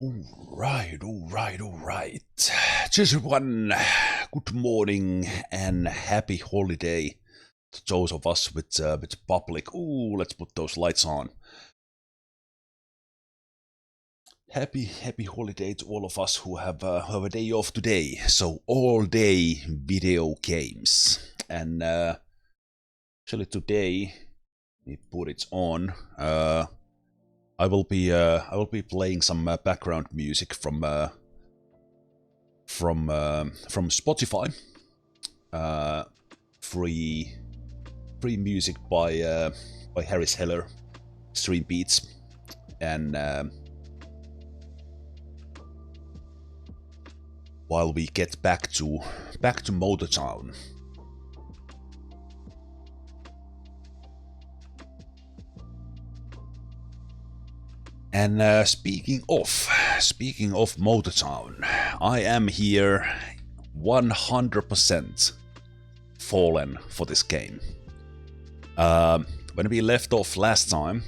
All right. Just everyone, good morning and happy holiday to those of us with public. Ooh, let's put those lights on. Happy holiday to all of us who have a day off today. So all day video games, and actually today we put it on. I will be playing some background music from Spotify. Free music by Harris Heller, Stream Beats, and while we get back to Motortown. And speaking of Motortown, I am here 100% fallen for this game. When we left off last time,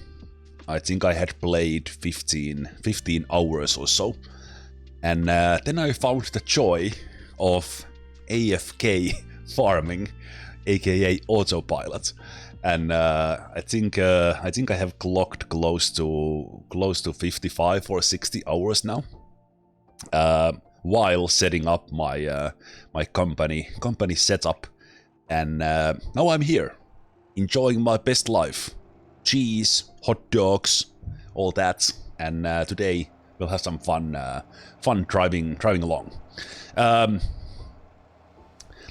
I think I had played 15 hours or so, and then I found the joy of AFK farming, aka autopilot. And I think I have clocked close to 55 or 60 hours now, while setting up my my company setup, and now I'm here, enjoying my best life, cheese, hot dogs, all that, and today we'll have some fun driving along.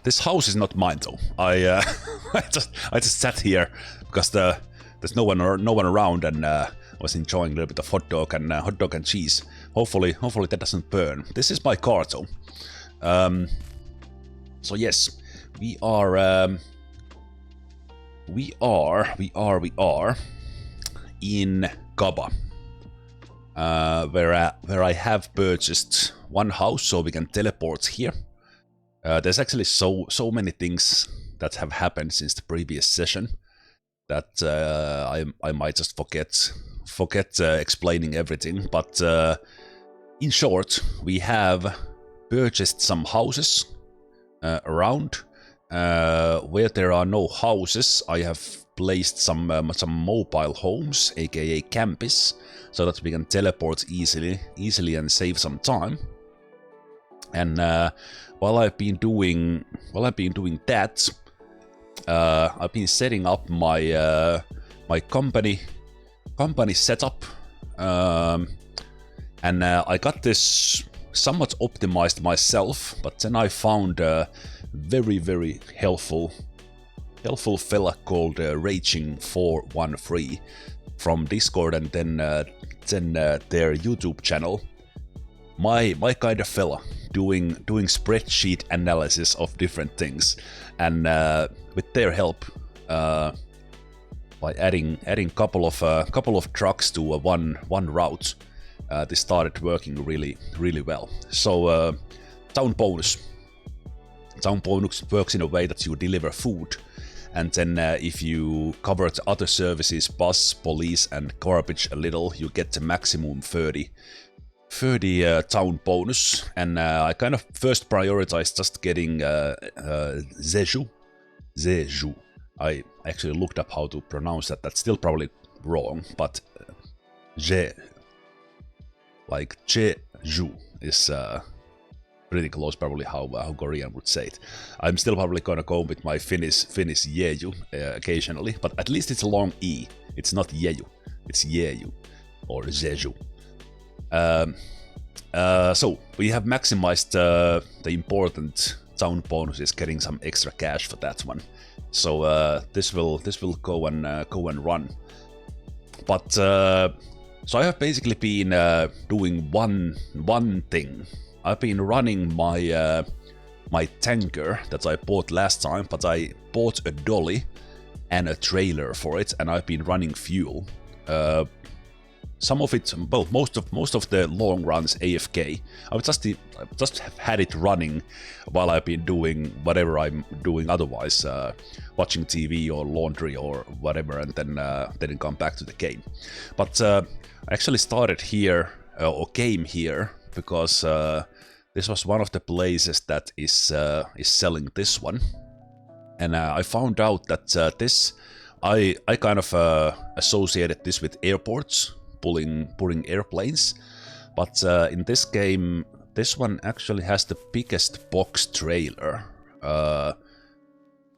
This house is not mine though. I just sat here because there's no one around, and I was enjoying a little bit of hot dog and cheese. Hopefully that doesn't burn. This is my car though. So yes, we are in Gaba, where I have purchased one house so we can teleport here. There's actually so many things that have happened since the previous session that I might just forget explaining everything. But in short, we have purchased some houses around. Where there are no houses, I have placed some mobile homes, aka campus, so that we can teleport easily and save some time. And while I've been doing that, I've been setting up my my company setup, and I got this somewhat optimized myself. But then I found a very helpful fella called Raging413 from Discord, and then their YouTube channel. My kind of fella, doing spreadsheet analysis of different things, and with their help, by adding couple of trucks to one route, this started working really well. So town bonus works in a way that you deliver food, and then if you cover the other services, bus, police, and garbage a little, you get the maximum 30 town bonus. And I kind of first prioritized just getting Zeju. I actually looked up how to pronounce that. That's still probably wrong, but Jeju is pretty close, probably how Korean would say it. I'm still probably gonna go with my Finnish Jeju occasionally, but at least it's a long E. It's not Jeju, it's Jeju or Jeju. So we have maximized the important town bonuses, getting some extra cash for that one. So this will go and run. But so I have basically been doing one thing. I've been running my my tanker that I bought last time, but I bought a dolly and a trailer for it, and I've been running fuel. Some of it, well, most of the long runs AFK. I've just have had it running while I've been doing whatever I'm doing otherwise, watching TV or laundry or whatever, and then come back to the game. But I actually started here or came here because this was one of the places that is selling this one, and I found out that this I kind of associated this with airports, pulling airplanes, but in this game this one actually has the biggest box trailer.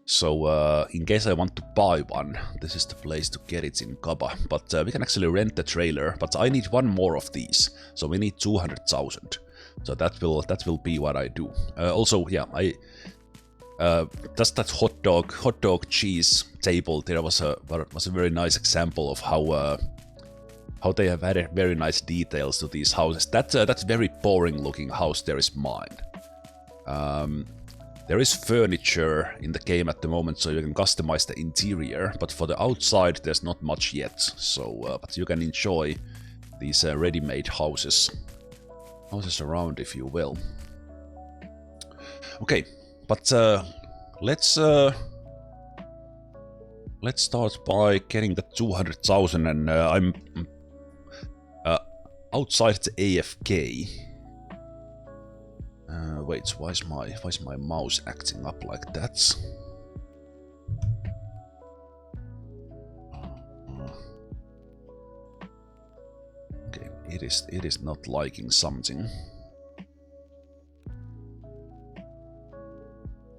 So in case I want to buy one, this is the place to get it in Kaba. But we can actually rent the trailer, but I need one more of these, so we need 200,000. So that will be what I do. Also, yeah, just that hot dog cheese table there was a very nice example of how they have added very nice details to these houses. That's very boring looking house there is mine. There is furniture in the game at the moment, so you can customize the interior, but for the outside there's not much yet. So, but you can enjoy these ready-made houses around, if you will. Okay, but let's start by getting the 200,000, and I'm outside the AFK. Wait, why is my mouse acting up like that? Okay, it is not liking something.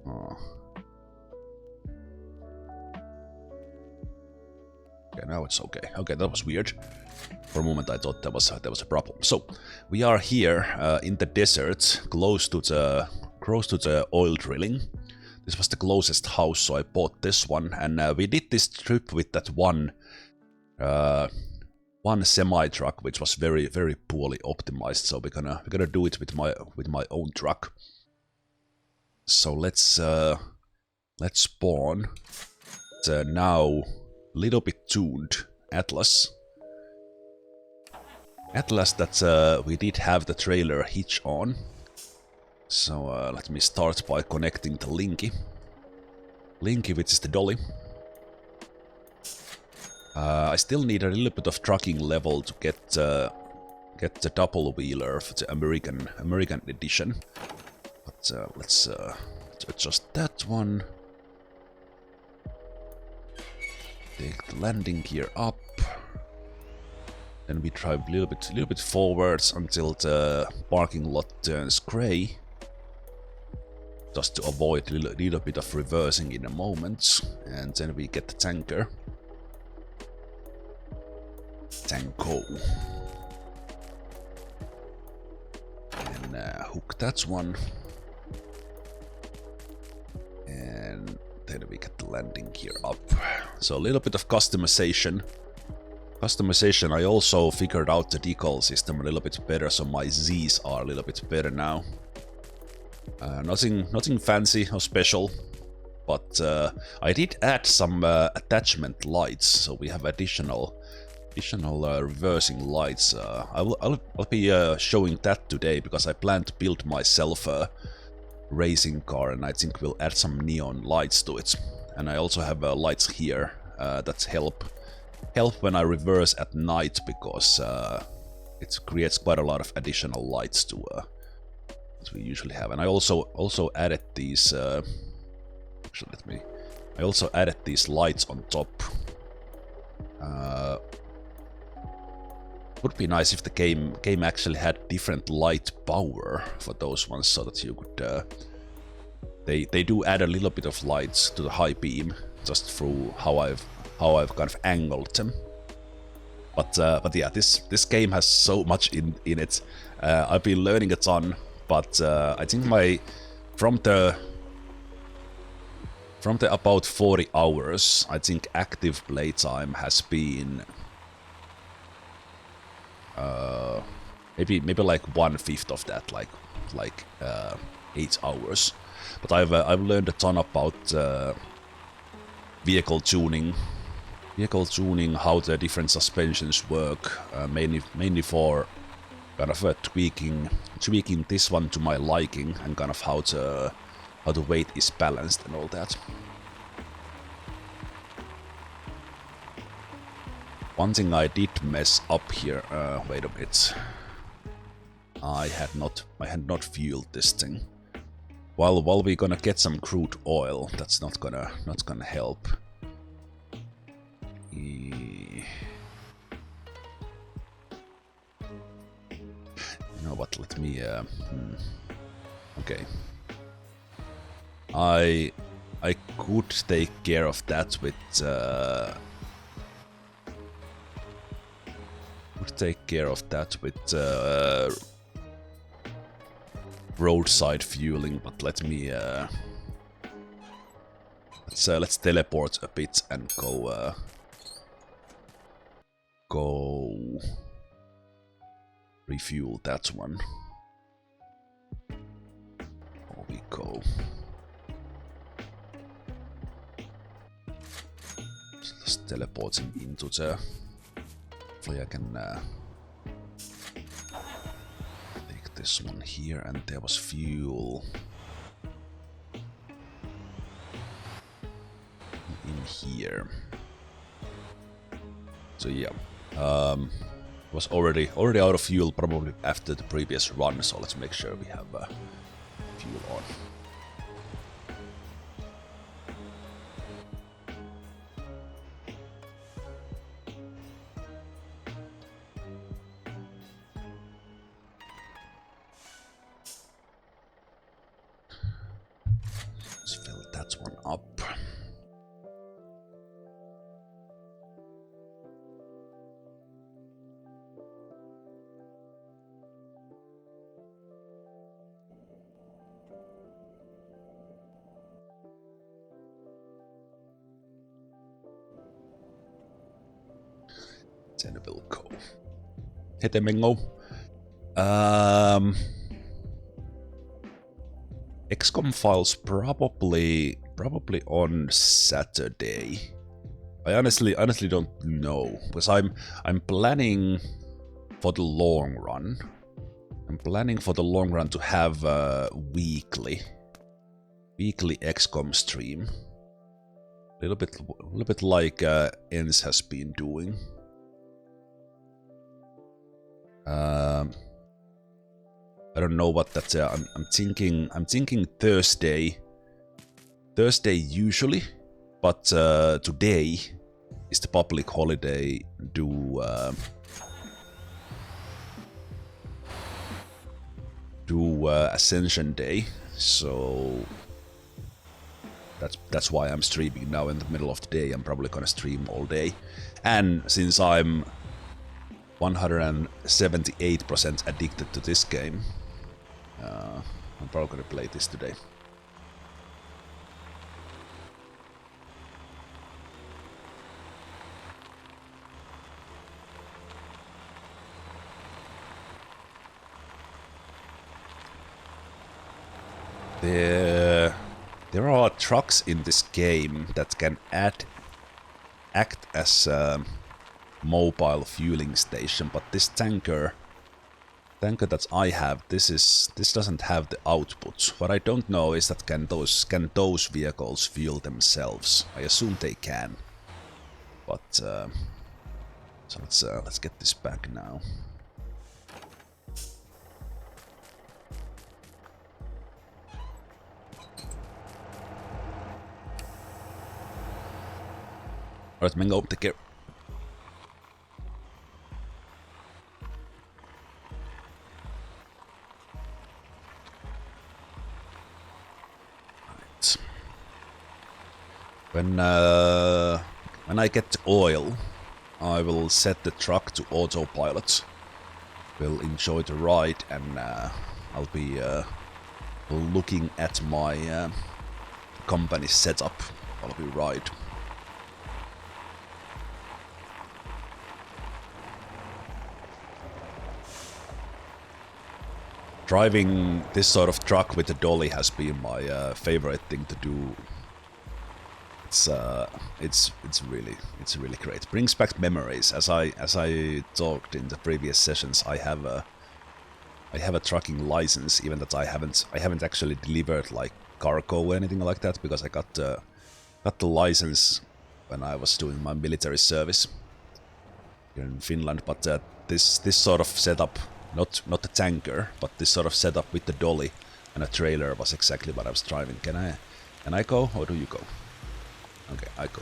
Oh. Okay, now it's okay. Okay, that was weird. For a moment I thought there was a problem. So we are here in the desert, close to the oil drilling. This was the closest house, so I bought this one, and we did this trip with that one semi truck, which was very poorly optimized. So we're gonna do it with my own truck. So let's spawn the now little bit tuned Atlas. That we did have the trailer hitch on. So let me start by connecting the Linky, which is the dolly. I still need a little bit of trucking level to get the double wheeler for the American edition. But let's adjust that one. Take the landing gear up. Then we drive a little bit forwards until the parking lot turns grey, just to avoid a little bit of reversing in a moment. And then we get the tanker. Tanko. And hook that one. And then we get the landing gear up. So a little bit of customization. I also figured out the decal system a little bit better, so my Z's are a little bit better now. Nothing fancy or special, but I did add some attachment lights, so we have additional reversing lights. I'll be showing that today because I plan to build myself a racing car, and I think we'll add some neon lights to it. And I also have lights here that help when I reverse at night, because it creates quite a lot of additional lights to that we usually have. And I also added these. Actually, I also added these lights on top. Would be nice if the game actually had different light power for those ones, so that you could. They do add a little bit of lights to the high beam just through how I've kind of angled them. But yeah, this game has so much in it. I've been learning a ton, but I think from the about 40 hours, I think active playtime has been maybe like 1/5 of that, like 8 hours. But I've learned a ton about vehicle tuning, how the different suspensions work, mainly for kind of tweaking this one to my liking, and kind of how the weight is balanced and all that. One thing I did mess up here. Wait a minute. I had not fueled this thing. While we're gonna get some crude oil, that's not gonna help. You know what? Let me. Okay. I could take care of that with. Would take care of that with roadside fueling, but let me. Let's teleport a bit and go refuel that one. There we go. Let's teleport him into the. Hopefully I can take this one here, and there was fuel in here. So yeah, was already out of fuel probably after the previous run. So let's make sure we have fuel on. Let's fill that one up. Zemalf go. Hetemengo. XCOM files probably on Saturday. I honestly don't know, because I'm planning for the long run. I'm planning for the long run to have a weekly XCOM stream. A little bit like Ens has been doing. I don't know what that's. I'm thinking Thursday usually, but today is the public holiday due Ascension Day, so that's why I'm streaming now in the middle of the day. I'm probably gonna stream all day, and since I'm 178% addicted to this game, I'm probably gonna play this today. There are trucks in this game that can act as a mobile fueling station, but this tanker that I have, this doesn't have the output. What I don't know is that can those vehicles fuel themselves? I assume they can, but so let's get this back now. Alright, Mango, take care. Right. When I get the oil, I will set the truck to autopilot. We'll enjoy the ride, and I'll be looking at my company setup while we ride. Driving this sort of truck with a dolly has been my favorite thing to do. It's really great. Brings back memories. As I talked in the previous sessions, I have a trucking license, even that I haven't actually delivered like cargo or anything like that, because I got the license when I was doing my military service here in Finland. But this sort of setup not the tanker, but this sort of setup with the dolly and a trailer was exactly what I was driving. Can I go, or do you go? Okay, I go.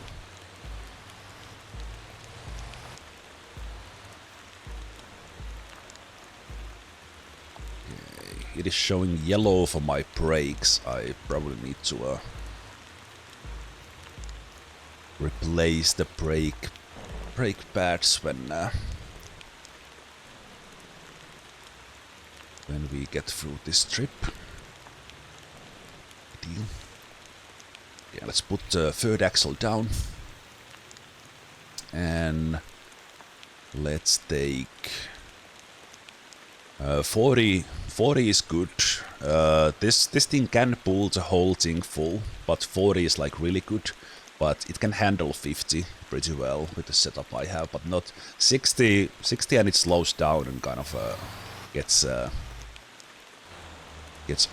Okay, it is showing yellow for my brakes. I probably need to replace the brake pads when we get through this trip. Deal. Yeah, let's put the third axle down. And let's take 40 is good. This thing can pull the whole thing full, but 40 is like really good. But it can handle 50 pretty well with the setup I have, but not 60 and it slows down and kind of gets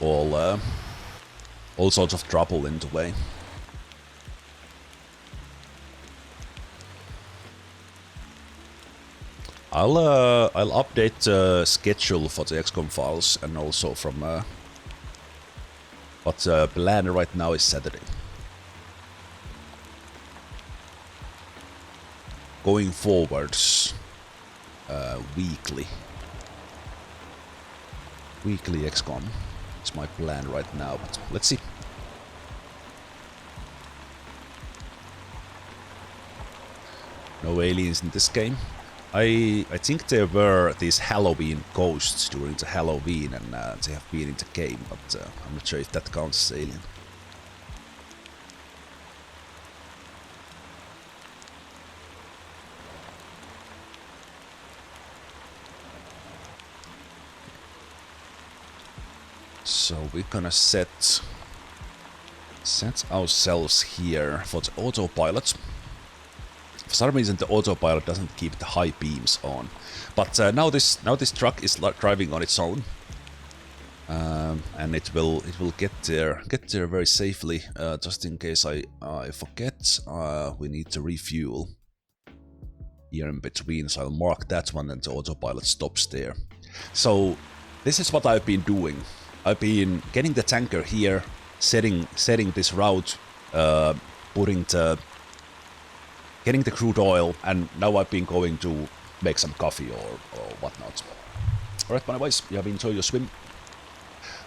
all sorts of trouble in the way. I'll update the schedule for the XCOM files and also from but plan right now is Saturday. Going forwards, weekly XCOM is my plan right now, but let's see. No aliens in this game. I think there were these Halloween ghosts during the Halloween, and they have been in the game, but I'm not sure if that counts as alien. So we're gonna set ourselves here for the autopilot. For some reason the autopilot doesn't keep the high beams on, but now this truck is driving on its own, and it will get there very safely. Just in case I forget, we need to refuel here in between, so I'll mark that one and the autopilot stops there. So this is what I've been doing. I've been getting the tanker here, setting this route, getting the crude oil, and now I've been going to make some coffee or whatnot. Alright, my boys, you have enjoyed your swim.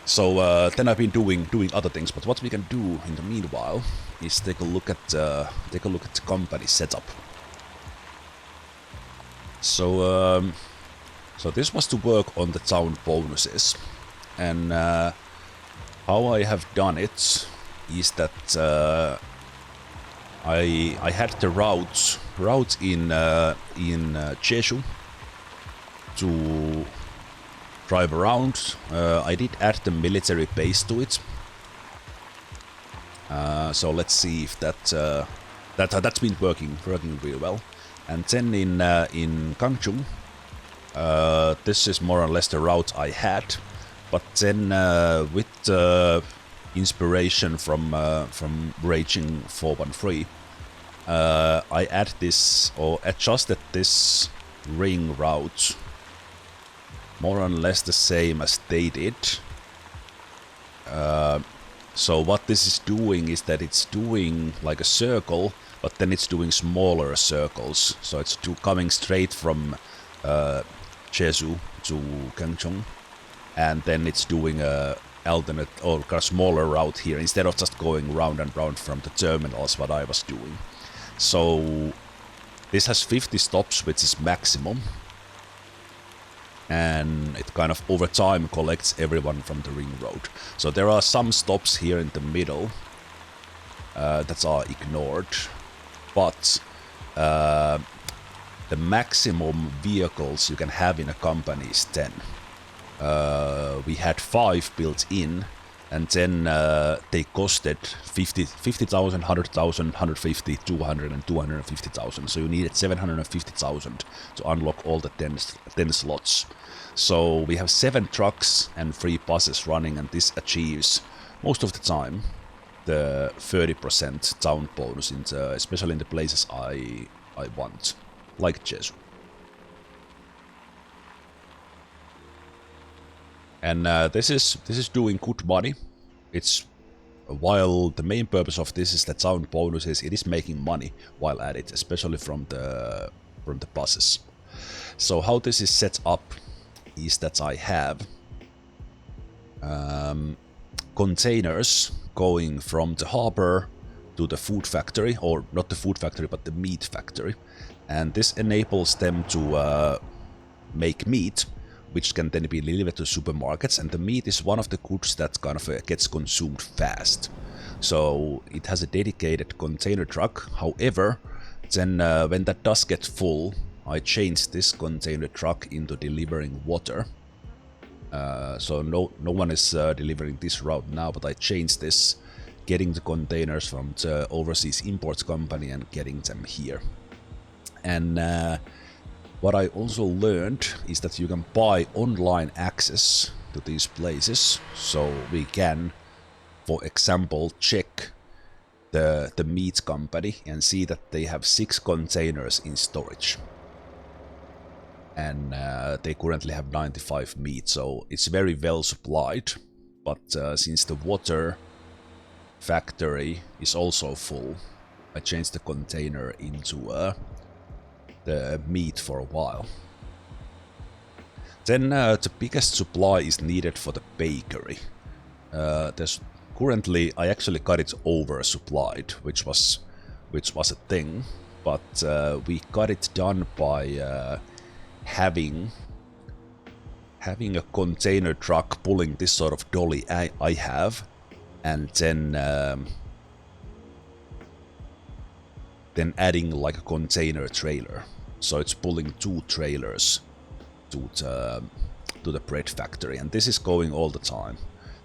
So then I've been doing other things, but what we can do in the meanwhile is take a look at the company setup. So so this was to work on the town bonuses, and how I have done it is that I had the route in Jeju to drive around. I did add the military base to it. So let's see if that's been working really well. And then in Gangchung, this is more or less the route I had. But then with inspiration from Raging 413, I add this or adjusted this ring route more or less the same as they did. So what this is doing is that it's doing like a circle, but then it's doing smaller circles. So it's coming straight from Jeju to Gangchung, and then it's doing a alternate or a smaller route here instead of just going round and round from the terminals, what I was doing. So this has 50 stops, which is maximum, and it kind of over time collects everyone from the ring road. So there are some stops here in the middle that are ignored, but the maximum vehicles you can have in a company is 10. We had 5 built in, and then they costed 50,000, 100,000, 150, 200, and 250,000. So you needed 750,000 to unlock all the 10 slots. So we have 7 trucks and 3 buses running, and this achieves most of the time the 30% town bonus, especially in the places I want, like Jeju. And this is doing good money. It's while the main purpose of this is the town bonuses, it is making money while at it, especially from the buses. So how this is set up is that I have containers going from the harbor to the food factory, or not the food factory, but the meat factory. And this enables them to make meat, which can then be delivered to supermarkets, and the meat is one of the goods that kind of gets consumed fast. So it has a dedicated container truck. However, then when that does get full, I change this container truck into delivering water. So no one is delivering this route now, but I changed this, getting the containers from the overseas imports company and getting them here. And what I also learned is that you can buy online access to these places, so we can, for example, check the meat company and see that they have 6 containers in storage. And they currently have 95 meat, so it's very well supplied. But since the water factory is also full, I changed the container into the meat for a while. Then the biggest supply is needed for the bakery. There's currently, I actually got it oversupplied, which was a thing, but we got it done by having a container truck pulling this sort of dolly I have, and then adding like a container trailer. So it's pulling 2 trailers to the bread factory, and this is going all the time.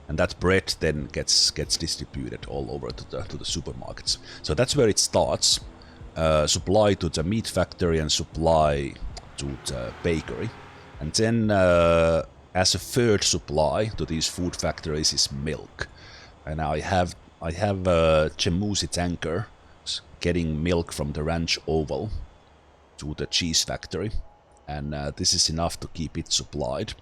And that bread then gets distributed all over to the supermarkets. So that's where it starts. Supply to the meat factory and supply to the bakery. And then as a third supply to these food factories is milk. And I have a Chemusi tanker getting milk from the ranch oval to the cheese factory, and this is enough to keep it supplied.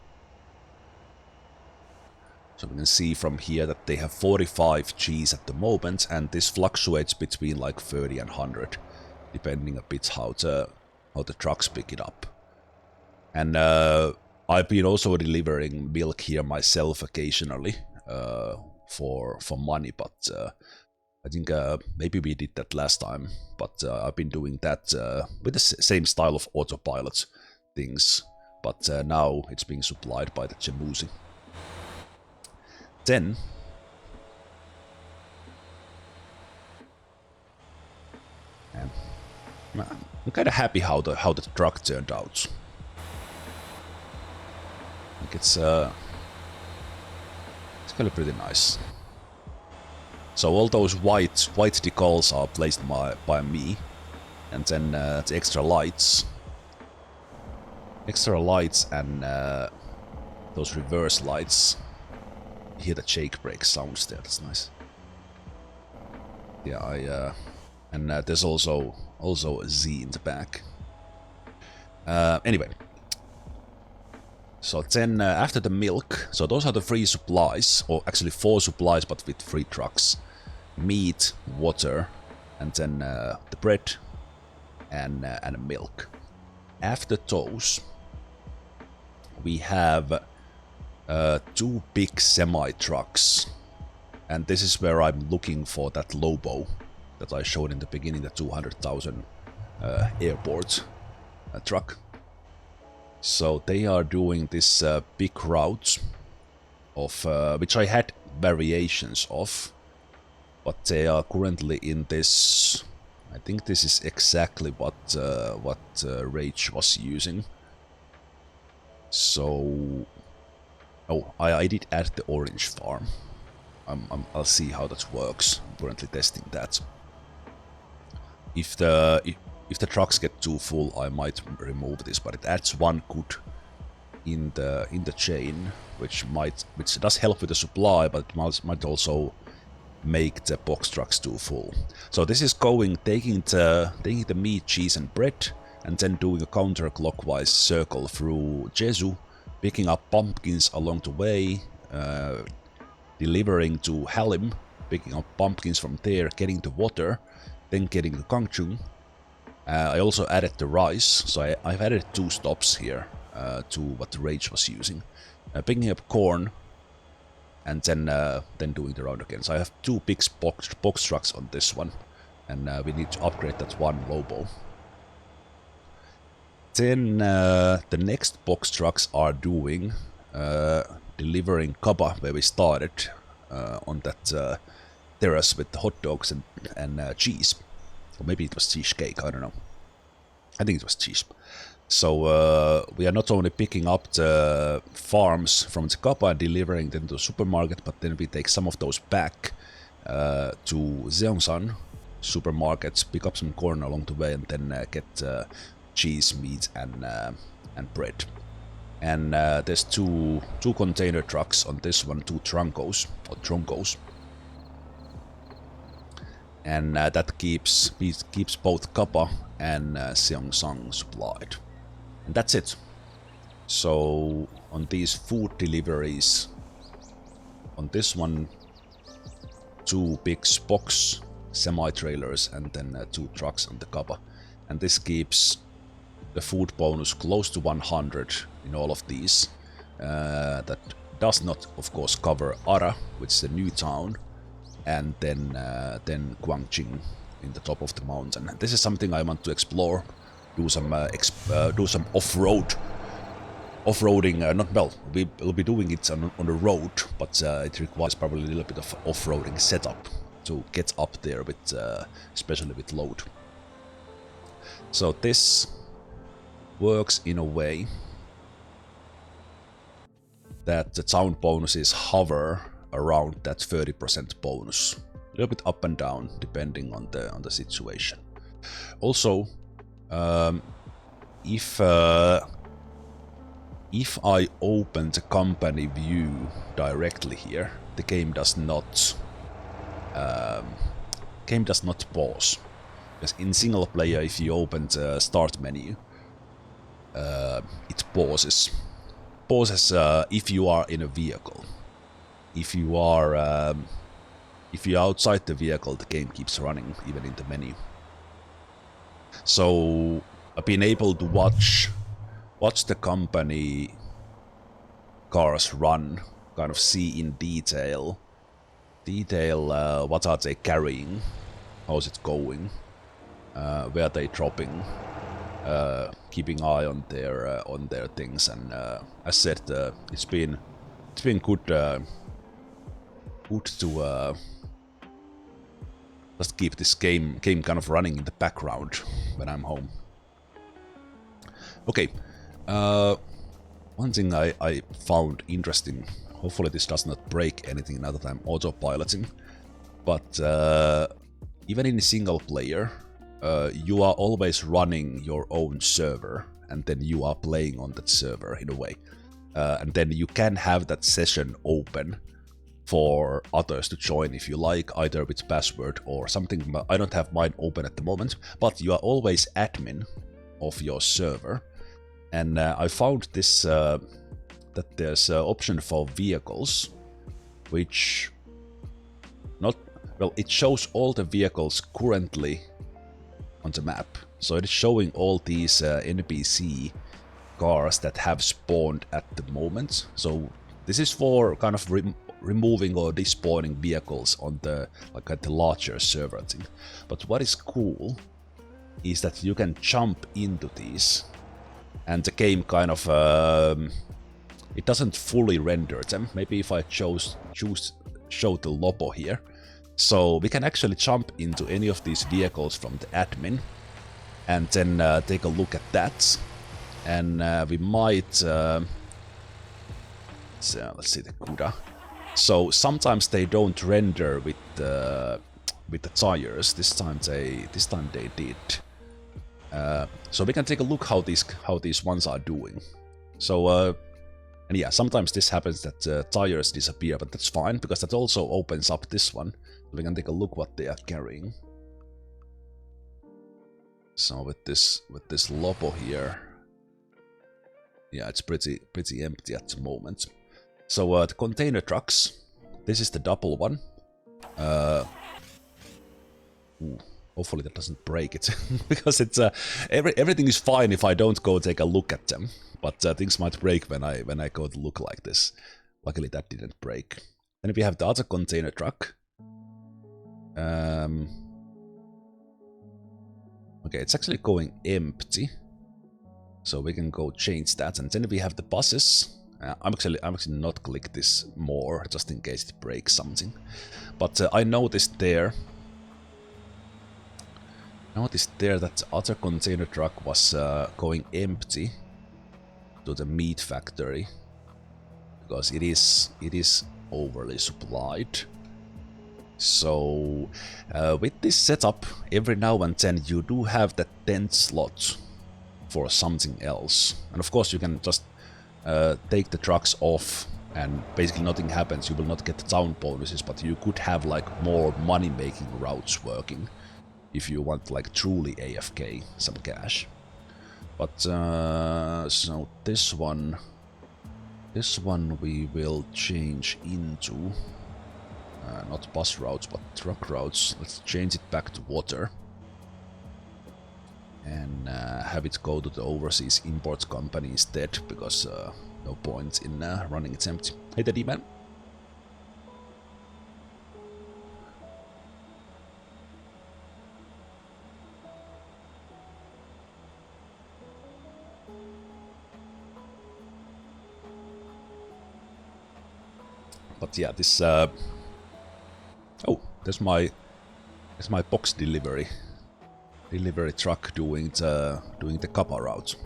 So we can see from here that they have 45 cheese at the moment, and this fluctuates between like 30 and 100, depending a bit how the trucks pick it up. And I've been also delivering milk here myself occasionally for money, but I think maybe we did that last time, but I've been doing that with the same style of autopilot things, but now it's being supplied by the Chemusi. Then I'm kind of happy how the truck turned out. I think it's kind of pretty nice. So all those white decals are placed by me, and then the extra lights and those reverse lights. You hear the jake brake sounds there. That's nice. Yeah, and there's also a Z in the back. Anyway. So then after the milk, so those are the 3 supplies, or actually 4 supplies but with 3 trucks. Meat, water, and then the bread and milk. After those, we have 2 big semi-trucks, and this is where I'm looking for that Lobo that I showed in the beginning, the 200,000 airport truck. So they are doing this big route of which I had variations of, but they are currently in this. I think this is exactly what Rage was using. So, oh, I did add the orange farm. I'll see how that works. I'm currently testing that. If the trucks get too full, I might remove this, but it adds 1 good in the chain, which does help with the supply, but it might also make the box trucks too full. So this is taking the meat, cheese, and bread, and then doing a counterclockwise circle through Jeju picking up pumpkins along the way, delivering to Halim, picking up pumpkins from there, getting the water, then getting to Kangchung. I also added the rice, so I've added 2 stops here to what the Rage was using. Picking up corn, and then doing the round again. So I have 2 big box trucks on this one, and we need to upgrade that one Lobo. Then the next box trucks are doing delivering kaba where we started on that terrace with the hot dogs and cheese. Or maybe it was cheesecake, I don't know. I think it was cheese. So we are not only picking up the farms from the kaba and delivering them to the supermarket, but then we take some of those back to Zeongsan supermarkets, pick up some corn along the way, and then get cheese, meat, and bread. And there's two container trucks on this one, 2 troncos, and that keeps both kaba and Seongsang supplied. And that's it. So on these food deliveries, on this one, 2 big box semi-trailers and then 2 trucks on the kaba. And this keeps the food bonus close to 100 in all of these. That does not, of course, cover Ara, which is a new town, and then Guangqing in the top of the mountain. This is something I want to explore, do some off-roading. We will be doing it on the road, but it requires probably a little bit of off-roading setup to get up there with, especially with load. So this works in a way that the town bonuses hover around that 30% bonus, a little bit up and down depending on the situation. Also, if I open the company view directly here, the game does not pause. Because in single player, if you open the start menu, it pauses. Pauses if you are in a vehicle. If you are outside the vehicle, the game keeps running even in the menu. So I've been able to watch the company cars run, kind of see in detail what are they carrying, how's it going, where are they dropping, keeping eye on their things, and as said, it's been good to just keep this game kind of running in the background when I'm home. Okay, one thing I found interesting, hopefully this does not break anything now that I'm autopiloting, but even in single player, you are always running your own server, and then you are playing on that server in a way. And then you can have that session open for others to join if you like, either with password or something. I don't have mine open at the moment, but you are always admin of your server. And I found this that there's an option for vehicles, which it shows all the vehicles currently on the map. So it is showing all these NPC cars that have spawned at the moment. So this is for kind of removing or despawning vehicles on the at the larger server thing. But what is cool is that you can jump into these, and the game kind of it doesn't fully render them. Maybe if I show the Lobo here, so we can actually jump into any of these vehicles from the admin, and then take a look at that, and we might so let's see the CUDA. So sometimes they don't render with the tires. This time they did. So we can take a look how these ones are doing. So and yeah, sometimes this happens that tires disappear, but that's fine because that also opens up this one. So we can take a look what they are carrying. So with this Lobo here, Yeah, it's pretty empty at the moment. So the container trucks, this is the double one. Ooh, hopefully that doesn't break it, because it's everything is fine if I don't go take a look at them, but things might break when I go to look like this. Luckily that didn't break. Then we have the other container truck. Okay, it's actually going empty, so we can go change that. And then we have the buses. I'm actually not click this more, just in case it breaks something. But I noticed there that the other container truck was going empty to the meat factory, because it is overly supplied. So with this setup, every now and then you do have that 10th slot for something else. And of course you can just take the trucks off and basically nothing happens. You will not get the town bonuses, but you could have like more money making routes working if you want like truly AFK some cash. But so this one we will change into not bus routes but truck routes. Let's change it back to water and have it go to the overseas imports company instead, because no point in running it empty. Hey Teddy man. But yeah, this oh, there's my box delivery truck doing the Kappa route.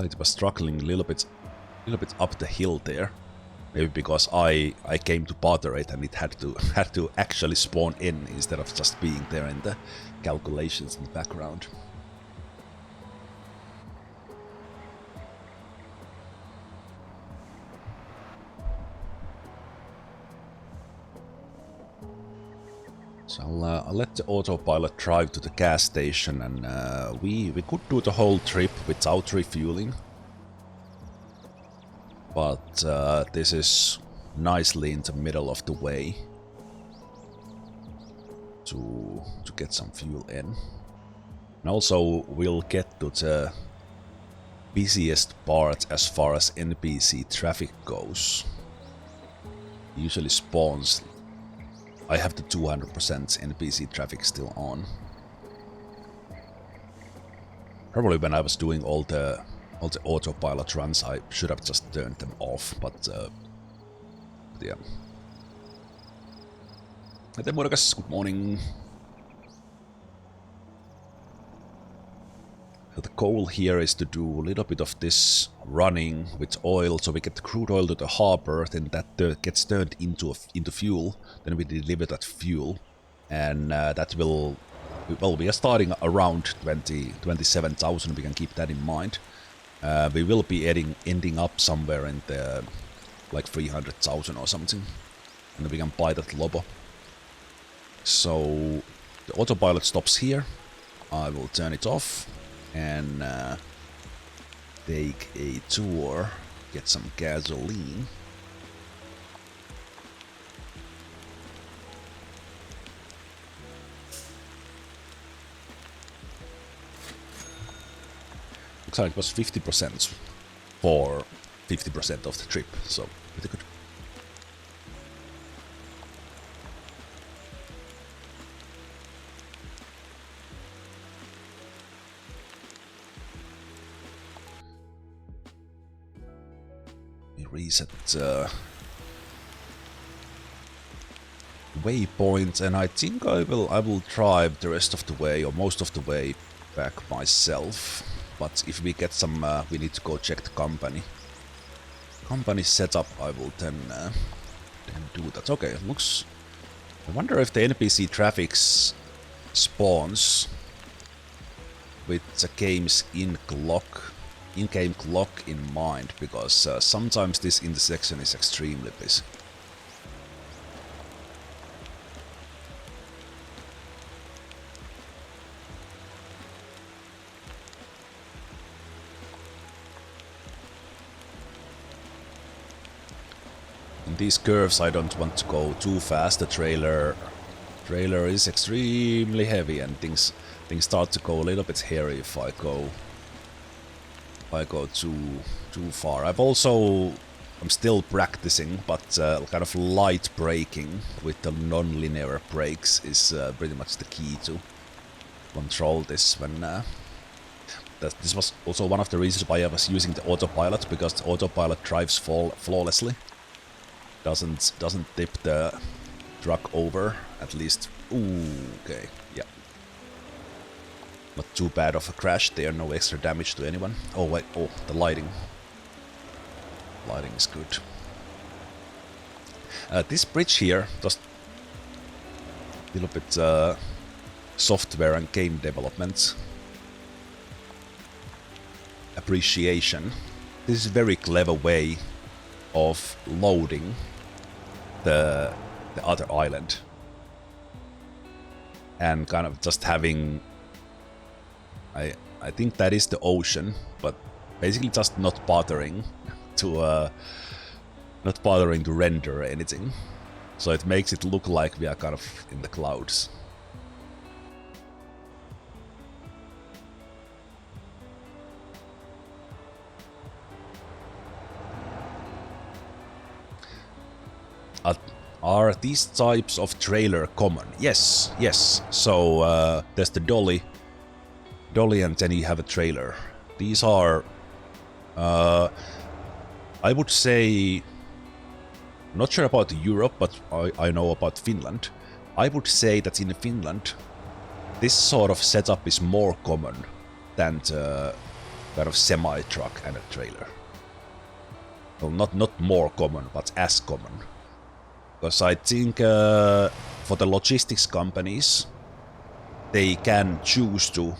It was struggling a little bit up the hill there. Maybe because I came to bother it and it had to actually spawn in instead of just being there in the calculations in the background. So I'll let the autopilot drive to the gas station, and we could do the whole trip without refueling. But this is nicely in the middle of the way to get some fuel in. And also we'll get to the busiest part as far as NPC traffic goes. It usually spawns. I have the 200% NPC traffic still on. Probably when I was doing all the autopilot runs, I should have just turned them off, but yeah. Hey Murgas, good morning. So the goal here is to do a little bit of this running with oil, so we get the crude oil to the harbor, then that gets turned into fuel, then we deliver that fuel, and that will, well, we are starting around 27,000, we can keep that in mind. We will be ending up somewhere in the like 300,000 or something, and then we can buy that Lobo. So the autopilot stops here. I will turn it off and take a tour, get some gasoline. Looks like it was 50% for 50% of the trip, so pretty good. Reset waypoint, and I think I will drive the rest of the way, or most of the way, back myself. But if we get some, we need to go check the company setup. I will then do that. Okay, it looks. I wonder if the NPC traffic spawns with the game's in-game clock in mind, because sometimes this intersection is extremely busy. In these curves I don't want to go too fast. The trailer is extremely heavy and things start to go a little bit hairy if I go too far. I'm still practicing, but kind of light braking with the non-linear brakes is pretty much the key to control this. This was also one of the reasons why I was using the autopilot, because the autopilot drives flawlessly. Doesn't tip the truck over, at least. Ooh, okay, yeah. Not too bad of a crash there, no extra damage to anyone. Oh wait, oh, the lighting. Lighting is good. This bridge here, just a little bit software and game development appreciation. This is a very clever way of loading the other island. And kind of just having... I think that is the ocean, but basically just not bothering to render anything. So it makes it look like we are kind of in the clouds. Are these types of trailer common? Yes, yes. So there's the dolly, and then you have a trailer. These are, I would say, not sure about Europe, but I know about Finland. I would say that in Finland, this sort of setup is more common than the kind of semi-truck and a trailer. Well, not more common, but as common. Because I think for the logistics companies, they can choose to.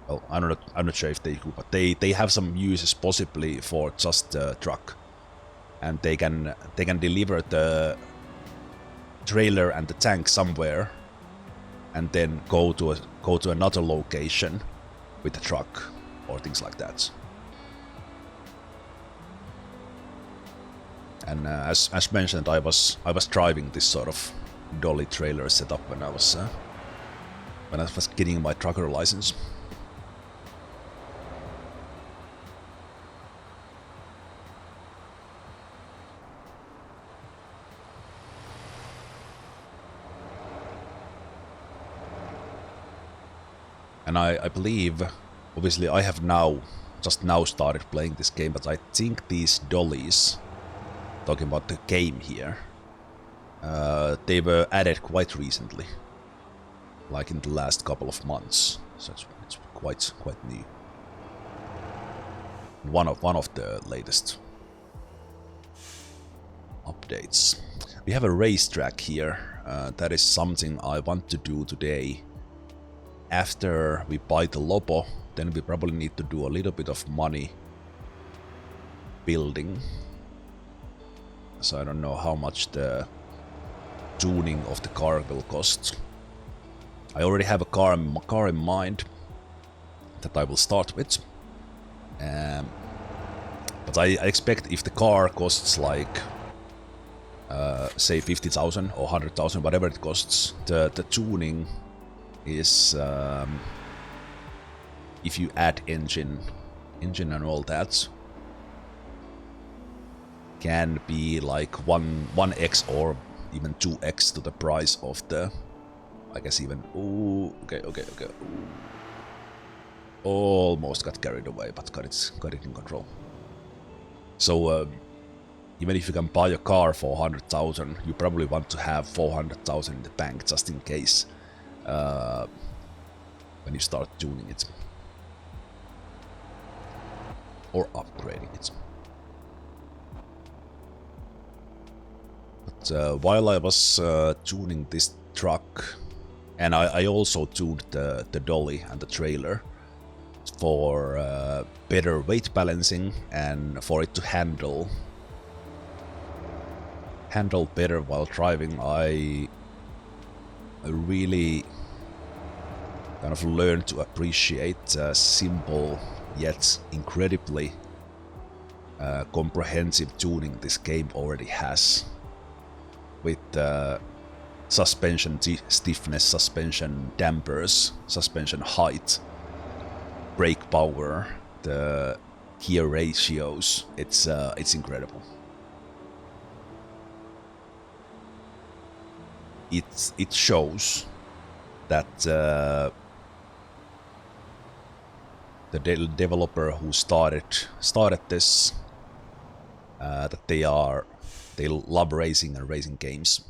Well, I'm not sure if they do, but they have some uses possibly for just the truck, and they can deliver the trailer and the tank somewhere, and then go to another location with the truck or things like that. And as mentioned, I was driving this sort of dolly trailer setup when I was getting my trucker license. And I believe, obviously, I have just now started playing this game, but I think these dollies, talking about the game here, they were added quite recently, like in the last couple of months, so it's quite new. One of the latest updates. We have a racetrack here. That is something I want to do today. After we buy the Lobo, then we probably need to do a little bit of money building. So I don't know how much the tuning of the car will cost. I already have a car in mind that I will start with. But I expect if the car costs like, say 50,000 or 100,000, whatever it costs, the tuning is, if you add engine and all that, can be like 1x or even 2x to the price of the, I guess even, ooh, okay, ooh. Almost got carried away, but got it in control. So even if you can buy a car for 100,000, you probably want to have 400,000 in the bank just in case when you start tuning it or upgrading it. But while I was tuning this truck, and I also tuned the dolly and the trailer for better weight balancing and for it to handle better while driving, I really kind of learned to appreciate simple yet incredibly comprehensive tuning this game already has, with suspension stiffness, suspension dampers, suspension height, brake power, the gear ratios. It's incredible. It shows that the developer who started this, that they love racing and racing games,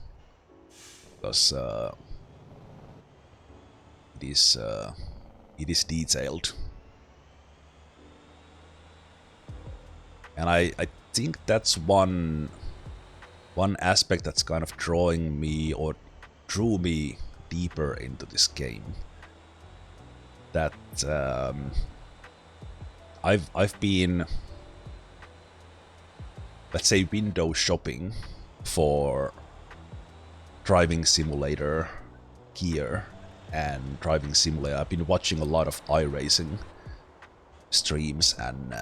because it is detailed, and I think that's one aspect that's kind of drawing me, or drew me deeper into this game. That I've been, let's say, window shopping for driving simulator gear and driving simulator. I've been watching a lot of iRacing streams and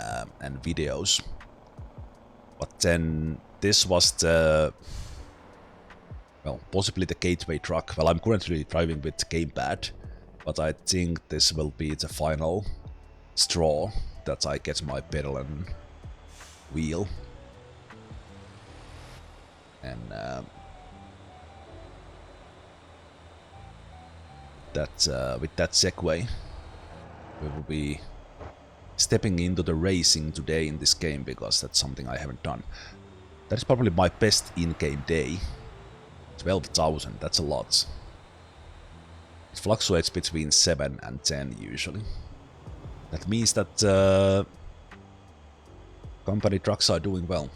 videos, but then this was the, well, possibly the gateway truck. Well, I'm currently driving with gamepad, but I think this will be the final straw that I get my pedal and wheel. And with that segue, we will be stepping into the racing today in this game, because that's something I haven't done. That is probably my best in-game day. 12,000, that's a lot. It fluctuates between 7 and 10 usually. That means that company trucks are doing well.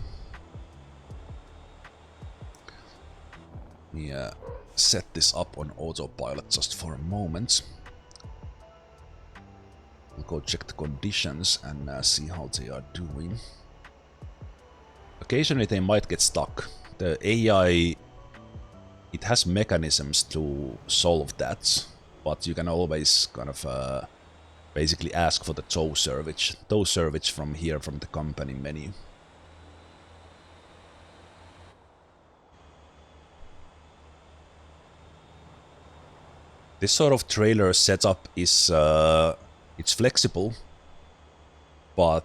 Let me set this up on autopilot just for a moment. We'll go check the conditions and see how they are doing. Occasionally they might get stuck. The AI, it has mechanisms to solve that, but you can always kind of basically ask for the tow service from here, from the company menu. This sort of trailer setup is it's flexible, but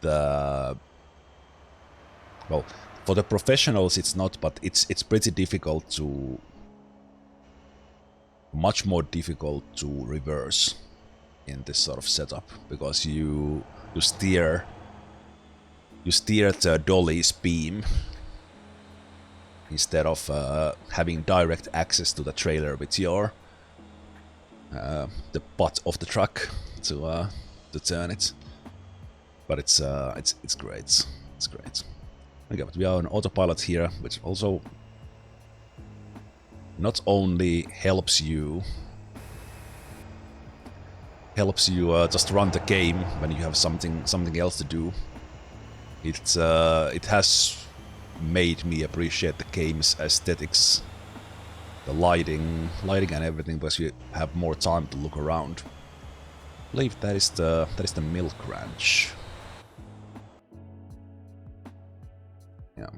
well, for the professionals it's not, but it's pretty difficult to, much more difficult to reverse in this sort of setup, because you steer the dolly's beam instead of having direct access to the trailer with your the butt of the truck to turn it. But it's great. It's great. Okay, but we are on autopilot here, which also not only helps you just run the game when you have something else to do. It has made me appreciate the game's aesthetics, the lighting and everything, because you have more time to look around. I believe that is the milk ranch. Yeah.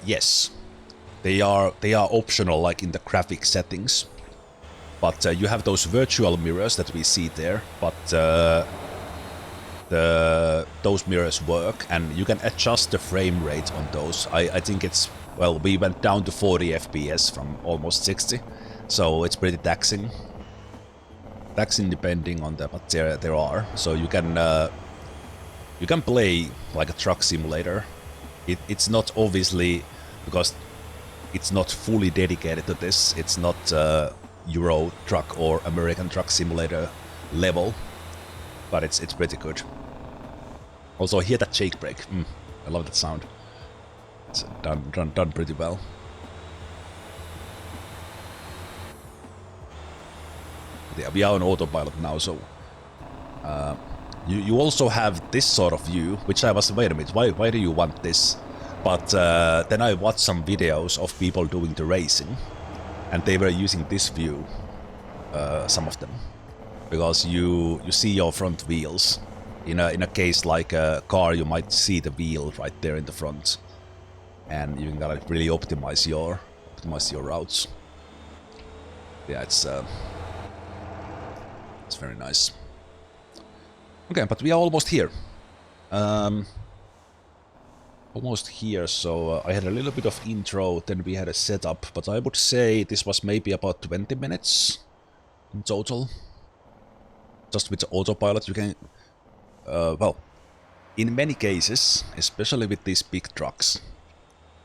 Yes, they are optional, like in the graphic settings. But you have those virtual mirrors that we see there, but those mirrors work, and you can adjust the frame rate on those. I think it's, well, we went down to 40 FPS from almost 60, so it's pretty taxing. Taxing depending on the, but there are, so you can play like a truck simulator. It's not, obviously, because it's not fully dedicated to this. It's not Euro Truck or American Truck Simulator level, but it's pretty good. Also, hear that shake brake. I love that sound. It's done pretty well. But yeah, we are on autopilot now, so you also have this sort of view, which I was, wait a minute, why do you want this? But then I watched some videos of people doing the racing, and they were using this view, some of them, because you see your front wheels. In a case like a car, you might see the wheel right there in the front, and you can gotta really optimize your routes. Yeah, it's very nice. Okay, but we are almost here. Almost here, so I had a little bit of intro, then we had a setup, but I would say this was maybe about 20 minutes in total. Just with the autopilot, you can... well, in many cases, especially with these big trucks,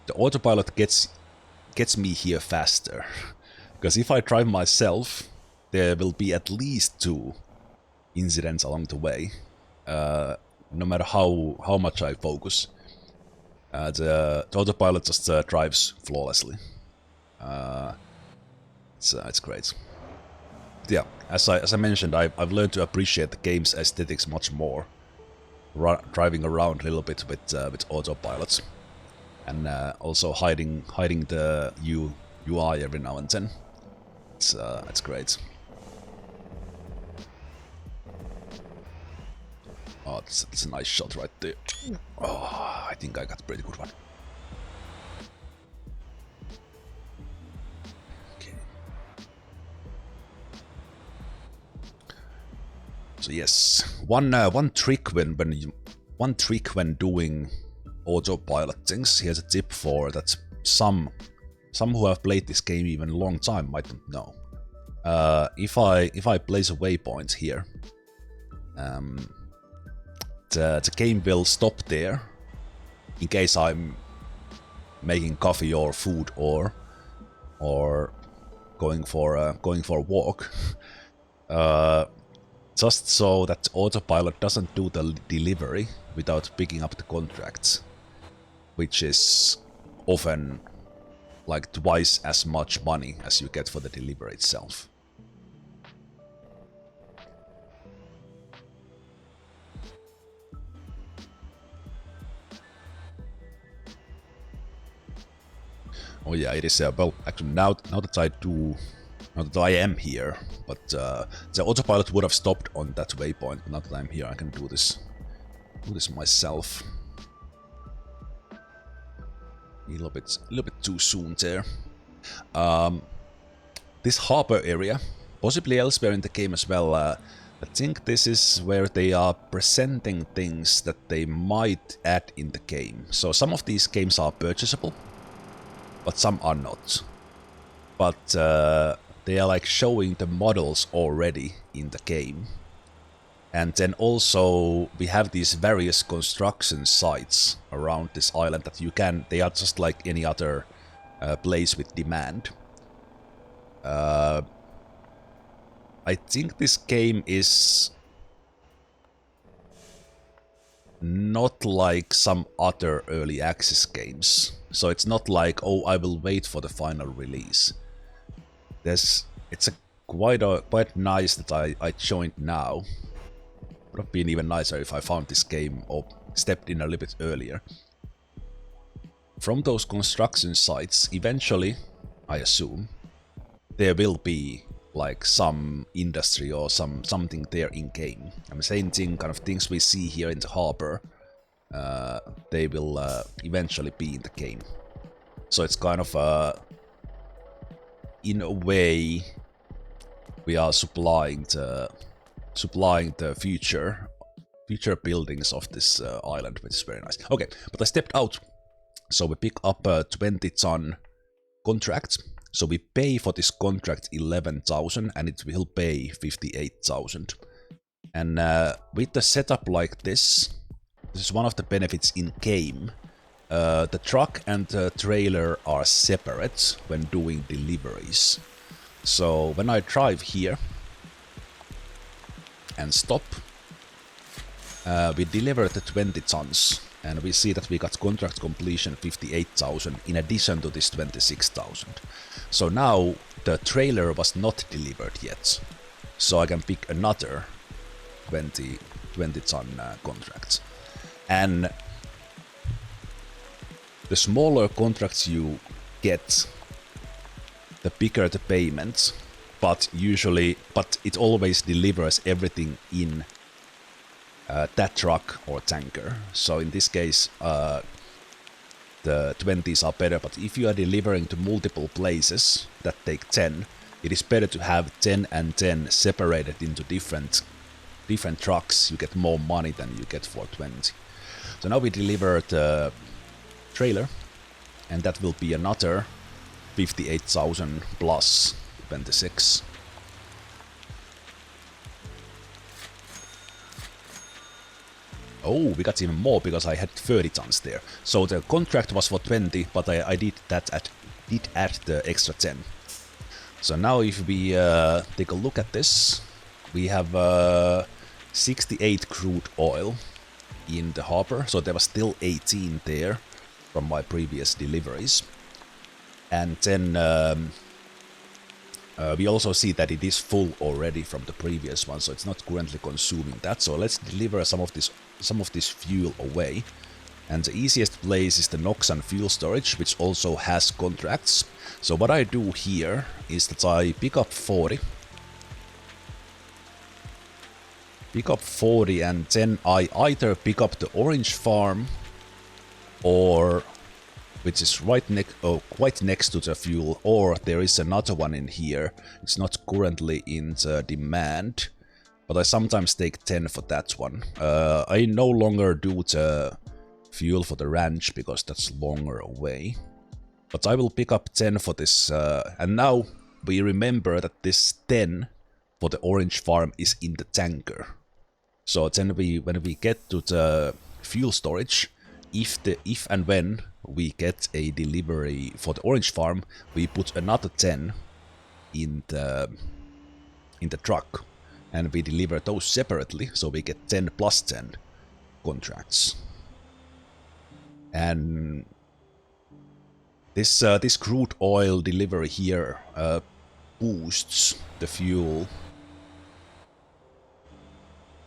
the autopilot gets me here faster. Because if I drive myself, there will be at least 2 incidents along the way, no matter how much I focus. The autopilot just drives flawlessly. It's great. But yeah, as I mentioned, I've learned to appreciate the game's aesthetics much more, driving around a little bit with autopilots, and also hiding the UI every now and then. It's great. Oh, that's a nice shot right there. Oh, I think I got a pretty good one. Okay. So yes, one trick when doing autopilot things. Here's a tip for that some who have played this game even a long time might not know. If I place a waypoint here, the game will stop there in case I'm making coffee or food or going for a walk, just so that autopilot doesn't do the delivery without picking up the contracts, which is often like twice as much money as you get for the delivery itself. Oh yeah, it is. Well, actually, now that I am here, but the autopilot would have stopped on that waypoint. But now that I'm here, I can do this myself. A little bit too soon there. This harbor area, possibly elsewhere in the game as well. I think this is where they are presenting things that they might add in the game. So some of these games are purchasable, but some are not. But they are like showing the models already in the game. And then also we have these various construction sites around this island that they are just like any other place with demand. I think this game is not like some other early access games. So it's not like, oh, I will wait for the final release. It's quite nice that I joined now. Would have been even nicer if I found this game or stepped in a little bit earlier. From those construction sites, eventually, I assume, there will be like some industry or something there in game. I'm saying kind of things we see here in the harbor, they will eventually be in the game. So it's kind of in a way we are supplying the future buildings of this island, which is very nice. Okay, but I stepped out, so we pick up a 20-ton contract. So we pay for this contract 11,000 and it will pay 58,000. And with the setup like this is one of the benefits in game. The truck and the trailer are separate when doing deliveries. So when I drive here and stop, we deliver the 20 tons, and we see that we got contract completion 58,000 in addition to this 26,000. So now the trailer was not delivered yet, so I can pick another 20 ton contract. And the smaller contracts you get, the bigger the payment, but it always delivers everything in that truck or tanker. So in this case, the 20s are better, but if you are delivering to multiple places that take 10, it is better to have 10 and 10 separated into different trucks. You get more money than you get for 20. So now we delivered the trailer, and that will be another 58,000 plus 26. Oh, we got even more because I had 30 tons there. So the contract was for 20, but I did add the extra 10. So now if we take a look at this, we have 68 crude oil in the hopper. So there was still 18 there from my previous deliveries. And then we also see that it is full already from the previous one, so it's not currently consuming that. So let's deliver some of this fuel away. And the easiest place is the Noxan fuel storage, which also has contracts. So what I do here is that I pick up 40. And then I either pick up the orange farm, or which is quite next to the fuel, or there is another one in here. It's not currently in the demand, but I sometimes take 10 for that one. I no longer do the fuel for the ranch because that's longer away, but I will pick up 10 for this, and now we remember that this 10 for the orange farm is in the tanker. So then when we get to the fuel storage, if and when we get a delivery for the orange farm, we put another 10 in the truck, and we deliver those separately, so we get 10 plus 10 contracts. And this crude oil delivery here boosts the fuel.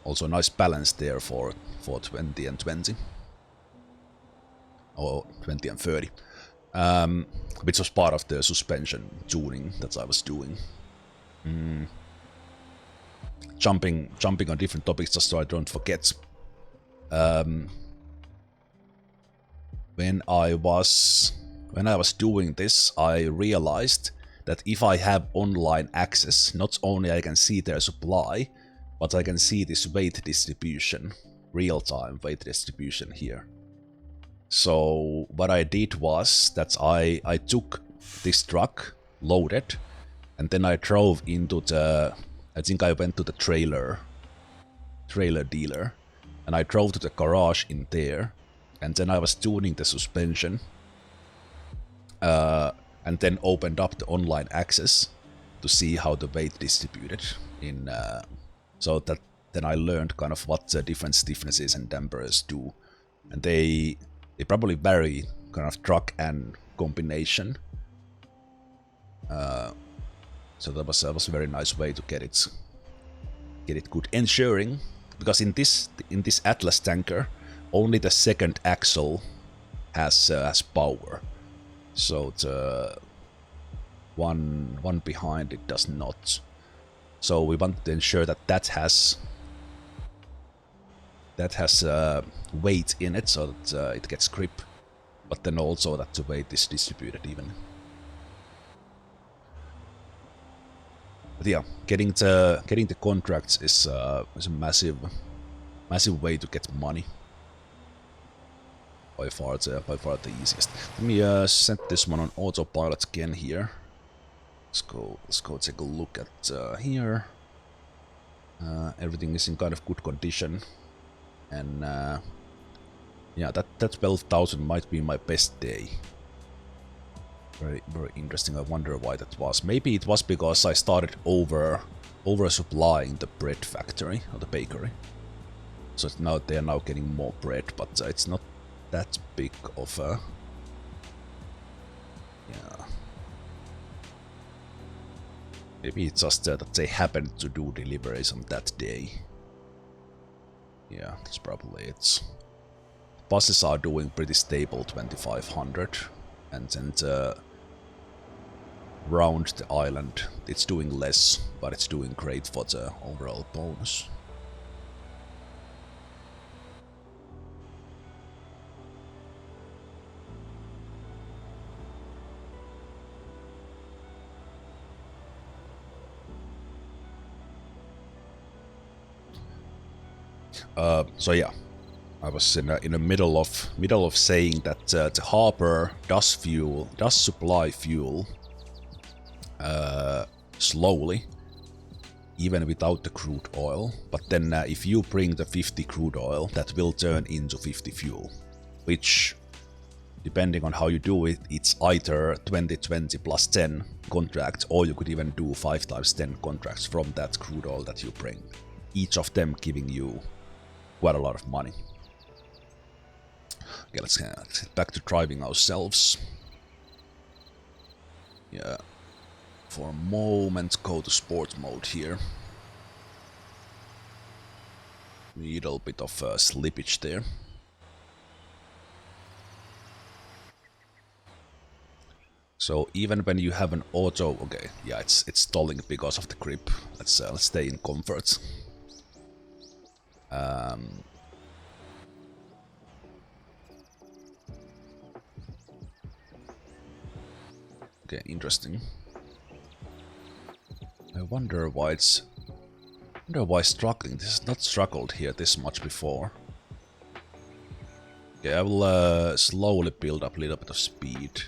Also nice balance there for 20 and 20. Or 20 and 30. Which was part of the suspension tuning that I was doing. Jumping on different topics just so I don't forget. When I was doing this, I realized that if I have online access, not only I can see their supply, but I can see this weight distribution, real-time weight distribution here. So what I did was that I took this truck, loaded, and then I drove into I think I went to the trailer dealer, and I drove to the garage in there, and then I was tuning the suspension, and then opened up the online access to see how the weight distributed in, so that then I learned kind of what the different stiffnesses and dampers do, and they probably vary kind of truck and combination. So that was a very nice way to get it good, ensuring, because in this Atlas tanker only the second axle has power, so the one behind it does not. So we want to ensure that has weight in it, so that it gets grip, but then also that the weight is distributed evenly. But yeah, getting the contracts is a massive way to get money. By far the easiest. Let me set this one on autopilot again here. Let's go take a look at here. Everything is in kind of good condition, and yeah, that 12,000 might be my best day. Very interesting. I wonder why that was. Maybe it was because I started oversupplying the bread factory or the bakery. So now they are now getting more bread, but it's not that big of a... Yeah. Maybe it's just that they happened to do deliveries on that day. Yeah, that's probably it. Buses are doing pretty stable 2500, and then round the island it's doing less, but it's doing great for the overall bonus. So yeah, I was in the middle of saying that the harbor does supply fuel slowly, even without the crude oil. But then if you bring the 50 crude oil, that will turn into 50 fuel, which, depending on how you do it, it's either 2020 plus 10 contracts, or you could even do 5 times 10 contracts from that crude oil that you bring. Each of them giving you quite a lot of money. Okay, let's get back to driving ourselves. Yeah. For a moment, go to sport mode here. Little bit of slippage there. So even when you have an auto, okay, yeah, it's stalling because of the grip. Let's stay in comfort. Okay, interesting. I wonder why it's... struggling. This has not struggled here this much before. Okay, I will slowly build up a little bit of speed.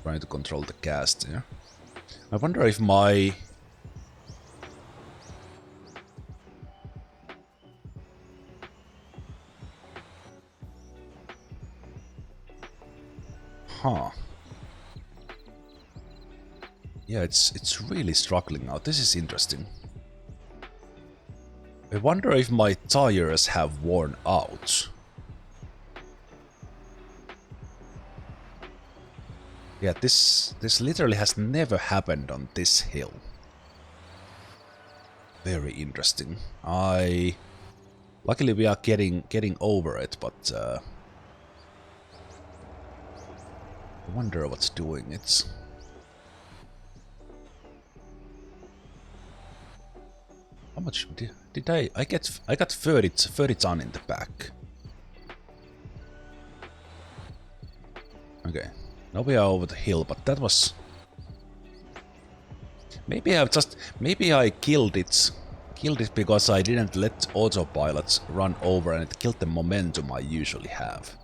Trying to control the cast here. I wonder if my... Huh. Yeah, it's really struggling now. This is interesting. I wonder if my tires have worn out. Yeah, this literally has never happened on this hill. Very interesting. Luckily we are getting over it, but I wonder what's doing it. How much did I get? I got 30 ton in the back. Okay, now we are over the hill, but that was... Maybe I killed it because I didn't let autopilots run over and it killed the momentum I usually have.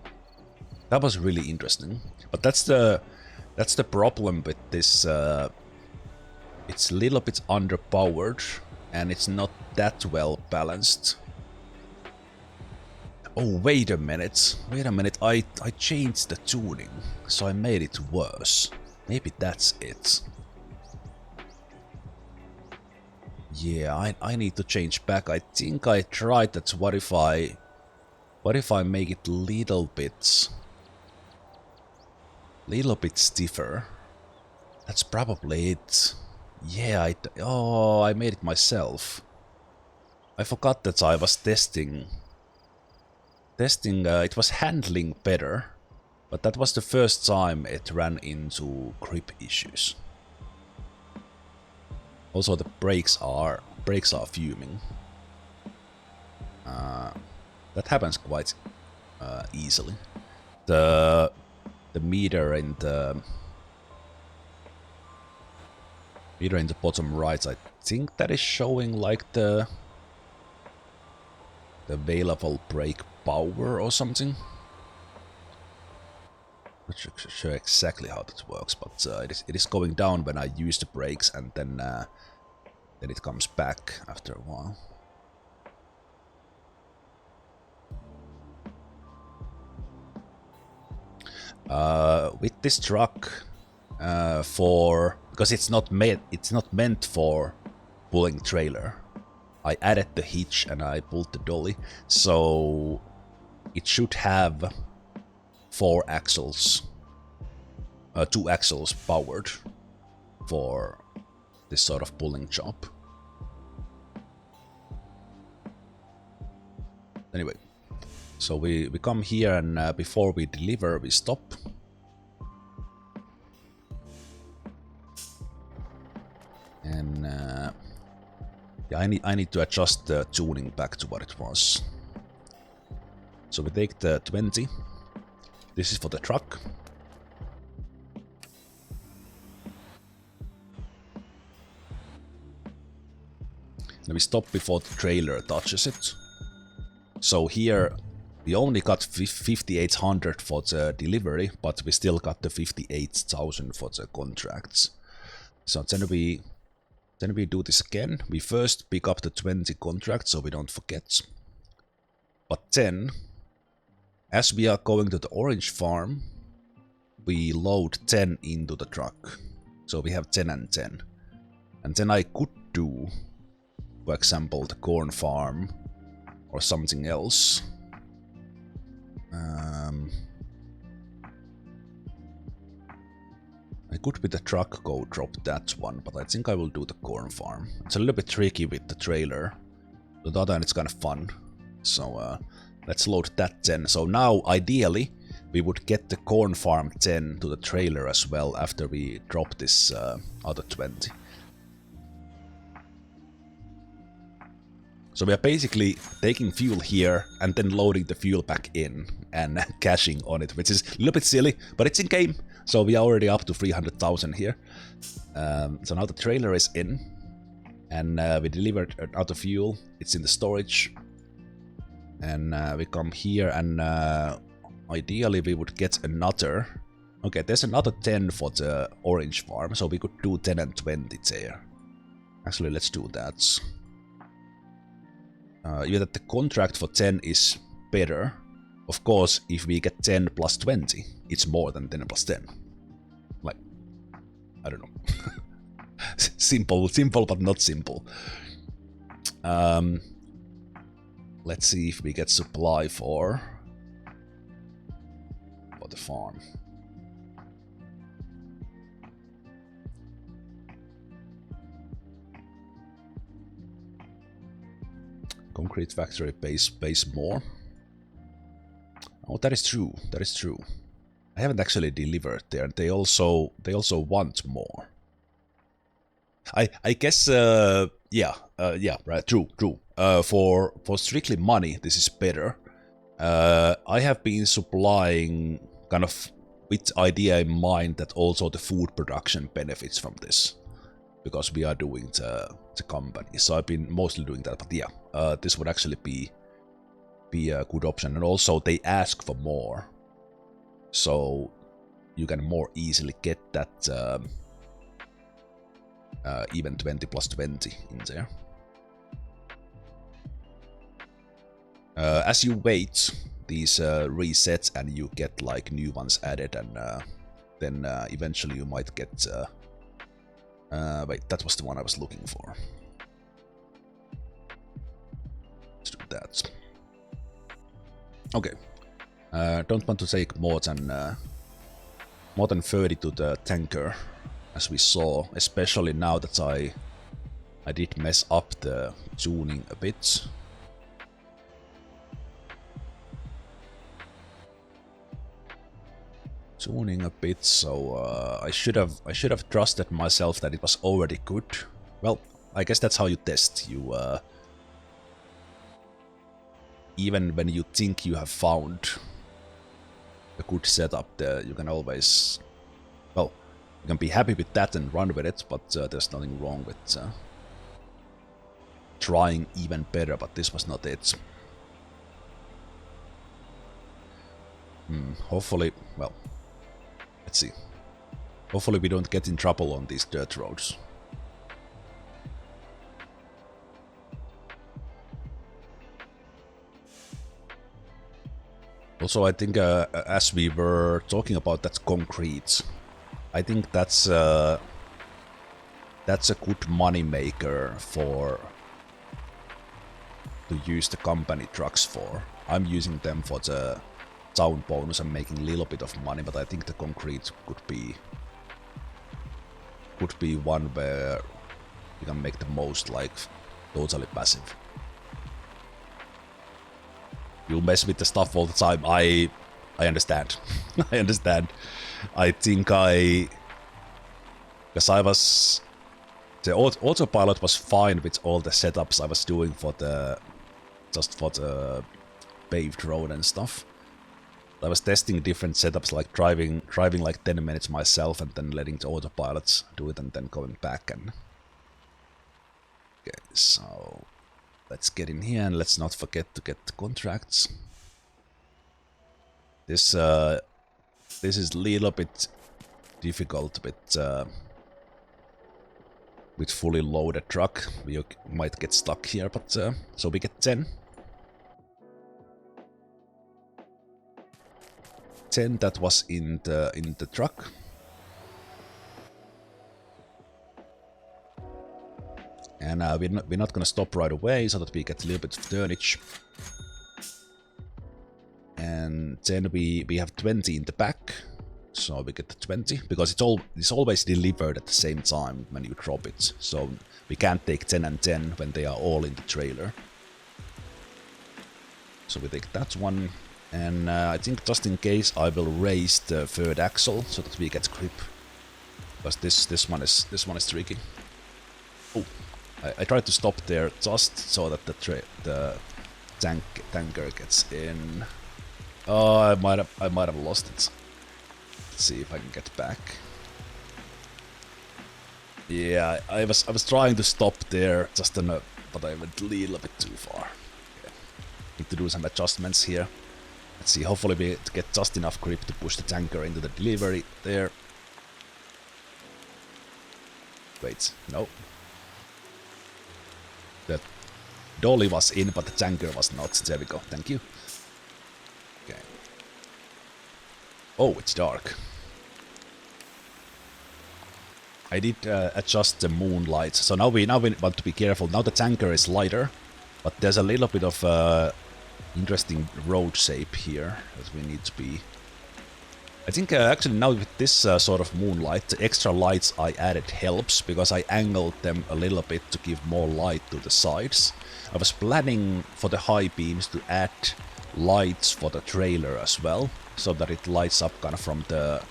That was really interesting. But that's the problem with this. It's a little bit underpowered and it's not that well balanced. Oh, wait a minute. I changed the tuning, so I made it worse. Maybe that's it. Yeah, I need to change back. I think I tried that. What if I make it little bit stiffer? That's probably it. Yeah, I made it myself. I forgot that I was testing. It was handling better, but that was the first time it ran into grip issues. Also, the brakes are fuming. That happens quite easily. The meter in the bottom right, I think that is showing like the available brake power or something. Not sure exactly how that works, but it is going down when I use the brakes, and then it comes back after a while. With this truck, because it's not meant for pulling trailer. I added the hitch and I pulled the dolly, so it should have 4 axles, 2 axles powered for this sort of pulling job. Anyway, so we come here and before we deliver, we stop. And yeah, I need to adjust the tuning back to what it was. So we take the 20. This is for the truck. And we stop before the trailer touches it. So here we only got 5,800 for the delivery, but we still got the 58,000 for the contracts. So then we do this again. We first pick up the 20 contracts so we don't forget. But then, as we are going to the orange farm, we load 10 into the truck. So we have 10 and 10. And then I could do, for example, the corn farm or something else. I could with the truck go drop that one, but I think I will do the corn farm. It's a little bit tricky with the trailer. But the other end it's kind of fun. So let's load that 10. So now, ideally, we would get the corn farm 10 to the trailer as well after we drop this other 20. So we are basically taking fuel here and then loading the fuel back in and cashing on it, which is a little bit silly, but it's in game. So we are already up to 300,000 here. So now the trailer is in and we delivered another fuel. It's in the storage. And we come here and ideally we would get another. Okay, there's another 10 for the orange farm, so we could do 10 and 20 there. Actually, let's do that. Yeah, that the contract for 10 is better. Of course, if we get 10 plus 20, it's more than 10 plus 10. Like, I don't know. Simple but not simple. Let's see if we get supply for the farm. Concrete factory pays more. Oh, that is true. That is true. I haven't actually delivered there. They also want more. I guess yeah, right, true. For strictly money, this is better. I have been supplying kind of with idea in mind that also the food production benefits from this, because we are doing the company. So I've been mostly doing that, but yeah, this would actually be a good option. And also they ask for more, so you can more easily get that even 20 plus 20 in there. As you wait, these resets and you get like new ones added, and then eventually you might get wait, that was the one I was looking for. Let's do that. Okay. Don't want to take more than 30 to the tanker, as we saw, especially now that I did mess up the tuning a bit. So I should have trusted myself that it was already good. Well, I guess that's how you test. You even when you think you have found a good setup, there you can always, well, you can be happy with that and run with it. But there's nothing wrong with trying even better. But this was not it. Hopefully, well. Let's see. Hopefully we don't get in trouble on these dirt roads. Also, I think as we were talking about that concrete, I think that's a good money maker for to use the company trucks for. I'm using them for the town bonus and making a little bit of money, but I think the concrete could be one where you can make the most, like, totally passive. You mess with the stuff all the time. I understand. I understand. I think because I was... The autopilot was fine with all the setups I was doing for the... just for the paved road and stuff. I was testing different setups, like driving like 10 minutes myself and then letting the autopilots do it and then going back and... Okay, so... Let's get in here and let's not forget to get the contracts. This is a little bit difficult with fully loaded truck. We might get stuck here, but so we get 10. 10 that was in the truck. And we're not gonna stop right away so that we get a little bit of tonnage. And then we have 20 in the back, so we get the 20 because it's always delivered at the same time when you drop it. So we can't take 10 and 10 when they are all in the trailer. So we take that one, and I think just in case I will raise the third axle so that we get grip, because this one is tricky. Oh. I tried to stop there just so that the tanker gets in. Oh, I might have lost it. Let's see if I can get back. Yeah, I was trying to stop there just but I went a little bit too far. Okay. Need to do some adjustments here. Let's see. Hopefully we get just enough grip to push the tanker into the delivery there. Wait, no. The dolly was in, but the tanker was not. There we go. Thank you. Okay. Oh, it's dark. I did adjust the moonlight, so now we want to be careful. Now the tanker is lighter, but there's a little bit of interesting road shape here that we need to be. I think actually now with this sort of moonlight, the extra lights I added helps, because I angled them a little bit to give more light to the sides. I was planning for the high beams to add lights for the trailer as well, so that it lights up kind of from the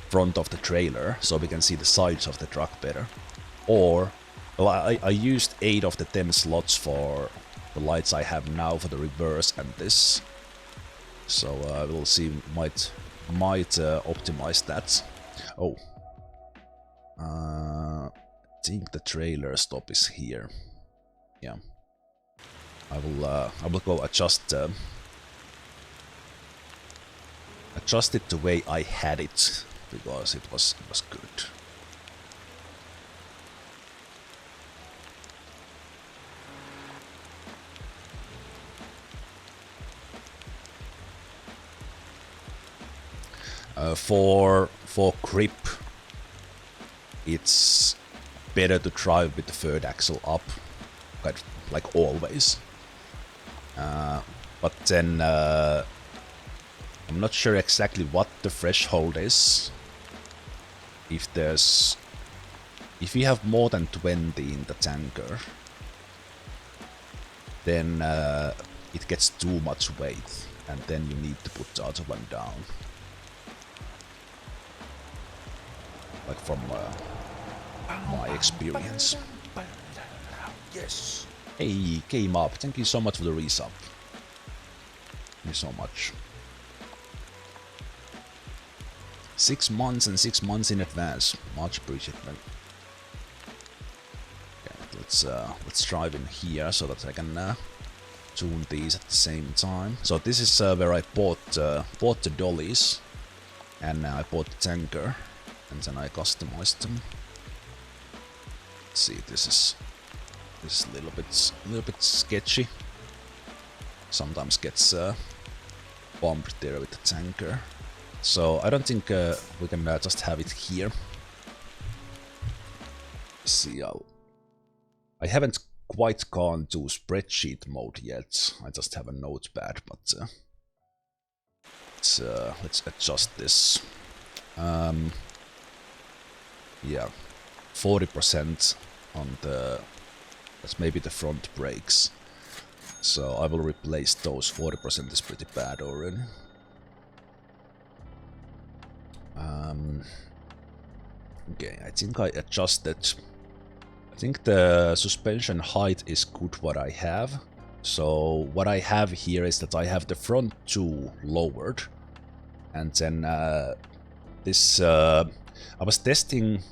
front of the trailer, so we can see the sides of the truck better. Or, well, I used 8 of the 10 slots for the lights I have now for the reverse and this. So we'll see, might optimize that. Oh, I think the trailer stop is here. Yeah, I will go adjust it the way I had it, because it was good. For grip, it's better to drive with the third axle up, like always. But then I'm not sure exactly what the threshold is. If we have more than 20 in the tanker, then it gets too much weight, and then you need to put the other one down. Like from my experience. Yes. Hey, came up. Thank you so much for the resub. Thank you so much. 6 months and 6 months in advance. Much appreciated. Okay, let's drive in here so that I can tune these at the same time. So this is where I bought the dollies, and I bought the tanker. And then I customized them. Let's see, this is a little bit sketchy. Sometimes gets bumped there with the tanker. So I don't think we can just have it here. Let's see how... I haven't quite gone to spreadsheet mode yet. I just have a notepad, but let's adjust this. Yeah, 40% on the... That's maybe the front brakes. So I will replace those. 40% is pretty bad already. Okay, I think I adjusted. I think the suspension height is good what I have. So what I have here is that I have the front two lowered. And then this... I was testing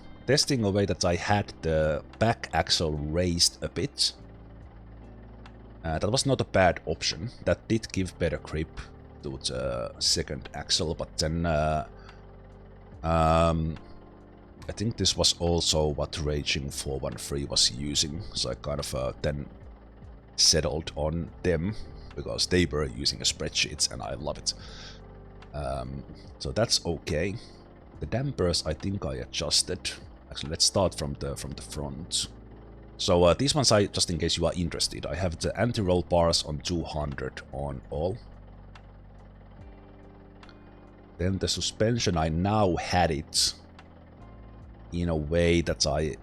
a way that I had the back axle raised a bit. That was not a bad option. That did give better grip to the second axle, but then I think this was also what Raging 413 was using, so I kind of then settled on them because they were using a spreadsheet and I love it. So that's okay. The dampers I think I adjusted. Actually, let's start from the front. So these ones, just in case you are interested, I have the anti-roll bars on 200 on all. Then the suspension, I now had it in a way that I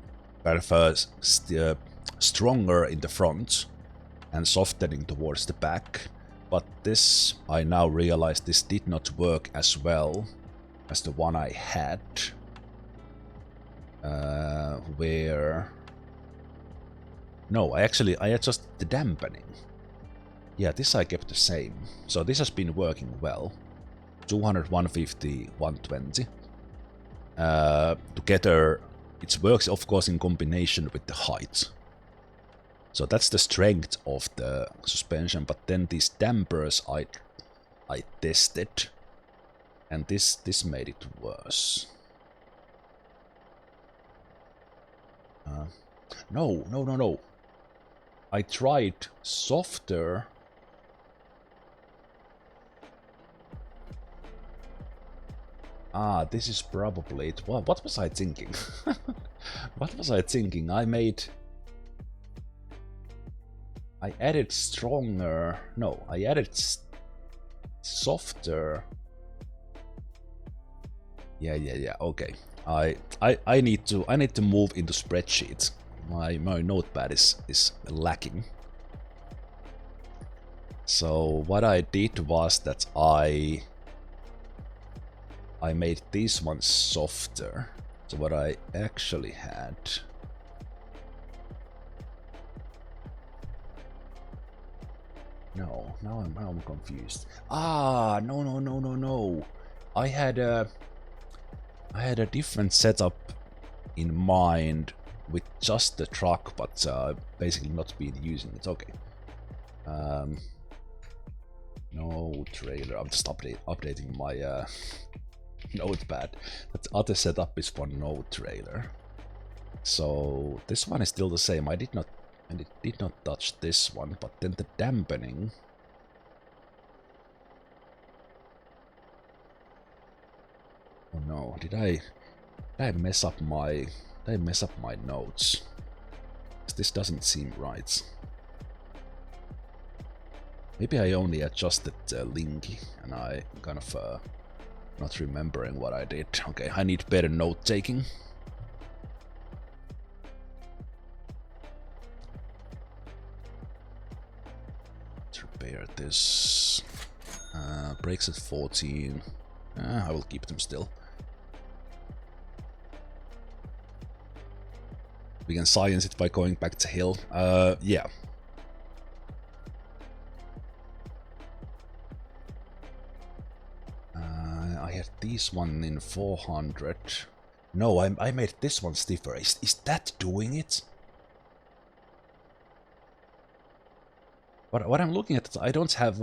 prefer stronger in the front and softening towards the back. But this, I now realize this did not work as well as the one I had. Where... No, I adjusted the dampening. Yeah, this I kept the same. So this has been working well. 200, 150, 120. Together, it works of course in combination with the height. So that's the strength of the suspension, but then these dampers I tested, and this made it worse. No. I tried softer. This is probably it. Well, what was I thinking? What was I thinking? I added stronger. No, I added softer. Yeah. Okay. I need to move into spreadsheets. My notepad is lacking. So what I did was that I made these ones softer. So what I actually had... No, now I'm confused. No. I had a different setup in mind with just the truck, but basically not been using it. Okay. No trailer. I'm just updating my notepad. That other setup is for no trailer. So this one is still the same. I did not touch this one, but then the dampening. Oh no, did I mess up my notes? This doesn't seem right. Maybe I only adjusted Linky and I kind of not remembering what I did. Okay, I need better note taking. Let's repair this. Brakes at 14. I will keep them still. We can science it by going back to hill. Yeah. I had this one in 400. No, I made this one stiffer. Is that doing it? What I'm looking at, I don't have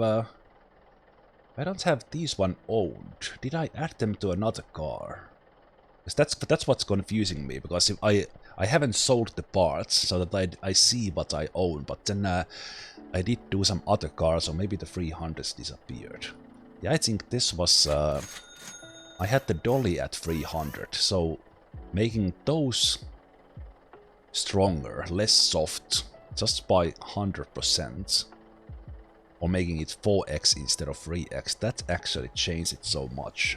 these one owned. Did I add them to another car? Because that's what's confusing me. Because if I haven't sold the parts so that I see what I own, but then I did do some other cars, so maybe the 300s disappeared. Yeah, I think this was... I had the dolly at 300, so making those stronger, less soft, just by 100%, or making it 4x instead of 3x, that actually changed it so much.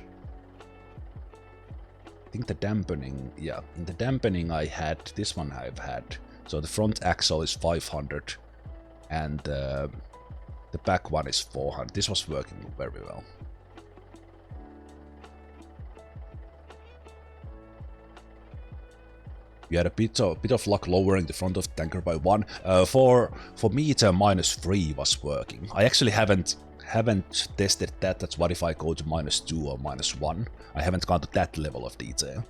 I think the dampening, yeah, in the dampening I had, this one I've had, so the front axle is 500, and the back one is 400. This was working very well. We had a bit of luck lowering the front of the tanker by 1. For me, the -3 was working. I actually haven't tested that. That's what if I go to -2 or -1. I haven't gone to that level of detail.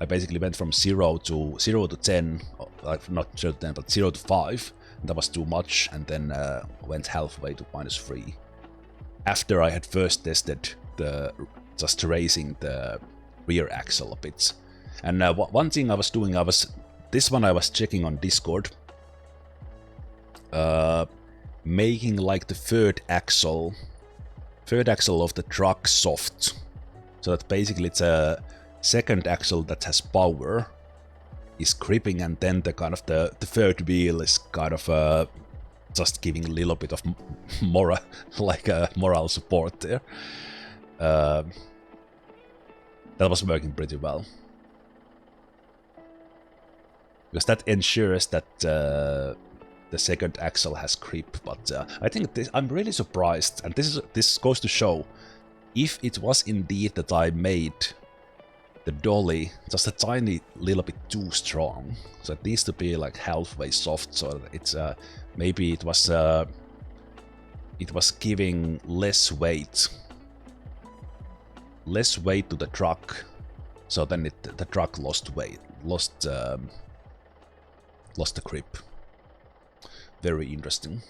I basically went from 0 to 10, not 0 to 10, but 0 to 5. And that was too much, and then went halfway to -3. After I had first tested just raising the rear axle a bit. And one thing I was doing, this one I was checking on Discord, making like the third axle of the truck soft, so that basically it's a second axle that has power, is gripping, and then the kind of the third wheel is kind of just giving a little bit of moral, like moral support there. That was working pretty well. Because that ensures that the second axle has grip, but I think I'm really surprised, and this goes to show, if it was indeed that I made the dolly just a tiny little bit too strong, so it needs to be like halfway soft, so it's maybe it was giving less weight to the truck, so then the truck lost weight, lost the grip. Very interesting.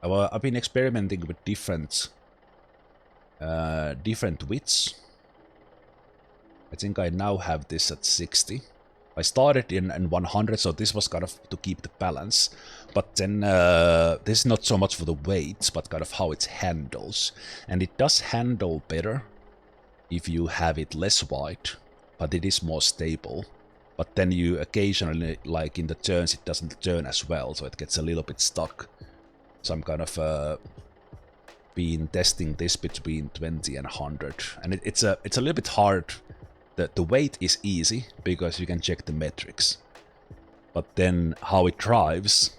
I've been experimenting with different widths. I think I now have this at 60. I started in 100, so this was kind of to keep the balance. But then this is not so much for the weight, but kind of how it handles. And it does handle better if you have it less wide, but it is more stable. But then you occasionally, like in the turns, it doesn't turn as well, so it gets a little bit stuck. So I'm kind of been testing this between 20 and 100, and it's a little bit hard. The weight is easy because you can check the metrics, but then how it drives,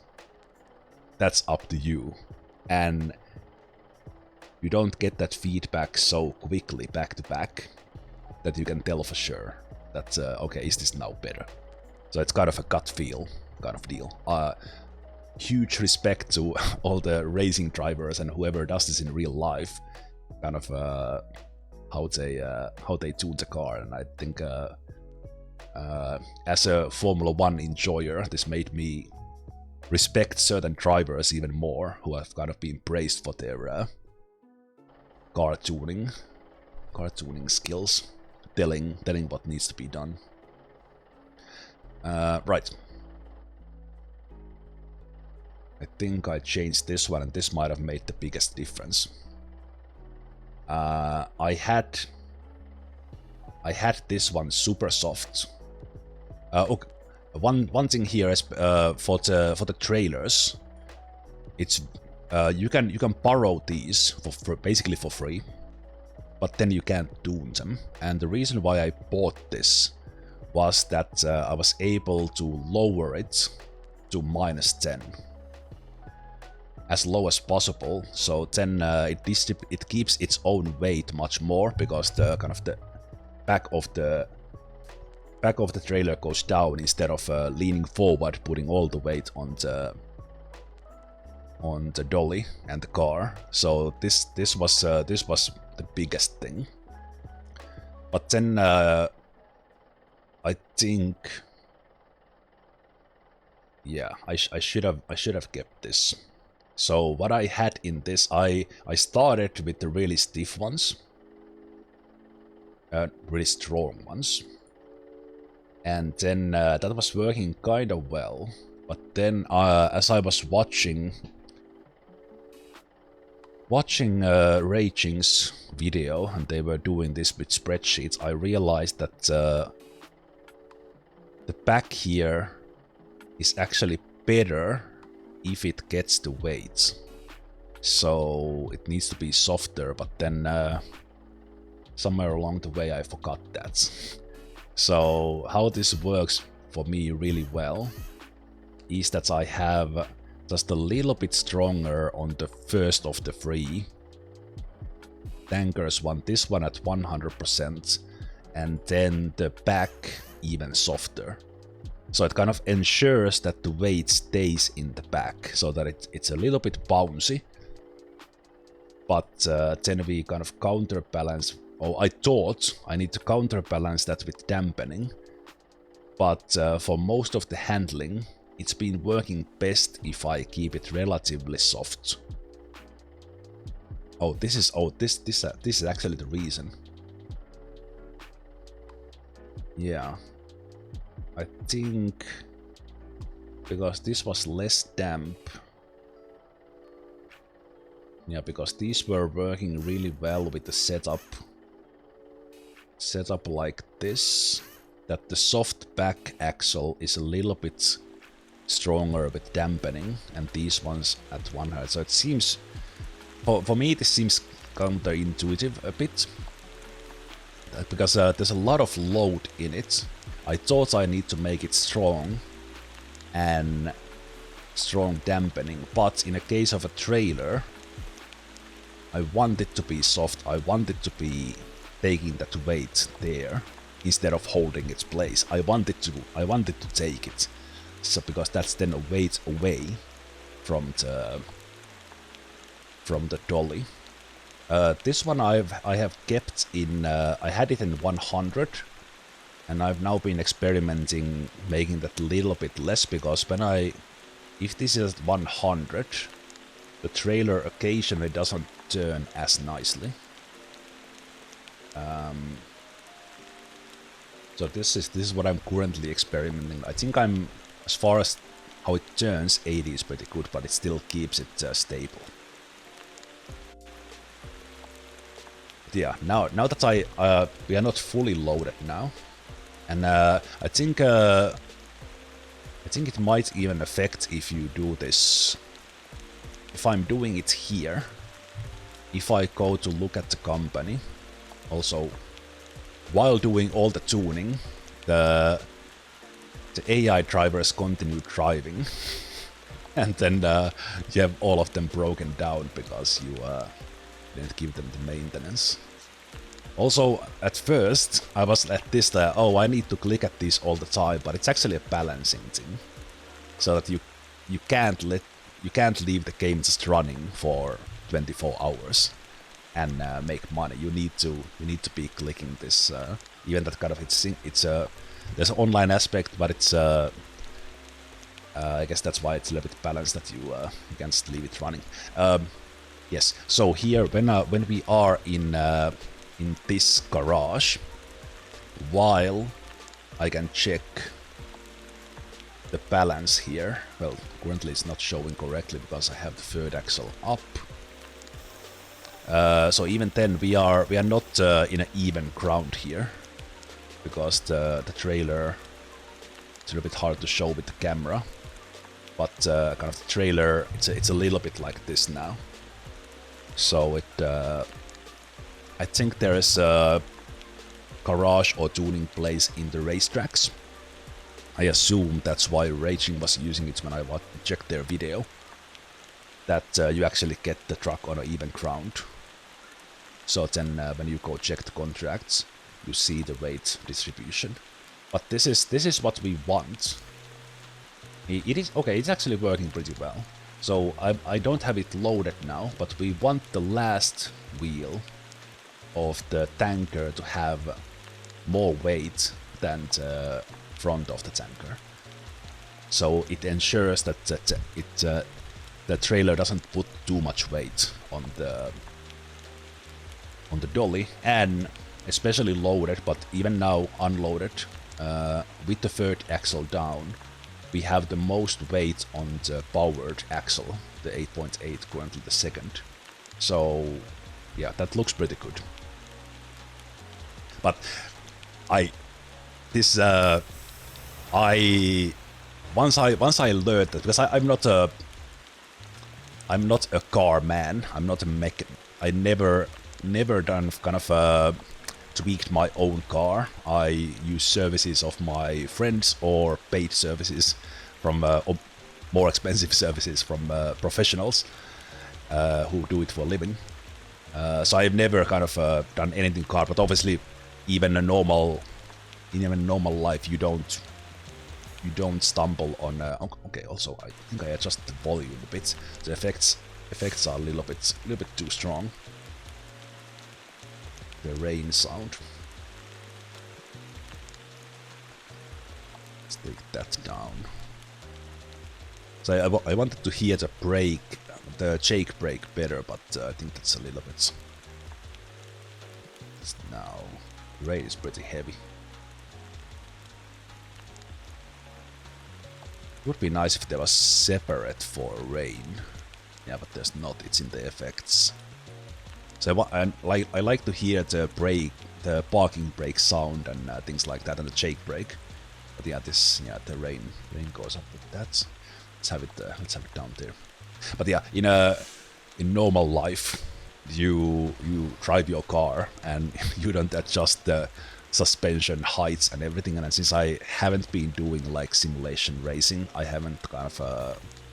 that's up to you, and you don't get that feedback so quickly back to back that you can tell for sure that, okay, is this now better? So it's kind of a gut feel kind of deal. Huge respect to all the racing drivers and whoever does this in real life, kind of how they tune the car. And I think as a Formula 1 enjoyer, this made me respect certain drivers even more, who have kind of been praised for their car tuning skills, telling what needs to be done. Right. I think I changed this one, and this might have made the biggest difference. I had this one super soft. Okay. One thing here is for the trailers, it's you can borrow these for basically for free, but then you can't tune them. And the reason why I bought this was that I was able to lower it to -10. As low as possible, so then it keeps its own weight much more, because the kind of the back of the trailer goes down instead of leaning forward, putting all the weight on the dolly and the car. So this was the biggest thing. But then I think, yeah, I should have kept this. So what I had in this, I started with the really stiff ones, really strong ones, and then that was working kind of well. But then as I was watching watching Raging's video, and they were doing this with spreadsheets, I realized that the back here is actually better if it gets the weight. So it needs to be softer, but then somewhere along the way I forgot that. So how this works for me really well is that I have just a little bit stronger on the first of the three tankers one, this one at 100%, and then the back even softer. So it kind of ensures that the weight stays in the back, so that it's a little bit bouncy. But then we kind of counterbalance. Oh, I thought I need to counterbalance that with dampening. But for most of the handling, it's been working best if I keep it relatively soft. Oh, this is actually the reason. Yeah, I think because this was less damp. Yeah, because these were working really well with the setup like this, that the soft back axle is a little bit stronger with dampening, and these ones at 100. So it seems, for me, this seems counterintuitive a bit, because there's a lot of load in it. I thought I need to make it strong and strong dampening, but in a case of a trailer, I want it to be soft. I want it to be taking that weight there instead of holding its place. I want it to take it. So because that's then a weight away from the dolly. This one I have kept in. I had it in 100, and I've now been experimenting making that a little bit less, because if this is 100, the trailer occasionally doesn't turn as nicely. So this is what I'm currently experimenting. I think I'm, as far as how it turns, 80 is pretty good, but it still keeps it stable. But yeah, now that we are not fully loaded now, and I think it might even affect if you do this. If I'm doing it here, if I go to look at the company, also while doing all the tuning, the AI drivers continue driving, and then you have all of them broken down because you didn't give them the maintenance. Also, at first, I was at this, oh, I need to click at these all the time, but it's actually a balancing thing, so that you can't leave the game just running for 24 hours and make money. You need to be clicking this, even that kind of it's there's an online aspect, but it's I guess that's why it's a little bit balanced, that you can just leave it running. Yes. So here, when we are in this garage, while I can check the balance here. Well, currently it's not showing correctly because I have the third axle up. So even then we are not in an even ground here, because the trailer, it's a little bit hard to show with the camera, but kind of the trailer, it's a little bit like this now. So I think there is a garage or tuning place in the racetracks. I assume that's why Raging was using it when I checked their video, that you actually get the truck on an even ground. So then when you go check the contracts, you see the weight distribution. But this is what we want. It is okay, it's actually working pretty well. So I don't have it loaded now, but we want the last wheel of the tanker to have more weight than the front of the tanker. So it ensures that the trailer doesn't put too much weight on the dolly, and especially loaded, but even now unloaded, with the third axle down, we have the most weight on the powered axle, the 8.8, currently the second. So yeah, that looks pretty good. But once I learned that, because I'm not a car man. I'm not a mech. I never done kind of tweaked my own car. I use services of my friends or paid services from or more expensive services from professionals who do it for a living. So I've never kind of done anything car, but obviously, even in normal life, you don't stumble on. Okay, also I think I adjusted the volume a bit. The effects are a little bit too strong. The rain sound. Let's take that down. So I wanted to hear the Jake break better, but I think that's a little bit. Now, the rain is pretty heavy. It would be nice if there was separate for rain. Yeah, but there's not. It's in the effects. So I like to hear the parking brake sound and things like that, and the Jake brake. But yeah, the rain goes up with that. Let's have it down there. But yeah, in normal life, you drive your car and you don't adjust the suspension heights and everything. And since I haven't been doing like simulation racing, I haven't kind of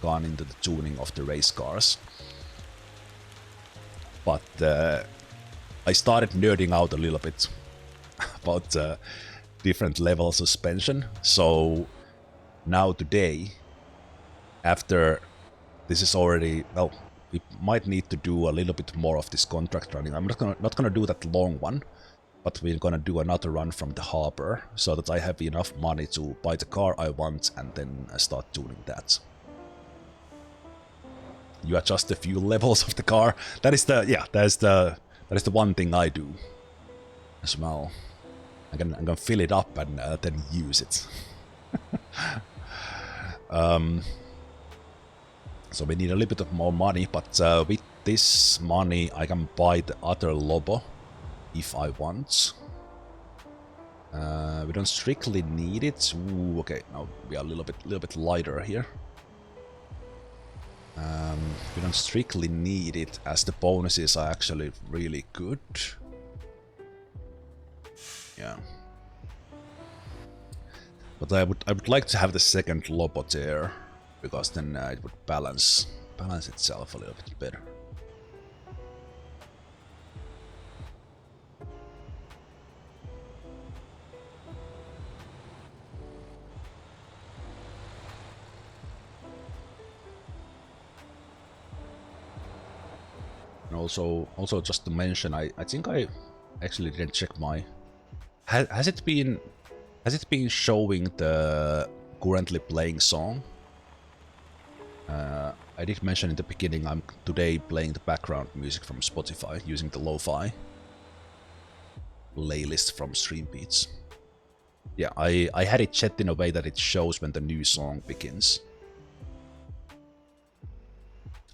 gone into the tuning of the race cars. But I started nerding out a little bit about different level suspension. So now today, after this is already, well, we might need to do a little bit more of this contract running. I'm not gonna do that long one, but we're gonna do another run from the harbor so that I have enough money to buy the car I want and then start tuning that. You adjust a few levels of the car. That is the one thing I do as well. I'm gonna fill it up and then use it. So we need a little bit of more money, but with this money I can buy the other Lobo if I want. We don't strictly need it. Ooh, okay, now we are a little bit lighter here. We don't strictly need it, as the bonuses are actually really good. Yeah. But I would like to have the second Lobo there, because then it would balance itself a little bit better. And also just to mention, I think I actually didn't check my. Has it been showing the currently playing song? I did mention in the beginning I'm today playing the background music from Spotify using the lo-fi playlist from Streambeats. Yeah, I had it set in a way that it shows when the new song begins.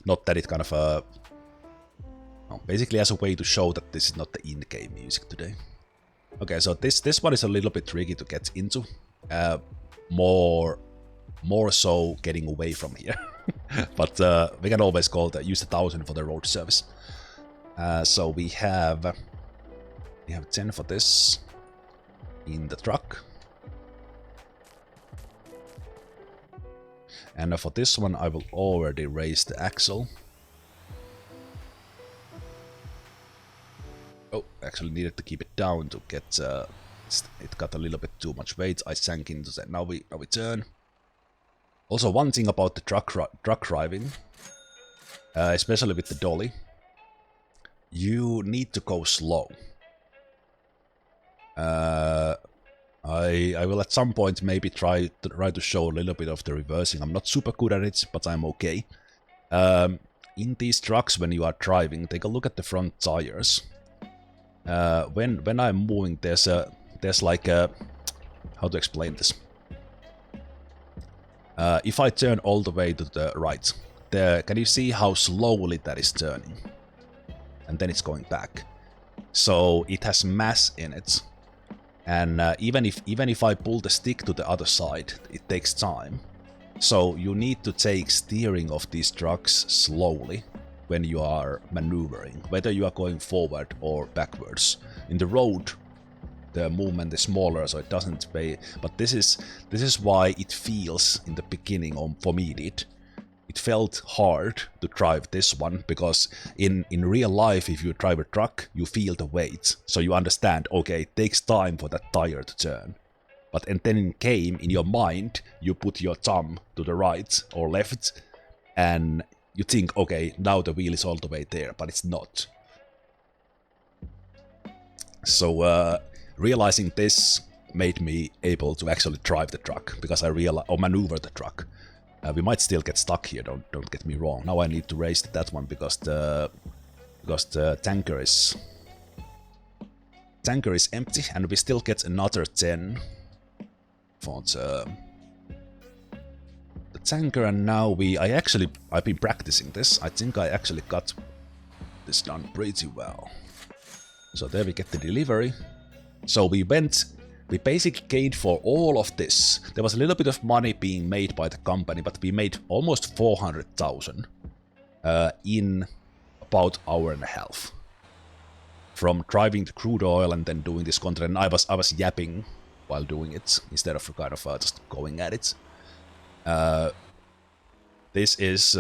Not that it kind of basically as a way to show that this is not the in-game music today. Okay, so this one is a little bit tricky to get into. More so getting away from here. But we can always use the 1000 for the road service. So we have 10 for this in the truck. And for this one I will already raise the axle. Oh, actually needed to keep it down to get it got a little bit too much weight. I sank into that. Now we turn. Also, one thing about the truck driving, especially with the dolly, you need to go slow. I will at some point maybe try to show a little bit of the reversing. I'm not super good at it, but I'm okay. In these trucks, when you are driving, take a look at the front tires. When I'm moving, there's like a, how to explain this? If I turn all the way to the right, can you see how slowly that is turning? and then it's going back. So it has mass in it, and even if I pull the stick to the other side, it takes time. So you need to take steering of these trucks slowly when you are maneuvering, whether you are going forward or backwards. In the road, the movement is smaller, so it doesn't pay. But this is why it feels in the beginning, or for me it felt hard to drive this one, because in real life, if you drive a truck, you feel the weight, so you understand, okay, it takes time for that tire to turn. But and then in game, in your mind, you put your thumb to the right or left, and you think, okay, now the wheel is all the way there, but it's not. So realizing this made me able to actually drive the truck, because I realized, or maneuver the truck. We might still get stuck here, don't get me wrong. Now I need to race that one because the tanker is empty, and we still get another 10 for the tanker. And now I've been practicing this. I think I actually got this done pretty well. So there we get the delivery. So we basically gained for all of this. There was a little bit of money being made by the company, but we made almost 400,000 in about an hour and a half. From driving the crude oil and then doing this contract. And I was yapping while doing it, instead of kind of just going at it. This has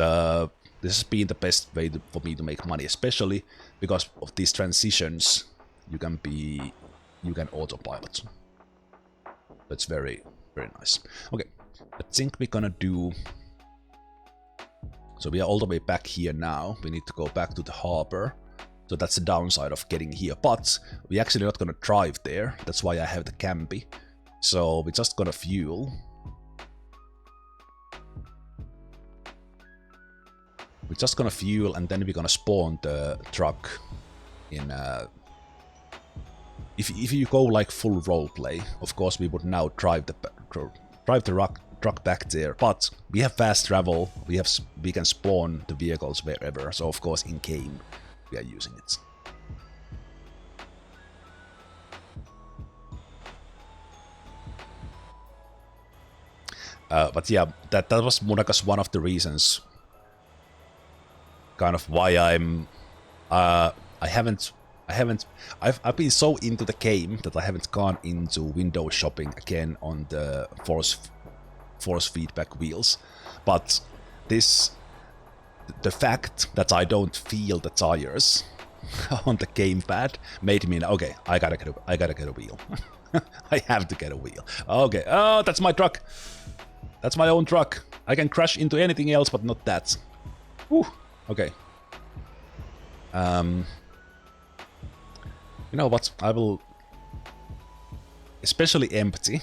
been the best way for me to make money, especially because of these transitions. You can autopilot. That's very, very nice. Okay, I think we're gonna do... So we are all the way back here now. We need to go back to the harbor. So that's the downside of getting here. But we're actually not gonna drive there. That's why I have the Camby. So we're just gonna fuel. We're just gonna fuel, and then we're gonna spawn the truck in... If you go like full roleplay, of course we would now drive the truck back there. But we have fast travel. We can spawn the vehicles wherever. So of course in game we are using it. But yeah, that was Munakas one of the reasons, kind of why I've been so into the game that I haven't gone into window shopping again on the force feedback wheels. But the fact that I don't feel the tires on the gamepad made me, okay, I gotta get a wheel. I have to get a wheel. Okay, oh, that's my truck. That's my own truck. I can crash into anything else, but not that. Whew. Okay. You know what? I will... Especially empty.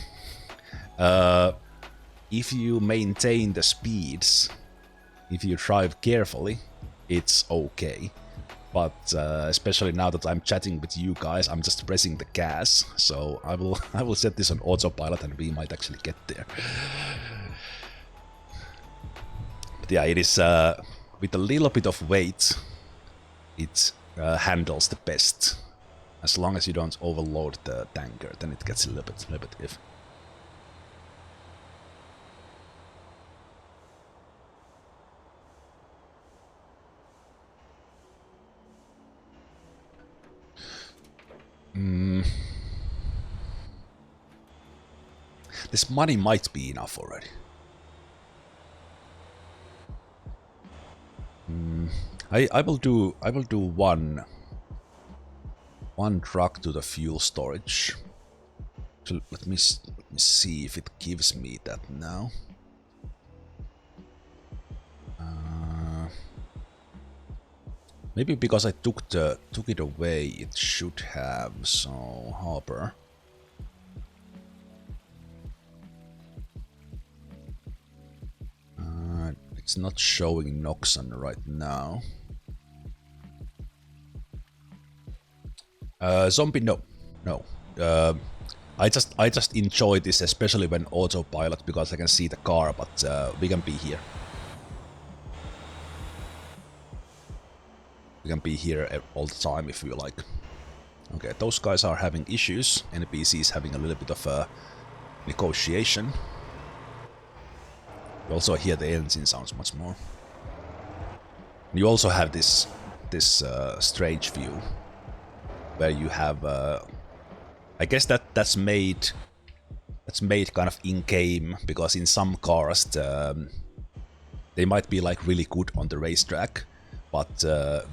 If you maintain the speeds, if you drive carefully, it's okay. But especially now that I'm chatting with you guys, I'm just pressing the gas. So I will set this on autopilot, and we might actually get there. But yeah, it is with a little bit of weight, it handles the best. As long as you don't overload the tanker, then it gets a little bit iffy. This money might be enough already. I will do one truck to the fuel storage. So let me see if it gives me that now. Maybe because I took it away, it should have. So harbor. It's not showing Noxon right now. Zombie, no. I just enjoy this, especially when autopilot, because I can see the car, but we can be here. We can be here all the time if we like. Okay, those guys are having issues. NPCs having a little bit of a negotiation. You also hear the engine sounds much more. You also have this strange view where you have. I guess that's made kind of in game because in some cars they might be like really good on the racetrack, but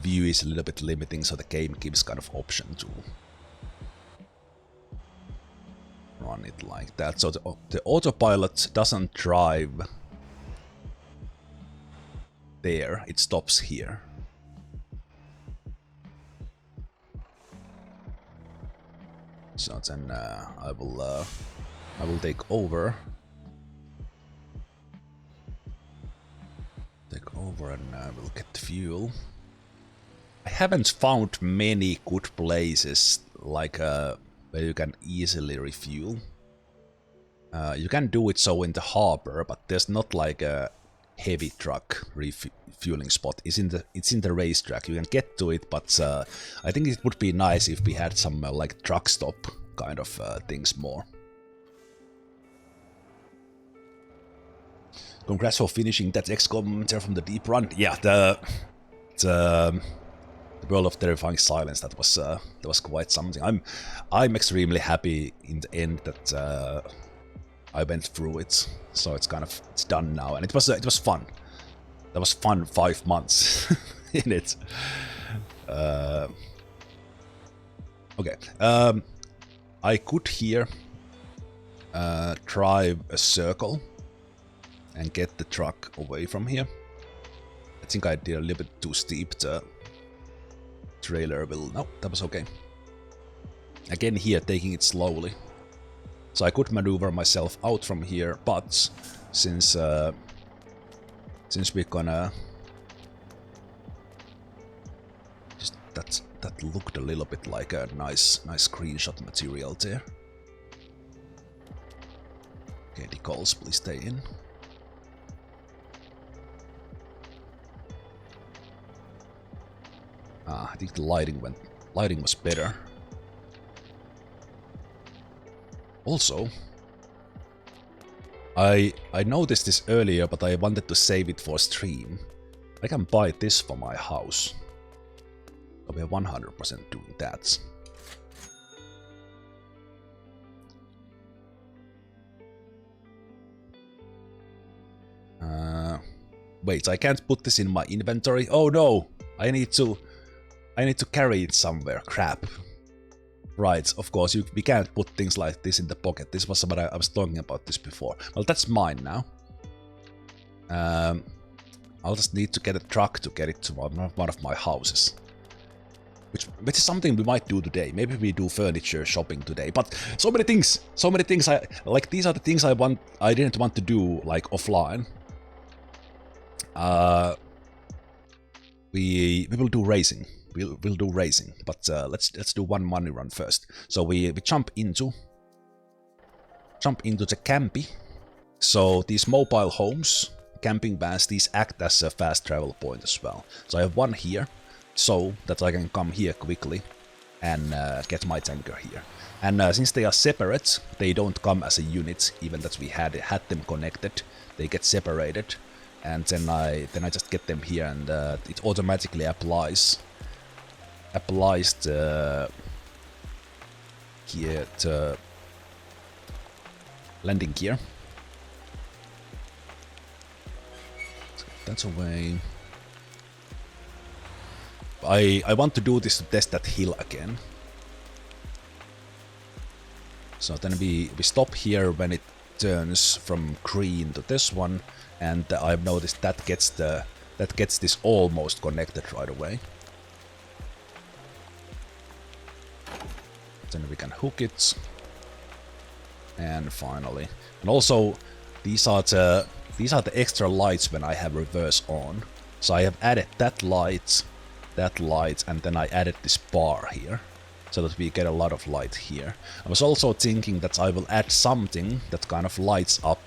view is a little bit limiting, so the game gives kind of option to run it like that. So the autopilot doesn't drive there, it stops here. So then I will take over. And we'll get the fuel. I haven't found many good places like where you can easily refuel. You can do it so in the harbor, but there's not like a heavy truck refueling spot. It's in the racetrack. You can get to it, but I think it would be nice if we had some like truck stop kind of things more. Congrats for finishing that XCOM Terror from the Deep run. Yeah, the World of Terrifying Silence, that was quite something. I'm extremely happy in the end that I went through it. So it's done now, and it was fun. That was fun 5 months in it. Okay, I could here drive a circle and get the truck away from here. I think I did a little bit too steep. The trailer will... No, that was okay. Again here, taking it slowly. So I could maneuver myself out from here, but since we're gonna... Just that looked a little bit like a nice screenshot material there. Okay, decals, please stay in. I think the lighting was better. Also, I noticed this earlier, but I wanted to save it for stream. I can buy this for my house. So we're 100% doing that. Wait, I can't put this in my inventory. Oh no! I need to carry it somewhere. Crap. Right, of course, we can't put things like this in the pocket. This was what I was talking about this before. Well, that's mine now. I'll just need to get a truck to get it to one of my houses. Which is something we might do today. Maybe we do furniture shopping today. But so many things. These are the things I didn't want to do, like, offline. We will do racing. We'll do racing, but let's do one money run first. So we jump into the campy. So these mobile homes, camping vans, these act as a fast travel point as well. So I have one here, so that I can come here quickly and get my tanker here. And since they are separate, they don't come as a unit, even that we had them connected. They get separated, and then I just get them here, and it automatically applies the gear to landing gear. Let's get that away. I want to do this to test that hill again. So then we stop here when it turns from green to this one, and I've noticed that gets this almost connected right away. Then we can hook it, and finally, and also these are the extra lights when I have reverse on. So I have added that light, and then I added this bar here, so that we get a lot of light here. I was also thinking that I will add something that kind of lights up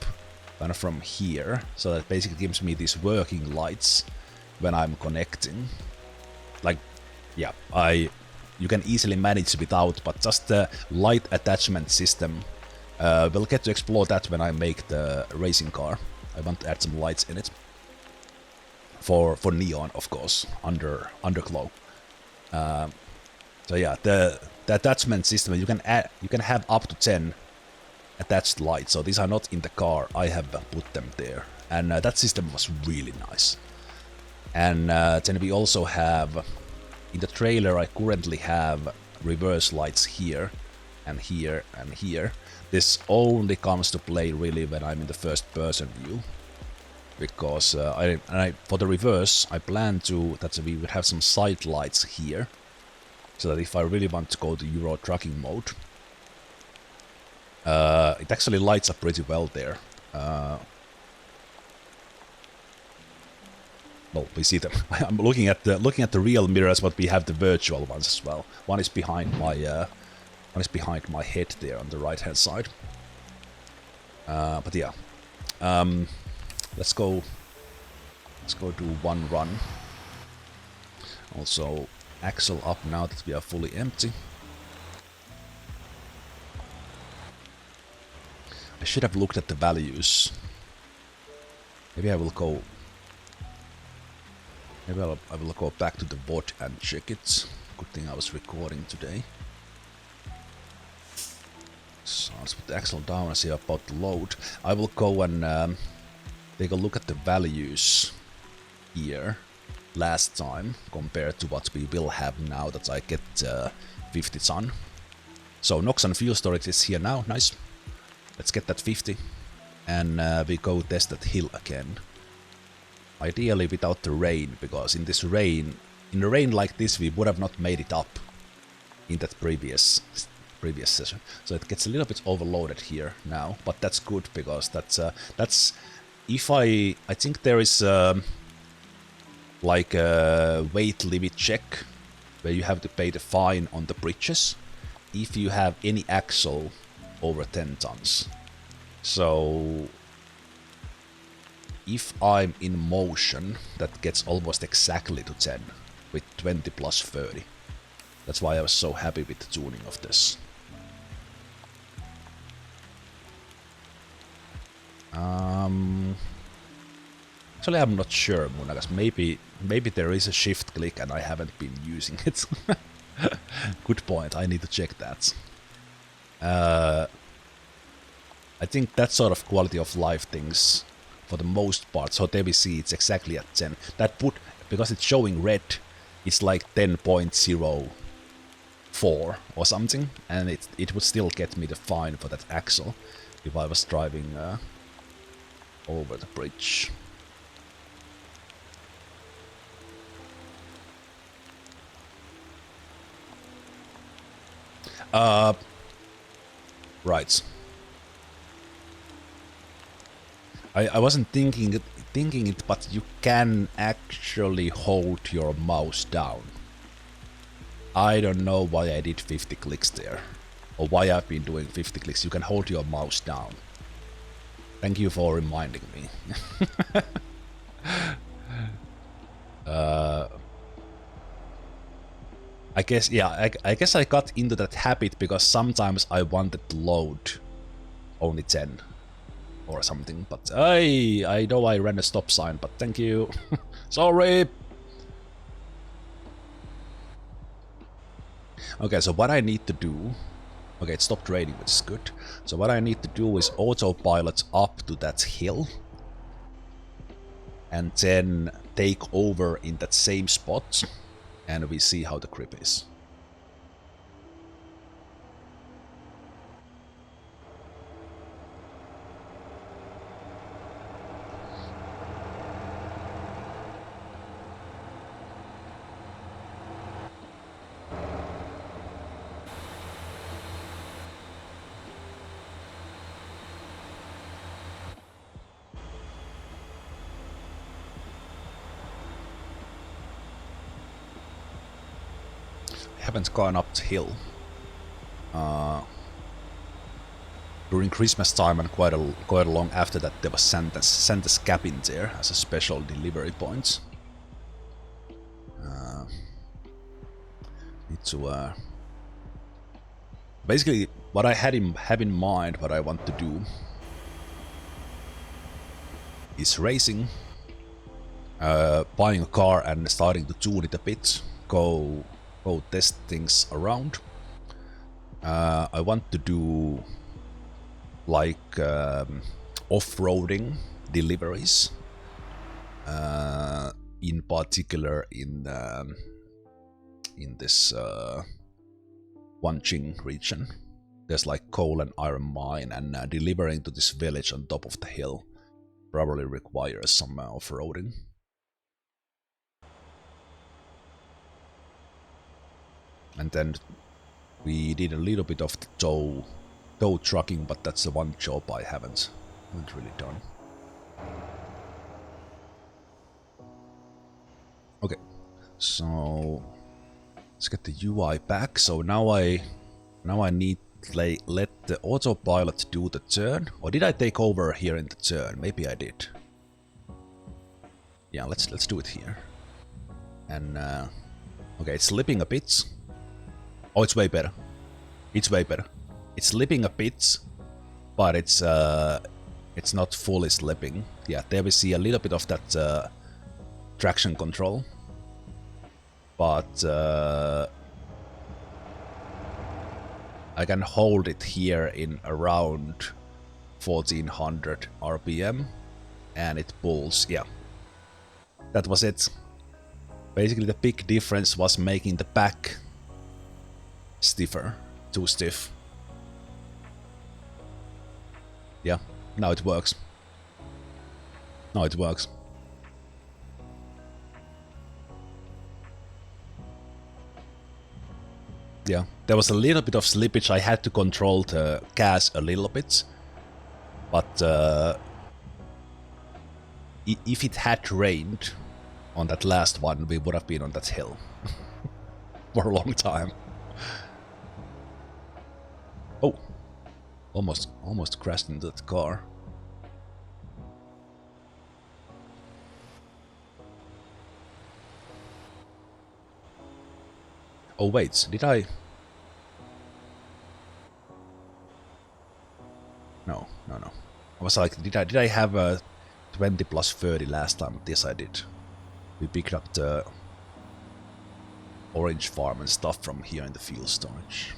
kind of from here, so that basically gives me these working lights when I'm connecting. Like yeah, you can easily manage without, but just the light attachment system. We'll get to explore that when I make the racing car. I want to add some lights in it. For neon, of course, underglow. So yeah, the attachment system, you can have up to 10 attached lights. So these are not in the car. I have put them there, and that system was really nice. And then we also have in the trailer. I currently have reverse lights here, and here, and here. This only comes to play really when I'm in the first-person view, because for the reverse, I plan that we would have some side lights here, so that if I really want to go to Euro trucking mode, it actually lights up pretty well there. Well, we see them. I'm looking at the real mirrors, but we have the virtual ones as well. One is behind my head there on the right-hand side. But yeah, let's go do one run. Also, axle up now that we are fully empty. I should have looked at the values. Maybe I will go. Maybe I will go back to the VOD and check it. Good thing I was recording today. So let's put the axle down and see about the load. I will go and take a look at the values here last time compared to what we will have now that I get 50 ton. So NOx and fuel storage is here now, nice. Let's get that 50 and we go test that hill again. Ideally without the rain, because in a rain like this we would have not made it up in that previous session. So it gets a little bit overloaded here now, but that's good because that's if I think there is like a weight limit check where you have to pay the fine on the bridges if you have any axle over 10 tons. So if I'm in motion, that gets almost exactly to 10 with 20 plus 30. That's why I was so happy with the tuning of this. Actually, I'm not sure, Munagas. Maybe there is a shift click and I haven't been using it. Good point. I need to check that. I think that sort of quality of life things, for the most part, so there we see it's exactly at 10. Because it's showing red, it's like 10.04 or something, and it would still get me the fine for that axle if I was driving over the bridge. Right. I wasn't thinking it, but you can actually hold your mouse down. I don't know why I did 50 clicks there, or why I've been doing 50 clicks. You can hold your mouse down. Thank you for reminding me. I guess, yeah, I guess I got into that habit because sometimes I wanted to load only 10 or something, but I know I ran a stop sign, but thank you. Sorry. Okay, so what I need to do... Okay, it stopped raining, which is good. So what I need to do is autopilot up to that hill and then take over in that same spot, and we see how the grip is. Haven't gone up the hill during Christmas time, and quite long after that there was Santa's cabin there as a special delivery point. Need to basically what I have in mind, what I want to do is racing, buying a car and starting to tune it a bit, go test things around. I want to do like off-roading deliveries, in particular in this Wanqing region. There's like coal and iron mine, and delivering to this village on top of the hill probably requires some off-roading. And then we did a little bit of the tow trucking, but that's the one job I haven't really done. Okay, so let's get the UI back. So now I need to let the autopilot do the turn. Or did I take over here in the turn? Maybe I did. Yeah, let's do it here. And okay, it's slipping a bit. Oh, it's way better. It's way better. It's slipping a bit, but it's not fully slipping. Yeah, there we see a little bit of that traction control, but I can hold it here in around 1400 RPM, and it pulls. Yeah, that was it. Basically, the big difference was making the back stiffer, too stiff. Yeah, now it works. Now it works. Yeah, there was a little bit of slippage. I had to control the gas a little bit, but if it had rained on that last one, we would have been on that hill for a long time. Oh, almost crashed into that car. Oh wait, did I? No. I was like, did I have a 20 plus 30 last time? Yes, I did. We picked up the orange farm and stuff from here in the fuel storage.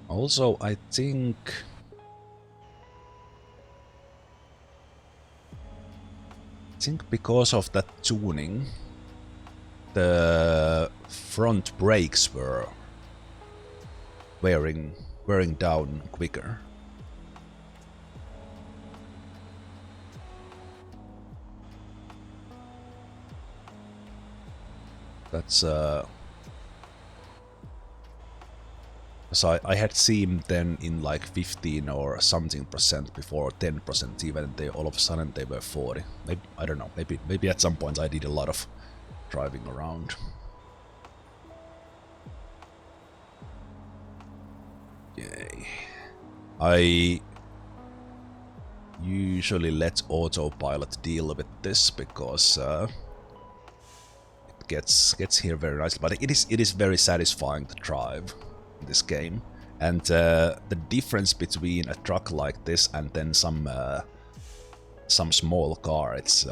Also, I think because of that tuning, the front brakes were wearing down quicker. That's so I had seen them in like 15 or something percent before, 10% even. They all of a sudden they were 40. Maybe, I don't know. Maybe at some point I did a lot of driving around. Yay. I usually let autopilot deal with this because it gets here very nicely. But it is very satisfying to drive in this game, and the difference between a truck like this and then some small car, it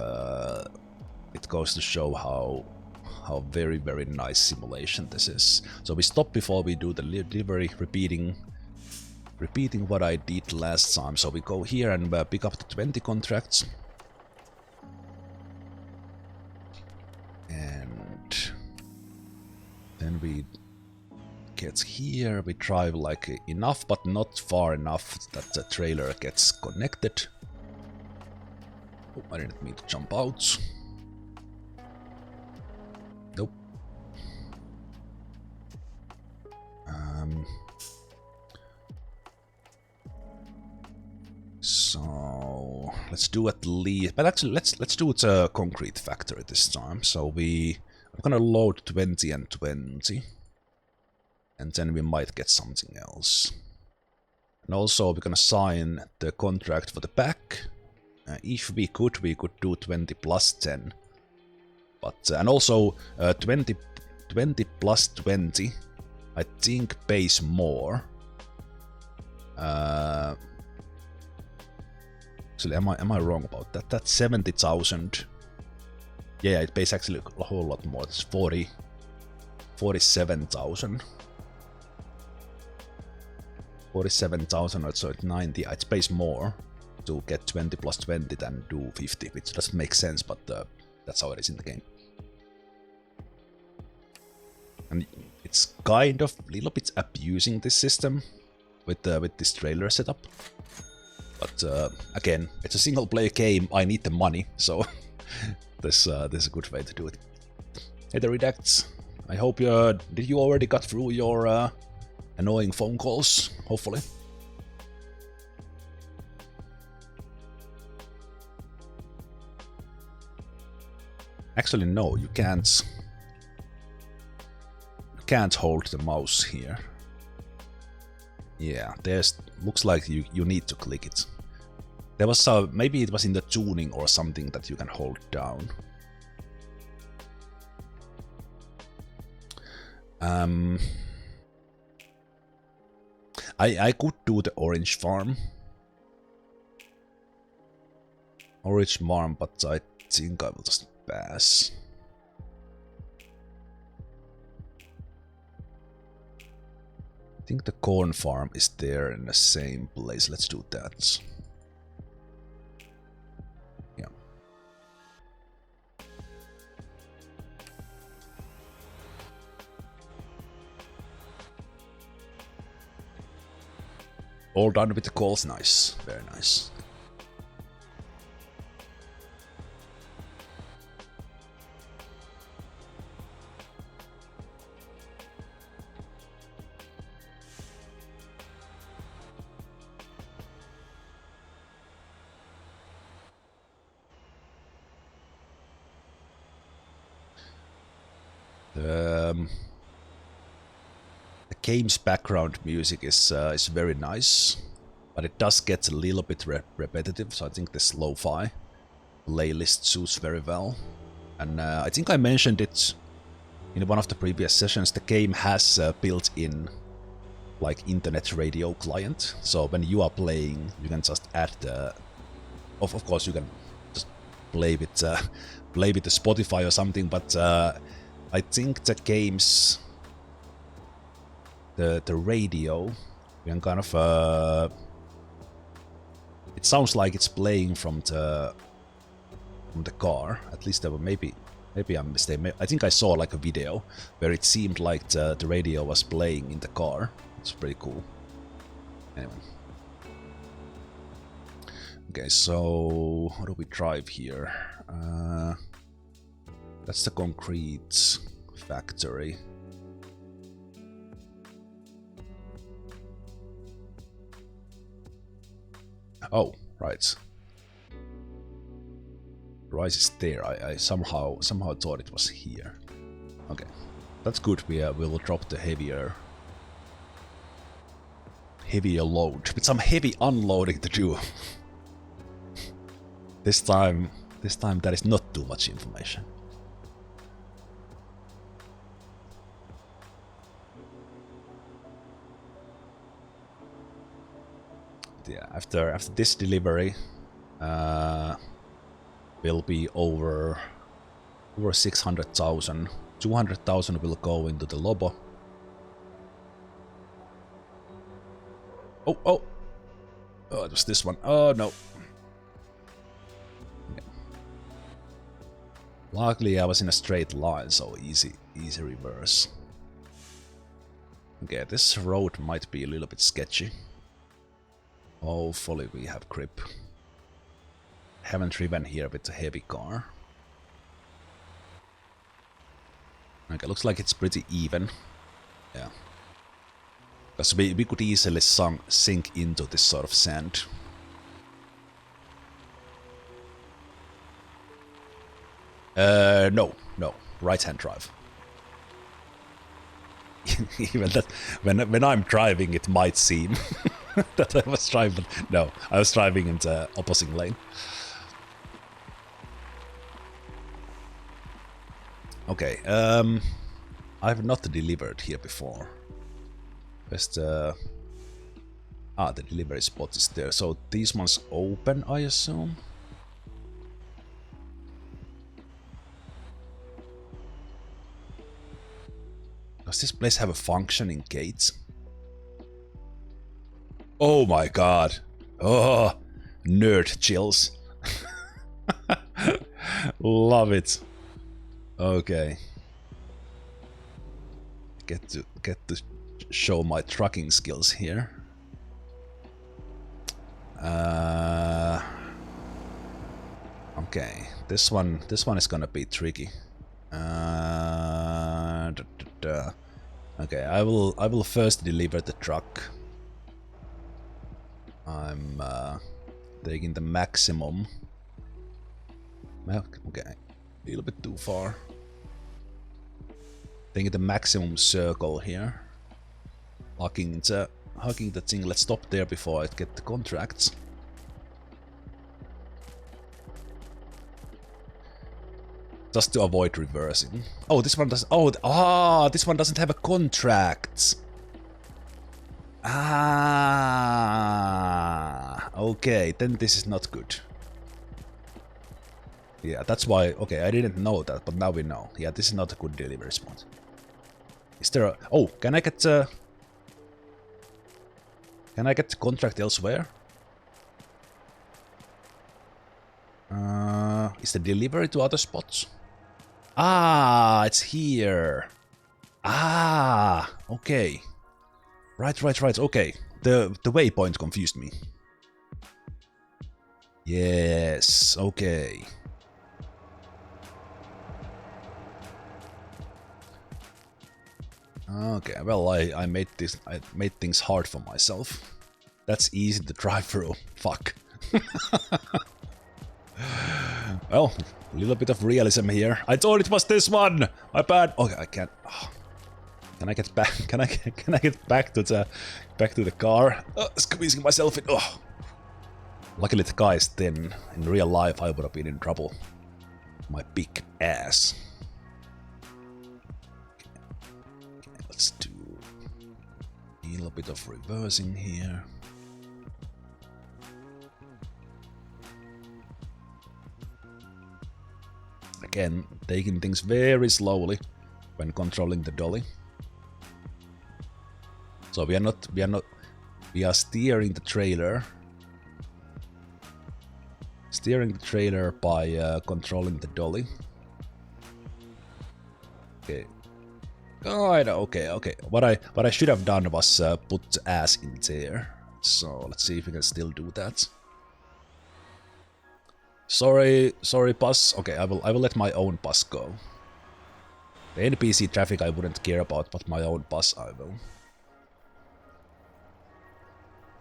goes to show how very nice simulation this is. So we stop before we do the delivery, repeating what I did last time. So we go here and pick up the 20 contracts, and then we get here, we drive like enough but not far enough that the trailer gets connected. Oh, I didn't mean to jump out. Nope. So let's do at least, but actually let's do it a concrete factory this time. So I'm gonna load 20 and 20. And then we might get something else. And also we're gonna sign the contract for the back. If we could do 20 plus 10. But and also 20 plus 20 I think pays more. Actually, am I wrong about that? That's 70,000. Yeah, it pays actually a whole lot more. It's 47,000. 47,000, so it's 90. It pays more to get 20 plus 20 than do 50, which doesn't make sense, but that's how it is in the game. And it's kind of a little bit abusing this system with this trailer setup. But again, it's a single player game, I need the money, so this is a good way to do it. Hey there, Redacts. I hope did you already got through your annoying phone calls, hopefully. Actually, no, you can't. You can't hold the mouse here. Yeah, looks like you need to click it. There was maybe it was in the tuning or something that you can hold down. I could do the orange farm. Orange farm, but I think I will just pass. I think the corn farm is there in the same place. Let's do that. Yeah. All done with the calls. Nice. Very nice. The game's background music is very nice, but it does get a little bit repetitive, so I think the lo-fi playlist suits very well. And I think I mentioned it in one of the previous sessions, the game has built-in like internet radio client, so when you are playing you can just add the of course you can just play with the Spotify or something, but I think the game's the radio, you can kind of it sounds like it's playing from the car. At least there were maybe I'm mistaken. I think I saw like a video where it seemed like the radio was playing in the car. It's pretty cool. Anyway. Okay, so how do we drive here? That's the concrete factory. Oh, right. Rise is there. I somehow thought it was here. Okay, that's good. We will drop the heavier load with some heavy unloading to do. This time that is not too much information. Yeah, after this delivery, will be over 600,000. 200,000 will go into the Lobo. Oh, it was this one. Oh no. Okay. Luckily I was in a straight line, so easy reverse. Okay, this road might be a little bit sketchy. Hopefully we have grip. Haven't driven here with a heavy car. Okay, looks like it's pretty even. Yeah. Because we could easily sink into this sort of sand. No. Right-hand drive. Even that, when I'm driving, it might seem that I was driving. No, I was driving in the opposite lane. Okay, I've not delivered here before. Just the delivery spot is there. So these ones open, I assume. Does this place have a functioning gate? Oh my god. Oh, nerd chills. Love it. Okay. Get to show my trucking skills here. Okay, this one is gonna be tricky. Okay, I will first deliver the truck. I'm taking the maximum. Okay, a little bit too far. Taking the maximum circle here. Hugging the thing. Let's stop there before I get the contracts. Just to avoid reversing. Oh, this one does. Oh, this one doesn't have a contract. Okay, then this is not good. Yeah, that's why. Okay, I didn't know that, but now we know. Yeah, this is not a good delivery spot. Is there a... Oh, can I get the contract elsewhere? Is the delivery to other spots? It's here. Okay. Right, okay. The waypoint confused me. Yes, okay. Okay, well, I made things hard for myself. That's easy to drive through. Fuck. Well, a little bit of realism here. I thought it was this one. My bad. Okay, I can't. Oh. Can I get back? Can I get back to the car? Squeezing myself in. Oh. Luckily, the guy is thin. In real life, I would have been in trouble. My big ass. Okay, let's do a little bit of reversing here. Again, taking things very slowly when controlling the dolly. So we are steering the trailer. Steering the trailer by controlling the dolly. Okay. Oh, I know. Okay. What I should have done was put the ass in there. So let's see if we can still do that. Sorry, bus. Okay, I will let my own bus go. The NPC traffic I wouldn't care about, but my own bus I will.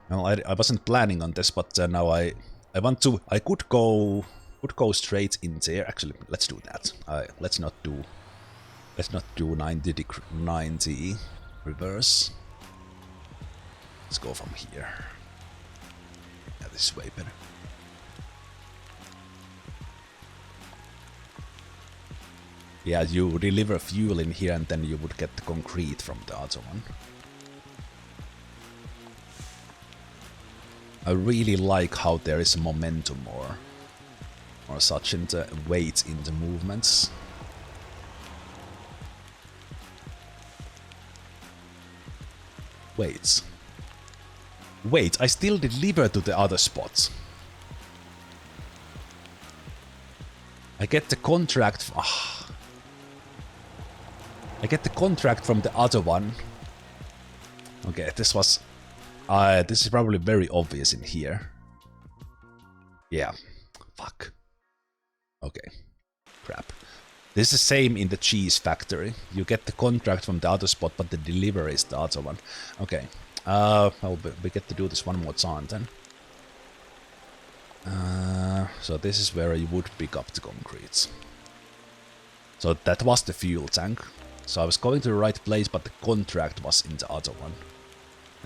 Well, I wasn't planning on this, but now I want to. I could go straight in there. Actually, let's do that. Let's not do 90 reverse. Let's go from here. Yeah, this is way better. Yeah, you deliver fuel in here and then you would get the concrete from the other one. I really like how there is momentum or such in the weight in the movements. Wait, I still deliver to the other spots. I get the contract. I get the contract from the other one. Okay, this was... this is probably very obvious in here. Yeah. Fuck. Okay. Crap. This is the same in the cheese factory. You get the contract from the other spot, but the delivery is the other one. Okay. Well, we get to do this one more time then. So this is where you would pick up the concretes. So that was the fuel tank. So I was going to the right place, but the contract was in the other one.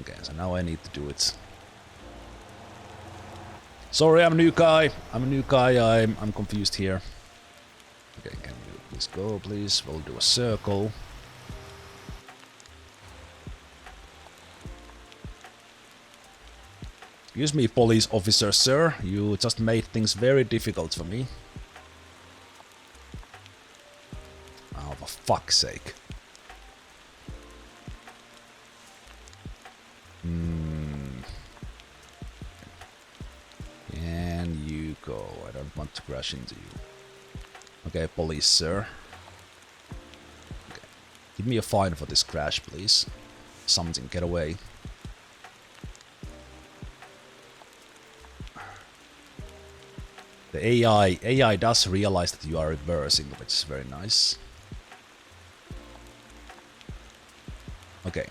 Okay, so now I need to do it Sorry, I'm a new guy. I'm confused here. Okay, can you please go, please? We'll do a circle. Excuse me, police officer, sir. You just made things very difficult for me. Oh, for fuck's sake. And you go. I don't want to crash into you. Okay, police, sir. Okay. Give me a fine for this crash, please. Something, get away. The AI does realize that you are reversing, which is very nice. Okay.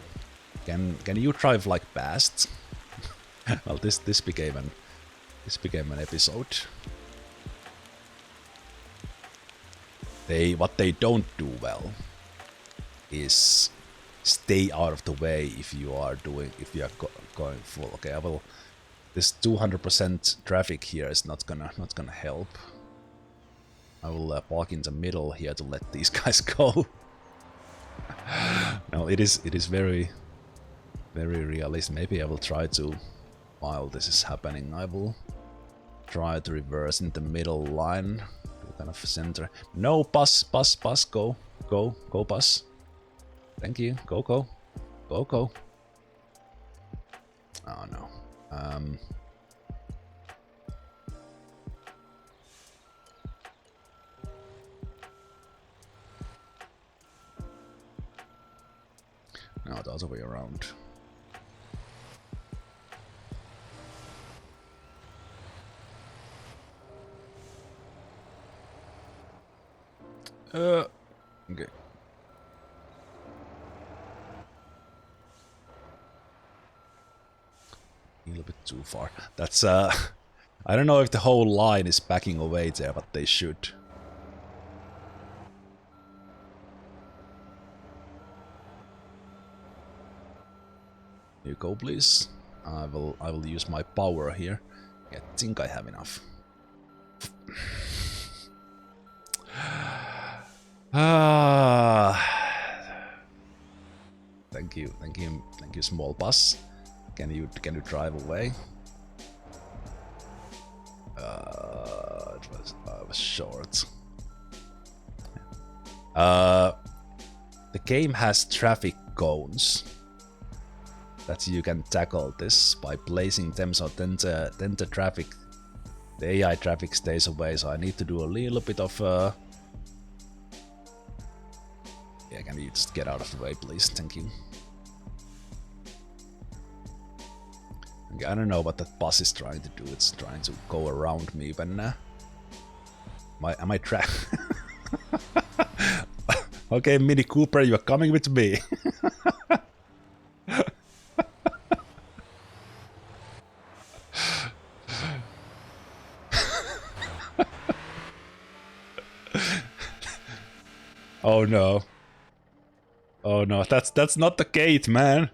Can you drive like past? Well, this became an episode. What they don't do well is stay out of the way if you are going full. Okay, I will. This 200% traffic here is not gonna help. I will park in the middle here to let these guys go. No, it is very realistic. Maybe I will try to, while this is happening, I will try to reverse in the middle line to kind of center. No, bus, go bus. Thank you. Go. Oh no. No, the other way around. Okay. A little bit too far. That's I don't know if the whole line is backing away there, but they should. You go, please. I will use my power here. I think I have enough. Thank you, small bus. Can you drive away? I was short. The game has traffic cones that you can tackle this by placing them, so then the traffic, the AI traffic stays away. So I need to do a little bit of yeah, can you just get out of the way, please? Thank you. Okay, I don't know what that bus is trying to do. It's trying to go around me, but am I trapped? Okay, Mini Cooper, you are coming with me. Oh no. Oh no, that's not the gate, man.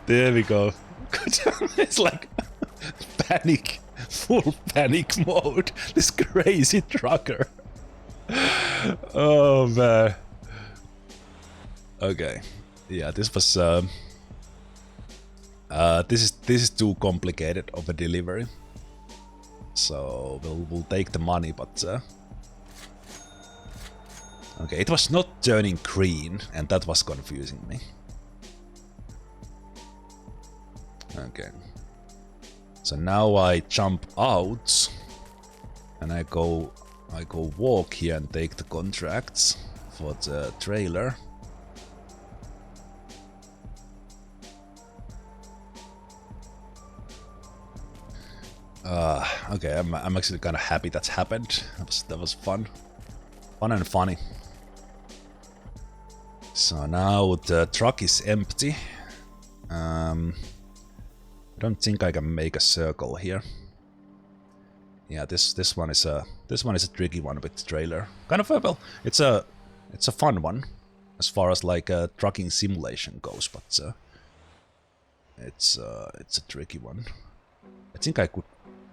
There we go. It's like panic, full panic mode. This crazy trucker. Oh man. Okay. Yeah, this was this is too complicated of a delivery. So we'll take the money, but okay, it was not turning green, and that was confusing me. Okay, so now I jump out, and I go walk here and take the contracts for the trailer. Okay, I'm actually kind of happy that's happened. That was fun and funny. So now the truck is empty. I don't think I can make a circle here. Yeah, this one is a tricky one with the trailer. Kind of well, it's a fun one as far as like a trucking simulation goes, but It's a tricky one. I think I could.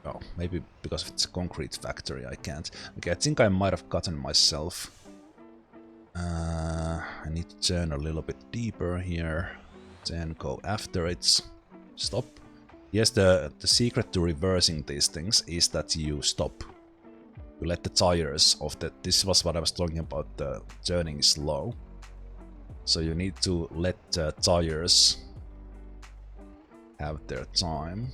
Oh, maybe because it's a concrete factory, I can't. Okay, I think I might have gotten myself. I need to turn a little bit deeper here. Then go after it. Stop. Yes, the secret to reversing these things is that you stop. You let the tires of the. This was what I was talking about. The turning slow. So you need to let the tires have their time.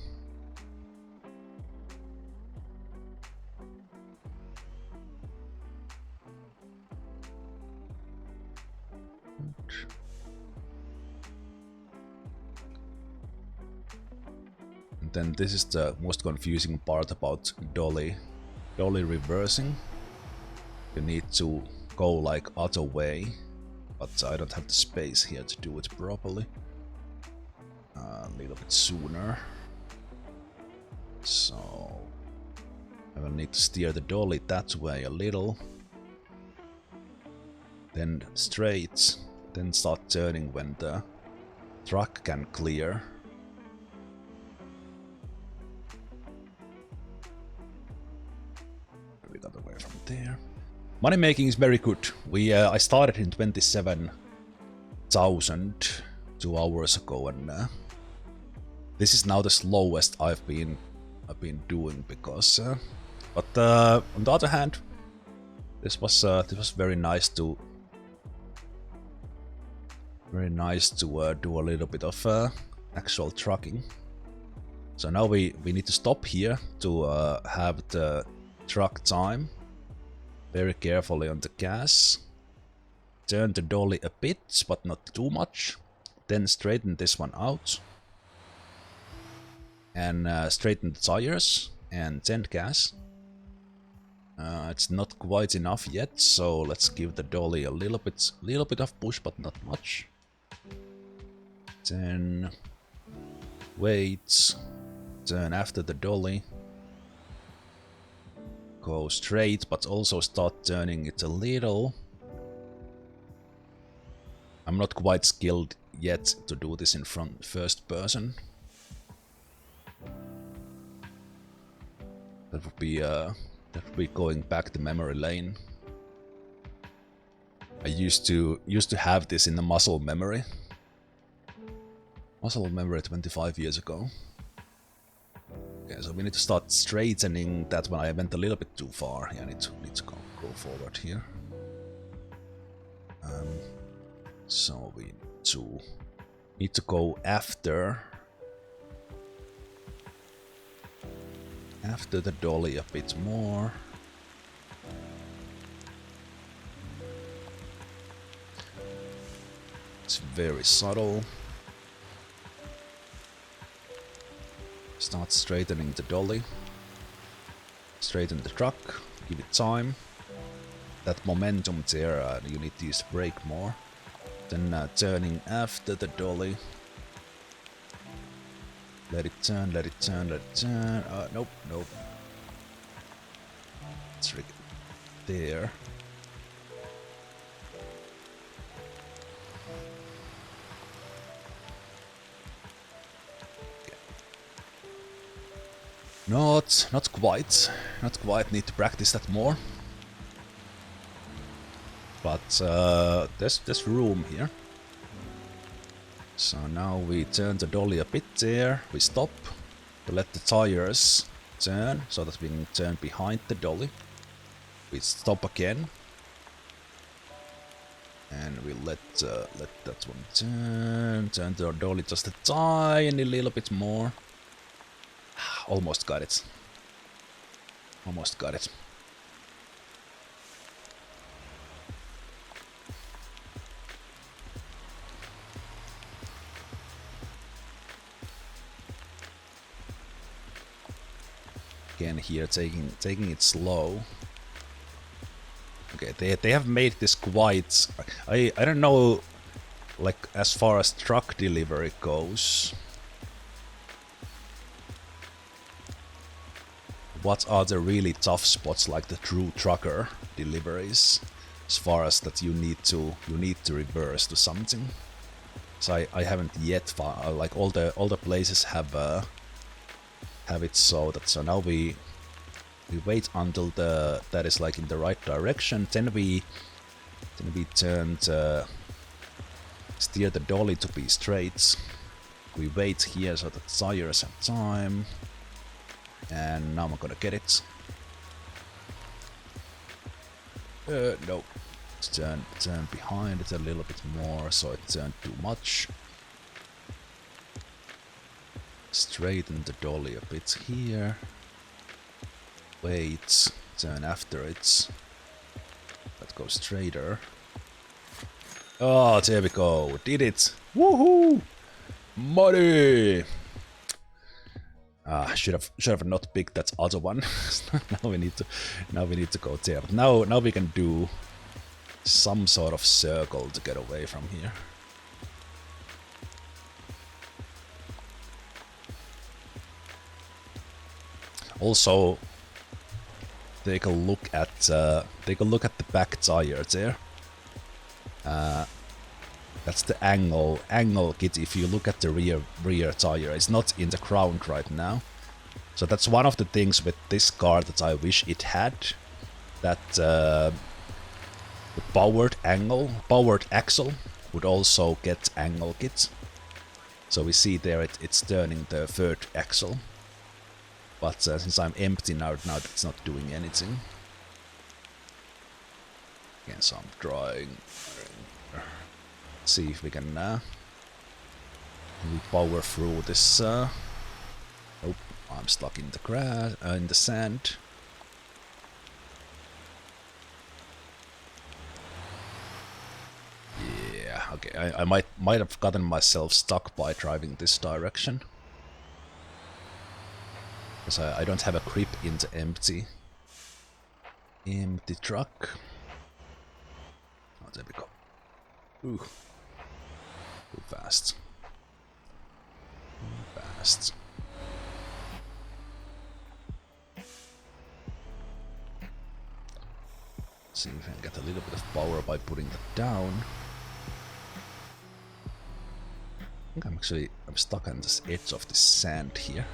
And then this is the most confusing part about dolly reversing. You need to go like other way, but I don't have the space here to do it properly. A little bit sooner. So I will need to steer the dolly that way a little. Then straight, then start turning when the truck can clear. We got away from there. Money making is very good. I started in 27,000 2 hours ago, and this is now the slowest I've been doing because. But on the other hand, this was very nice to do a little bit of actual trucking. So now we need to stop here to have the truck time. Very carefully on the gas. Turn the dolly a bit, but not too much. Then straighten this one out. And straighten the tires. And then gas. It's not quite enough yet, so let's give the dolly a little bit of push, but not much. Then wait. Turn after the dolly. Go straight, but also start turning it a little. I'm not quite skilled yet to do this in first person. That would be going back to memory lane. I used to have this in the muscle memory. Muscle memory 25 years ago. Okay, so we need to start straightening that one. I went a little bit too far. Yeah, I need to go forward here. So we need to go after the dolly a bit more. It's very subtle. Start straightening the dolly. Straighten the truck. Give it time. That momentum there, you need to use brake more. Then turning after the dolly. Let it turn, let it turn, let it turn. Nope, nope. It's there. Not quite. Not quite. Need to practice that more. But there's room here. So now we turn the dolly a bit there. We stop to let the tires turn so that we can turn behind the dolly. We stop again. And we let that one turn. Turn the dolly just a tiny little bit more. Almost got it. Almost got it. Again here taking it slow. Okay, they have made this quite. I don't know, like as far as truck delivery goes. What are the really tough spots, like the true trucker deliveries, as far as that you need to reverse to something? So I haven't yet found, like all the places have it so that now we wait until that is like in the right direction. Then we steer the dolly to be straight. We wait here so the tires have time. And now I'm gonna get it. No. Turn behind it a little bit more so it turned too much. Straighten the dolly a bit here. Wait, turn after it. Let's go straighter. Oh, there we go. Did it. Woohoo! Money! Should have not picked that other one. now we need to go there. But now we can do some sort of circle to get away from here. Also, take a look at the back tire there. That's the angle kit. If you look at the rear tire, it's not in the ground right now. So that's one of the things with this car that I wish it had. That the powered axle would also get angle kit. So we see there it's turning the third axle. But since I'm empty now it's not doing anything. Again, so I'm trying. See if we can power through this. Oh, I'm stuck in the grass, in the sand. Yeah, okay. I might have gotten myself stuck by driving this direction. Because I don't have a grip in the empty truck. Oh, there we go. Ooh. Too fast. Too fast. See if I can get a little bit of power by putting that down. I think I'm stuck on this edge of the sand here.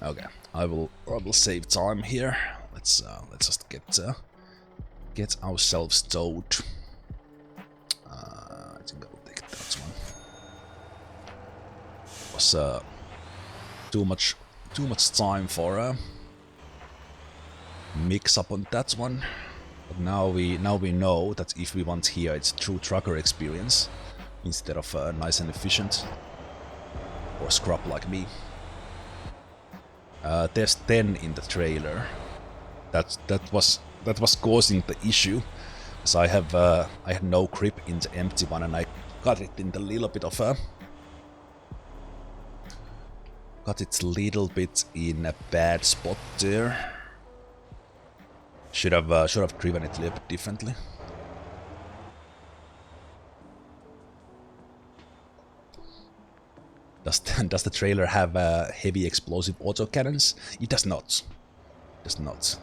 Okay, I will save time here. Let's just get ourselves towed. I think I will take that one. It was too much time for a mix up on that one. But now we know that if we want here, it's true trucker experience instead of nice and efficient or scrub like me. There's 10 in the trailer. That was causing the issue. So I had no grip in the empty one, and I got it in the little bit of a in a bad spot there. Should have driven it a little bit differently. Does the trailer have heavy explosive autocannons? It does not. It does not.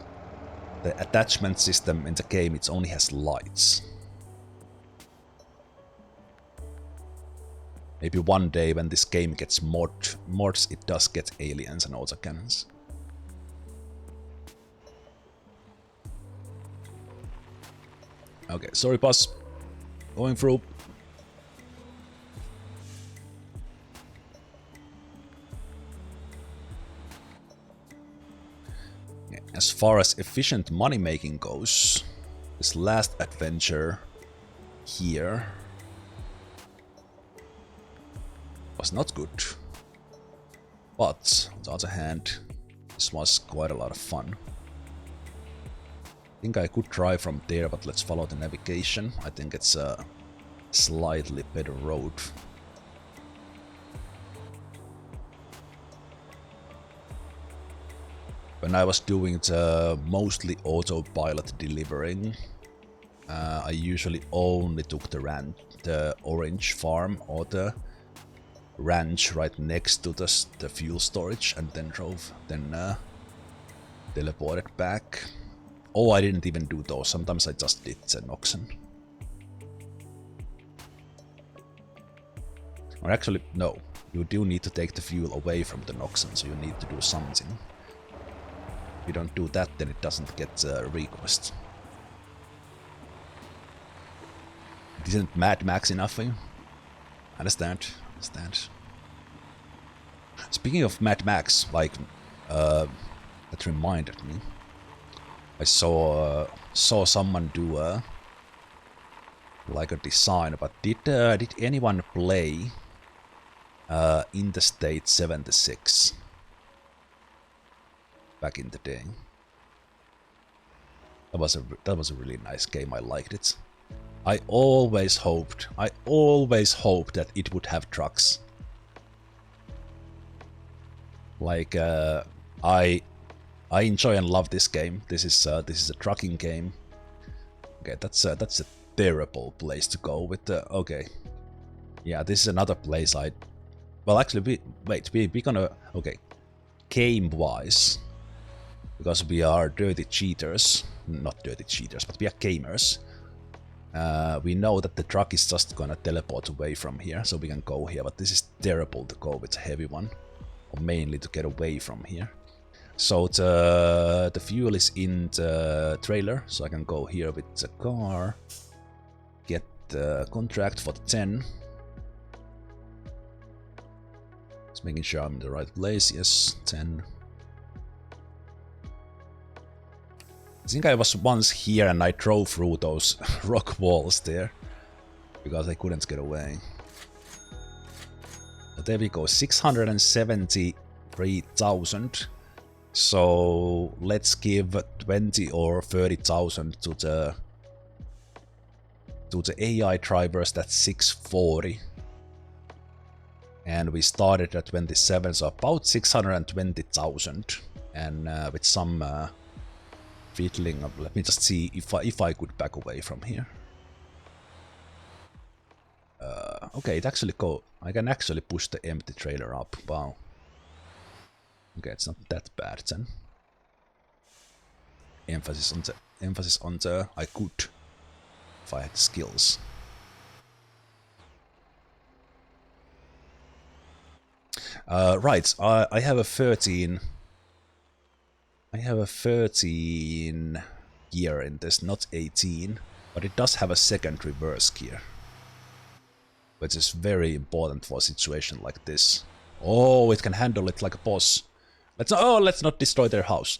The attachment system in the game, it only has lights. Maybe one day when this game gets mods, it does get aliens and autocannons. Okay, sorry boss. Going through. As far as efficient money making goes, this last adventure here was not good. But on the other hand, this was quite a lot of fun. I think I could try from there, but let's follow the navigation. I think it's a slightly better road. When I was doing the mostly autopilot delivering, I usually only took the orange farm or the ranch right next to the fuel storage and then teleported back. Oh, I didn't even do those. Sometimes I just did an oxen. Or actually, no. You do need to take the fuel away from the oxen, so you need to do something. If you don't do that, then it doesn't get a request. Isn't Mad Max enough for you? Understand. Speaking of Mad Max, like, that reminded me. I saw someone do like a design, but did anyone play Interstate 76 back in the day? That was a really nice game. I liked it. I always hoped that it would have trucks. Like I enjoy and love this game. This is a trucking game. Okay, that's a terrible place to go with the. Okay, yeah, this is another place I. Well, actually, we're gonna. Okay, game-wise, because we are dirty cheaters. Not dirty cheaters, but we are gamers. We know that the truck is just gonna teleport away from here, so we can go here. But this is terrible to go with a heavy one, or mainly to get away from here. So the fuel is in the trailer, so I can go here with the car, get the contract for the 10. Just making sure I'm in the right place. Yes, 10. I think I was once here and I drove through those rock walls there because I couldn't get away. But there we go, 673,000. So let's give 20 or 30,000 to the AI drivers. That's 640. And we started at 27, so about 620,000. And with some fiddling up, let me just see if I could back away from here. Okay, it actually I can actually push the empty trailer up. Wow. Okay, it's not that bad then. Emphasis on the I could if I had skills. Right, I have a 13. I have a 13 gear in this, not 18, but it does have a second reverse gear, which is very important for a situation like this. Oh, it can handle it like a boss. Let's not destroy their house.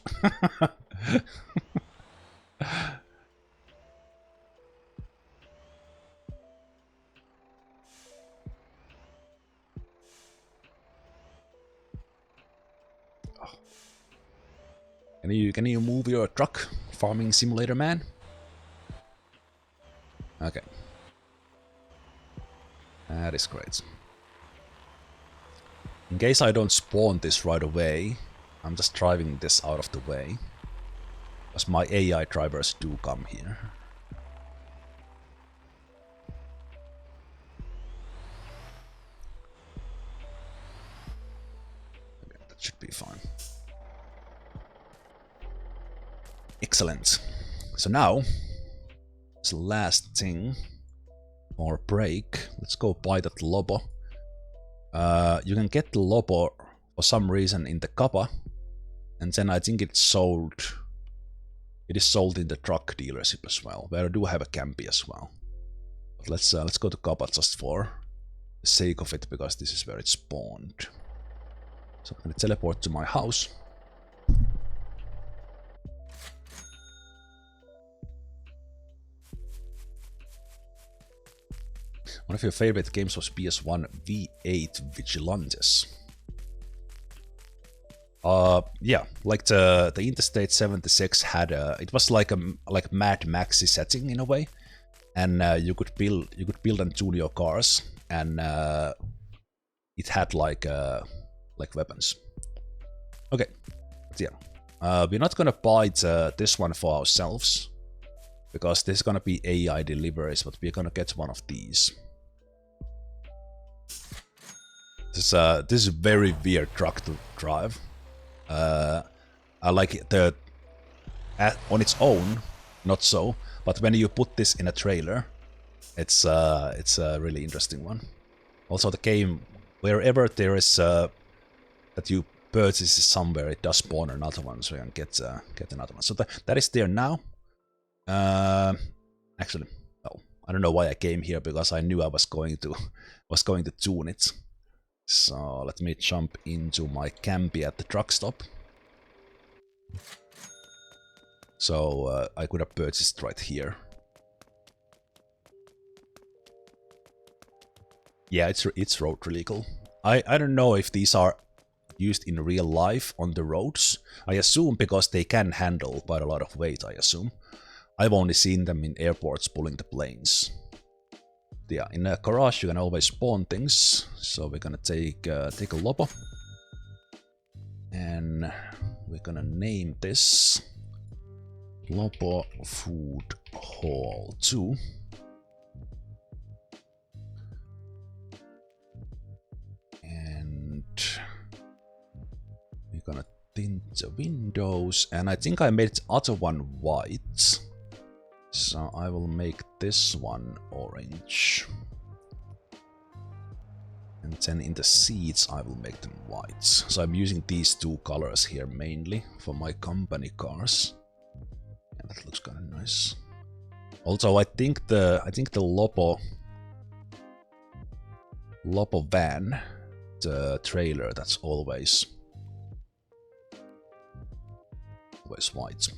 Can you move your truck, farming simulator man? Okay. That is great. In case I don't spawn this right away, I'm just driving this out of the way. Because my AI drivers do come here. Okay, that should be fine. Excellent. So now, it's the last thing. Or break. Let's go buy that Lobo. You can get the Lobo for some reason in the Kappa, and then I think it's sold. It is sold in the truck dealership as well, where I do have a Campy as well. But let's go to Kappa just for the sake of it, because this is where it spawned. So I'm gonna teleport to my house. One of your favorite games was PS1 V8 Vigilantes. Yeah, like the Interstate 76 had it was like a Mad Maxi setting in a way, and you could build and tune your cars, and it had like weapons. Okay, but yeah, we're not gonna buy this one for ourselves because this is gonna be AI deliveries, but we're gonna get one of these. This is a very weird truck to drive. I like the on its own, not so. But when you put this in a trailer, it's a really interesting one. Also, the game, wherever there is that you purchase somewhere, it does spawn another one, so you can get another one. So that is there now. Actually, no, I don't know why I came here, because I knew I was going to tune it. So let me jump into my campy at the truck stop. So I could have purchased right here. Yeah, it's road legal. I don't know if these are used in real life on the roads. I assume because they can handle quite a lot of weight, I assume. I've only seen them in airports pulling the planes. Yeah, in a garage you can always spawn things. So we're gonna take a Lobo. And we're gonna name this Lobo Food Hall 2. And we're gonna tint the windows, and I think I made the other one white, so I will make this one orange, and then in the seats I will make them white. So I'm using these two colors here mainly for my company cars, and that looks kind of nice. Also, I think the Lobo van, the trailer, that's always white.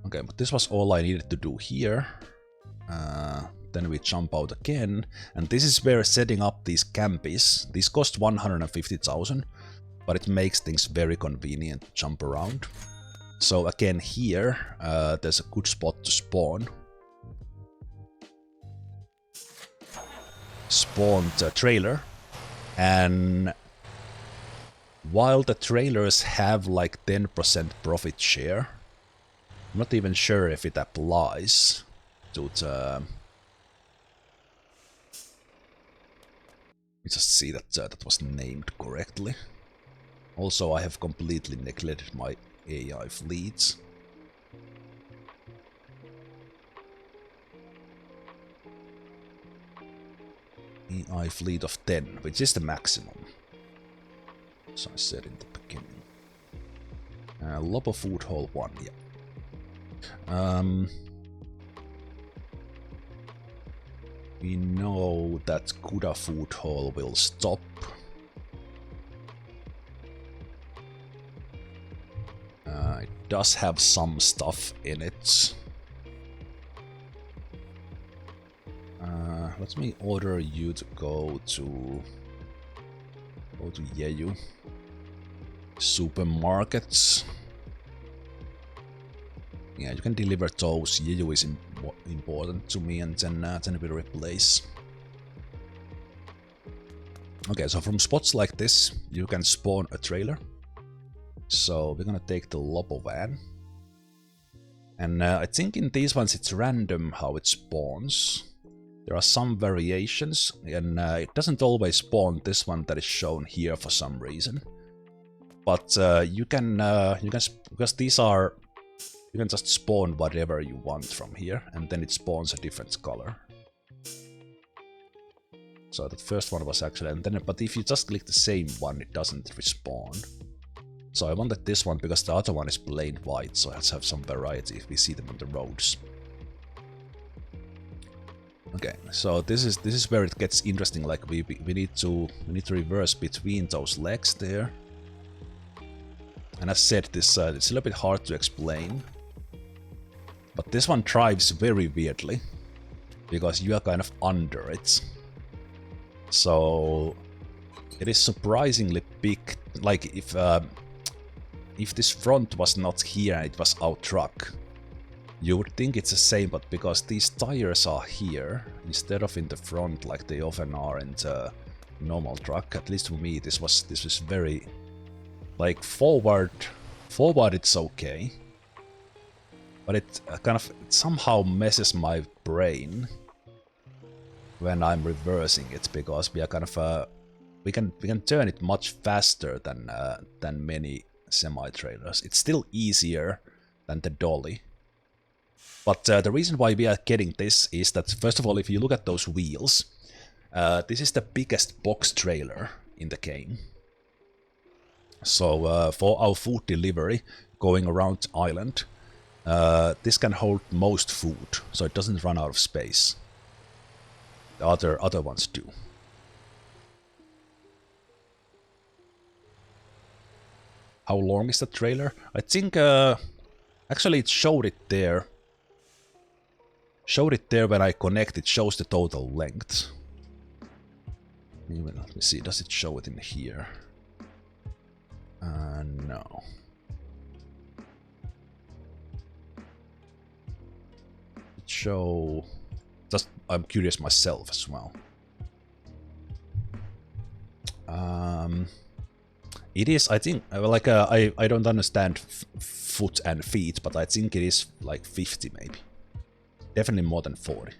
Okay, but this was all I needed to do here. Then we jump out again, and this is where setting up these campies. These cost 150,000, but it makes things very convenient to jump around. So again here, there's a good spot to spawn. Spawn the trailer, and while the trailers have like 10% profit share, I'm not even sure if it applies to the... Let me just see that that was named correctly. Also, I have completely neglected my AI fleets. AI fleet of 10, which is the maximum. So I said in the beginning. Lobo Food Hall 1, yeah. We know that Kuda Food Hall will stop. It does have some stuff in it. Let me order you to go to Yeyu supermarkets. Yeah, you can deliver those. Yeyu is important to me, and then we replace. Okay, so from spots like this, you can spawn a trailer. So we're gonna take the Lobo van. And I think in these ones it's random how it spawns. There are some variations, and it doesn't always spawn this one that is shown here for some reason. But you can because these are, you can just spawn whatever you want from here, and then it spawns a different color. So the first one was actually, and then but if you just click the same one, it doesn't respawn. So I wanted this one because the other one is plain white, so let's have some variety if we see them on the roads. Okay, so this is where it gets interesting. Like we need to reverse between those legs there. And as said, this it's a little bit hard to explain. But this one drives very weirdly because you are kind of under it. So it is surprisingly big. Like if this front was not here and it was our truck, you would think it's the same, but because these tires are here instead of in the front like they often are in the normal truck, at least for me this was very like forward it's okay, but it kind of somehow messes my brain when I'm reversing it, because we are kind of we can turn it much faster than many semi-trailers. It's still easier than the dolly. But the reason why we are getting this is that, first of all, if you look at those wheels, this is the biggest box trailer in the game. So for our food delivery going around the island, this can hold most food, so it doesn't run out of space. The other ones do. How long is the trailer? I think actually it showed it there. Showed it there when I connect. It shows the total length. Let me see. Does it show it in here? No. It show. Just I'm curious myself as well. It is, I think, like I don't understand foot and feet, but I think it is like 50 maybe. Definitely more than 40.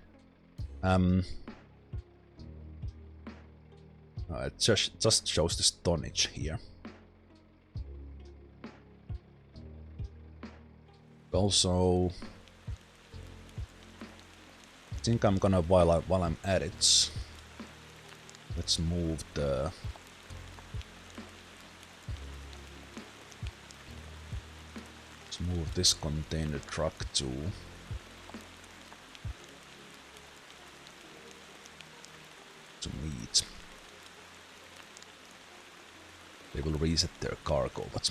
It just shows the tonnage here. Also, I think I'm gonna while I'm at it, let's move the. Let's move this container truck to meet. They will reset their cargo, but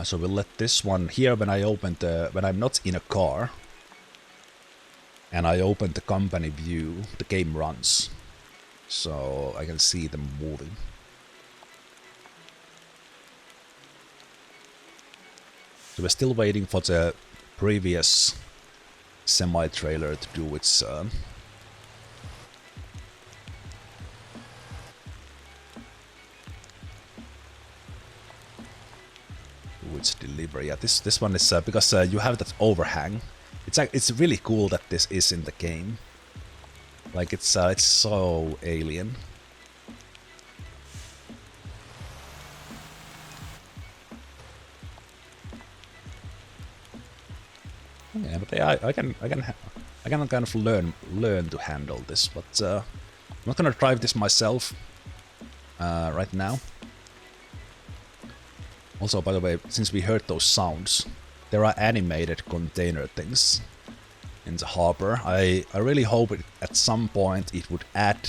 so we'll let this one here. When I open when I'm not in a car and I open the company view, the game runs, so I can see them moving. So we're still waiting for the previous semi-trailer to do its delivery. Yeah, this one is because you have that overhang. It's really cool that this is in the game. Like it's so alien. Yeah, but I can kind of learn to handle this, but I'm not gonna drive this myself right now. Also, by the way, since we heard those sounds, there are animated container things in the harbor. I really hope at some point it would add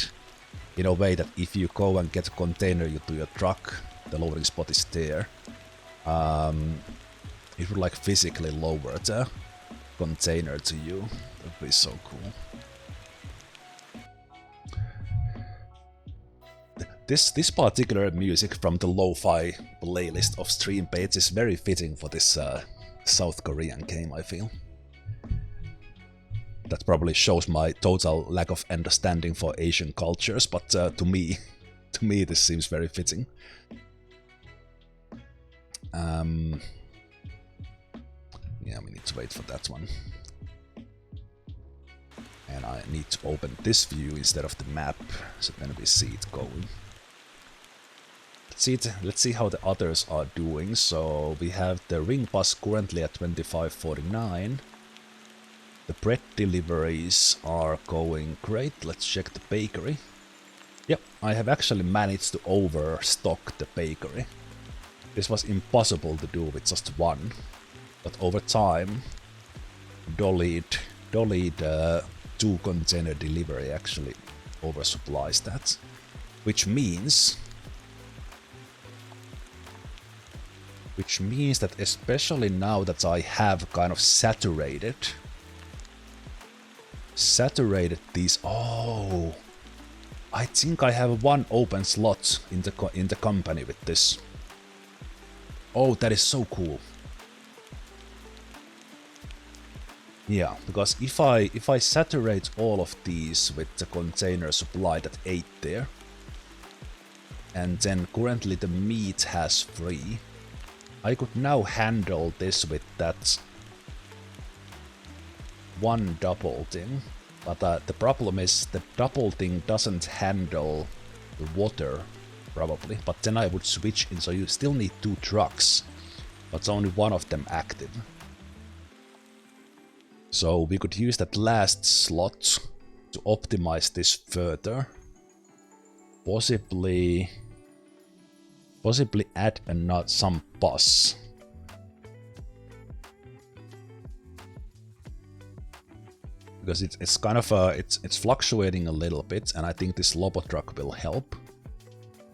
in a way that if you go and get a container to your truck, the loading spot is there. It would like physically lower the container to you. That would be so cool. This particular music from the lo-fi playlist of stream page is very fitting for this South Korean game, I feel. That probably shows my total lack of understanding for Asian cultures, but to me this seems very fitting. Yeah, we need to wait for that one. And I need to open this view instead of the map, so then we see it going. Let's see how the others are doing. So we have the ring bus currently at 25.49. The bread deliveries are going great. Let's check the bakery. Yep, I have actually managed to overstock the bakery. This was impossible to do with just one, but over time, dollied 2 container delivery actually oversupplies that, which means that especially now that I have kind of saturated these. Oh, I think I have one open slot in the company with this. Oh, that is so cool. Yeah, because if I saturate all of these with the container supply that 8 there, and then currently the meat has 3, I could now handle this with that one double thing. But the problem is the double thing doesn't handle the water probably, but then I would switch in, so you still need 2 trucks, but only one of them active. So we could use that last slot to optimize this further. Possibly add some bus. Because it's kind of it's fluctuating a little bit, and I think this Lobo truck will help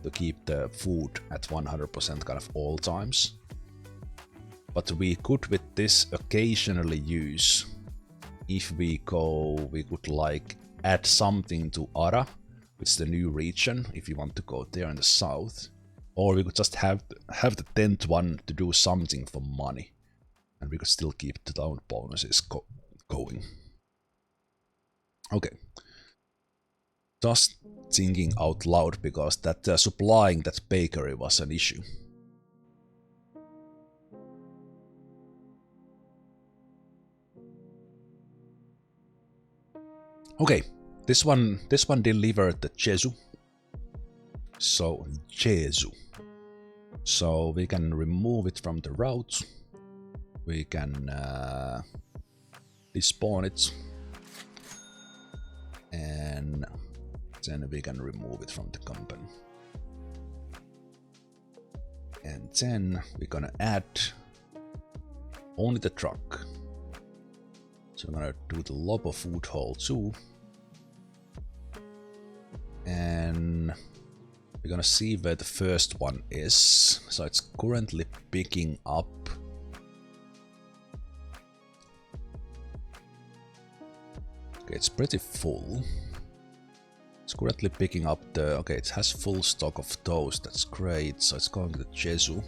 to keep the food at 100% kind of all times. But we could with this occasionally use, if we could like add something to Ara, which is the new region, if you want to go there in the south. Or we could just have the 10th one to do something for money. And we could still keep the town bonuses going. Okay. Just thinking out loud, because that supplying that bakery was an issue. Okay, this one delivered the Jesu. So Jesu. So we can remove it from the route. We can despawn it. And then we can remove it from the company. And then we're gonna add only the truck. So I'm gonna do the Lobo food hall too. And we're gonna see where the first one is. So it's currently picking up. Okay, it's pretty full. It's currently picking up the... Okay, it has full stock of those, that's great. So it's going to Jesu.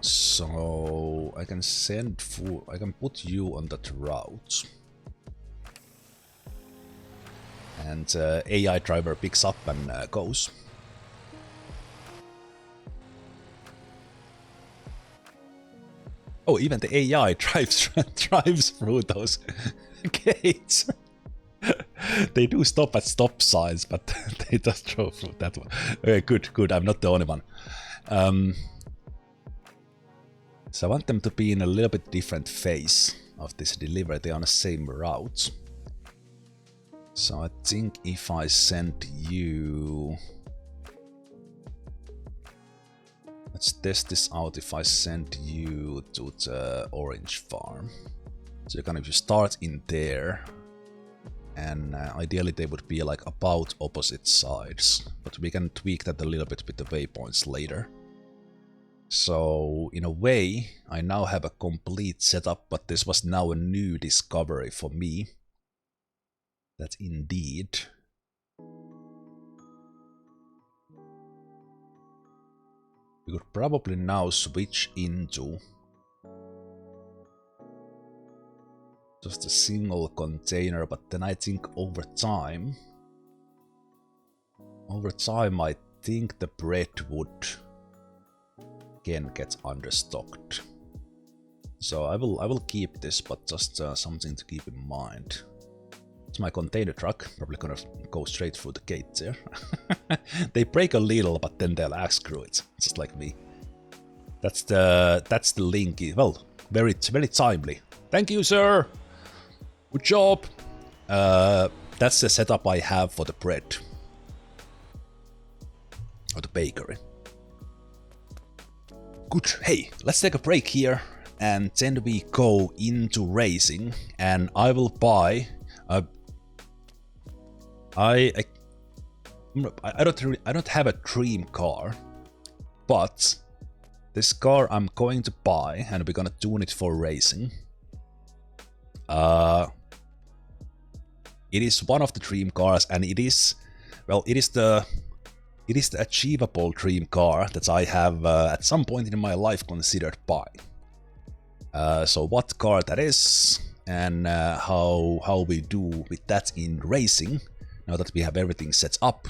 So I can send food, I can put you on that route. And AI driver picks up and goes. Oh, even the AI drives through those gates. They do stop at stop signs, but they just drove through that one. Okay, good. I'm not the only one. So I want them to be in a little bit different phase of this delivery. They're on the same route. So I think if I send you... Let's test this out. If I send you to the orange farm. So you're gonna start in there. And ideally they would be like about opposite sides. But we can tweak that a little bit with the waypoints later. So in a way, I now have a complete setup, but this was now a new discovery for me. That indeed... We could probably now switch into just a single container, but then I think over time I think the bread would again get understocked. So I will keep this, but just something to keep in mind. It's my container truck, probably gonna go straight through the gate there. They break a little, but then they'll axe screw it, just like me. That's the Linky. Well, very timely. Thank you, sir. Good job. That's the setup I have for the bread. Or the bakery. Good. Hey, let's take a break here, and then we go into racing, and I will buy. I don't have a dream car, but this car I'm going to buy, and we're gonna tune it for racing. It is one of the dream cars, and it is the achievable dream car that I have at some point in my life considered buying. So what car that is, and how we do with that in racing, now that we have everything set up.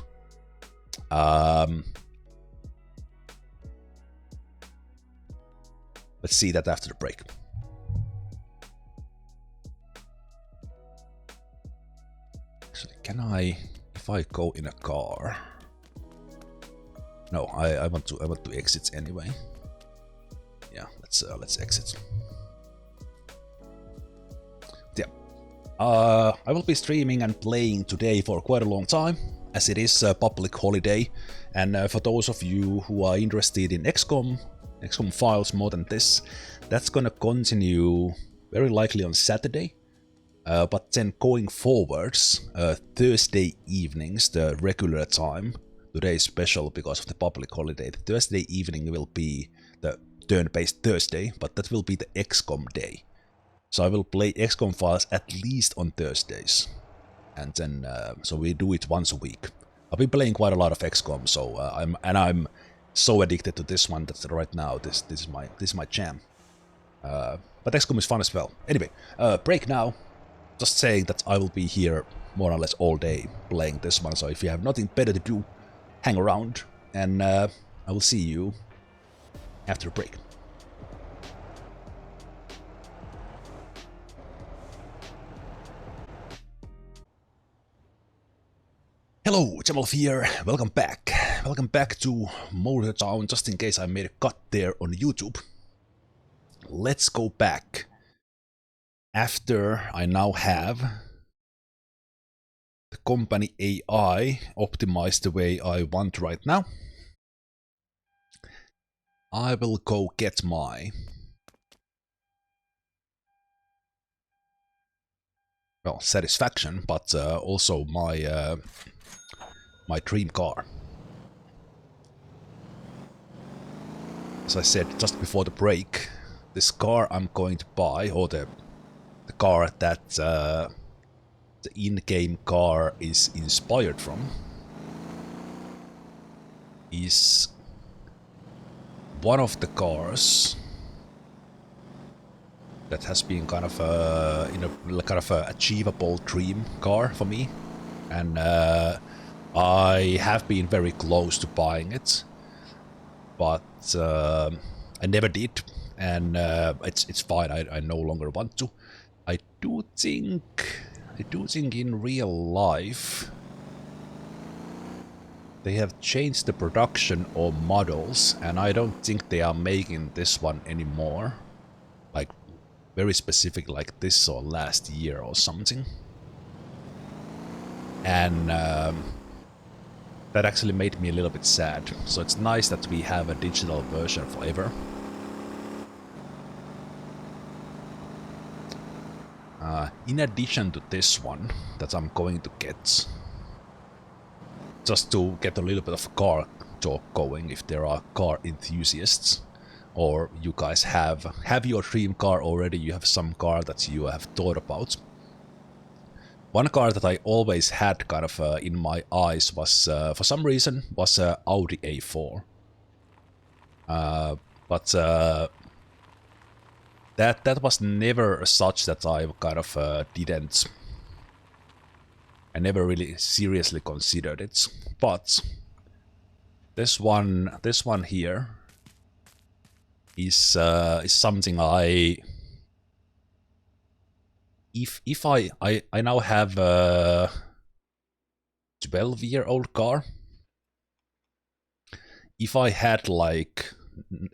Let's see that after the break. Actually, can I, if I go in a car? No, I want to exit anyway. Yeah, let's exit. Yeah. I will be streaming and playing today for quite a long time, as it is a public holiday, and for those of you who are interested in XCOM files more than this, that's gonna continue very likely on Saturday, but then going forwards, Thursday evenings, the regular time. Today is special because of the public holiday. The Thursday evening will be the turn-based Thursday, but that will be the XCOM day. So I will play XCOM files at least on Thursdays, and then so we do it once a week. I've been playing quite a lot of XCOM, so I'm so addicted to this one that right now this is my jam. But XCOM is fun as well. Anyway, break now. Just saying that I will be here more or less all day playing this one. So if you have nothing better to do, hang around, and I will see you after a break. Hello, Zemalf here. Welcome back. Welcome back to Motor Town, just in case I made a cut there on YouTube. Let's go back. After I now have the company AI optimized the way I want right now, I will go get my satisfaction, but also my my dream car. As I said just before the break, this car I'm going to buy, or the car that the in-game car is inspired from, is one of the cars that has been kind of a achievable dream car for me, and I have been very close to buying it, but I never did, and it's fine. I no longer want to. I do think in real life they have changed the production or models, and I don't think they are making this one anymore. Like very specific, like this or last year or something. And that actually made me a little bit sad. So it's nice that we have a digital version forever. In addition to this one that I'm going to get, just to get a little bit of car talk going, if there are car enthusiasts, or you guys have your dream car already, you have some car that you have thought about. One car that I always had kind of in my eyes was, for some reason, was Audi A4. But that was never such that I kind of didn't. I never really seriously considered it. But this one here is something I. If I now have a 12-year-old car. If I had like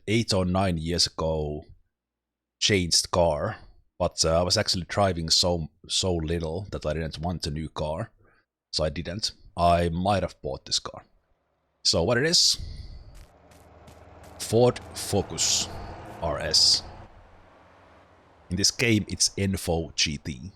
8 or 9 years ago changed car, but I was actually driving so little that I didn't want a new car, so I didn't. I might have bought this car. So what it is? Ford Focus RS. In this game, it's Enfo GT.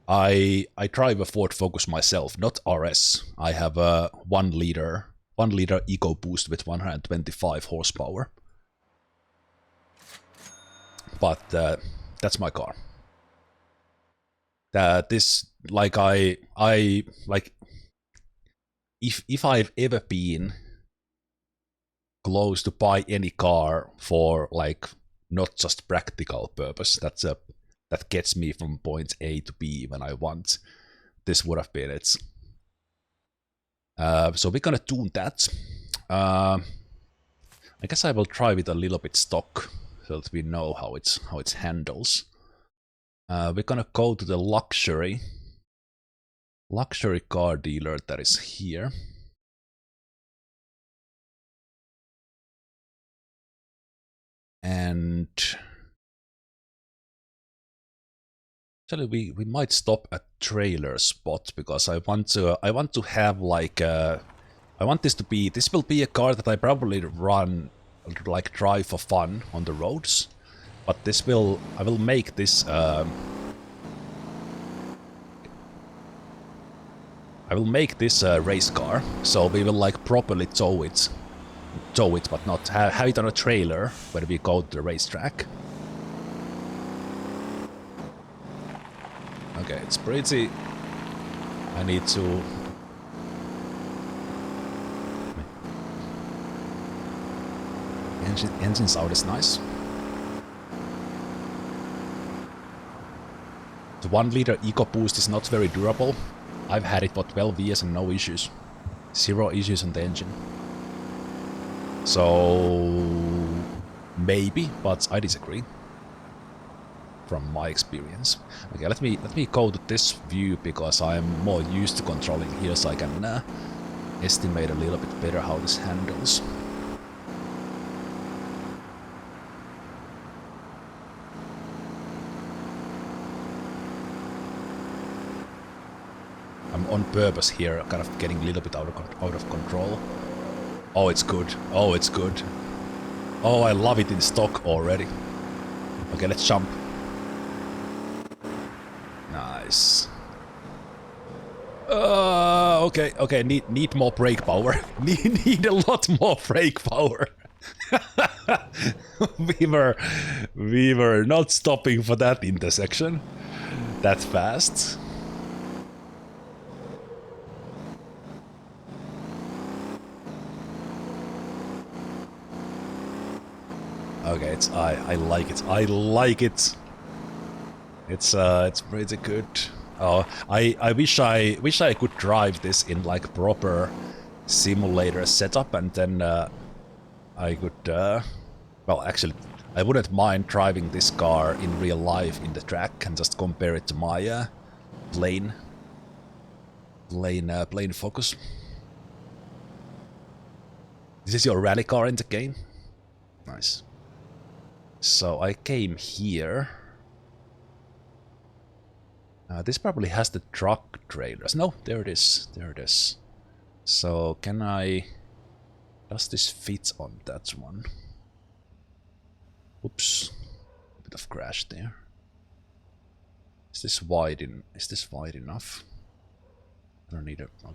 I drive a Ford Focus myself, not RS. I have a 1 liter EcoBoost with 125 horsepower. But that's my car. This, like, I like, if I've ever been close to buy any car for like not just practical purpose, that gets me from point A to B when I want, this would have been it. So we're gonna tune that. I guess I will drive it a little bit stock so that we know how it handles. We're gonna go to the luxury car dealer that is here. And actually we might stop at trailer spot because I want to have like I want this will be a car that I probably run, like drive for fun on the roads, but I will make this race car, so we will like properly tow it, but not have it on a trailer when we go to the racetrack. Okay, it's pretty. I need to. Engine sound is nice. The 1 liter EcoBoost is not very durable. I've had it for 12 years and no issues. 0 issues on the engine. So maybe, but I disagree. From my experience. Okay, let me go to this view because I'm more used to controlling here, so I can estimate a little bit better how this handles. I'm on purpose here, kind of getting a little bit out of control. Oh, it's good. Oh, it's good. Oh, I love it in stock already. Okay, let's jump. Nice. Okay. Need more brake power. need a lot more brake power. we were not stopping for that intersection that fast. Okay, I like it. I like it. It's pretty good. Oh, I wish I could drive this in like proper simulator setup, and then I could well, actually I wouldn't mind driving this car in real life in the track and just compare it to my plane Focus. This is your rally car in the game? Nice. So I came here. This probably has the truck trailers. No, there it is. There it is. So can I... Does this fit on that one? Oops. A bit of crash there. Is this wide enough? I don't need a... Oh,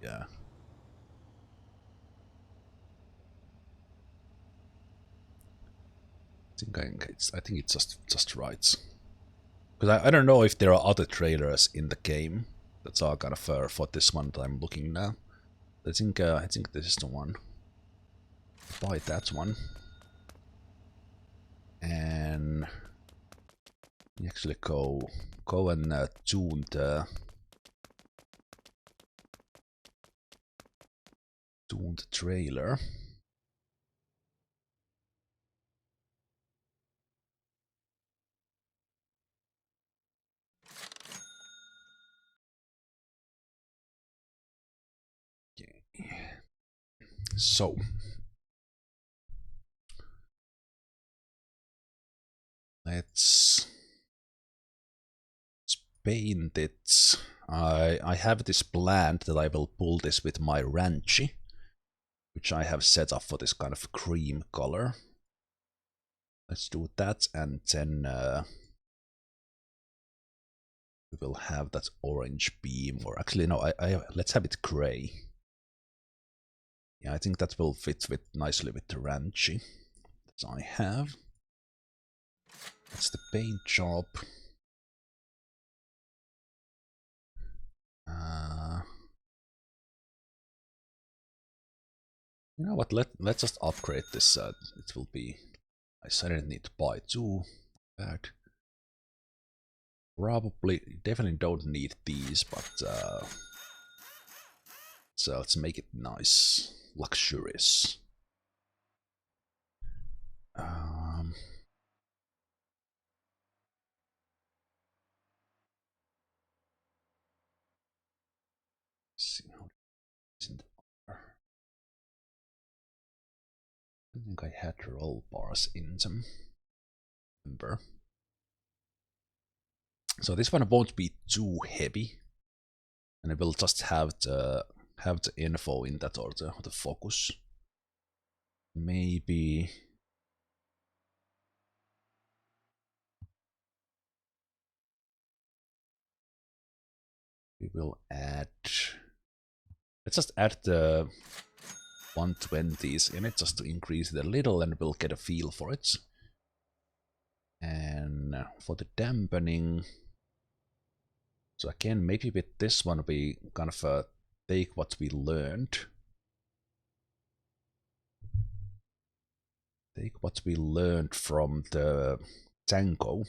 yeah. I think it's just right. Because I don't know if there are other trailers in the game that are kind of for this one that I'm looking now. I think this is the one. Buy that one. And we actually go and tune the trailer. So let's paint it. I have this plan that I will pull this with my Ranchi, which I have set up for this kind of cream color. Let's do that, and then we will have that orange beam, or actually no, let's have it gray. Yeah, I think that will fit nicely with the Ranchi that I have. That's the paint job. You know what? Let's just upgrade this. It will be nice. I didn't need to buy two. Bad. Probably, definitely don't need these, but so let's make it nice, luxurious. think I had roll bars in them. Remember. So this one won't be too heavy, and it will just have the info in that order, the focus. Maybe we will add. Let's just add the 120s in it just to increase it a little, and we'll get a feel for it. And for the dampening, so again, maybe with this one we kind of take what we learned. Take what we learned from the tango,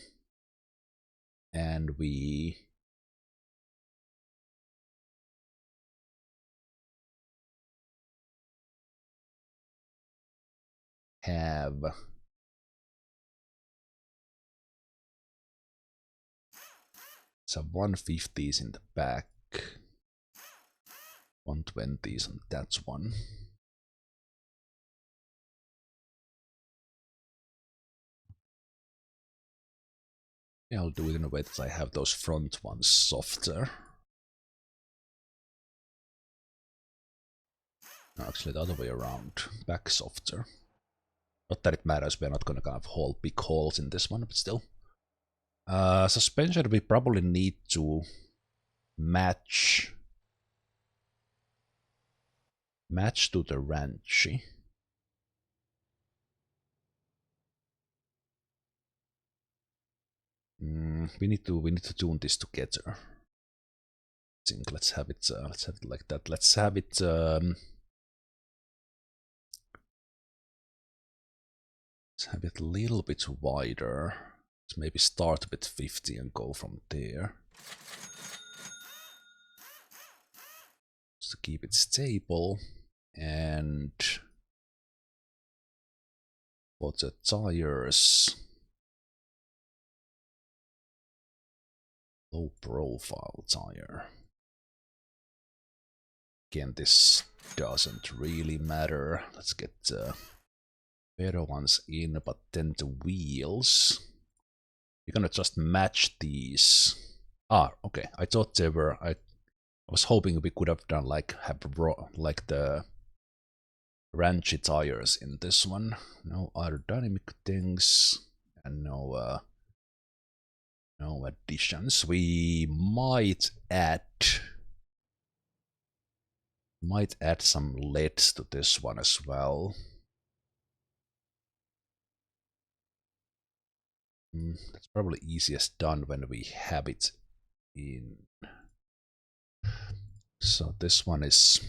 and we have some 150s in the back, 120s on that one. Yeah, I'll do it in a way that I have those front ones softer. No, actually the other way around, back softer. Not that it matters, we're not gonna kind of hold big holes in this one, but still. Suspension we probably need to match to the wrenchy. We need to tune this together. I think let's have it like that. Let's have it a little bit wider. Let's maybe start with 50 and go from there. Just to keep it stable. And for the tires, low profile tire. Again, this doesn't really matter. Let's get better ones in, but then the wheels, we're gonna just match these. Ah, okay. I thought they were. I was hoping we could have done like like the ranchy tires in this one. No aerodynamic things and no additions. We might add some LEDs to this one as well. That's probably easiest done when we have it in. So this one is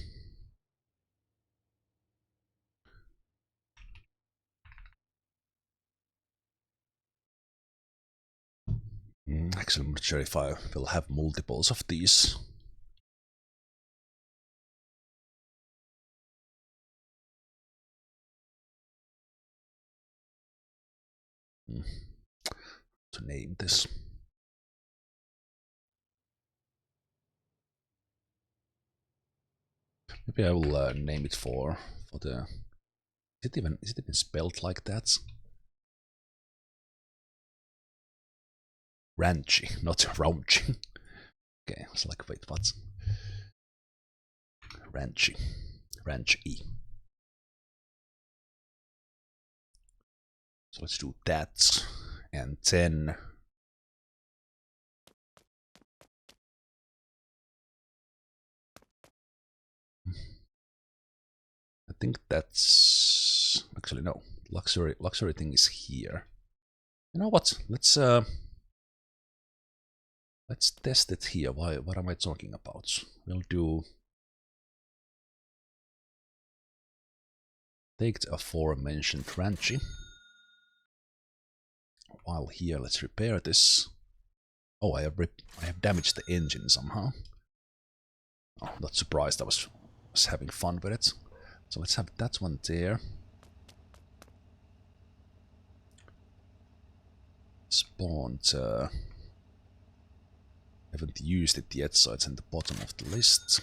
actually, I'm not sure if I will have multiples of these. To name this. Maybe I will name it for the. Is it even spelled like that? Ranchy, not raunchy. Okay, I was like, wait, what? Ranchy. Ranchy. So let's do that. And then I think that's actually no. Luxury thing is here. You know what? Let's test it here. What am I talking about? We'll do take the aforementioned ranchy. While here, let's repair this. Oh, I have damaged the engine somehow. Oh, not surprised. I was having fun with it. So let's have that one there. Spawned. Haven't used it yet, so it's in the bottom of the list.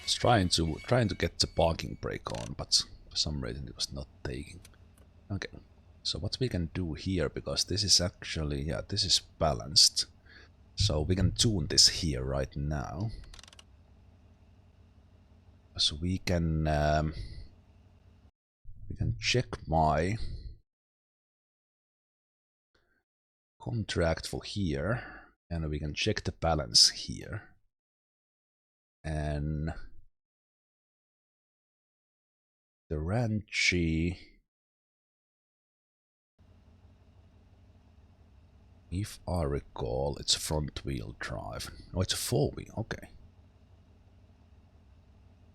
It's trying to get the parking brake on, but for some reason it was not taking. Okay, so what we can do here, because this is actually, yeah, this is balanced, so we can tune this here right now. So we can check my contract for here, and we can check the balance here, and the Ranchy, if I recall, it's front wheel drive. Oh, it's a four wheel, okay.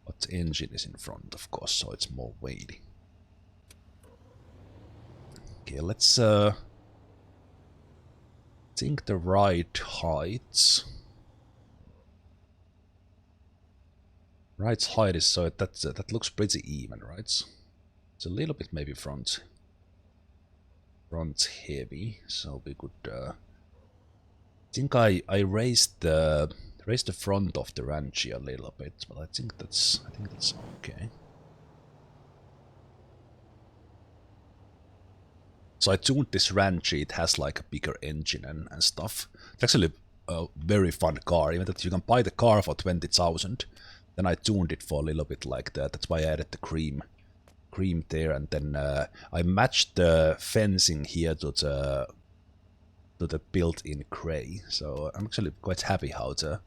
But the engine is in front, of course, so it's more weighty. Okay, let's think the right heights. Right height is so that looks pretty even, right? It's a little bit maybe front heavy, so we could. Think I raised the front of the Ranchy a little bit, but I think that's okay. So I tuned this Ranchy. It has like a bigger engine and stuff. It's actually a very fun car, even that you can buy the car for 20,000. Then I tuned it for a little bit like that. That's why I added the cream there, and then I matched the fencing here to the built-in grey. So I'm actually quite happy how the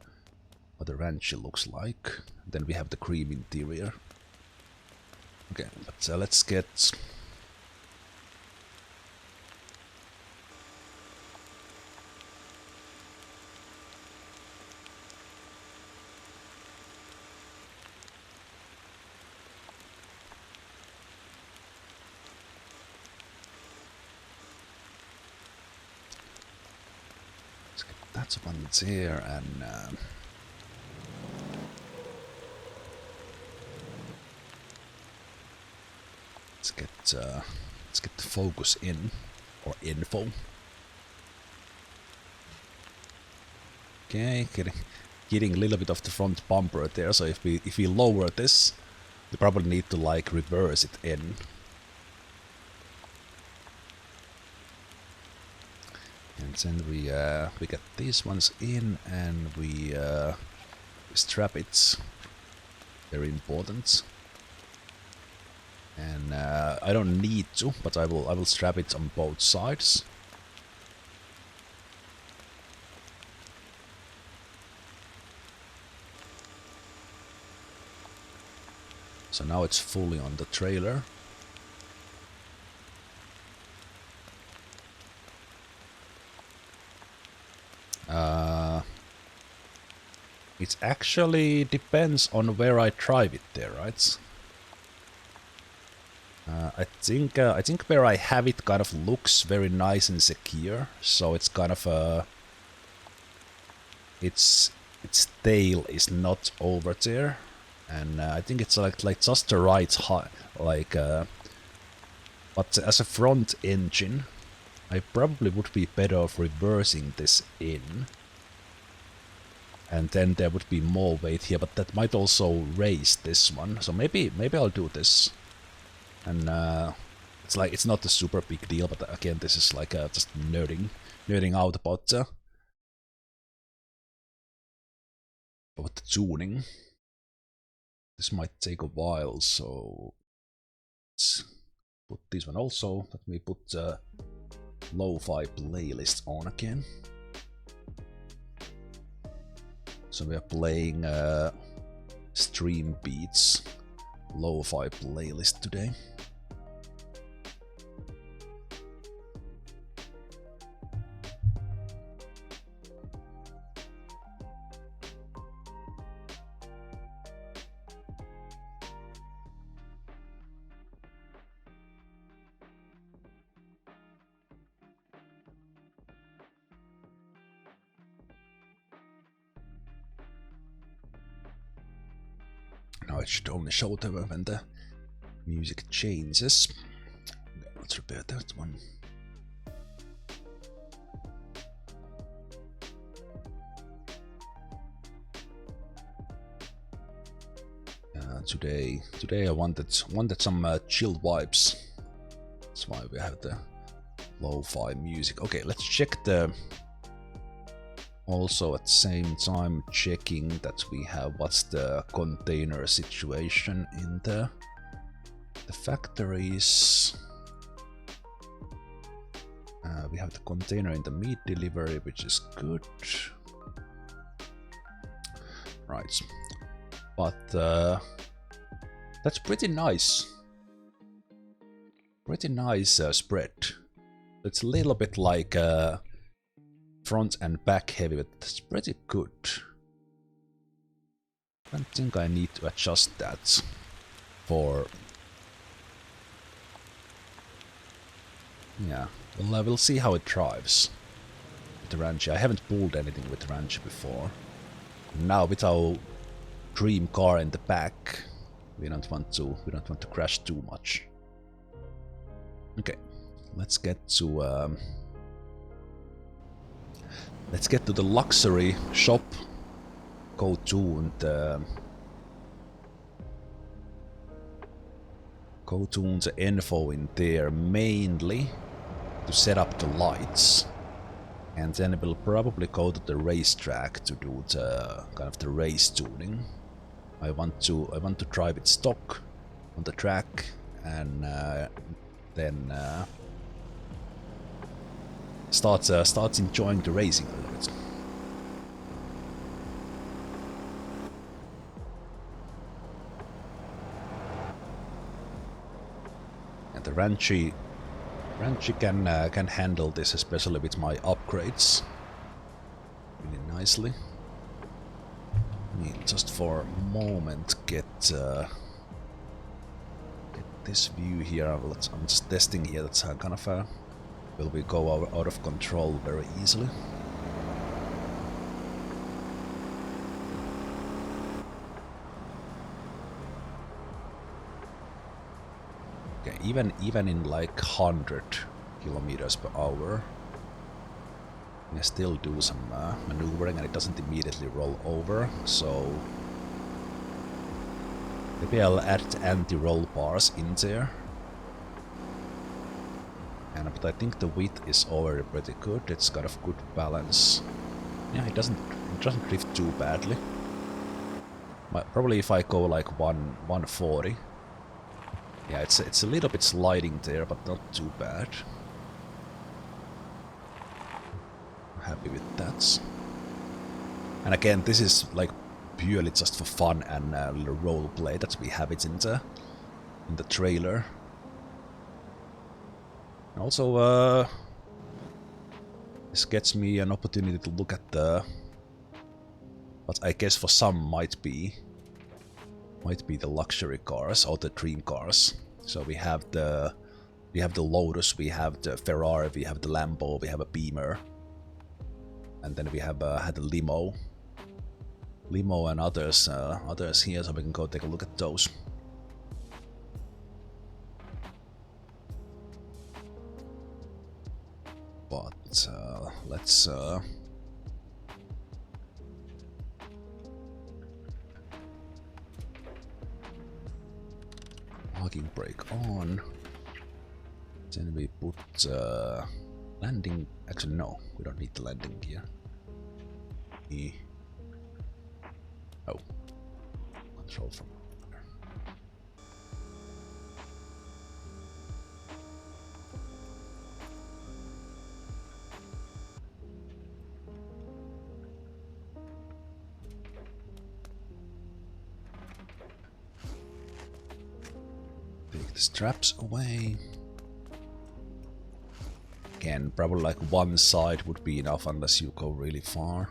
Ranchy looks like. Then we have the cream interior. Okay, but let's get. That's one there, and let's get the focus in, or info. Okay, getting a little bit of the front bumper there. So if we lower this, we probably need to like reverse it in. And then we get these ones in, and we strap it. Very important. And I don't need to, but I will strap it on both sides. So now it's fully on the trailer. It actually depends on where I drive it there, right? I think where I have it kind of looks very nice and secure, so it's kind of its tail is not over there, and I think it's like just the right height, like. But as a front engine, I probably would be better off reversing this in. And then there would be more weight here, but that might also raise this one. So maybe I'll do this. And it's like it's not a super big deal, but again, this is like just nerding out about the tuning. This might take a while, so let's put this one also. Let me put the lo-fi playlist on again. So we are playing Stream Beats lo-fi playlist today. Now it should only show them when the music changes. Okay, let's repair that one. Today I wanted some chill vibes. That's why we have the lo-fi music. Okay, let's check the. Also at the same time checking that we have what's the container situation in the factories. We have the container in the meat delivery, which is good. Right, but that's pretty nice. Pretty nice spread. It's a little bit like front and back heavy, but it's pretty good. I don't think I need to adjust that for. Yeah, well, we'll see how it drives with the Ranchi. I haven't pulled anything with the Ranchi before. Now with our dream car in the back, we don't want to crash too much. Okay, let's get to the luxury shop. Go tune the info in there mainly to set up the lights, and then we'll probably go to the racetrack to do the kind of the race tuning. I want to drive it stock on the track, and then start enjoying the racing a little bit. And the Ranchi can handle this, especially with my upgrades, really nicely. Let me just for a moment get this view here. I'm just testing here. That's kind of will we go out of control very easily. Okay, even in like 100 kilometers per hour, I still do some maneuvering and it doesn't immediately roll over. So maybe I'll add anti-roll bars in there. But I think the width is already pretty good. It's got a good balance. Yeah, it doesn't drift too badly. Probably if I go like 140. Yeah, it's a little bit sliding there, but not too bad. I'm happy with that. And again, this is like purely just for fun and a little role play that we have it in the trailer. Also, this gets me an opportunity to look at what I guess for some might be the luxury cars or the dream cars. So we have the Lotus, we have the Ferrari, we have the Lambo, we have a Beamer, and then we have had a limo and others here. So we can go take a look at those. But let's parking brake on. Then we put landing. Actually, no, we don't need the landing gear. Oh, control from. Take the straps away. Again, probably like one side would be enough unless you go really far.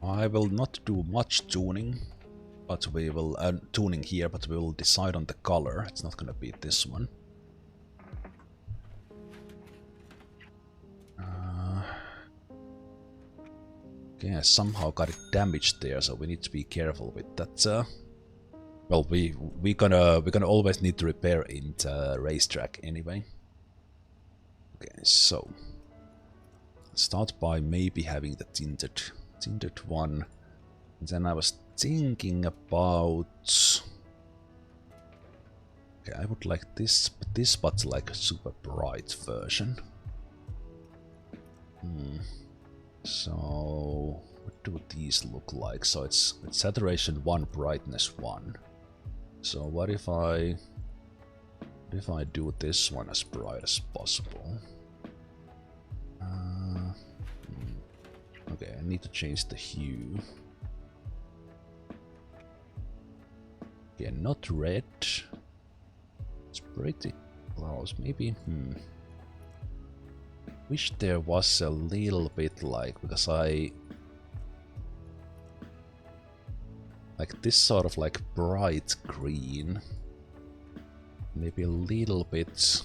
I will not do much tuning, but we will tuning here, but we will decide on the color. It's not gonna be this one. Okay, I somehow got it damaged there, so we need to be careful with that. Well, we're gonna always need to repair in the racetrack anyway. Okay, so start by maybe having the tinted one. And then I was thinking about. Okay, I would like this but like a super bright version. So what do these look like? So it's saturation 1, brightness 1. So what if I do this one as bright as possible? Okay, I need to change the hue. Yeah, not red. It's pretty close. Maybe. Wish there was a little bit like, because I like this sort of like bright green. Maybe a little bit.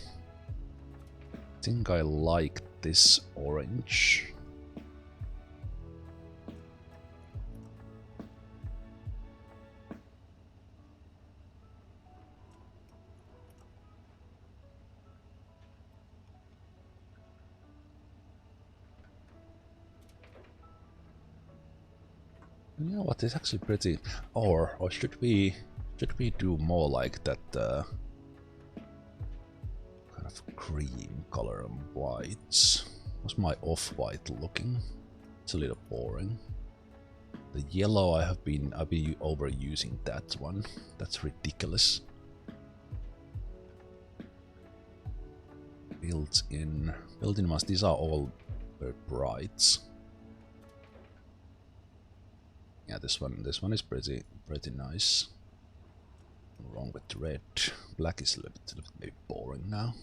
I think I like this orange. You know what, it's actually pretty. Or should we do more like that kind of cream color and white? What's my off-white looking? It's a little boring. The yellow I've been overusing that one. That's ridiculous. Built-in ones. These are all very bright. Yeah, this one is pretty nice. Wrong with red. Black is a little bit maybe boring now.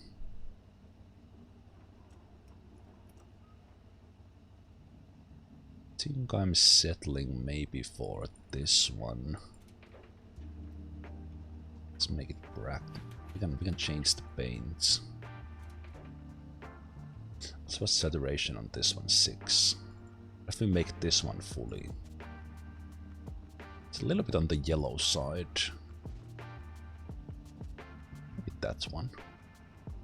I think I'm settling maybe for this one. Let's make it black. We can change the paints. So what's saturation on this one? 6. If we make this one fully, it's a little bit on the yellow side. Maybe that one.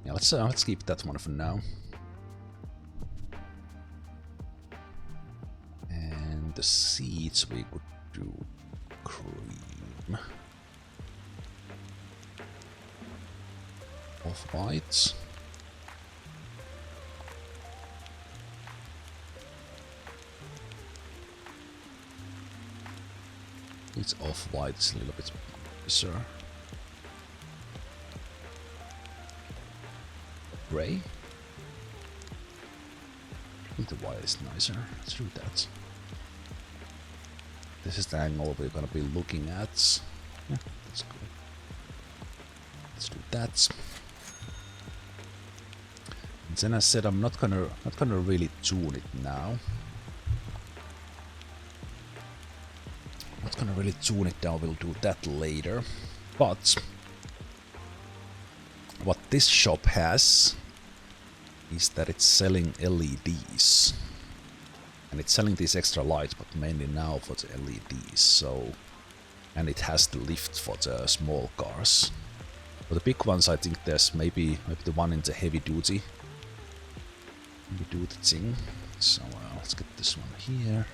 Yeah, let's keep that one for now. And the seats we could do cream. Off-white. It's off-white, it's a little bit nicer. Gray? I think the white is nicer. Let's do that. This is the angle we're gonna be looking at. Yeah, that's good. Let's do that. And then I said I'm not gonna really tune it now. Not gonna really tune it down, we'll do that later. But what this shop has is that it's selling LEDs. And it's selling these extra lights, but mainly now for the LEDs, so... And it has the lift for the small cars. For the big ones, I think there's maybe the one in the heavy duty thing. So let's get this one here.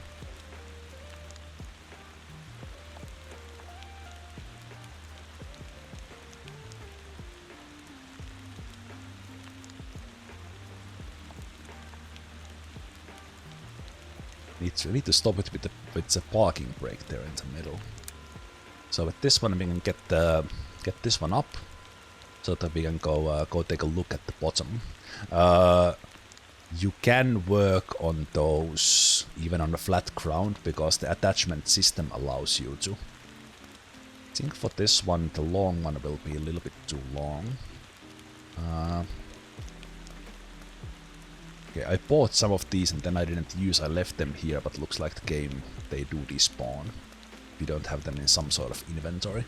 Need to stop it with the parking brake there in the middle. So with this one we can get this one up, so that we can go take a look at the bottom. You can work on those even on a flat ground because the attachment system allows you to. I think for this one the long one will be a little bit too long. Okay, I bought some of these and then I didn't use, I left them here, but looks like the game, they do despawn. You don't have them in some sort of inventory.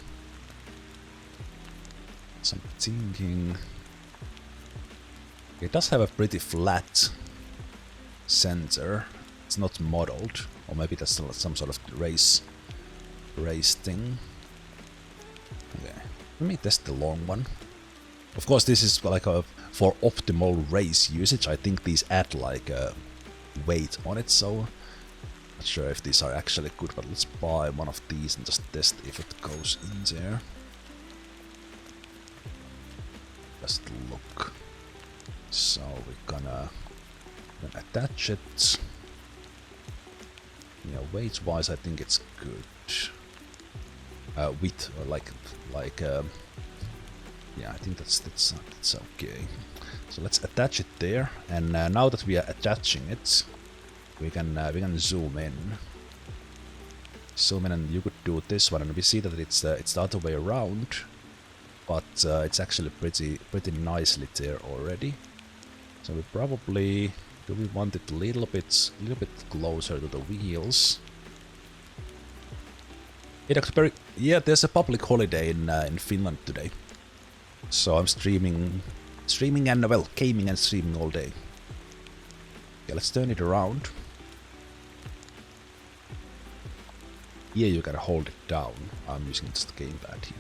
So I'm thinking... It does have a pretty flat center. It's not modeled, Or maybe that's some sort of race thing. Okay, let me test the long one. Of course, this is like for optimal race usage. I think these add like a weight on it, so not sure if these are actually good, but let's buy one of these and just test if it goes in there. Just look. So we're gonna attach it. Yeah, weight-wise, I think it's good. Width, or yeah, I think that's okay. So let's attach it there, and now that we are attaching it, we can zoom in. Zoom in, and you could do this one, and we see that it's the other way around, but it's actually pretty nicely there already. So we probably do we want it a little bit closer to the wheels. It looks very there's a public holiday in Finland today, so I'm streaming and well gaming and streaming all day. Okay, let's turn it around. Here you gotta hold it down. I'm using just the gamepad here.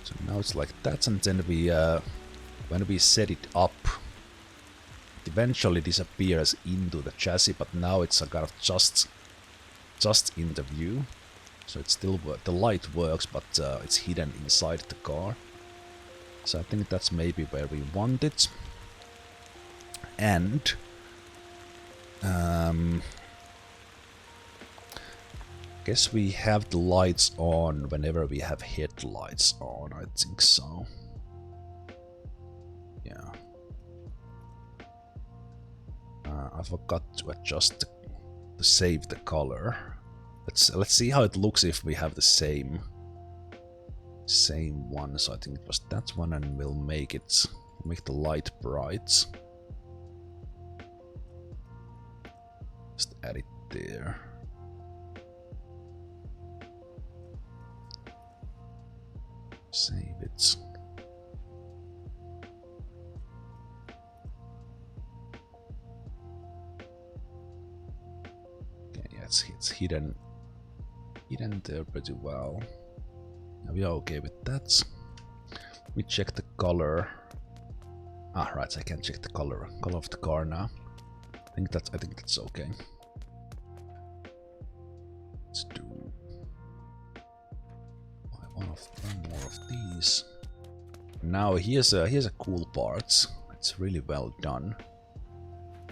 So now it's like that, and then we when we set it up, it eventually disappears into the chassis, but now it's kind of just in the view. So it's still the light works, but it's hidden inside the car. So I think that's maybe where we want it. And guess we have the lights on whenever we have headlights on. I think so. Yeah. I forgot to adjust to save the color. Let's see how it looks if we have the same one. So I think it was that one, and we'll make the light bright. Just add it there. Save it. Okay, yeah, it's hidden there pretty well. Now we are okay with that. We check the color. Ah, right, I can check the color of the car now. I think that's okay. Let's do one more of these. Now here's a cool part. It's really well done.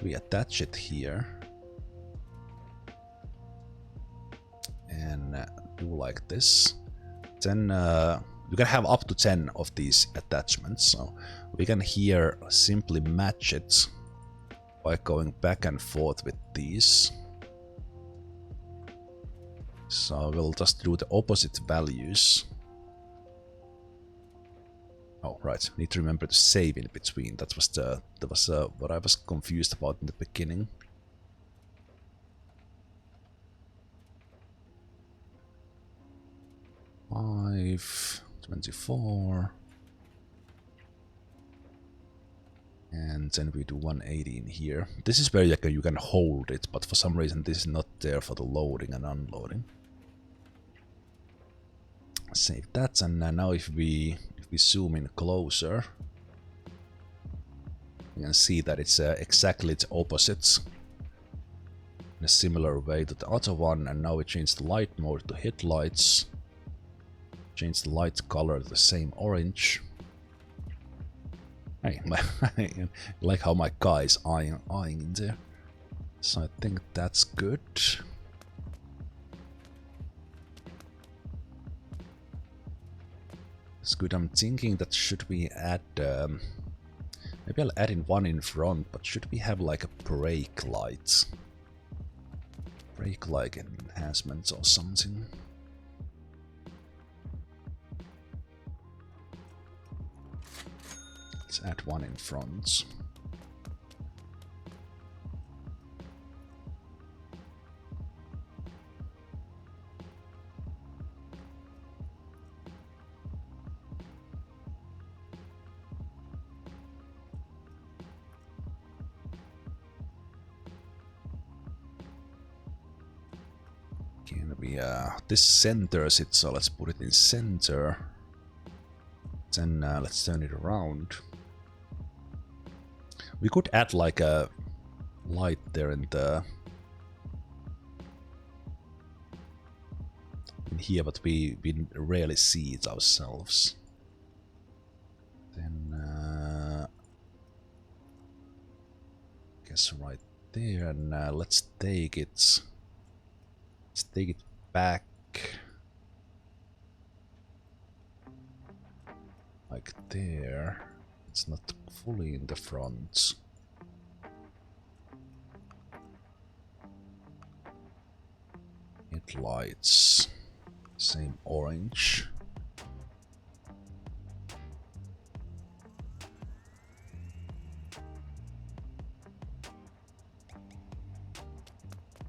We attach it here and do like this. Then you can have up to 10 of these attachments, so we can here simply match it by going back and forth with these. So we'll just do the opposite values. Oh, right, need to remember to save in between. That was what I was confused about in the beginning. Five, 24. And then we do 180 in here. This is where you can hold it, but for some reason this is not there for the loading and unloading. Save that, and now if we zoom in closer, you can see that it's exactly the opposite in a similar way to the other one. And now we change the light mode to headlights, change the light color to the same orange. Hey, like how my guy is eyeing in there. So I think that's good. It's good. I'm thinking that should we add maybe I'll add in one in front, but should we have like a brake light? Brake light enhancements or something? Let's add one in front. gonna be this centers it, so let's put it in center. Then let's turn it around. We could add like a light there in here, but we rarely see it ourselves. Then guess right there, and let's take it. Let's take it back like there. It's not fully in the front. Headlights, same orange.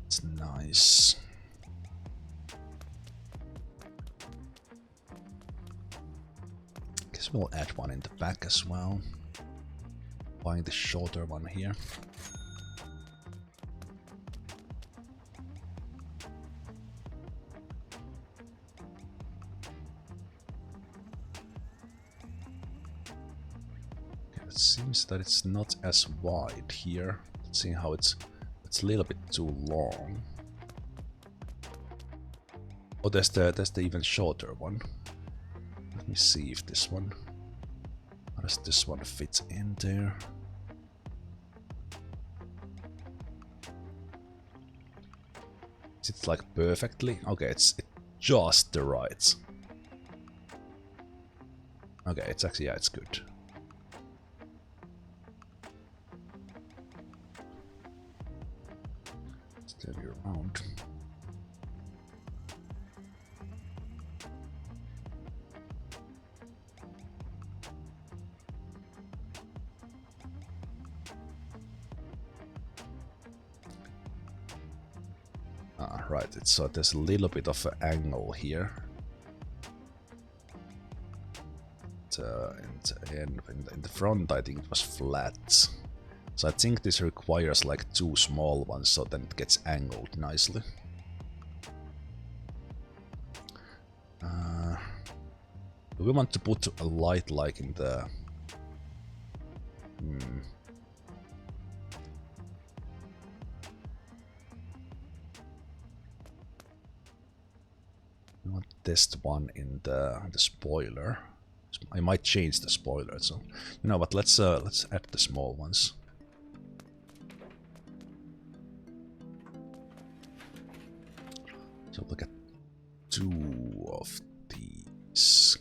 It's nice. Guess we'll add one in the back as well. Buying the shorter one here. It seems that it's not as wide here. Let's see how it's a little bit too long. Oh, there's the even shorter one. Let me see if this one, how does this one fit in there? Is it like perfectly? Okay, it's just the right. Okay, it's actually, yeah, it's good. Turn it around. Right, so there's a little bit of an angle here. In the front, I think it was flat. So I think this requires like two small ones, so then it gets angled nicely. Do we want to put a light like in the... We want this one in the spoiler. I might change the spoiler, so you know what? Let's add the small ones. So look at two of these.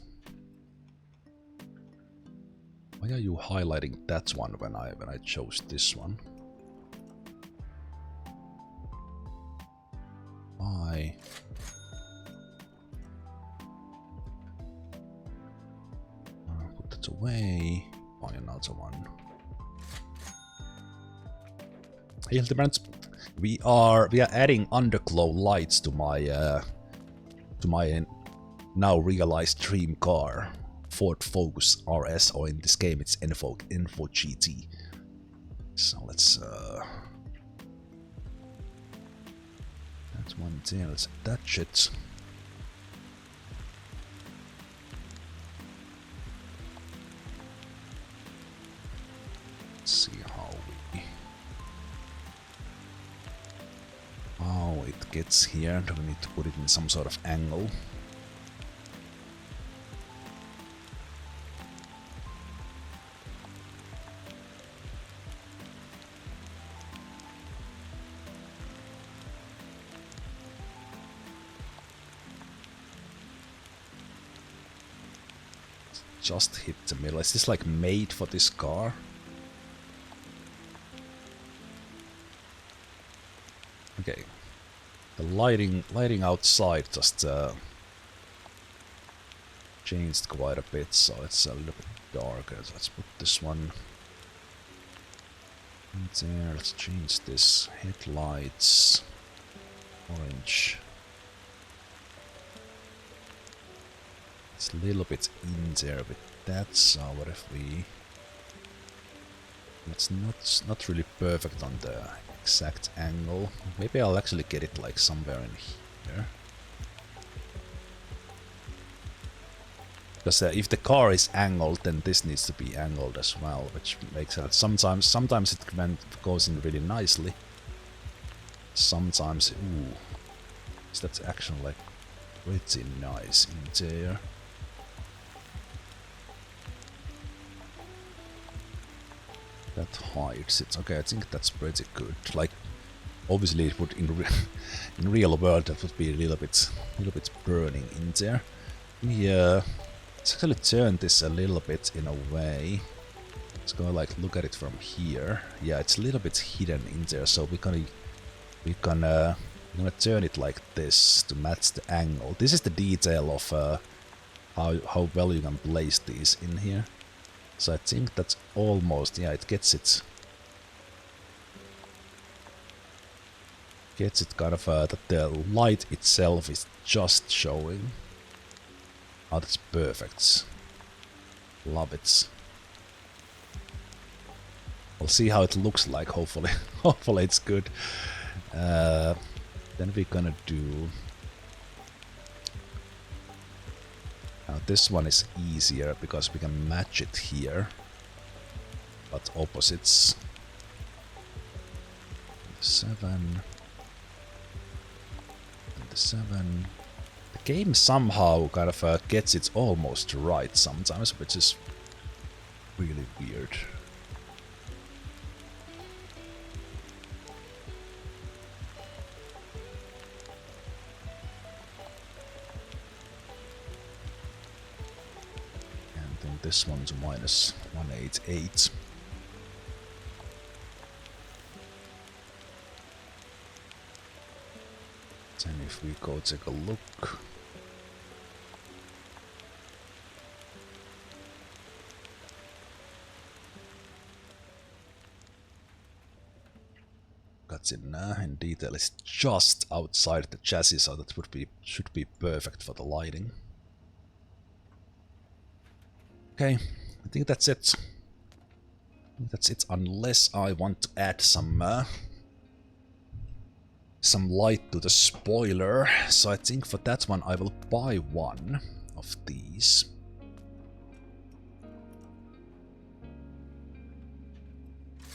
Why are you highlighting that one when I chose this one? Why? Put that away. Buy another one. Hey, Hildebrand, we are adding underglow lights to my now realized dream car, Ford Focus RS, or in this game it's Info GT. So let's that one there. Let's attach it. Let's see how it gets here. Do we need to put it in some sort of angle? Just hit the middle. Is this like made for this car? Okay. The lighting outside just changed quite a bit, so it's a little bit darker. So let's put this one in there. Let's change this. Headlights orange. It's a little bit in there with that, so what if we... It's not really perfect on the exact angle. Maybe I'll actually get it like somewhere in here. Because if the car is angled, then this needs to be angled as well, which makes sense. Sometimes it goes in really nicely. Sometimes, ooh, that's actually like pretty nice in there. That hides it. Okay, I think that's pretty good. Like, obviously, it would in real world that would be a little bit burning in there. Let's actually turn this a little bit in a way. Let's go like look at it from here. Yeah, it's a little bit hidden in there, so we're gonna turn it like this to match the angle. This is the detail of how well you can place these in here. So I think that's almost, yeah, it gets it kind of that the light itself is just showing. Oh, that's perfect. Love it. We'll see how it looks like, hopefully. Hopefully it's good. Then we're gonna do... Now this one is easier because we can match it here. But opposites. 7. And the 7. The game somehow kind of gets it almost right sometimes, which is really weird. And then this one's minus 188. Then if we go take a look. Cuts in detail is just outside the chassis, so that should be perfect for the lighting. Okay, I think that's it. That's it, unless I want to add some light to the spoiler. So I think for that one I will buy one of these.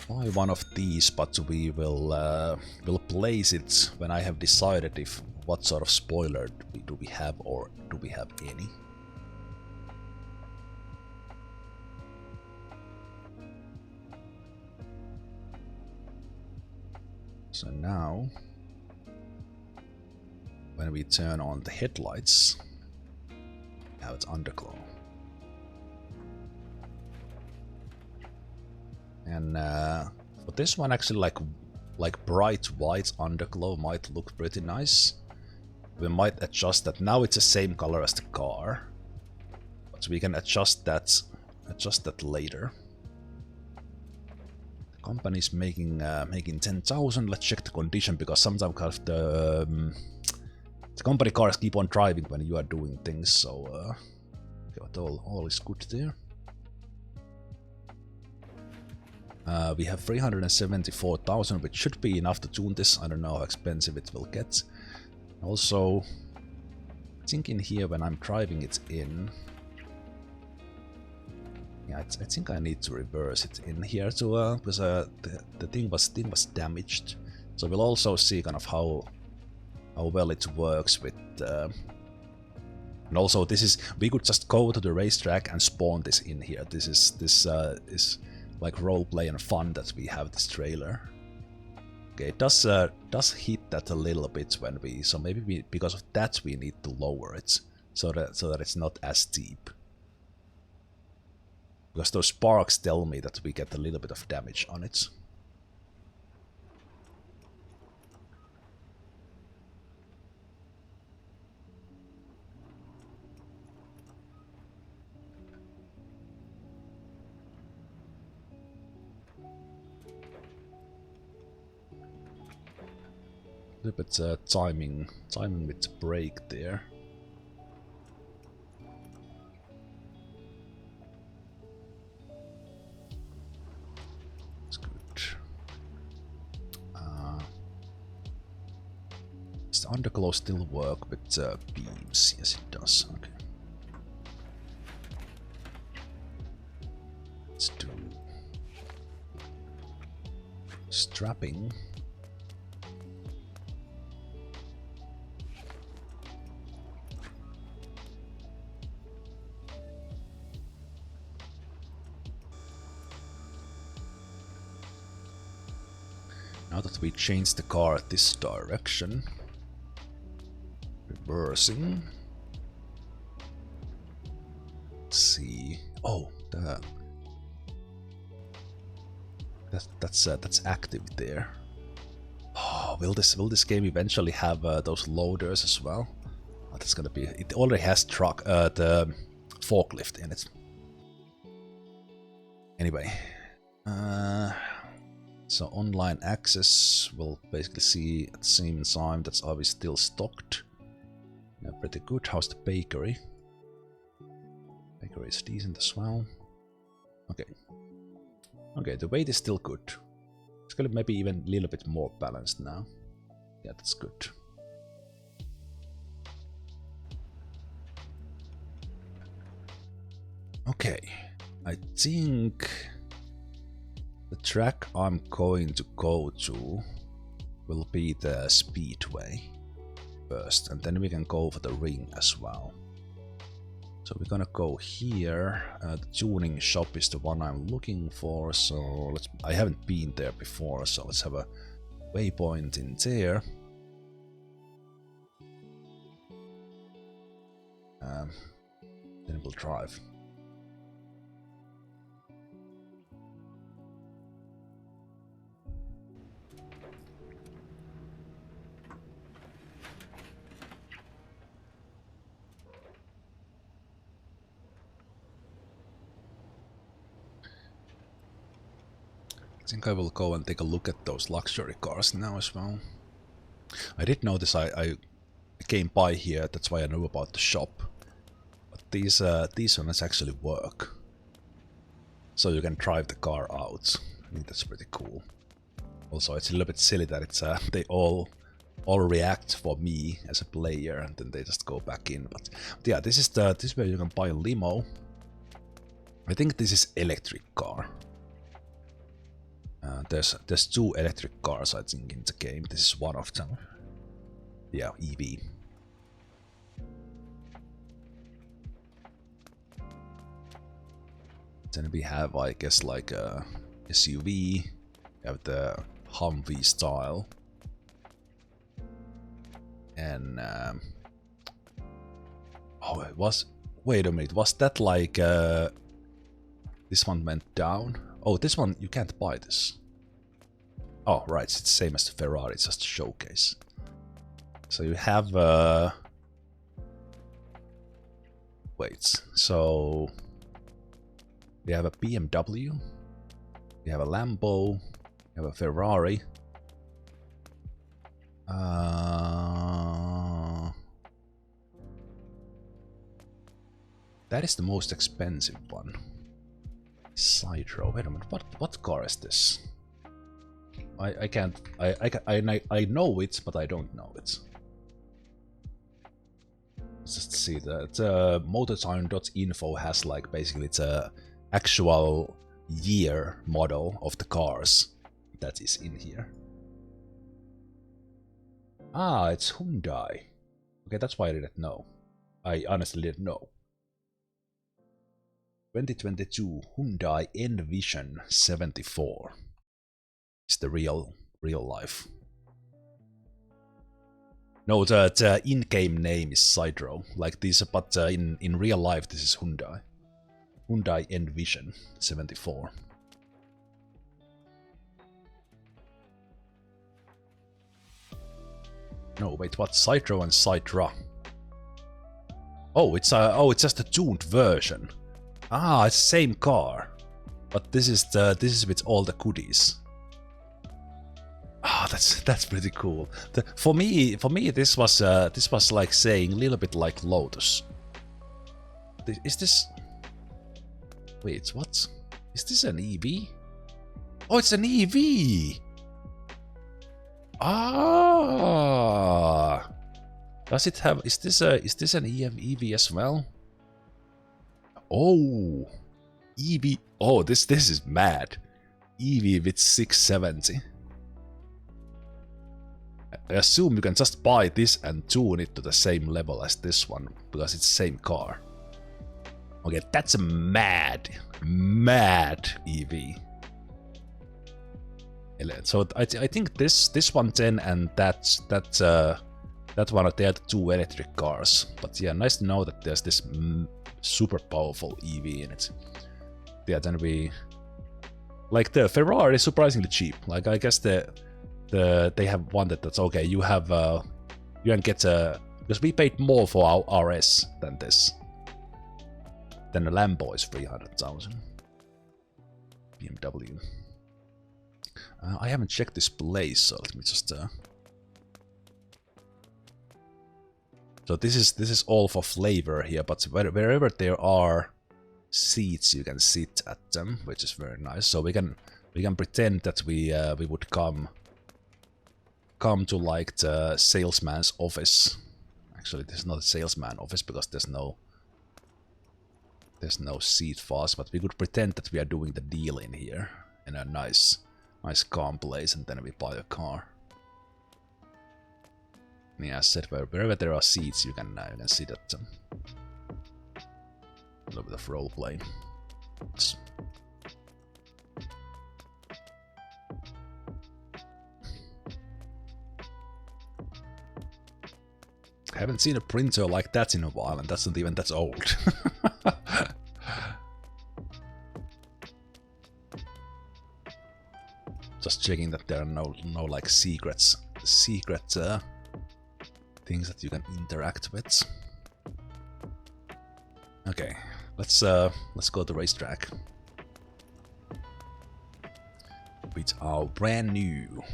Buy one of these, but we will place it when I have decided if what sort of spoiler do we have, or do we have any. So now, when we turn on the headlights, now it's underglow. And for this one, actually, like bright white underglow might look pretty nice. We might adjust that. Now it's the same color as the car, but we can adjust that later. The company's making 10,000. Let's check the condition, because sometimes kind of the company cars keep on driving when you are doing things. So but all is good there. We have 374,000, which should be enough to tune this. I don't know how expensive it will get. Also, I think in here when I'm driving it in, yeah, I think I need to reverse it in here to because the thing was damaged. So we'll also see kind of how well it works with. And also, this is, we could just go to the racetrack and spawn this in here. This is like roleplay and fun that we have this trailer. Okay, it does hit that a little bit when we, so maybe because of that we need to lower it so that it's not as steep. Because those sparks tell me that we get a little bit of damage on it. A little bit timing with the brake there. That's good. Does the underglow still work with beams? Yes, it does. Okay. Let's do strapping. Now that we change the car this direction, reversing. Let's see. Oh, that's active there. Oh, will this game eventually have those loaders as well? Oh, that's gonna be. It already has the forklift in it. Anyway, so online access will basically see at the same time. That's always still stocked. Yeah, pretty good. How's the bakery? Bakery is decent as well. Okay. Okay, the weight is still good. It's gonna maybe even a little bit more balanced now. Yeah, that's good. Okay, I think the track I'm going to go to will be the speedway first, and then we can go for the ring as well. So we're gonna go here. The tuning shop is the one I'm looking for, so I haven't been there before, so let's have a waypoint in there. Then we'll drive. I think I will go and take a look at those luxury cars now as well. I did notice I came by here, that's why I know about the shop. But these ones actually work. So you can drive the car out. I think that's pretty cool. Also, it's a little bit silly that it's they all react for me as a player, and then they just go back in. But yeah, this is where you can buy a limo. I think this is electric car. There's 2 electric cars, I think, in the game. This is one of them. Yeah, EV. Then we have, I guess, like a SUV. We have the Humvee style. And oh, it was. Wait a minute. Was that like this one went down? Oh, this one, you can't buy this. Oh, right, it's the same as the Ferrari, it's just a showcase. So you have... Wait, so... We have a BMW, we have a Lambo, we have a Ferrari. That is the most expensive one. Side row. Wait a minute. What car is this? I can't. I know it, but I don't know it. Let's just see that motortown.info has like basically it's a actual year model of the cars that is in here. Ah, it's Hyundai. Okay, that's why I didn't know. I honestly didn't know. 2022 Hyundai Envision 74. It's the real life. No, the in-game name is Sidro, like this, but in real life this is Hyundai. Hyundai Envision 74. No, wait, what? Sidro and Sidra. Oh, it's just a tuned version. Ah, it's the same car, but this is with all the goodies. Ah, that's pretty cool. For me, this was like saying a little bit like Lotus. Is this? Wait, what? Is this an EV? Oh, it's an EV. Ah, does it have? Is this an EV as well? Oh, EV. Oh, this is mad. EV with 670. I assume you can just buy this and tune it to the same level as this one, because it's the same car. Okay, that's a mad EV. So I think this 110 and that one, they are the two electric cars. But yeah, nice to know that there's this super powerful EV in it. Yeah, then we like the Ferrari is surprisingly cheap. Like I guess they have one that's okay. You have you can get because we paid more for our RS than this. Then the Lambo is 300,000. BMW. I haven't checked this place, so let me just. So this is all for flavor here, but wherever there are seats, you can sit at them, which is very nice. So we can pretend that we would come to like the salesman's office. Actually, this is not a salesman office because there's no seat for us, but we could pretend that we are doing the deal in here in a nice calm place, and then we buy a car. Yeah, I said wherever there are seats, you can sit at them. A little bit of roleplay. I haven't seen a printer like that in a while, and that's not even that old. Just checking that there are no like secret things that you can interact with. Okay, let's go to the racetrack with our brand new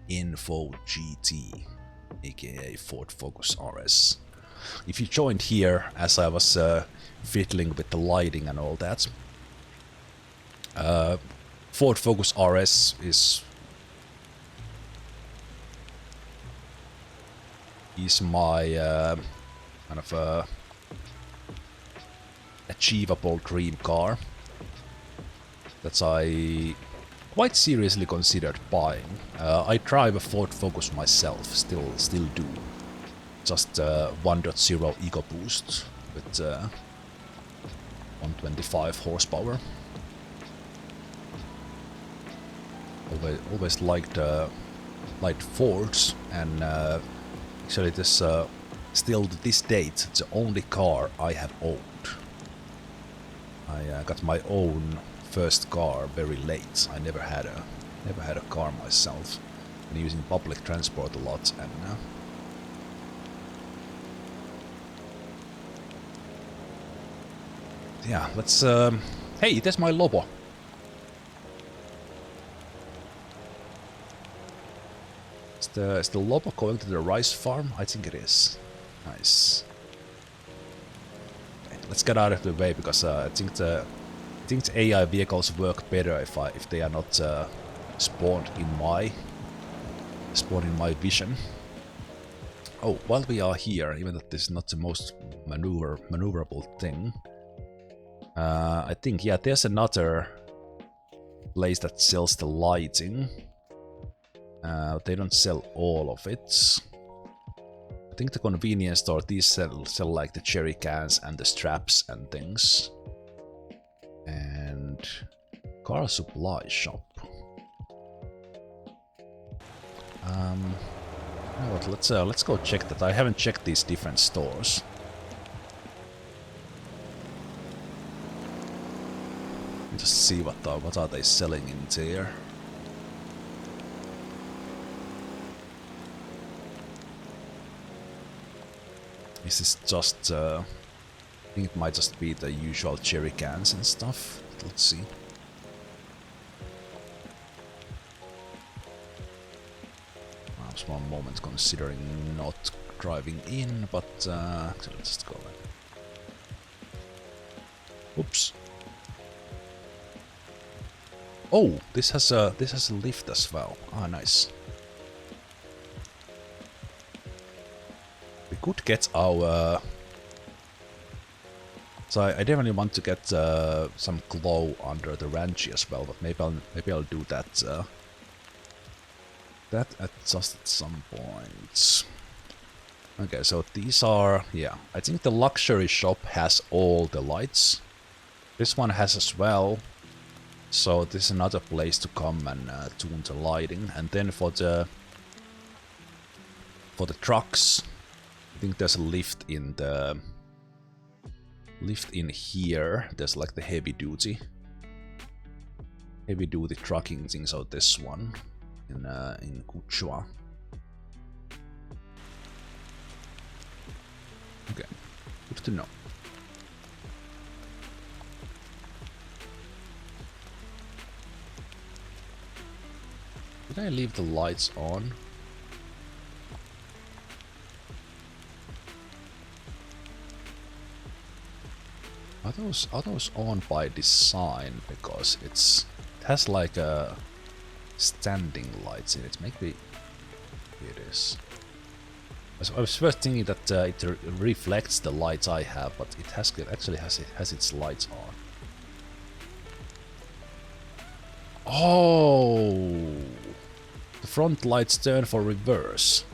Info GT, aka Ford Focus RS. If you joined here as I was fiddling with the lighting and all that, Ford Focus RS is my kind of achievable dream car that I quite seriously considered buying. I drive a Ford Focus myself, still do. Just 1.0 EcoBoost with 125 horsepower. Always liked Fords, and actually this still to this date it's the only car I have owned. I got my own first car very late. I never had a car myself. Been using public transport a lot, and yeah, let's hey, there's my Lobo. Is the Lobo going to the rice farm? I think it is. Nice. Okay, let's get out of the way, because I think the AI vehicles work better if they are not spawned in my vision. Oh, while we are here, even though this is not the most maneuverable thing, I think, yeah, there's another place that sells the lighting. They don't sell all of it. I think the convenience store, these sell like the jerry cans and the straps and things. And car supply shop. You know what, let's go check that. I haven't checked these different stores. Just see what are they selling in there. This is just, I think it might just be the usual jerry cans and stuff. Let's see. Just one moment, considering not driving in, but actually let's just go back. Oops. Oh, this has a lift as well. Ah, nice. We could get our So I definitely want to get some glow under the Ranchi as well, but maybe I'll do that that at just at some point. Okay, so these are, yeah, I think the luxury shop has all the lights. This one has as well. So this is another place to come and tune the lighting. And then for the trucks, I think there's a lift in here. There's like the heavy duty trucking thing. So this one in Kuchua. Okay, good to know. Did I leave the lights on? Are those on by design? Because it has like a standing lights in it. Maybe it is. I was first thinking that it reflects the lights I have, but it actually has its lights on. Oh, the front lights turn for reverse.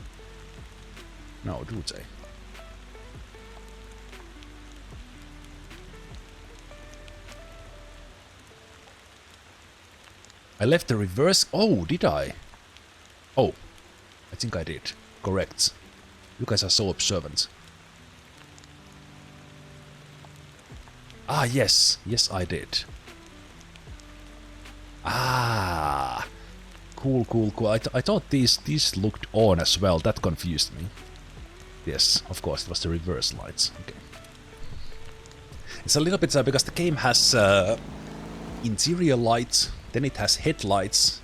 No, do they? I left the reverse. Oh, did I? Oh, I think I did. Correct. You guys are so observant. Ah, yes. Yes, I did. Ah, cool. I thought these looked on as well. That confused me. Yes, of course, it was the reverse lights. Okay. It's a little bit because the game has interior lights, then it has headlights,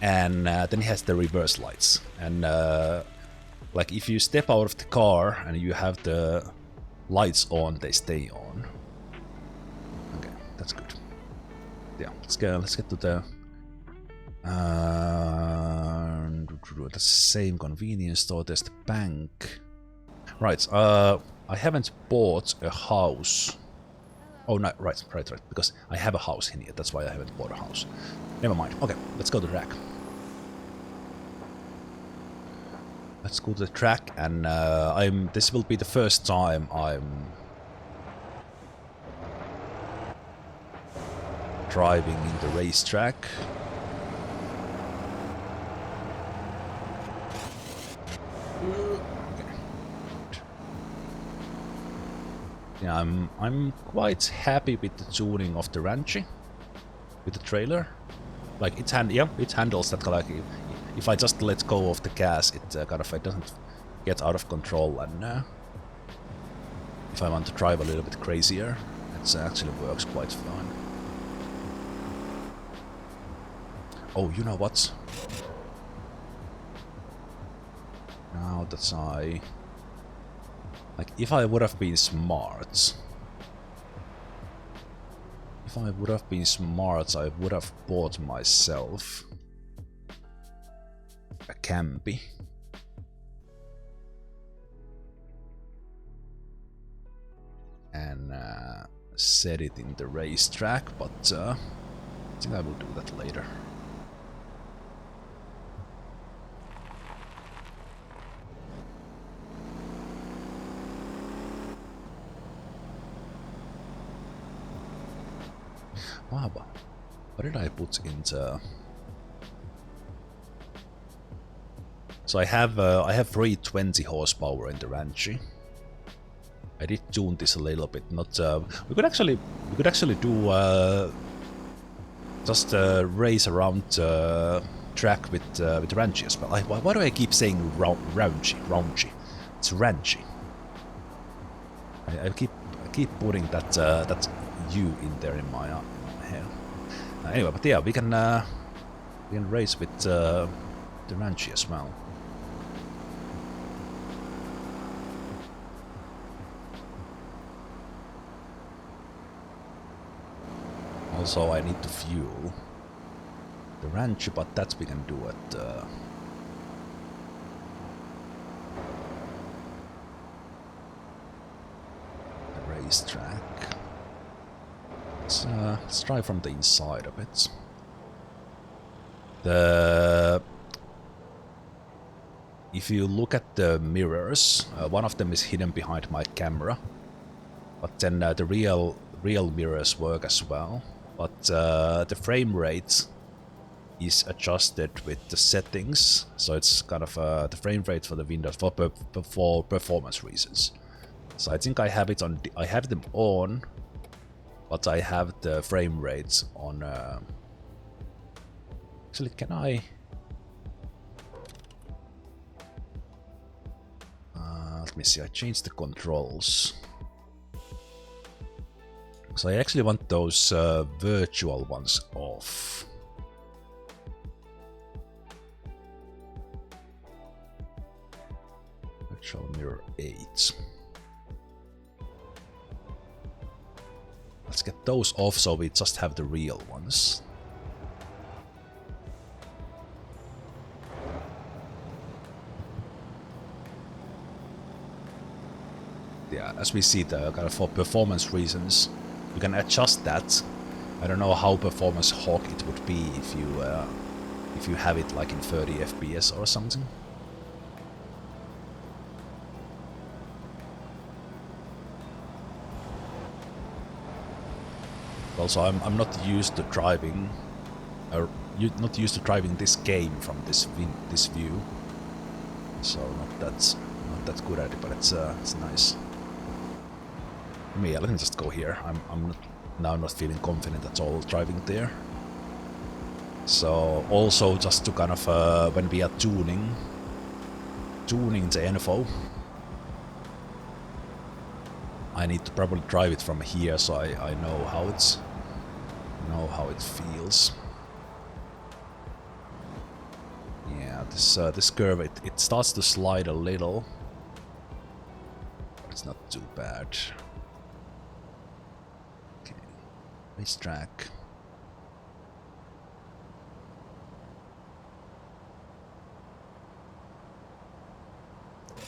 and then it has the reverse lights. And like if you step out of the car and you have the lights on, they stay on. Okay, that's good. Yeah, let's get to the that's the same convenience store. There's the bank. Right. I haven't bought a house. Oh no, right. Because I have a house in here. That's why I haven't bought a house. Never mind. Okay, let's go to the track. Let's go to the track, and this will be the first time I'm driving in the racetrack. Yeah, I'm quite happy with the tuning of the Ranchi, with the trailer. Like it handles that like if I just let go of the gas, it it doesn't get out of control, and if I want to drive a little bit crazier, it actually works quite fine. Oh, you know what? Now that like, if I would have been smart... I would have bought myself a Campy. And set it in the racetrack, but I think I will do that later. Wow, what did I put into? So I have 320 horsepower in the Ranchi. I did tune this a little bit. Not we could actually do just race around track with Ranchi as well. Why do I keep saying Ranchi? It's Ranchi. I keep putting that U in there in my head. Anyway, but yeah, we can race with the Ranchi as well. Also, I need to fuel the Ranchi, but that we can do at the racetrack. Let's try from the inside of it. If you look at the mirrors, one of them is hidden behind my camera, but then the real mirrors work as well. But the frame rate is adjusted with the settings, so it's kind of the frame rate for the windows for performance reasons. So I think I have it on. I have them on, but I have the frame rates on. Actually, can I? Let me see. I changed the controls. So I actually want those virtual ones off. Virtual mirror 8. Let's get those off so we just have the real ones. Yeah, as we see, the kind of for performance reasons, you can adjust that. I don't know how performance hog it would be if you have it like in 30 FPS or something. Also, I'm not used to driving, or not used to driving this game from this view, so not that good at it, but it's nice. Yeah, let me just go here. I'm not feeling confident at all driving there. So also just to kind of when we are tuning the info, I need to probably drive it from here so I know how it feels. Yeah, this curve it starts to slide a little. It's not too bad. Okay, racetrack.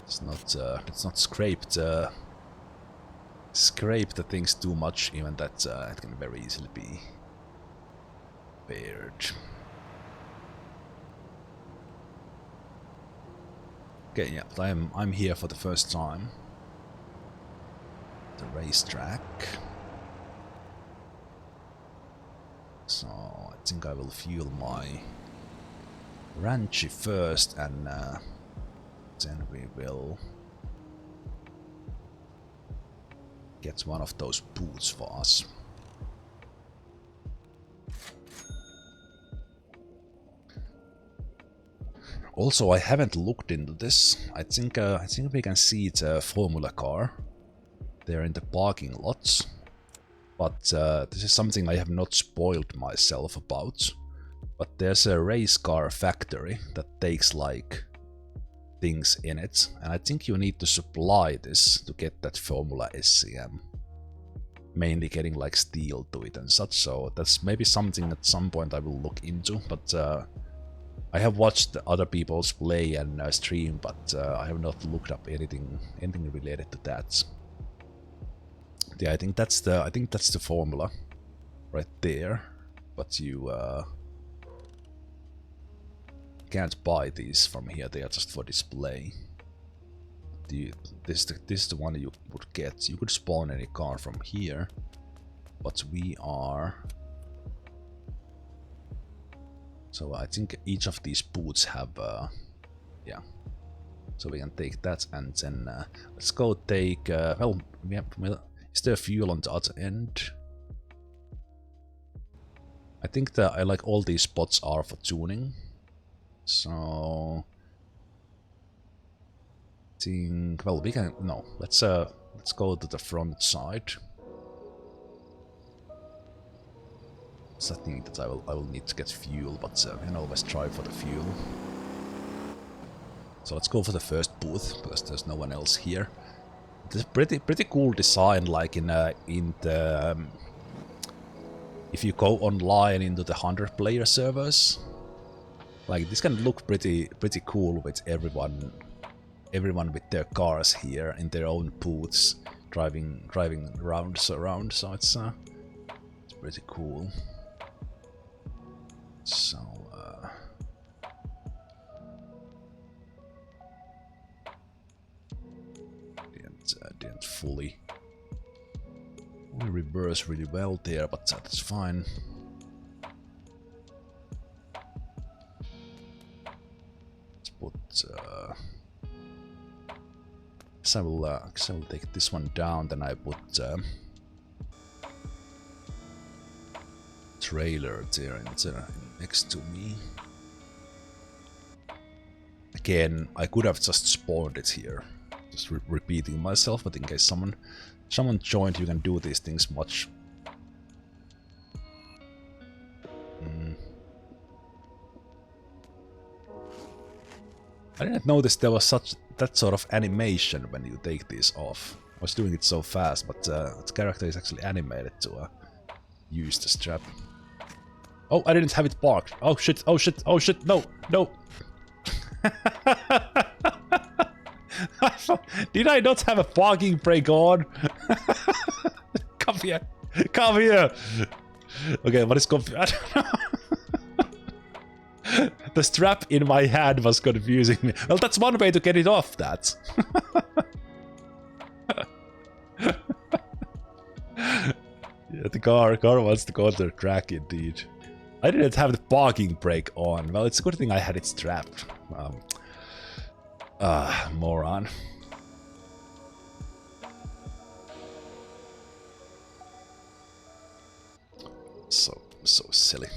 It's not scrape the things too much, even that it can very easily be weird. Okay, yeah, but I'm here for the first time. The racetrack. So I think I will fuel my Ranchi first, and then we will get one of those boots for us. Also, I haven't looked into this. I think we can see the Formula car there in the parking lots, but this is something I have not spoiled myself about. But there's a race car factory that takes like things in it, and I think you need to supply this to get that Formula SCM. Mainly getting like steel to it and such, so that's maybe something at some point I will look into, but I have watched other people's play and stream, but I have not looked up anything related to that. Yeah, I think that's the Formula right there, but you can't buy these from here. They are just for display. This is the one you would get. You could spawn any car from here, but we are. So I think each of these boots have, yeah. So we can take that, and then let's go take. Well, is there fuel on the other end? I think I like all these spots are for tuning. So I think, well, we can let's go to the front side. It's not needed that I will need to get fuel, but we can always try for the fuel. So let's go for the first booth because there's no one else here. It's pretty cool design, like in the if you go online into the 100-player servers, like this can look pretty cool with everyone with their cars here in their own booths, driving rounds around, so it's pretty cool. So didn't fully reverse really well there, but that's fine. Let's put I will take this one down, then I put trailer there next to me. Again, I could have just spawned it here, just repeating myself, but in case someone joined, you can do these things much. I didn't notice there was that sort of animation when you take these off. I was doing it so fast, but the character is actually animated to use the strap. Oh, I didn't have it parked. Oh shit, oh shit, oh shit, no, no. Did I not have a parking brake on? Come here, come here. Okay, what is confusing? The strap in my hand was confusing me. Well, that's one way to get it off, that. Yeah, the car wants to go to the track, indeed. I didn't have the parking brake on. Well, it's a good thing I had it strapped. Moron. So silly.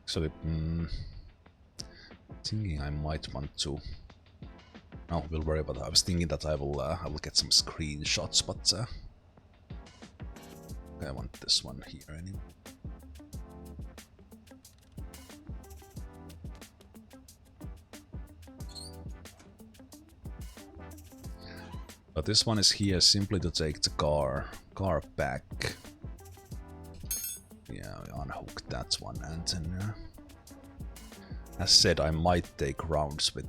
Actually, thinking I might want to. No, we'll worry about that. I was thinking that I will get some screenshots, but I want this one here anyway. But this one is here simply to take the car back. Yeah, we unhook that one, and then as said, I might take rounds with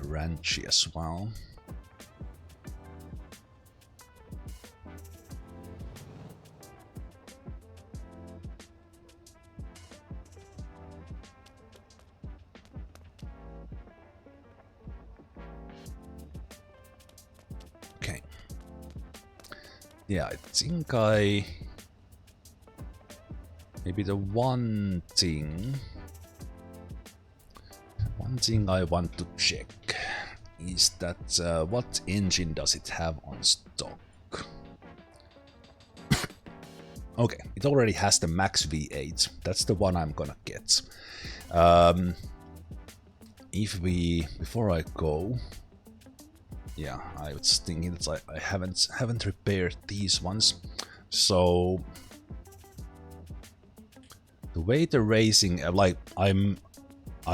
Ranchy as well. Okay. Yeah, I think maybe the one thing I want to check is that what engine does it have on stock? Okay, it already has the max V8. That's the one I'm gonna get. Before I go, yeah, I was thinking that I haven't repaired these ones, so the way the racing, I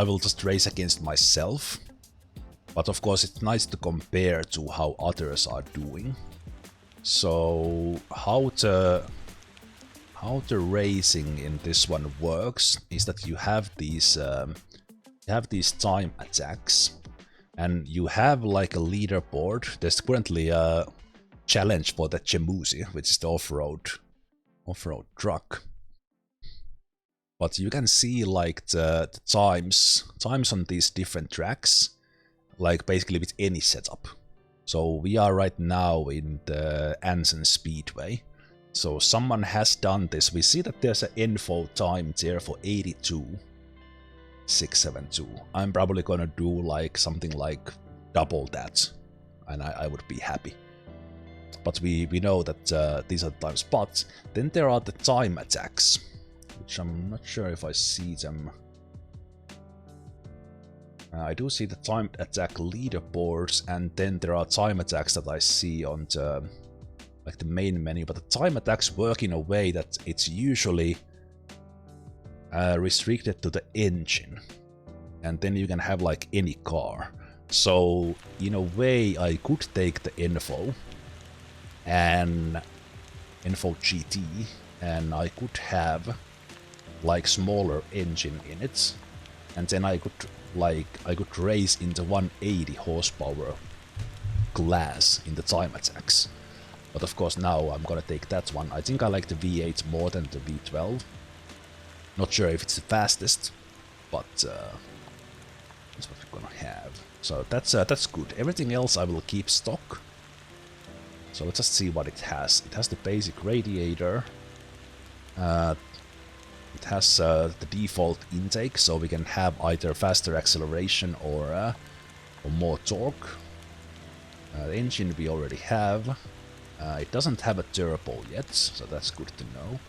will just race against myself, but of course it's nice to compare to how others are doing. So how the racing in this one works is that you have these time attacks, and you have like a leaderboard. There's currently a challenge for the Chemuzi, which is the off-road truck. But you can see like the times on these different tracks, like basically with any setup. So we are right now in the Anson Speedway. So someone has done this. We see that there's an info time there for 82.672. I'm probably gonna do like something like double that, and I would be happy. But we know that these are the times. But then there are the time attacks, which I'm not sure if I see them. I do see the time attack leaderboards, and then there are time attacks that I see on the like the main menu, but the time attacks work in a way that it's usually restricted to the engine, and then you can have like any car. So in a way I could take the info and info GT, and I could have like smaller engine in it, and then I could race into 180 horsepower class in the time attacks. But of course now I'm gonna take that one. I think I like the V8 more than the V12. Not sure if it's the fastest, but that's what we're gonna have. So that's good. Everything else I will keep stock. So let's just see what it has. It has the basic radiator. It has the default intake, so we can have either faster acceleration or more torque. The engine we already have. It doesn't have a turbo yet, so that's good to know.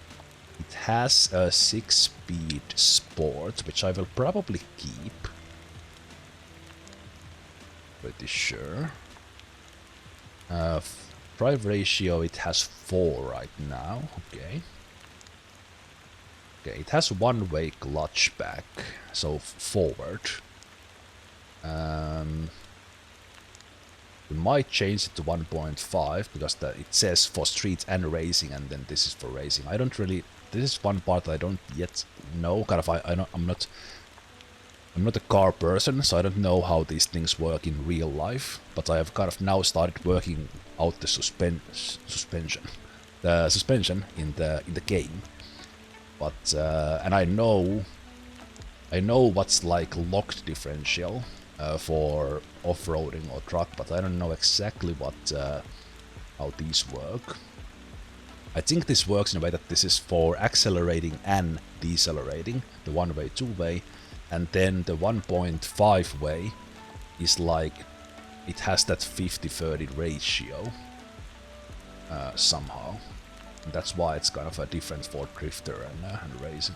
It has a 6-speed sport, which I will probably keep. Pretty sure. Drive ratio, it has 4 right now. Okay. Okay, it has one-way clutch back, so forward. We might change it to 1.5 because it says for street and racing, and then this is for racing. I don't really. This is one part I don't yet know. Kind of, I'm not a car person, so I don't know how these things work in real life. But I have kind of now started working out the suspension in the game. But and I know what's like locked differential for off-roading or truck, but I don't know exactly what how these work. I think this works in a way that this is for accelerating and decelerating, the one-way, two-way, and then the 1.5 way is like it has that 50-30 ratio somehow. And that's why it's kind of a difference for drifter and racing.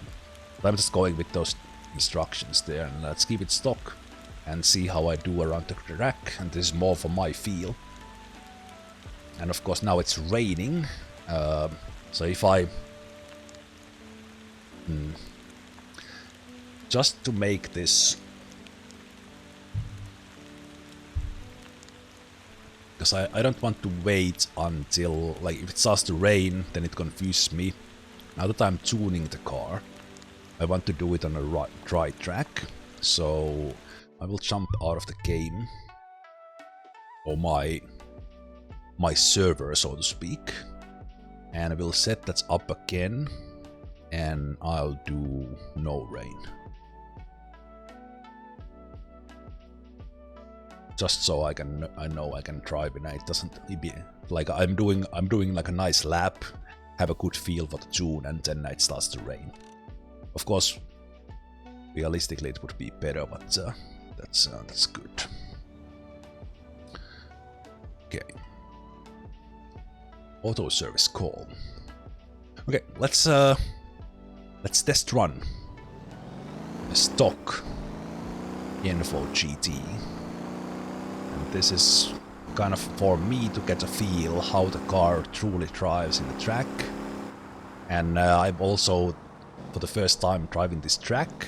But I'm just going with those instructions there, and let's keep it stock and see how I do around the track. And this is more for my feel. And of course now it's raining, so if I just to make this, because I don't want to wait until, like, if it starts to rain, then it confuses me. Now that I'm tuning the car, I want to do it on a dry track, so I will jump out of the game, or my server, so to speak, and I will set that up again, and I'll do no rain. Just so I know I can drive, and it doesn't be like I'm doing like a nice lap, have a good feel for the tune, and then it starts to rain. Of course, realistically it would be better, but that's good. Okay. Auto service call. Okay, let's test run a stock info GT. And this is kind of for me to get a feel how the car truly drives in the track. And I'm also for the first time driving this track.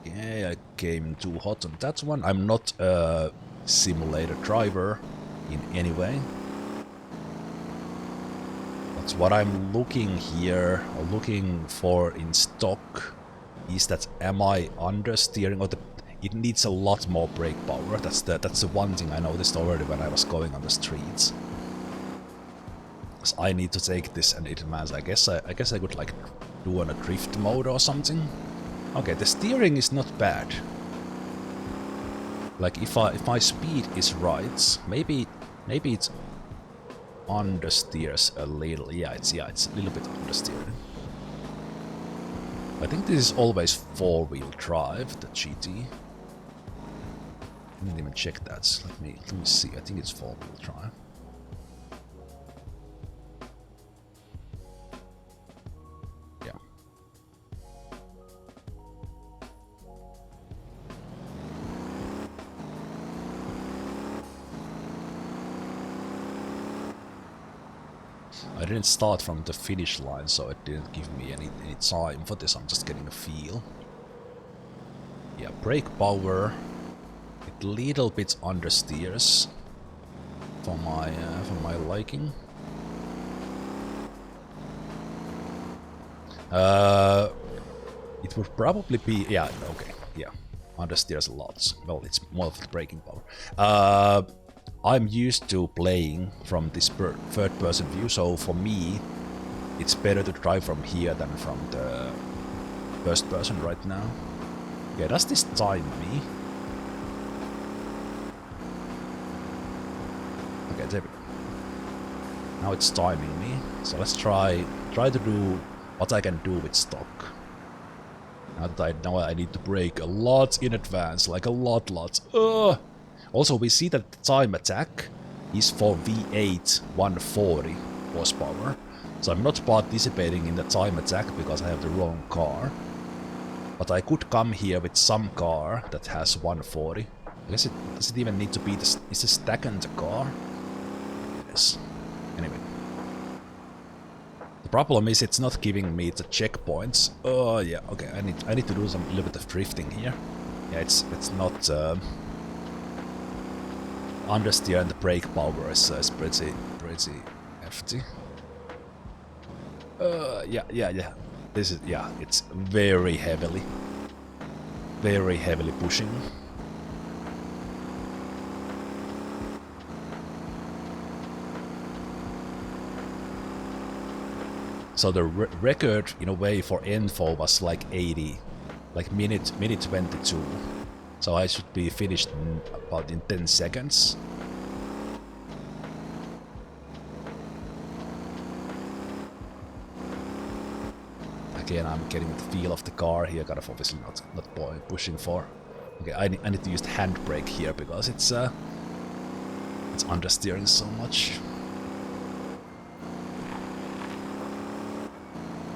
Okay, I came too hot on that one. I'm not a simulator driver in any way. But what I'm looking here, or looking for in stock, is that am I understeering, or it needs a lot more brake power. That's the one thing I noticed already when I was going on the streets. So I need to take this, and it means I guess I could like do on a drift mode or something. Okay, the steering is not bad. Like if my speed is right, maybe it's understeers a little. Yeah, it's a little bit understeering. I think this is always 4-wheel drive, the GT. I didn't even check that. Let me see. I think it's 4-wheel drive. Yeah. I didn't start from the finish line, so it didn't give me any time for this. I'm just getting a feel. Yeah, brake power. It little bit understeers for my liking. It would probably be, yeah, okay, yeah, understeers a lot. Well, it's more of the braking power. I'm used to playing from this third-person view, so for me, it's better to drive from here than from the first person right now. Okay, does this time me? Okay, there we go. Now it's timing me, so let's try to do what I can do with stock. Now that I know I need to brake a lot in advance, like a lot. Also, we see that the time attack is for V8 140 horsepower. So I'm not participating in the time attack because I have the wrong car. But I could come here with some car that has 140. I guess does it even need to be is the stack in the car? Yes. Anyway. The problem is it's not giving me the checkpoints. Oh yeah, okay, I need to do some little bit of drifting here. Yeah, it's not understeer and the brake power is pretty hefty. Yeah. This is, yeah, it's very heavily pushing. So the record in a way for info was like 80, like minute 22. So I should be finished in about 10 seconds. Again, I'm getting the feel of the car here, kind of obviously not pushing for. Okay, I need to use the handbrake here because it's understeering so much.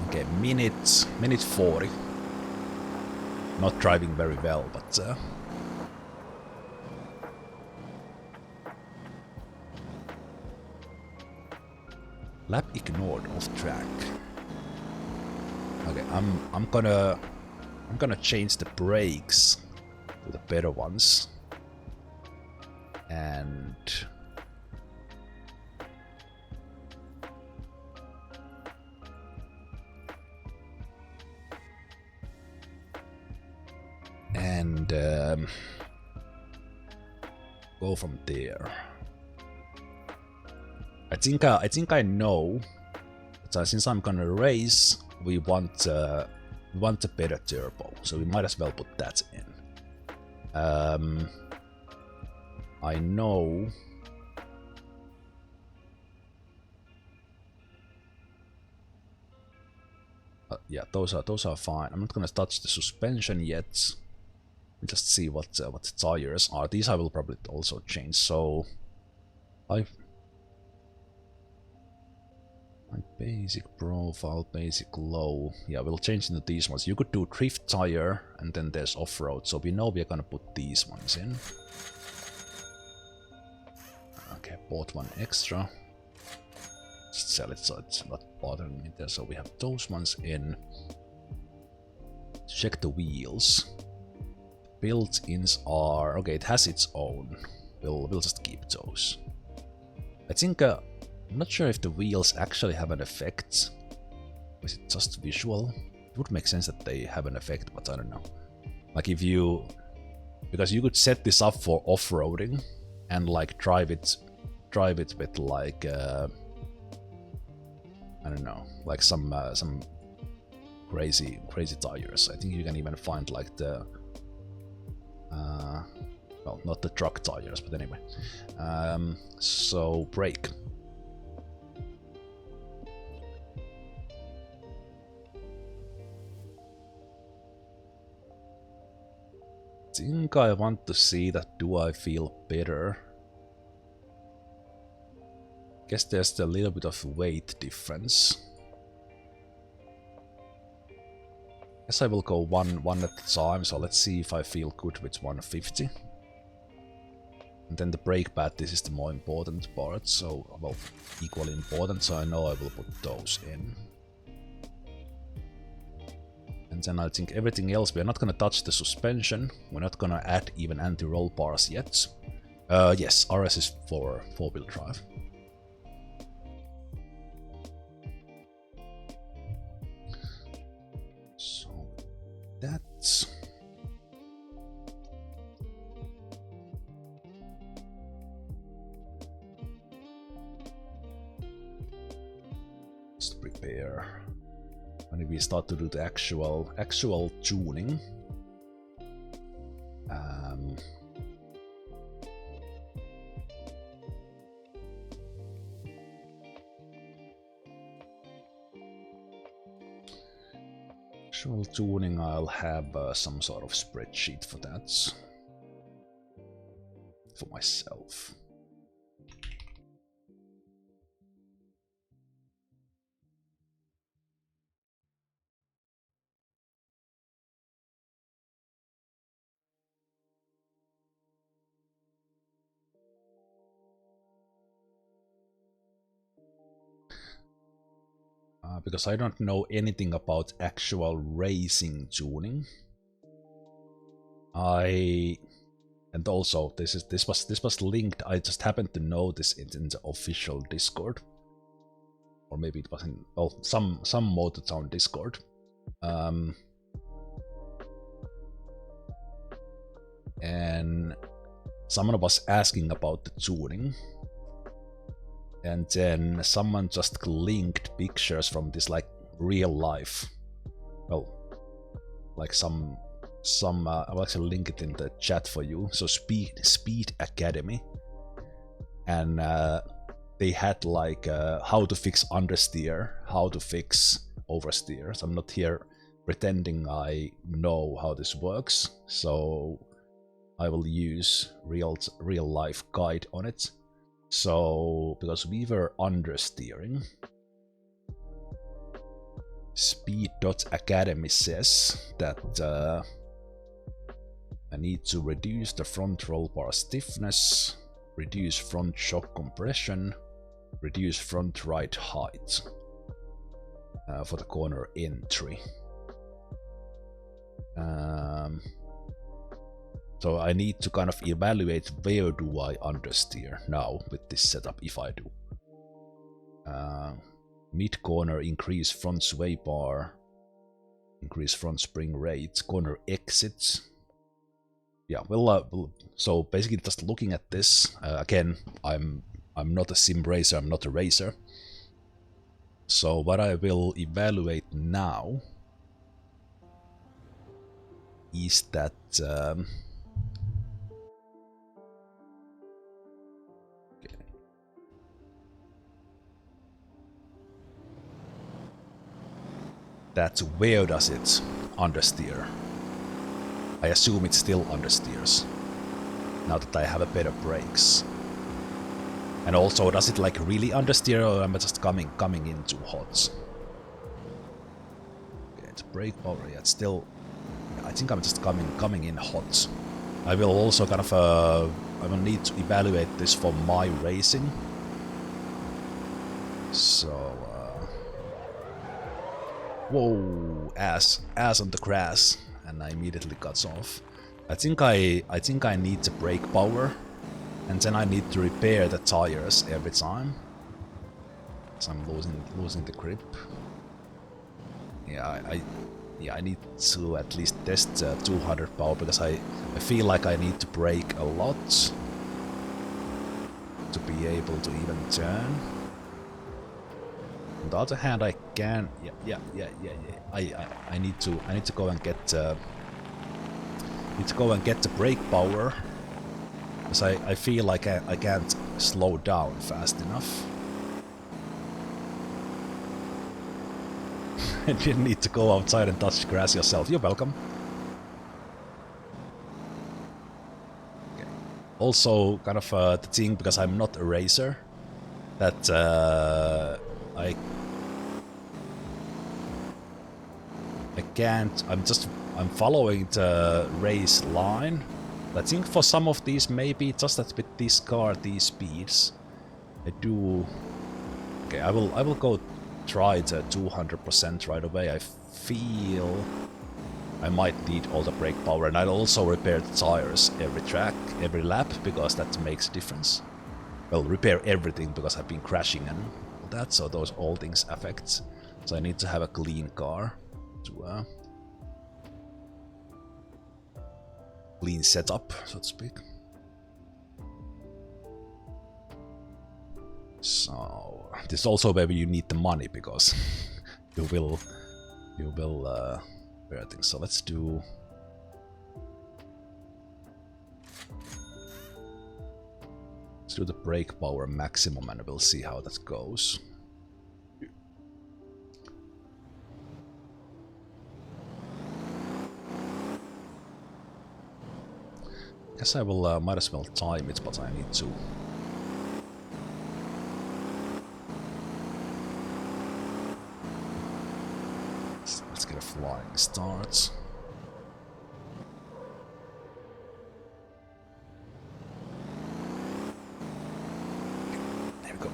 Okay, minute 40. Not driving very well, but lap ignored off track. Okay, I'm gonna change the brakes to the better ones. And go from there. I think I know. But since I'm gonna race, we want a better turbo, so we might as well put that in. I know. Yeah, those are fine. I'm not gonna touch the suspension yet. Just see what the tires are. These I will probably also change. So, my basic profile, basic low. Yeah, we'll change into these ones. You could do drift tire, and then there's off-road. So we know we're gonna put these ones in. Okay, bought one extra. Just sell it so it's not bothering me there. So we have those ones in. Check the wheels. Built-ins are okay. It has its own. We'll just keep those. I think I'm not sure if the wheels actually have an effect. Is it just visual? It would make sense that they have an effect, but I don't know. Like if you, because you could set this up for off-roading and like drive it with like I don't know, like some crazy tires. I think you can even find like the well, not the truck tires, but anyway. So brake. I think I want to see that. Do I feel better? Guess there's a little bit of weight difference. Guess I will go one at a time, so let's see if I feel good with 150. And then the brake pad, this is the more important part, so, well, equally important, so I know I will put those in. And then I think everything else, we're not gonna touch the suspension, we're not gonna add even anti-roll bars yet. Yes, RS is for 4-wheel drive. So, that's... Let's prepare. When we start to do the actual tuning. Actual tuning, I'll have some sort of spreadsheet for that. For myself. Because I don't know anything about actual racing tuning. And also this was linked. I just happened to notice it in the official Discord, or maybe it was in some Motortown Discord. And someone was asking about the tuning. And then someone just linked pictures from this like real life. Well, like I'll actually link it in the chat for you. So Speed Academy, and they had like how to fix understeer, how to fix oversteer. So I'm not here pretending I know how this works. So I will use real life guide on it. So, because we were understeering, Speed.Academy says that I need to reduce the front roll bar stiffness, reduce front shock compression, reduce front right height for the corner entry. So I need to kind of evaluate where do I understeer now with this setup, if I do. Mid corner, increase front sway bar, increase front spring rate, corner exits. Yeah, well, so basically just looking at this, again, I'm not a sim racer, I'm not a racer. So what I will evaluate now is that where does it understeer? I assume it still understeers, now that I have a better brakes. And also, does it like really understeer, or am I just coming in too hot? Okay, it's brake power, yeah, it's still... I think I'm just coming in hot. I will also kind of... I will need to evaluate this for my racing. So... Whoa, ass on the grass, and I immediately cuts off. I think I need the brake power, and then I need to repair the tires every time. So I'm losing the grip. Yeah, I need to at least test 200 power, because I feel like I need to brake a lot to be able to even turn. On the other hand, I can. Yeah. I need to go and get. The brake power, because I feel like I can't slow down fast enough. And you need to go outside and touch grass yourself. You're welcome. Okay. Also, kind of the thing, because I'm not a racer, that I can't. I'm following the race line, I think for some of these, maybe just that with this car, these speeds, I do. Okay, I will go try the 200% right away. I feel I might need all the brake power, and I'll also repair the tires every track, every lap, because that makes a difference. Well, repair everything because I've been crashing and all that, so those all things affect. So I need to have a clean car to clean setup, so to speak. So this is also where you need the money because you will repair things. So let's do. Let's do the brake power maximum and we'll see how that goes. Guess I will might as well time it, but I need to. Let's get a flying start. There we go.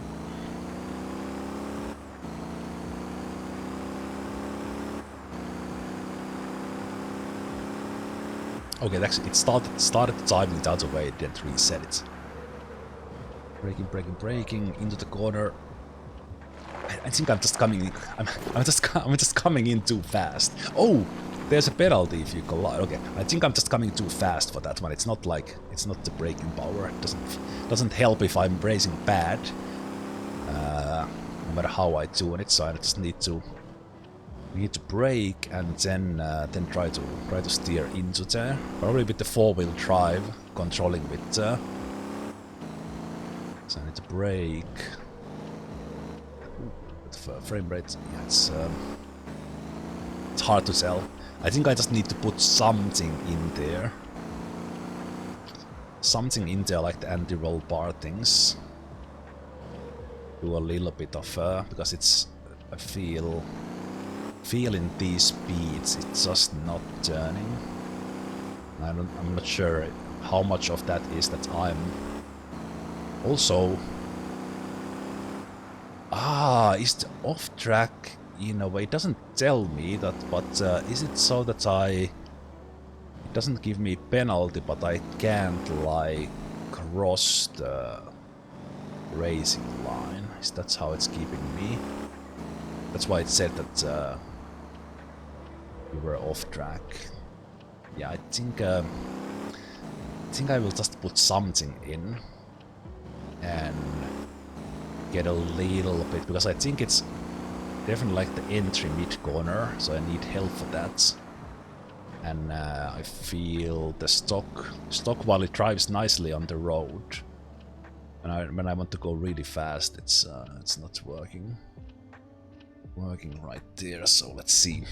Okay, actually, it started timing the other way, it didn't reset it. Braking into the corner. I think I'm just coming. I'm just coming in too fast. Oh, there's a penalty if you collide. Okay, I think I'm just coming too fast for that one. It's not the braking power. It doesn't help if I'm bracing bad. No matter how I tune it, so I just need to brake and then try to steer into there. Probably with the 4-wheel drive, controlling with. So I need to brake. With frame rate, yeah, it's hard to tell. I think I just need to put something in there. Something in there like the anti-roll bar things. Do a little bit of because it's I feel in these speeds it's just not turning. I'm not sure how much of that is that I'm also is the off track in a way. It doesn't tell me that, but is it so that it doesn't give me penalty, but I can't like cross the racing line? Is that how it's keeping me? That's why it said that we were off track. Yeah, I think I will just put something in and get a little bit, because I think it's definitely like the entry mid-corner, so I need help for that. And I feel the stock while it drives nicely on the road, and when I want to go really fast, it's not working right there. So let's see.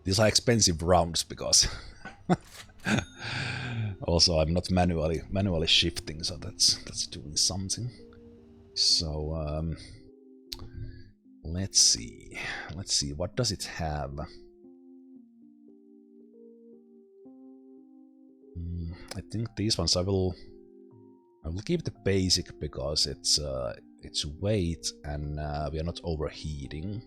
These are expensive rounds because also I'm not manually shifting, so that's doing something. So let's see what does it have. I think these ones I will keep the basic because it's weight and we are not overheating.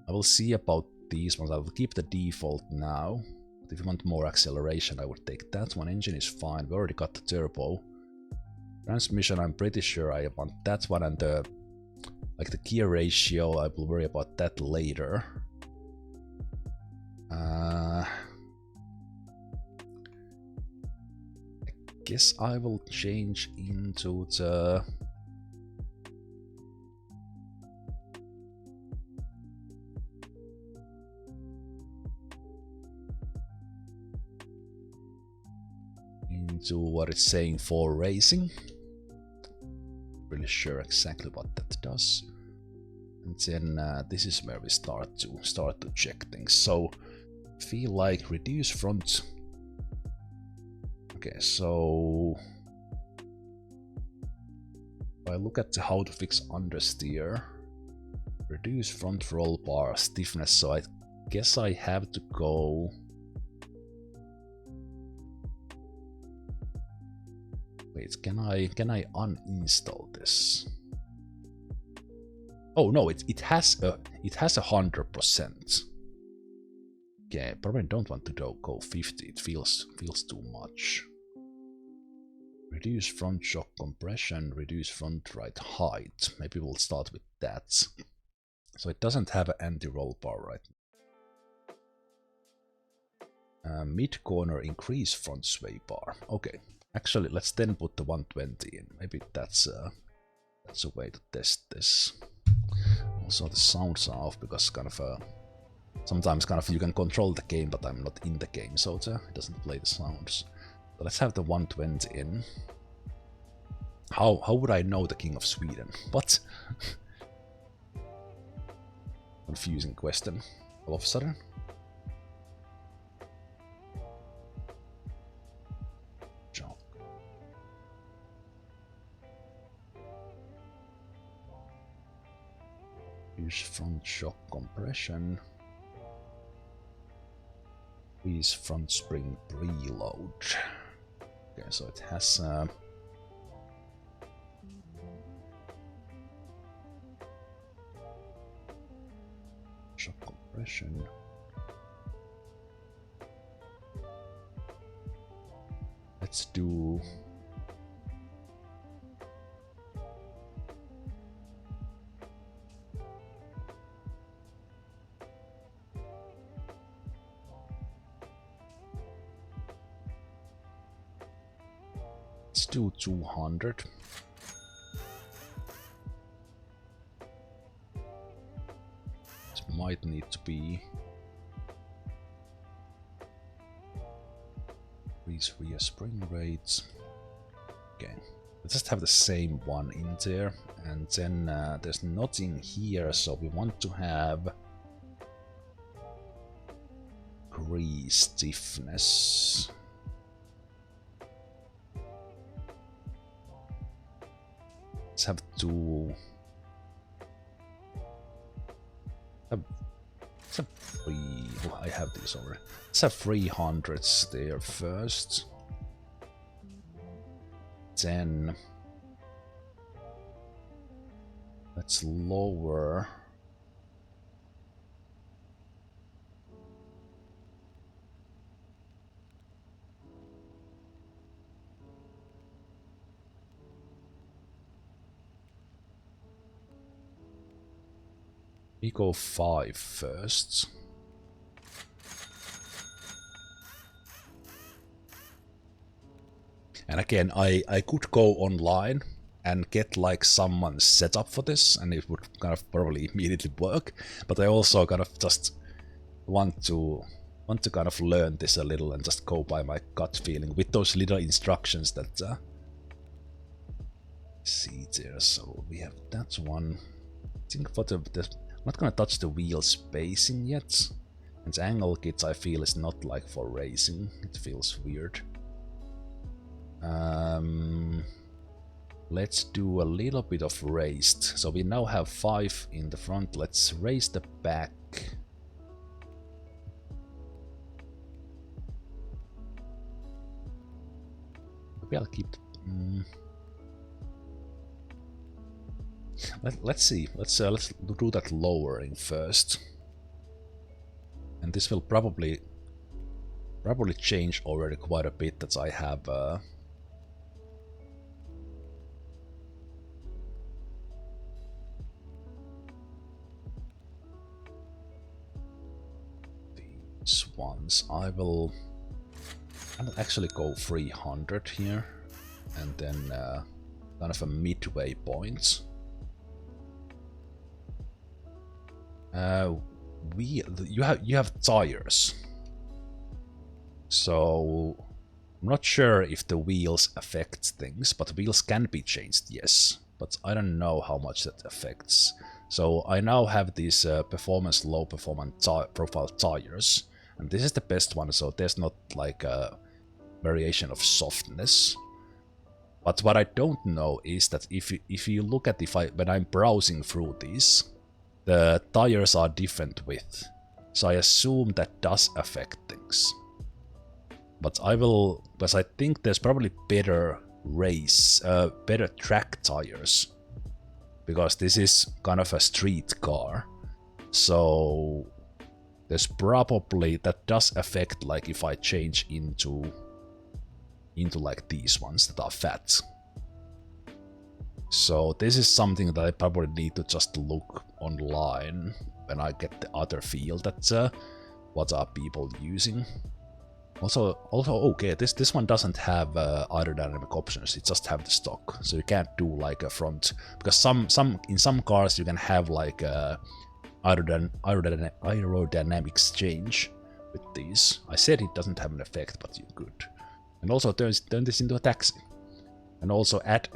I will see about these ones. I will keep the default now. But if you want more acceleration, I would take that one. Engine is fine. We already got the turbo. Transmission, I'm pretty sure I want that one, and the gear ratio, I will worry about that later. I guess I will change into the what it's saying for racing. Really sure exactly what that does. And then this is where we start to check things. So feel like reduce front. Okay, so if I look at how to fix understeer, reduce front roll bar stiffness. So I guess I have to go Wait, can I uninstall this? Oh no, it has 100%. Okay, probably don't want to go 50. It feels too much. Reduce front shock compression, reduce front right height. Maybe we'll start with that. So it doesn't have an anti-roll bar right now. Mid corner increase front sway bar. Okay, actually let's then put the 120 in. Maybe that's a way to test this. Also the sounds are off because kind of sometimes kind of you can control the game, but I'm not in the game, so it doesn't play the sounds. So let's have the 120 in. How would I know the King of Sweden? What? Confusing question. All of a sudden. Jump. Use front shock compression. Use front spring preload. Okay, so it has shock compression. Let's do let's do 200. Might need to be increase rear spring rates. Okay, let's just have the same one in there, and then there's nothing here, so we want to have grease stiffness. Let's have two. Let's have three. Oh, I have these already. Let's have 300s there first. Then let's lower. We go 5 first. And again, I could go online and get like someone set up for this, and it would kind of probably immediately work. But I also kind of just want to kind of learn this a little and just go by my gut feeling with those little instructions that see there. So we have that one. I think for the I'm not gonna touch the wheel spacing yet. And the angle kit I feel is not like for racing. It feels weird. Let's do a little bit of raised. So we now have 5 in the front. Let's raise the back. Maybe I'll keep. Let's see. Let's do that lowering first, and this will probably change already quite a bit. That I have. These ones. I'll actually go 300 here, and then kind of a midway point. You have tires, so I'm not sure if the wheels affect things, but wheels can be changed, yes, but I don't know how much that affects. So I now have these performance low performance profile tires, and this is the best one, so there's not like a variation of softness. But what I don't know is that if you look at when I'm browsing through these, the tires are different width, so I assume that does affect things. But I will, because I think there's probably better race, better track tires, because this is kind of a street car. So there's probably, that does affect like if I change into like these ones that are fat. So this is something that I probably need to just look online when I get the other feel that what are people using. Also okay, this one doesn't have aerodynamic options, it just have the stock, so you can't do like a front, because in some cars you can have like aerodynamics change with these. I said it doesn't have an effect, but you could. And also turn this into a taxi, and also add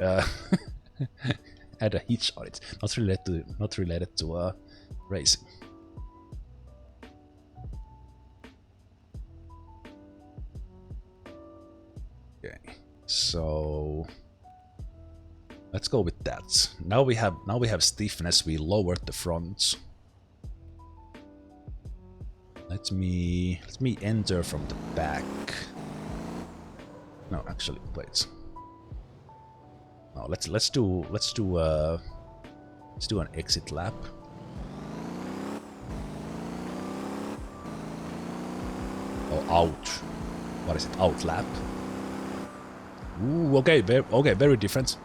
add a hitch on it. Not related to racing. Okay, so let's go with that. Now we have stiffness. We lowered the front. Let me enter from the back. No, actually, wait. No, let's do an exit lap. Oh, out. What is it? Out lap. Ooh, okay, very different.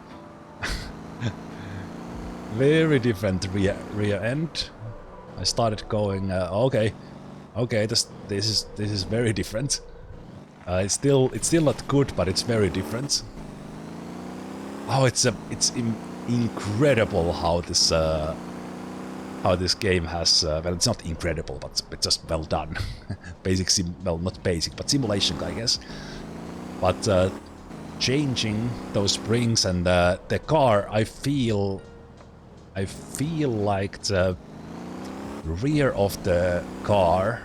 Very different rear end. I started going. Okay, this is very different. It's still not good, but it's very different. Oh, it's incredible how this game has. Well, it's not incredible, but it's just well done. Well, not basic, but simulation, I guess. But changing those springs and the car, I feel like the rear of the car.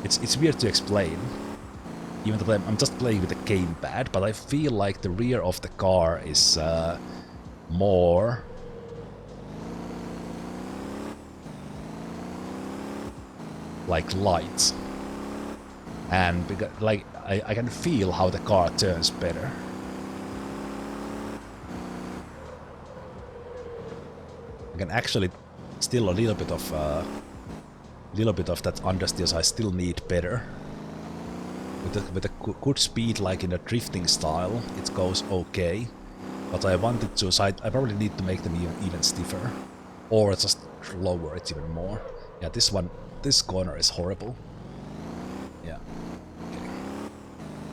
It's weird to explain. Even though I'm just playing with the gamepad, but I feel like the rear of the car is more like light, and because like I can feel how the car turns better. I can actually still a little bit of that understeers I still need better. With a good speed, like in a drifting style, it goes okay. But I wanted to, so I probably need to make them even stiffer, or just lower it even more. Yeah, this corner is horrible. Yeah. Okay.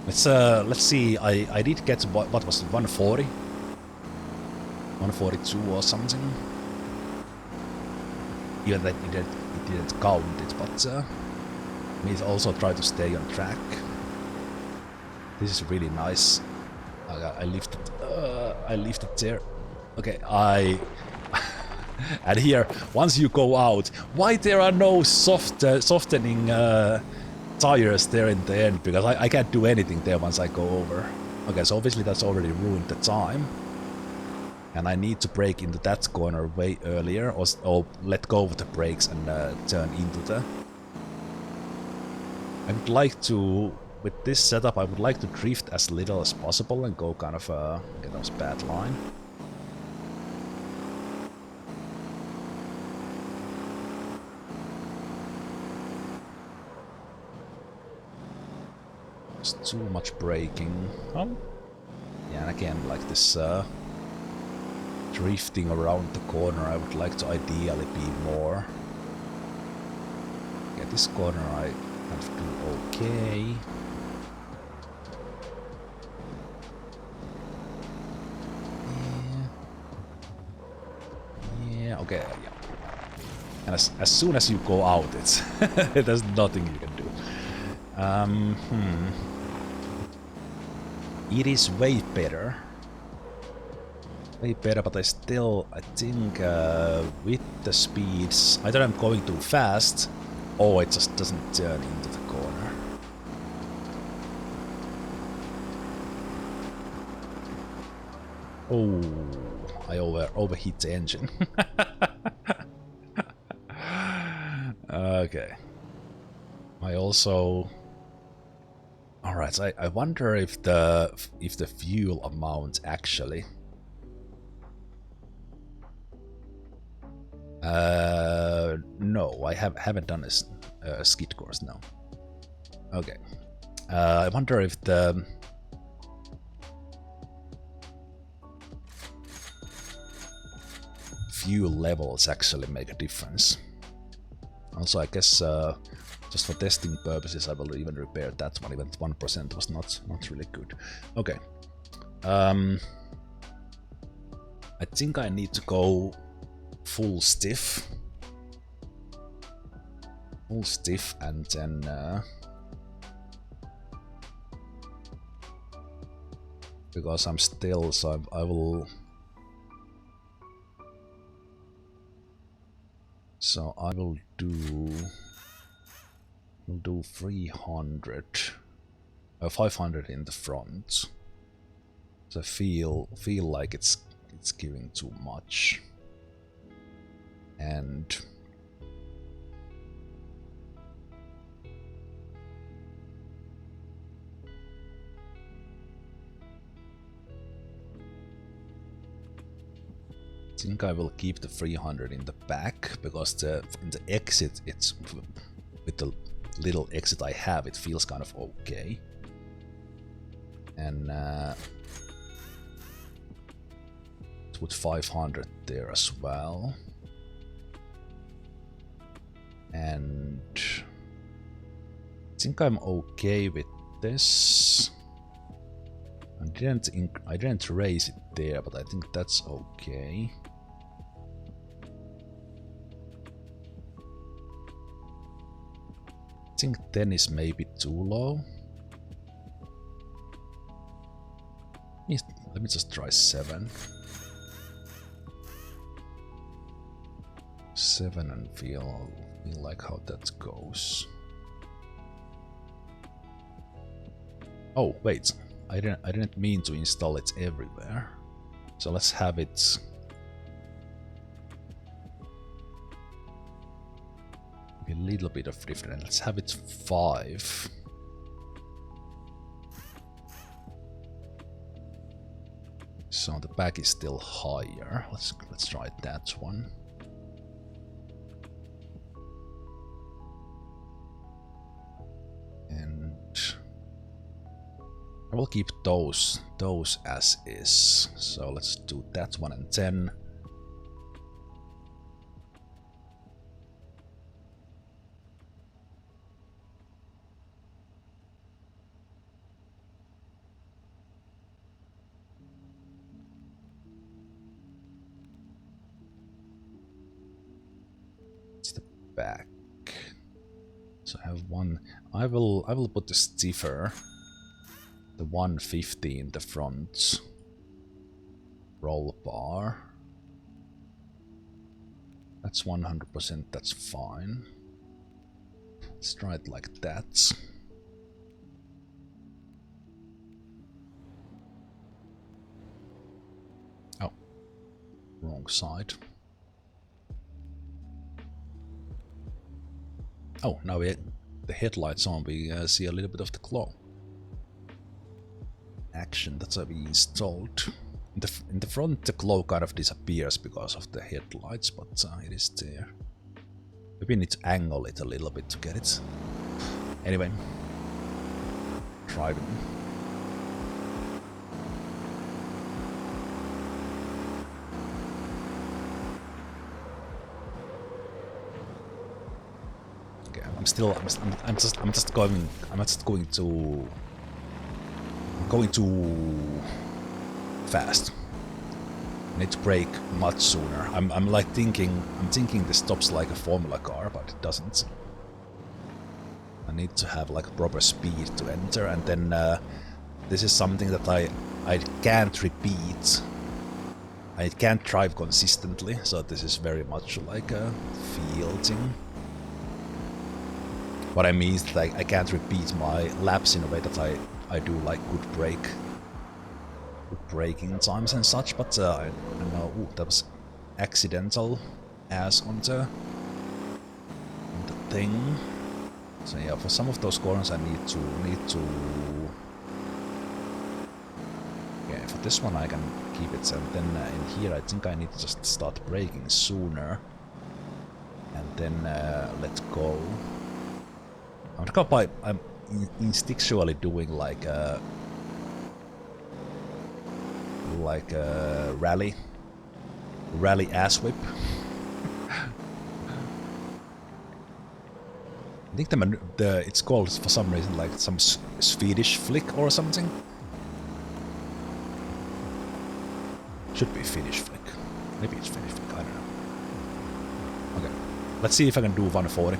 Let's see. I did get what was it, 140, 142 or something. Even that it didn't count it, but me also try to stay on track. This is really nice. I lifted there. Okay, and here, once you go out, why there are no softening tires there in the end? Because I can't do anything there once I go over. Okay, so obviously that's already ruined the time. And I need to brake into that corner way earlier, or let go of the brakes and turn into the... I would like to... With this setup, I would like to drift as little as possible and go kind of get those bad line. It's too much braking. Oh. Yeah, and again, like this drifting around the corner, I would like to ideally be more. Yeah, this corner I kind of do okay. Okay, yeah. And as soon as you go out, it's there's nothing you can do. It is way better. Way better, but I think with the speeds, either I'm going too fast, or it just doesn't turn into the corner. Oh, I overheat the engine. Okay. I also Alright, I wonder if the fuel amount actually no, I haven't done a skid course now. Okay. I wonder if the fuel levels actually make a difference. Also, I guess just for testing purposes, I will even repair that one. Even 1% was not really good. Okay. I think I need to go full stiff. Full stiff, and then because I'm still, so I will. So I will do 300, 500 in the front. So I feel like it's giving too much, and I think I will keep the 300 in the back, because in the exit, it's with the little exit I have, it feels kind of okay. And put 500 there as well. And I think I'm okay with this. I didn't raise it there, but I think that's okay. I think 10 is maybe too low. Let me just try 7. 7 and feel like how that goes. Oh wait, I didn't mean to install it everywhere. So let's have it. A little bit of different. Let's have it 5. So the back is still higher. Let's try that one. And I will keep those as is. So let's do that one, and 10. Back. So I have one. I will put the stiffer, the 150 in the front roll bar. That's 100%. That's fine. Let's try it like that. Oh, wrong side. Oh, now the headlights on, we see a little bit of the glow. Action, that's how we installed. In the front, the glow kind of disappears because of the headlights, but it is there. Maybe we need to angle it a little bit to get it. Anyway, driving. I'm just going too fast. I need to brake much sooner. I'm thinking this stops like a Formula car, but it doesn't. I need to have like proper speed to enter, and then this is something that I can't repeat. I can't drive consistently, so this is very much like a feel thing. What I mean is that I can't repeat my laps in a way that I do like good braking times and such, but I know, ooh, that was accidental as on the thing. So yeah, for some of those corners I need to okay, for this one I can keep it, and then in here I think I need to just start braking sooner and then let go. I'm instinctually doing like a rally ass whip. I think it's called for some reason like some Swedish flick or something. Should be Finnish flick. Maybe it's Finnish flick, I don't know. Okay, let's see if I can do 140.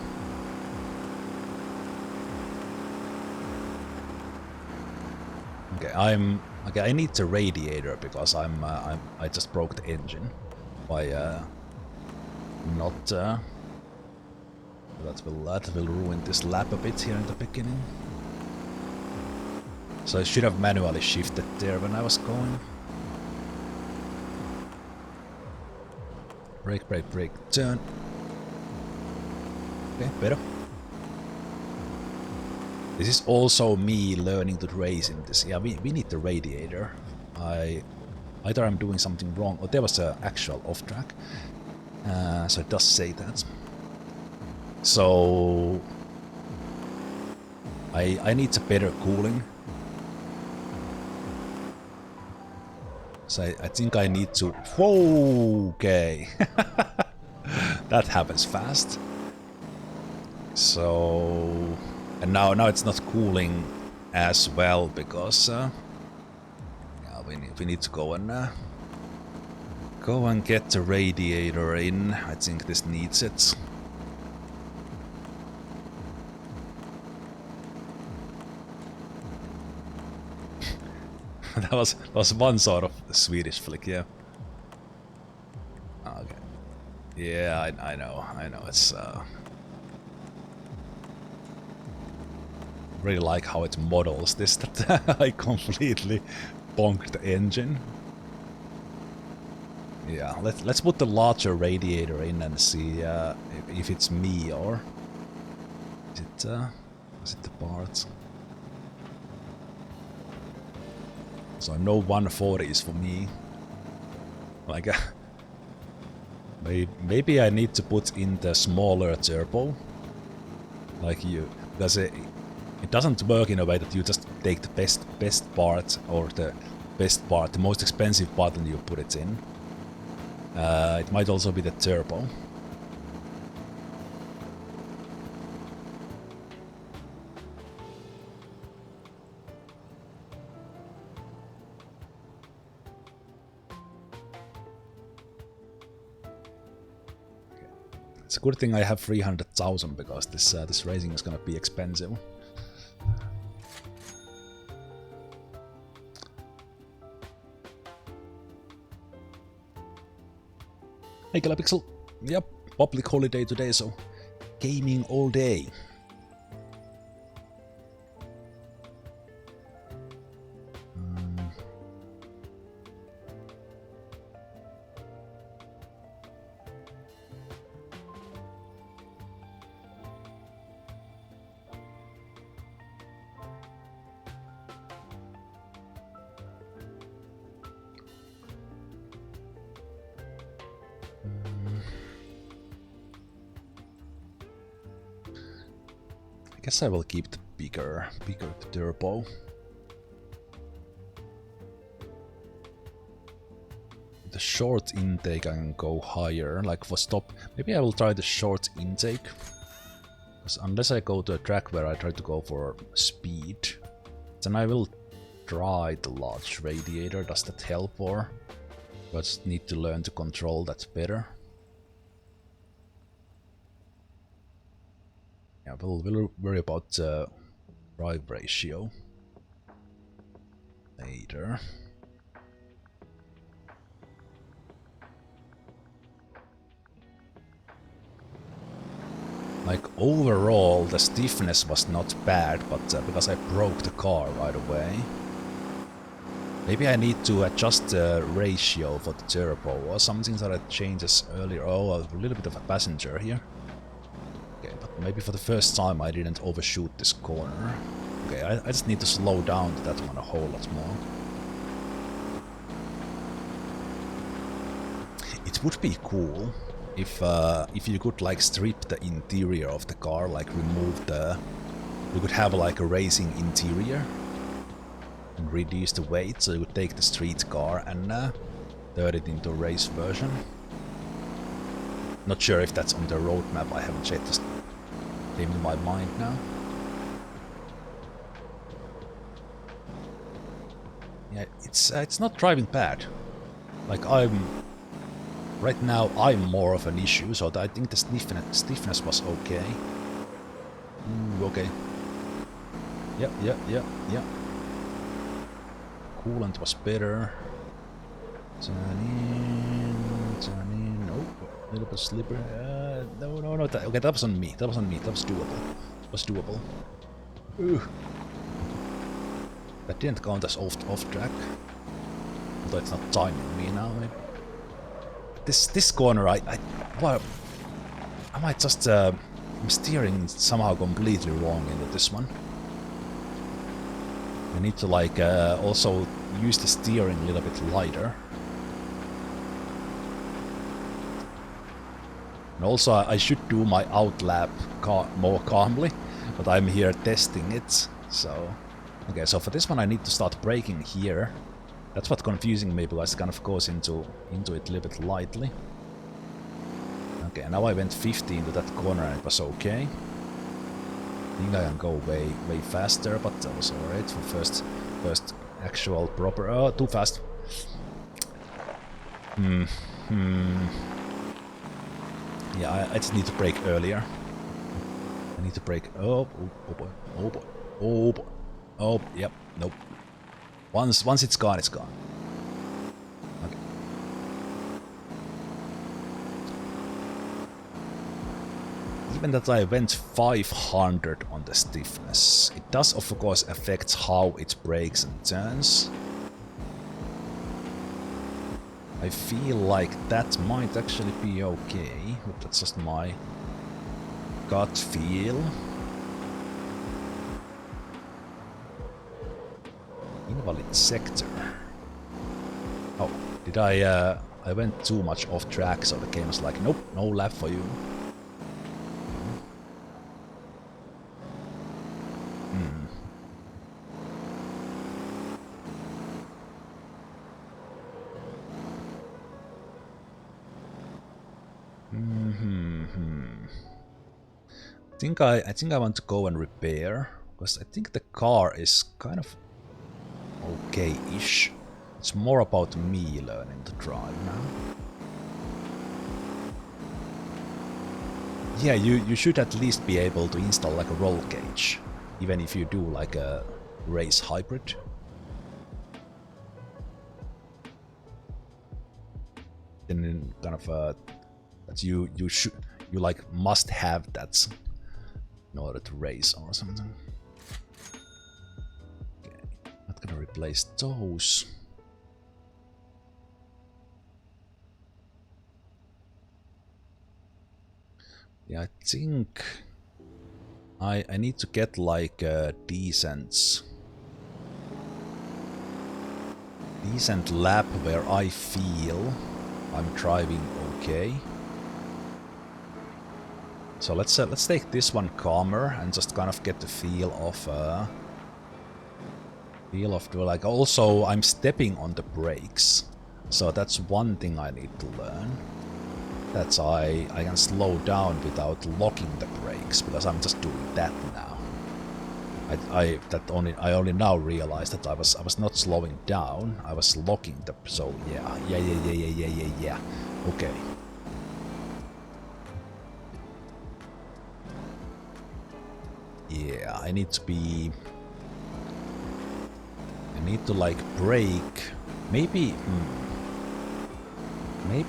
Okay, I need the radiator because I just broke the engine by not that will ruin this lap a bit here in the beginning. So I should have manually shifted there when I was going. Brake, brake, brake, turn. Okay, better. This is also me learning to race in this. Yeah, we need the radiator. Either I'm doing something wrong, or there was an actual off track. So it does say that. So I need a better cooling. So I think I need to. Whoa, okay. That happens fast. So. And now it's not cooling as well because yeah, we need to go and get the radiator in. I think this needs it. that was one sort of Swedish flick, yeah. Okay. Yeah, I know. It's really like how it models this, that I completely bonked the engine. Yeah, let's put the larger radiator in and see if it's me or is it the parts? So no 140s for me. Like maybe I need to put in the smaller turbo, like because it doesn't work in a way that you just take the best part or the best part, the most expensive part, and you put it in. It might also be the turbo. It's a good thing I have 300,000 because this racing is gonna be expensive. Hey Galapixel, yep, public holiday today, so gaming all day. I guess I will keep the bigger turbo. The short intake I can go higher, like for stop. Maybe I will try the short intake. Because unless I go to a track where I try to go for speed, then I will try the large radiator. Does that help, or I just need to learn to control that better? Yeah, we'll worry about drive ratio later. Like overall, the stiffness was not bad, but because I broke the car right away. Maybe I need to adjust the ratio for the turbo or something that I changes earlier. Oh, a little bit of a passenger here. Okay, but maybe for the first time I didn't overshoot this corner. Okay, I just need to slow down to that one a whole lot more. It would be cool if you could like strip the interior of the car, like remove the... You could have like a racing interior and reduce the weight, so you could take the street car and turn it into a race version. Not sure if that's on the roadmap, I haven't checked, just came to my mind now. Yeah, it's not driving bad. Like right now I'm more of an issue, so I think the stiffness was okay. Okay. Yeah. Coolant was better. Turn in. Oh, a little bit slippery. No. Okay, that was on me. That was doable. Ooh. That didn't count as off track. Although it's not timing me now, maybe. This corner, I might just I'm steering somehow completely wrong into this one. I need to like also use the steering a little bit lighter. And also I should do my outlap more calmly, but I'm here testing it, so... Okay, so for this one I need to start braking here. That's what's confusing me, because it kind of goes into it a little bit lightly. Okay, now I went 50 into that corner and it was okay. I think I can go way faster, but that was alright for first actual proper... Oh, too fast. Yeah, I just need to brake earlier. I need to brake... Oh boy. Oh, yep, nope. Once it's gone, it's gone. Okay. Even that I went 500 on the stiffness, it does of course affect how it brakes and turns. I feel like that might actually be okay, but that's just my gut feel. Invalid sector. Oh, did I went too much off track, so the game was like, nope, no lap for you. I think I want to go and repair, because I think the car is kind of okay-ish. It's more about me learning to drive now. Yeah, you should at least be able to install like a roll cage, even if you do like a race hybrid. Then kind of that you like must have that in order to race or something. Okay, not gonna replace those. Yeah, I think I need to get like a decent lap where I feel I'm driving okay. So let's take this one calmer and just kind of get the feel of like, also I'm stepping on the brakes, so that's one thing I need to learn. That's I can slow down without locking the brakes, because I'm just doing that now. I only now realized that I was not slowing down, I was locking the... So yeah. Okay. Yeah, I need to like brake. Maybe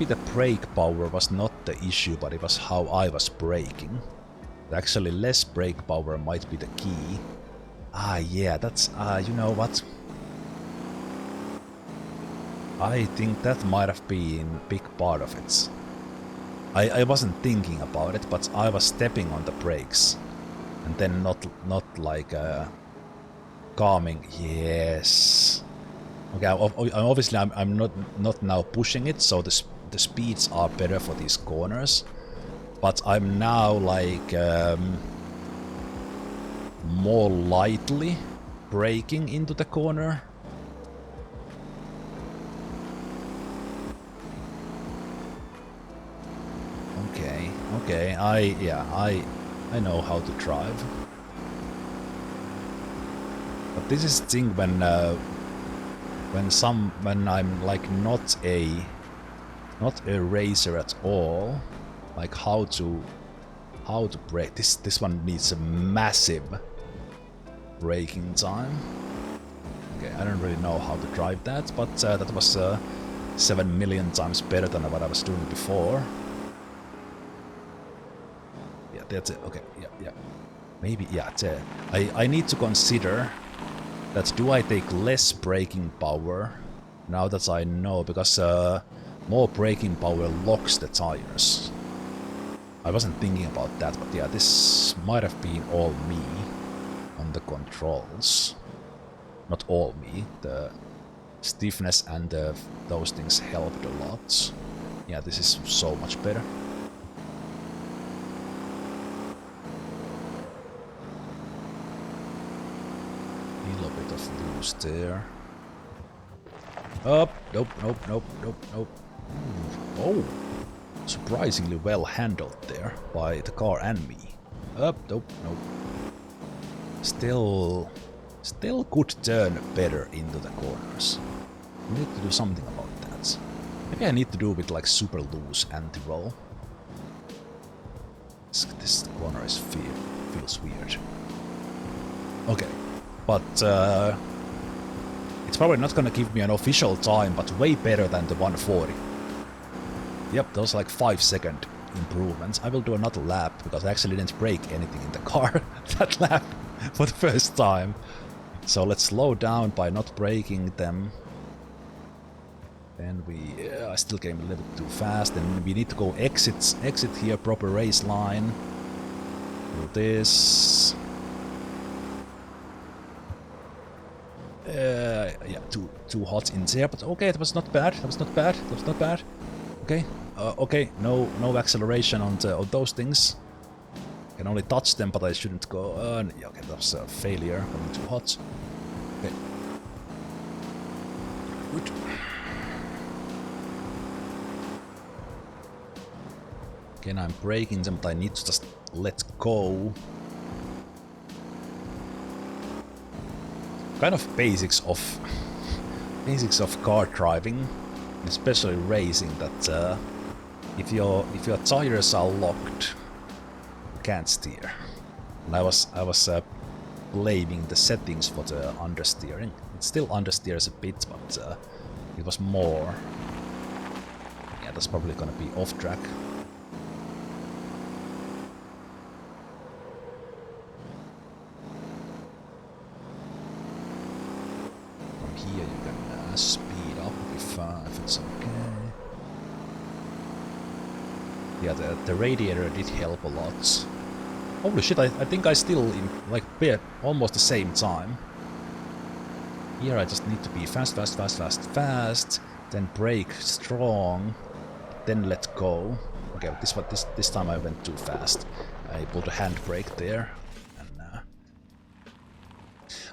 the brake power was not the issue, but it was how I was braking. Actually, less brake power might be the key. Ah, yeah, that's... you know what? I think that might have been a big part of it. I wasn't thinking about it, but I was stepping on the brakes, and then not like calming. Yes. Okay. Obviously, I'm not now pushing it, so the speeds are better for these corners. But I'm now like more lightly braking into the corner. Okay, I know how to drive. But this is the thing when I'm like not a racer at all, like how to brake. This one needs a massive braking time. Okay, I don't really know how to drive that, but that was 7 million times better than what I was doing before. Yeah, that's it. Okay, yeah. Maybe, yeah, there. I need to consider that do I take less braking power now that I know, because more braking power locks the tires. I wasn't thinking about that, but yeah, this might have been all me on the controls. Not all me, the stiffness and those things helped a lot. Yeah, this is so much better. A little bit of loose there. Up, nope. Oh, surprisingly well handled there by the car and me. Up, nope. Still could turn better into the corners. We need to do something about that. Maybe I need to do with like super loose anti-roll. This corner feels weird. Okay, but it's probably not gonna give me an official time, but way better than the 140. Yep, those like 5-second improvements. I will do another lap because I actually didn't break anything in the car that lap for the first time. So let's slow down by not breaking them. Then I still came a little bit too fast, and we need to go exit here, proper race line. Do this. Yeah, too hot in there, but okay, that was not bad. Okay, okay, no acceleration on those things. Can only touch them, but I shouldn't go. Yeah, okay, that was a failure. Going too hot. Okay. Good. Again, I'm braking them, but I need to just let go. Kind of basics of car driving, especially racing. That if your tires are locked, you can't steer. And I was blaming the settings for the understeering. It still understeers a bit, but it was more. Yeah, that's probably gonna be off track. From here you can speed up if it's okay. Yeah, the radiator did help a lot. Holy shit, I think I still like almost the same time. Here I just need to be fast, then brake strong, then let go. Okay, this time I went too fast. I pulled a handbrake there. And,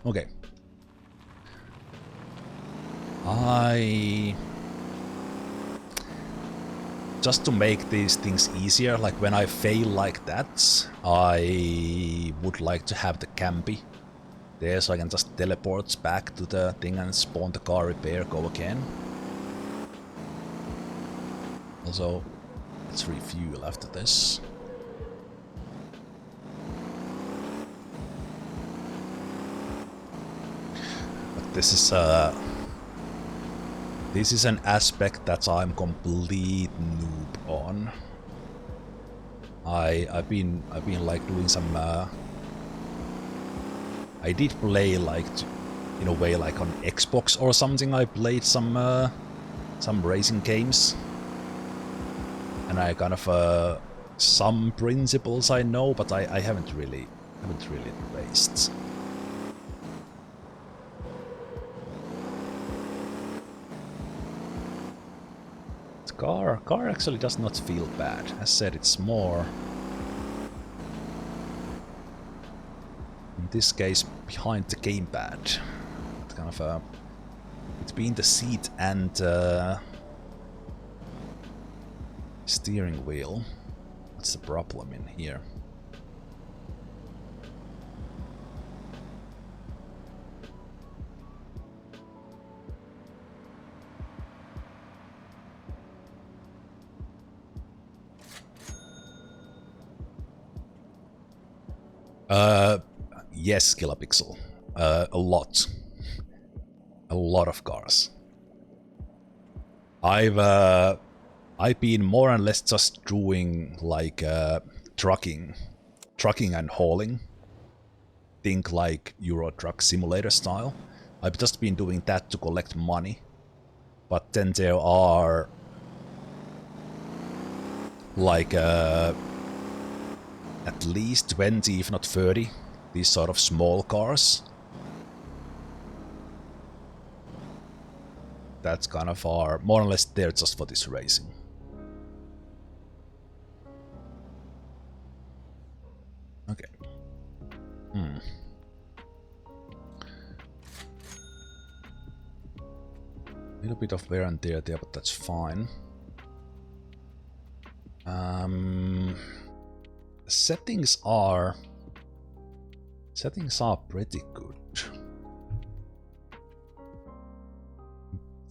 okay. Just to make these things easier, like when I fail like that, I would like to have the campy there, so I can just teleport back to the thing and spawn the car, repair, go again. Also, let's refuel after this. But this is an aspect that I'm complete noob on. I've been like doing some. I did play like in a way like on Xbox or something. I played some racing games, and I kind of some principles I know, but I haven't really raced. The car actually does not feel bad. As said, it's more, in this case, behind the gamepad. It's kind of between the seat and steering wheel. What's the problem in here? Yes, Kilopixel. A lot. A lot of cars. I've been more or less just doing like trucking and hauling. Think like Euro Truck Simulator style. I've just been doing that to collect money. But then there are like at least 20, if not 30, these sort of small cars. That's kind of are more or less there just for this racing. Okay. Little bit of wear and tear there, but that's fine. Settings are pretty good.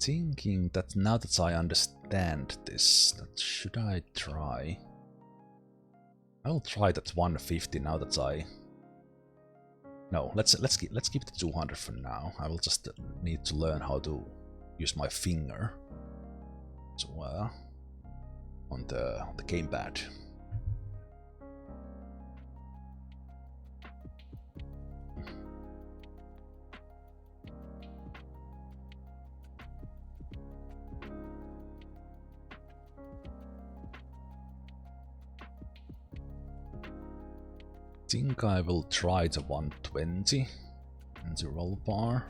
Thinking that now that I understand this, that should I try? I'll try that 150 now that I. No, let's keep the 200 for now. I will just need to learn how to use my finger as well on the gamepad. I think I will try the 120 and the roll bar.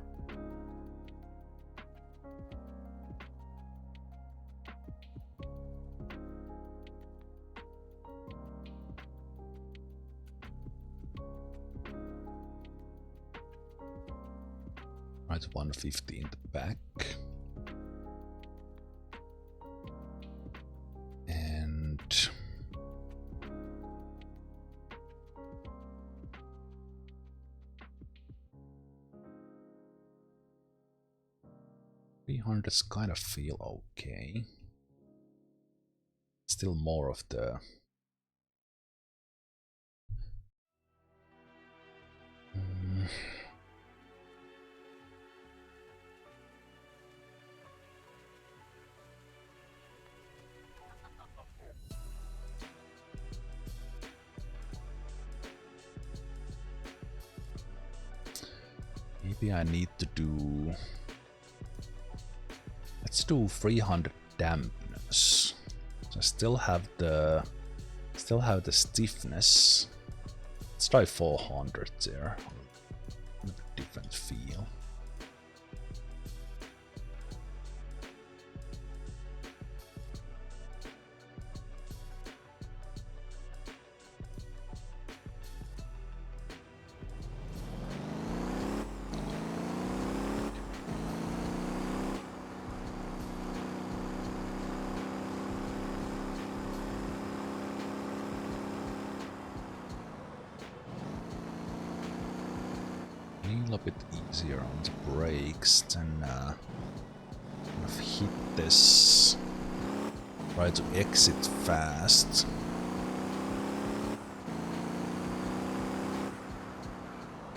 Try the 150 in the back. And 300s kind of feel okay. Still more of the maybe I need to do. Let's do 300 dampness. So I still have the stiffness. Let's try 400 there. A different feel. A bit easier on the brakes than kind of hit this. Try to exit fast.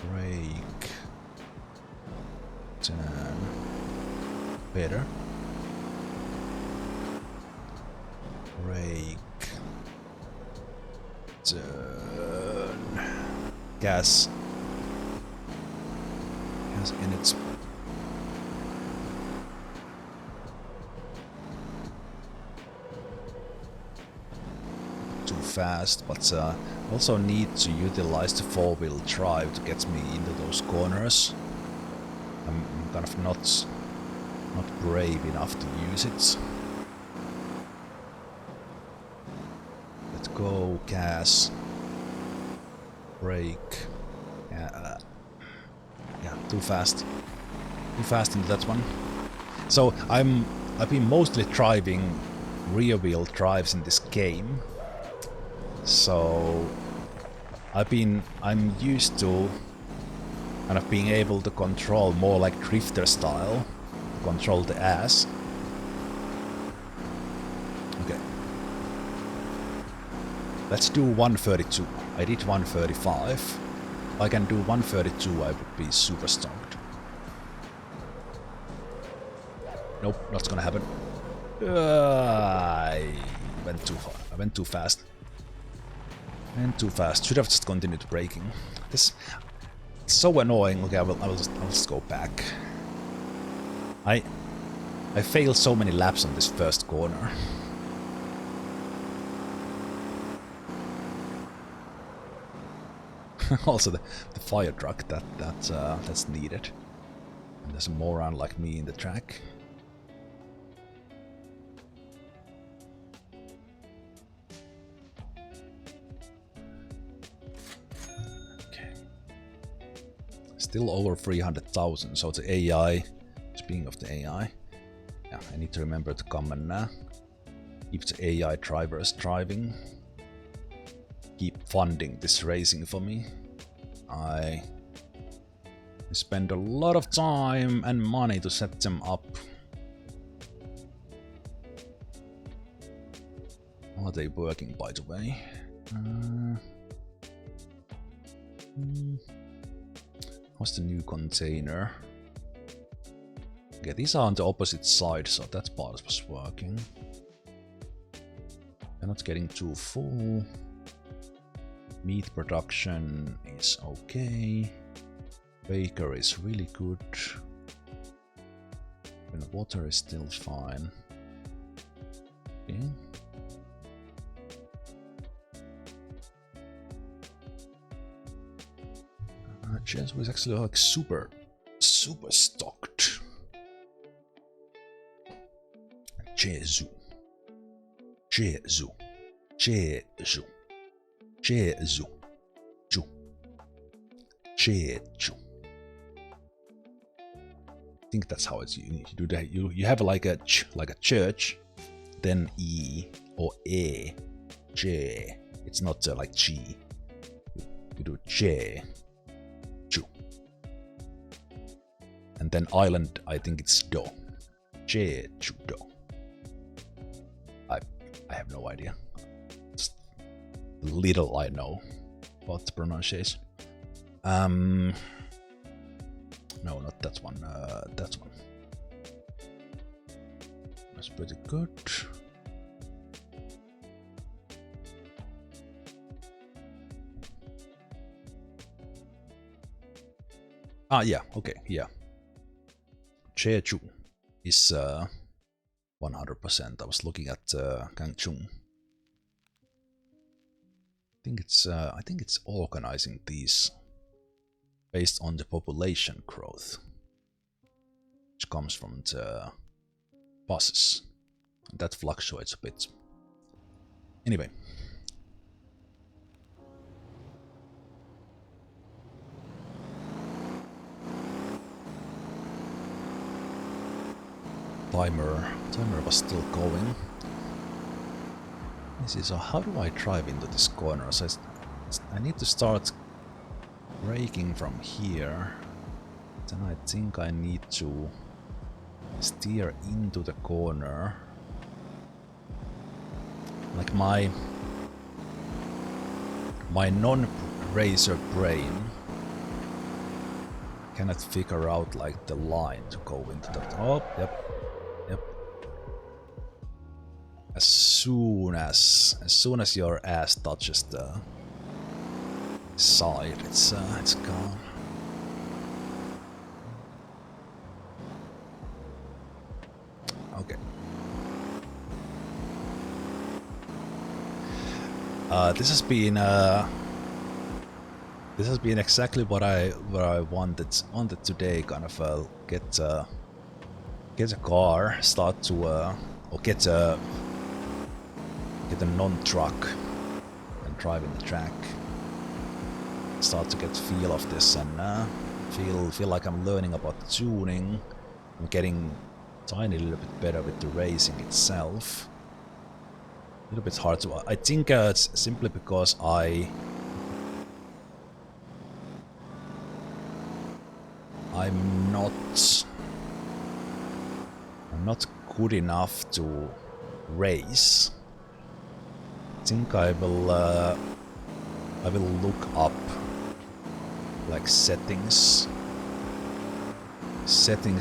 Brake. Turn. Better. Brake. Turn. Gas. And it's fast, but also need to utilize the four-wheel drive to get me into those corners. I'm kind of not brave enough to use it. Let's go, gas, brake. Yeah, too fast. Too fast into that one. So I've been mostly driving rear-wheel drives in this game. So I'm used to kind of being able to control more like drifter style, control the ass. Okay. Let's do 132. I did 135. If I can do 132, I would be super stoked. Nope, not gonna happen. I went too far. I went too fast. Too fast. Should have just continued braking. This it's so annoying. Okay, I'll just go back. I failed so many laps on this first corner. Also the fire truck that's needed. And there's a moron like me in the track. Still over 300,000, so the AI, speaking of the AI, yeah, I need to remember to come and keep the AI drivers driving, keep funding this racing for me. I spend a lot of time and money to set them up. Are they working, by the way? What's the new container? Okay, these are on the opposite side, so that part was working. They're not getting too full. Meat production is okay. Baker is really good. And water is still fine. Okay. Jesu is actually like super stocked. Jesu. I think that's how it's you do that. You have like a church, then E or A, J. It's not like G. You do J. And then island, I think it's Do. Jeju-do. I have no idea. Just little I know about the pronunciation. No, not that one. That one. That's pretty good. Ah, yeah. Okay, yeah. Jeju is 100%. I was looking at Gangchung. I think it's organizing these based on the population growth, which comes from the buses. And that fluctuates a bit. Anyway. Timer was still going. So how do I drive into this corner? So I need to start braking from here. Then I think I need to steer into the corner. Like my non-racer brain cannot figure out like the line to go into that. Oh, yep. As soon as your ass touches the side, it's gone. Okay. This has been exactly what I wanted today. Kind of get a car, start to or get a non-truck and drive in the track. Start to get feel of this and feel like I'm learning about the tuning. I'm getting tiny little bit better with the racing itself. A little bit hard to. I think it's simply because I'm not good enough to race. I think I will look up like settings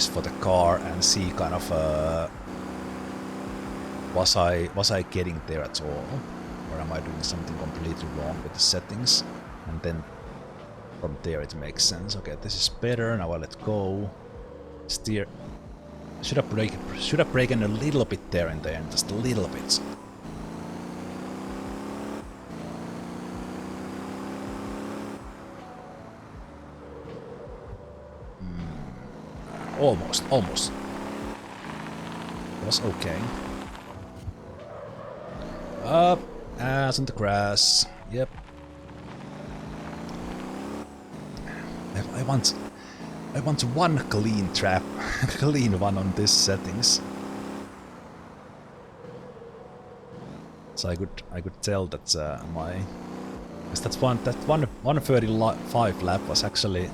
for the car and see kind of was I getting there at all, or am I doing something completely wrong with the settings? And then from there it makes sense. Okay, this is better. Now I let go. Steer. Should have braken a little bit there and there, just a little bit. Almost. It was okay. Up, ass in the grass. Yep. I want one clean trap, clean one on this settings. So I could tell that because that 135 lap was actually,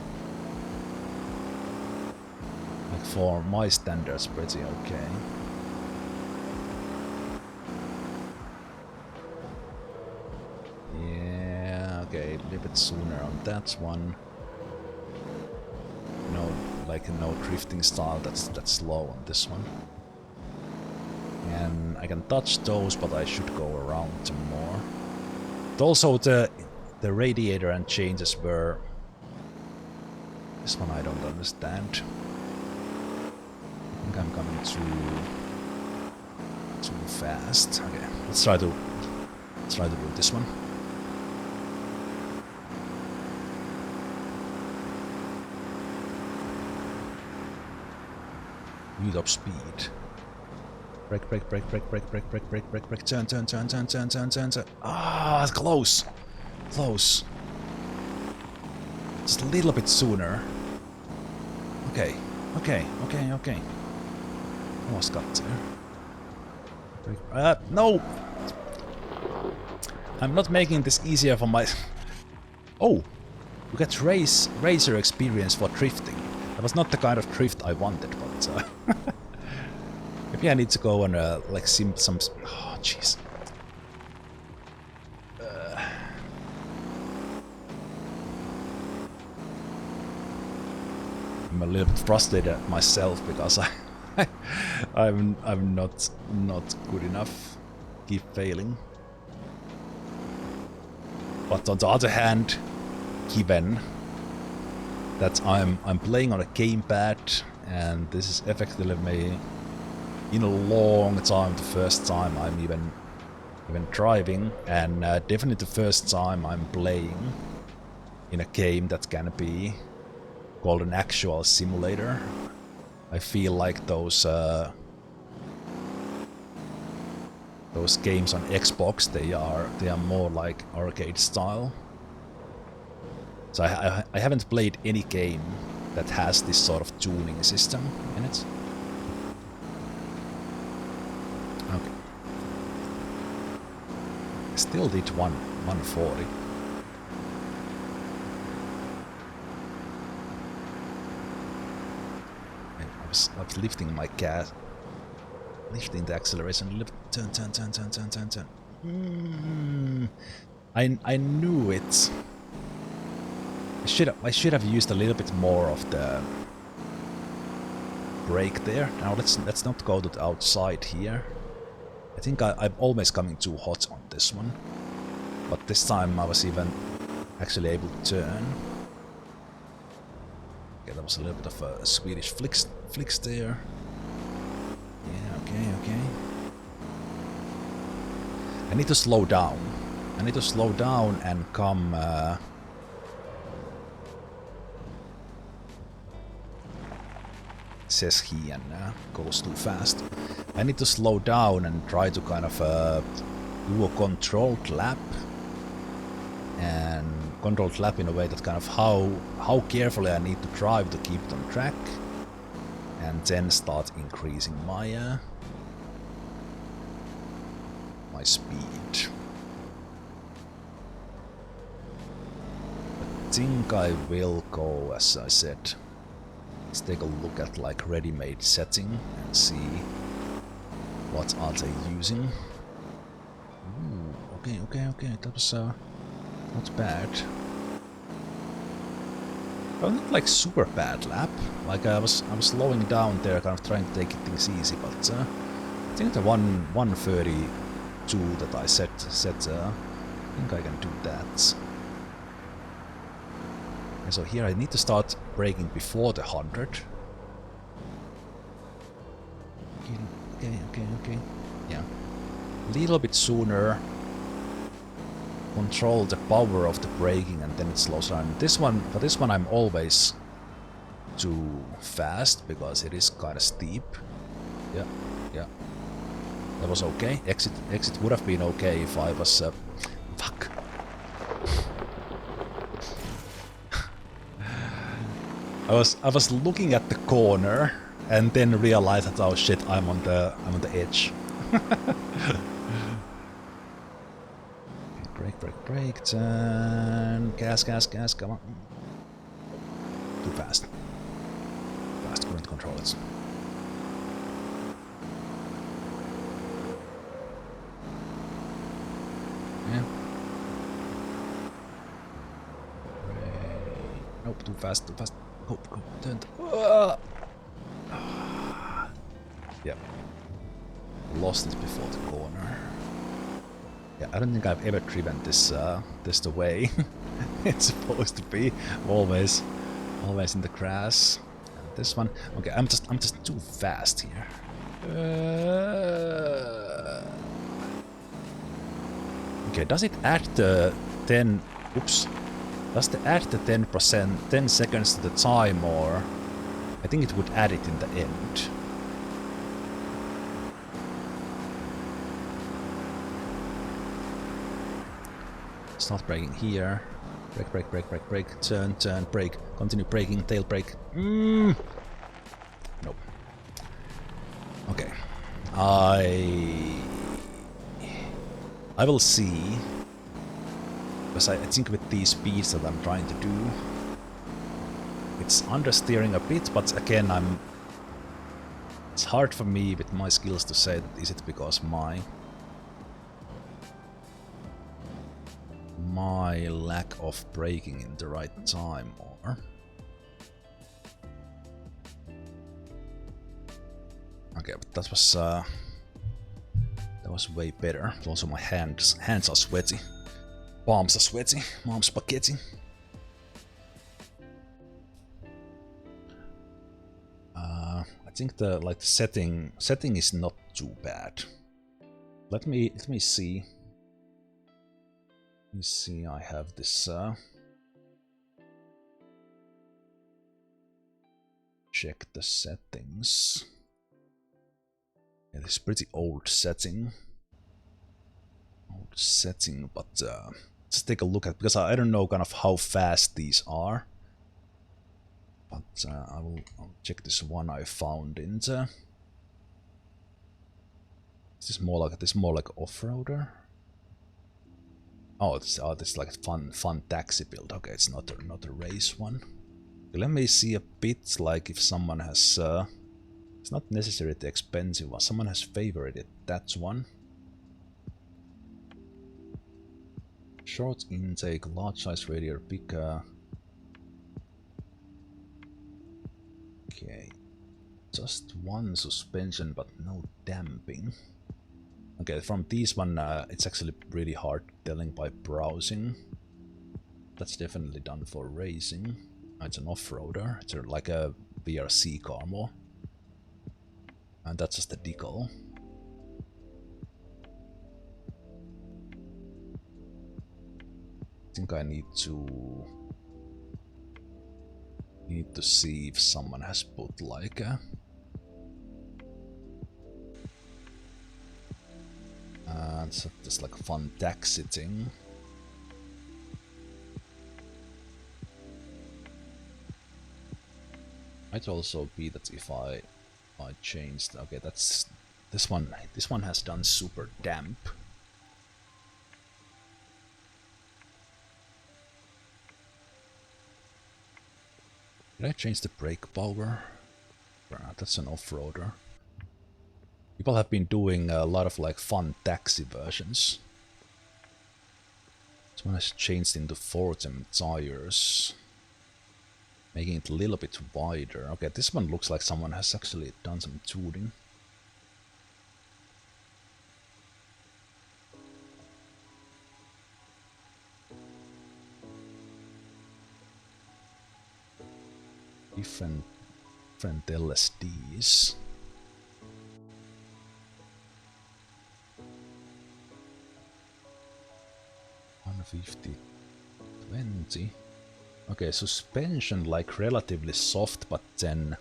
like, for my standards pretty okay. Yeah, okay, a little bit sooner on that one. No drifting style that's slow on this one. And I can touch those, but I should go around some more. But also the radiator and changes were... This one I don't understand. I think I'm coming too fast. Okay, let's try to do this one. Speed up speed. Brake. Turn. Ah, close. Just a little bit sooner. Okay. Almost got there. No! I'm not making this easier for my... Oh! You get racer experience for drifting. That was not the kind of drift I wanted, but... maybe I need to go on like some... Oh, jeez. I'm a little bit frustrated at myself because I'm not good enough. Keep failing. But on the other hand, given that I'm playing on a gamepad, and this is effectively me in a long time, the first time I'm even driving, and definitely the first time I'm playing in a game that can be called an actual simulator. I feel like those games on Xbox, they are more like arcade style. So I haven't played any game that has this sort of tuning system in it. Okay. Still did 140. I was lifting my gas, lifting the acceleration. Turn. I knew it. I should have used a little bit more of the brake there. Now let's not go to the outside here. I think I'm always coming too hot on this one. But this time I was even actually able to turn. Okay, that was a little bit of a Swedish flicks there. Yeah, okay. I need to slow down. I need to slow down and come... says he and goes too fast. I need to slow down and try to kind of do a controlled lap. And controlled lap in a way that kind of how carefully I need to drive to keep it on track. And then start increasing my my speed. I think I will go, as I said. Let's take a look at like ready-made setting and see what are they using. Ooh, okay. That was not bad. Well, not like super bad lap. Like I was slowing down there, kind of trying to take things easy, but I think the 132 that I set, I think I can do that. And so here I need to start braking before the 100. Okay. Yeah. A little bit sooner. Control the power of the braking and then it slows down. For this one I'm always too fast because it is kind of steep. Yeah. That was okay. Exit would have been okay if I was... fuck. I was looking at the corner and then realized that, oh shit, I'm on the edge. Brake, turn, gas, come on. Too fast. Couldn't control it. Yeah. Nope, too fast. Go, turn. Yep. Lost it before the corner. Yeah, I don't think I've ever driven this the way it's supposed to be. Always in the grass. And this one, okay, I'm just too fast here. Okay, does it add the 10? Oops. Does it add the 10%, 10 seconds to the time, or I think it would add it in the end. Start braking here. Brake. Turn, brake. Continue braking, tail brake. Nope. Okay. I will see. Because I think with these speeds that I'm trying to do, it's understeering a bit, but again, it's hard for me with my skills to say that is it because my lack of braking in the right time, or okay, but that was way better. Also, my hands are sweaty, palms are sweaty, mom's spaghetti. I think the setting is not too bad. Let me see. You see, I have this check the settings. Yeah, this is pretty old setting. But let's take a look at, because I don't know kind of how fast these are. But I'll check this one I found in the. Is this more like off-roader? Oh, this is like a fun taxi build. Okay, it's not a race one. Okay, let me see a bit like if someone has. It's not necessarily the expensive one. Someone has favorited that one. Short intake, large size radiator, bigger. Okay, just one suspension, but no damping. Okay, from these one, it's actually really hard telling by browsing. That's definitely done for racing. It's an off-roader. It's like a VRC car more. And that's just a decal. think I need to see if someone has put like a so just like a fun taxi thing. Might also be that if I changed, okay, that's this one has done super damp. Did I change the brake power? That's an off-roader. People have been doing a lot of like fun taxi versions. This one has changed into Fortem tires, making it a little bit wider. Okay, this one looks like someone has actually done some tuning. Different LSDs. $150.20. Okay, suspension like relatively soft, but then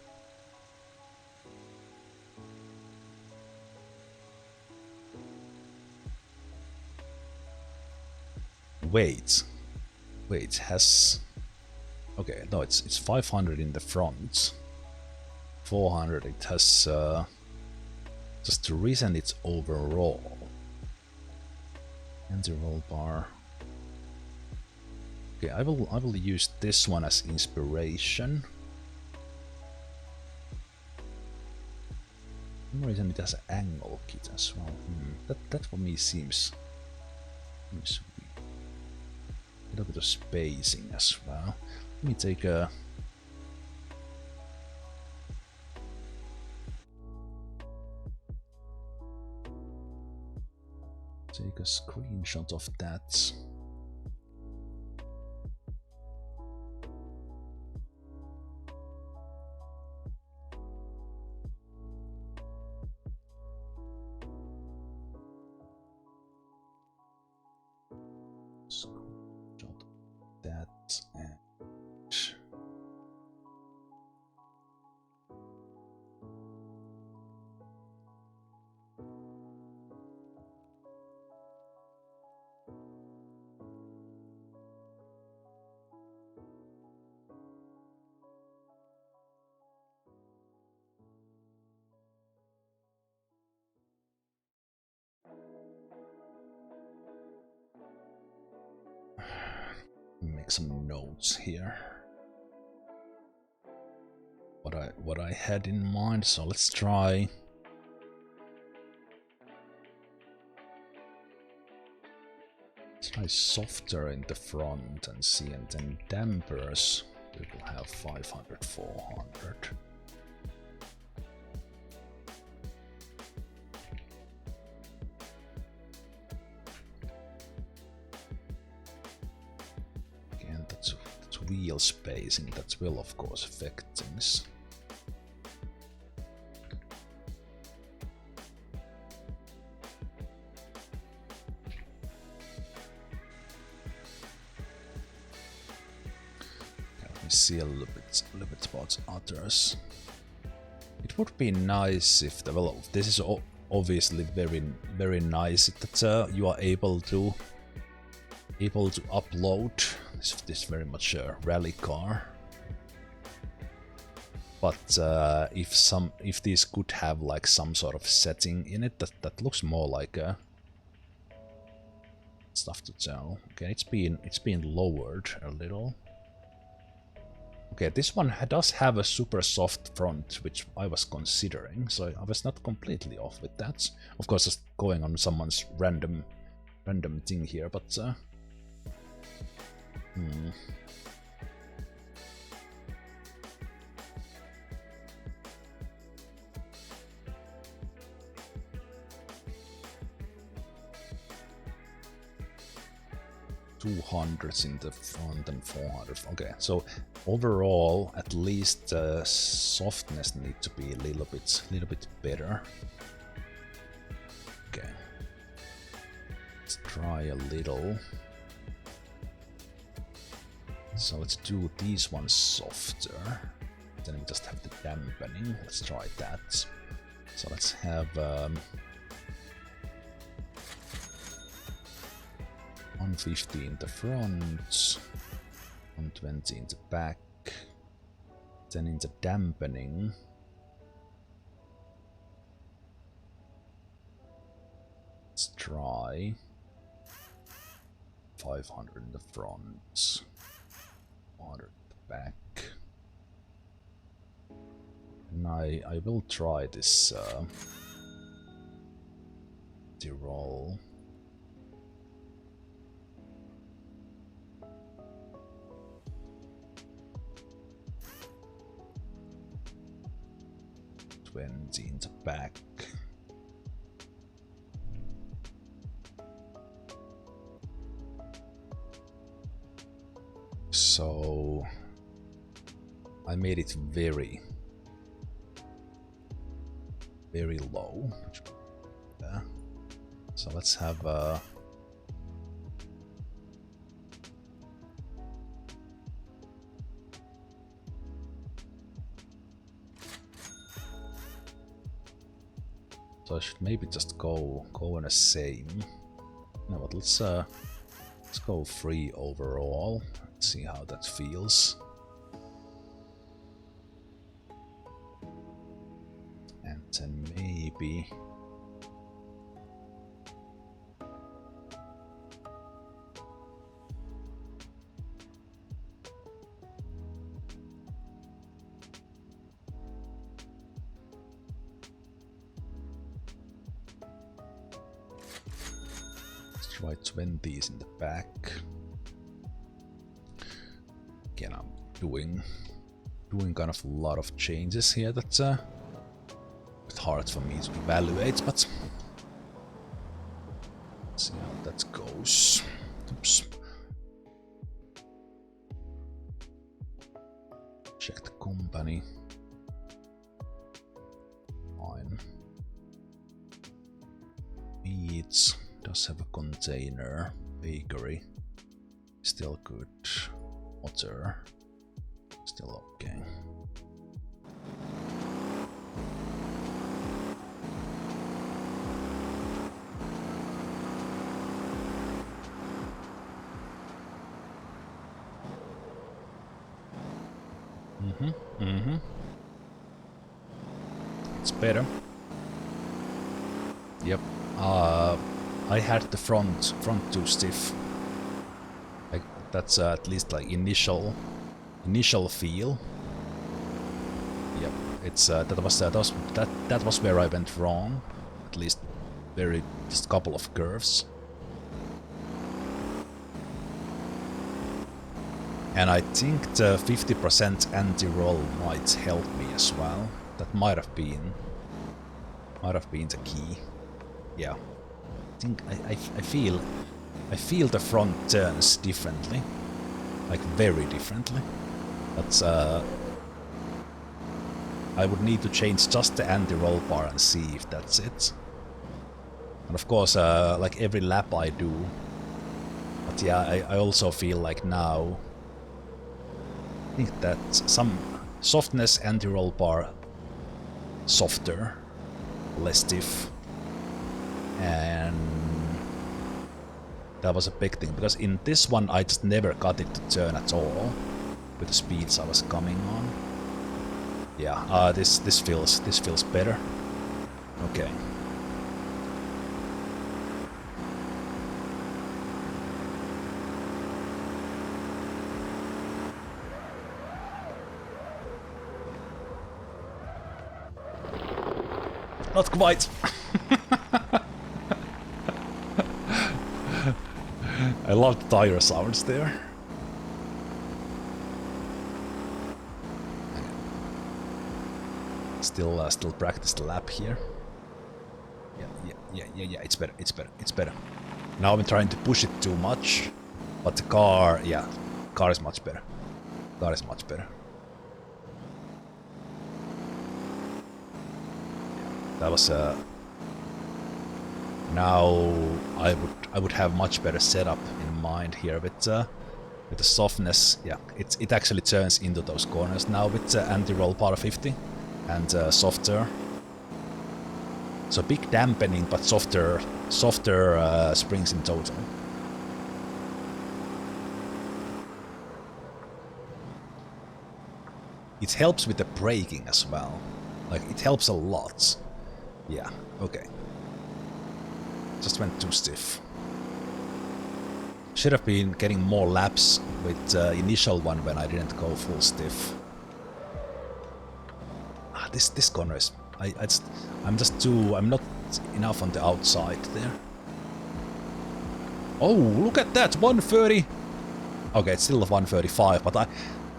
weight has, okay, no, it's 500 in the front, 400 it has, just the reason it's overall. Anti-roll bar. Okay, I will use this one as inspiration. For some reason it has an angle kit as well. That for me seems weird. A little bit of spacing as well. Let me take a screenshot of that. Make some notes here. What I had in mind. So let's try. Let's try softer in the front and see, and then dampers. We will have 500, 400. Wheel spacing, that will of course affect things. Let me see a little bit about others. It would be nice if the, well, this is obviously very nice that you are able to upload this very much a rally car, but if these could have like some sort of setting in it that looks more like a stuff to tell. Okay, it's been lowered a little. Okay, this one does have a super soft front, which I was considering, so I was not completely off with that. Of course, just going on someone's random thing here, but 200s in the front and 400. Okay, so overall, at least the softness need to be a little bit better. Okay, let's try a little. So let's do these ones softer. Then we just have the dampening. Let's try that. So let's have 150 in the front, 120 in the back. Then in the dampening, let's try 500 in the front, 100 in the back. And I will try this de-roll. In the back. So I made it very low. Yeah. So let's have so I should maybe just go on the same. No, but let's go 3 overall. Let's see how that feels. And then maybe try 20s in the back. Again, I'm doing kind of a lot of changes here that's it's hard for me to evaluate, but let's see how that goes. Oops. Check the company. Fine. Meats. Does have a container. Bakery. Still good. Water. Still okay. It's better. Yep. I had the front too stiff. Like that's at least like initial feel. Yep. It's that was where I went wrong. At least just a couple of curves. And I think the 50% anti-roll might help me as well. That might have been the key. Yeah. I think I feel the front turns differently. Like very differently. But I would need to change just the anti-roll bar and see if that's it. And of course like every lap I do. But yeah, I also feel like now I think that some softness anti-roll bar softer, less stiff, and that was a big thing because in this one I just never got it to turn at all with the speeds I was coming on. Yeah, this feels better. Okay. Not quite. I love the tire sounds there. Still practice the lap here. Yeah. It's better. Now I'm trying to push it too much, but the car is much better. That was now I would have much better setup in mind here with with the softness, yeah, it actually turns into those corners now with the anti-roll power 50 and softer. So big dampening, but softer springs in total. It helps with the braking as well. Like, it helps a lot. Yeah, okay. Just went too stiff. Should have been getting more laps with the initial one when I didn't go full stiff. Ah, this corner is... I'm not enough on the outside there. Oh, look at that! 130! Okay, it's still 135, but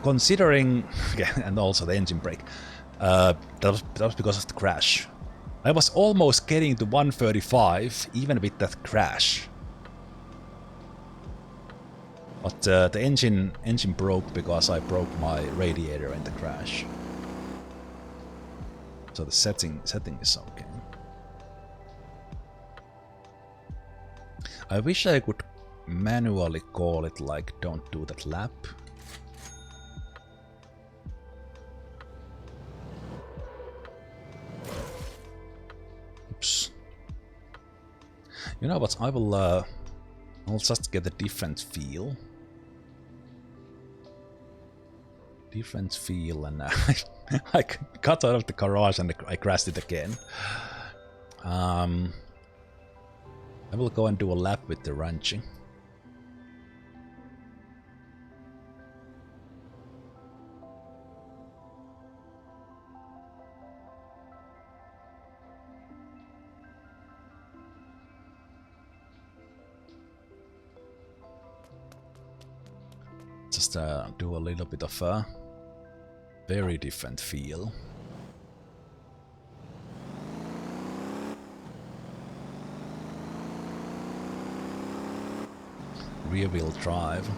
considering... Yeah, and also the engine brake. That was because of the crash. I was almost getting to 135, even with that crash. But the engine broke because I broke my radiator in the crash. So the setting is okay. I wish I could manually call it like don't do that lap. Oops. You know what? I'll just get a different feel. Different feel, and I got out of the garage and I crashed it again. I will go and do a lap with the wrenching. Just do a little bit of a very different feel. Rear wheel drive.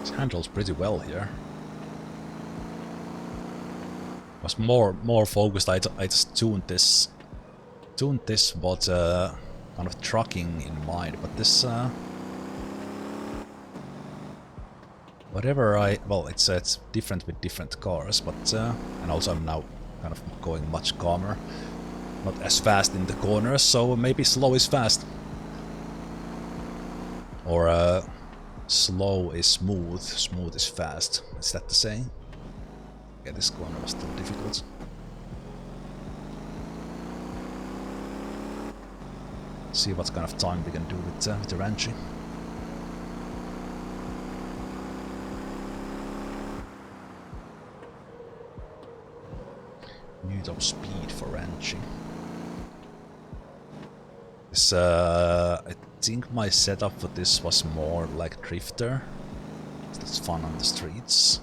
It handles pretty well here. Was more focused. I just tuned this but kind of trucking in mind, but this whatever well, it's different with different cars, but and also I'm now kind of going much calmer, not as fast in the corners, so maybe slow is fast, or slow is smooth, smooth is fast. Is that the same? Yeah, this corner was still difficult. See what kind of time we can do with the wrenching. New top speed for wrenching. This, I think my setup for this was more like drifter. That's fun on the streets.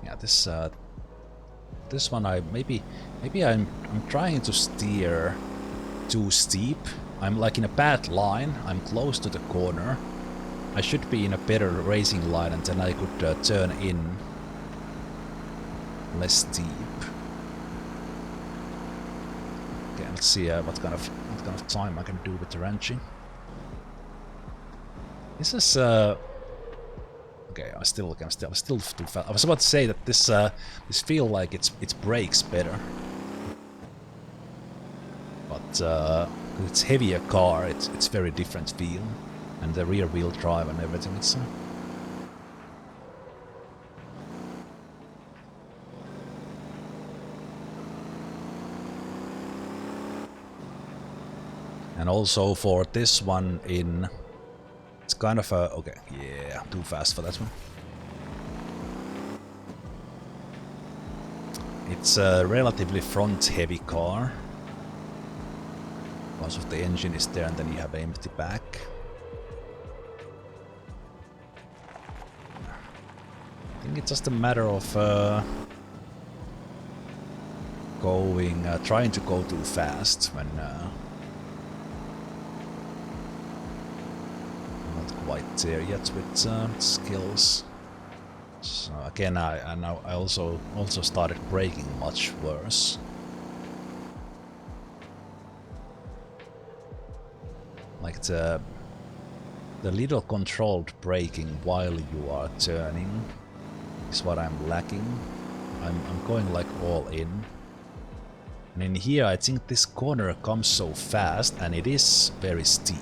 Yeah, this one maybe I'm trying to steer too steep. I'm like in a bad line. I'm close to the corner. I should be in a better racing line, and then I could turn in less steep. Okay, let's see what kind of time I can do with the wrenching. This is okay. I'm still too fast. I was about to say that this feel like it brakes better, but it's heavier car. It's very different feel, and the rear wheel drive and everything. It's and also for this one it's kind of a... okay, yeah, too fast for that one. It's a relatively front-heavy car. Because of the engine is there, and then you have an empty back. I think it's just a matter of trying to go too fast when not quite there yet with skills. So again, I also started braking much worse. Like the little controlled braking while you are turning is what I'm lacking. I'm going like all in. And in here I think this corner comes so fast and it is very steep.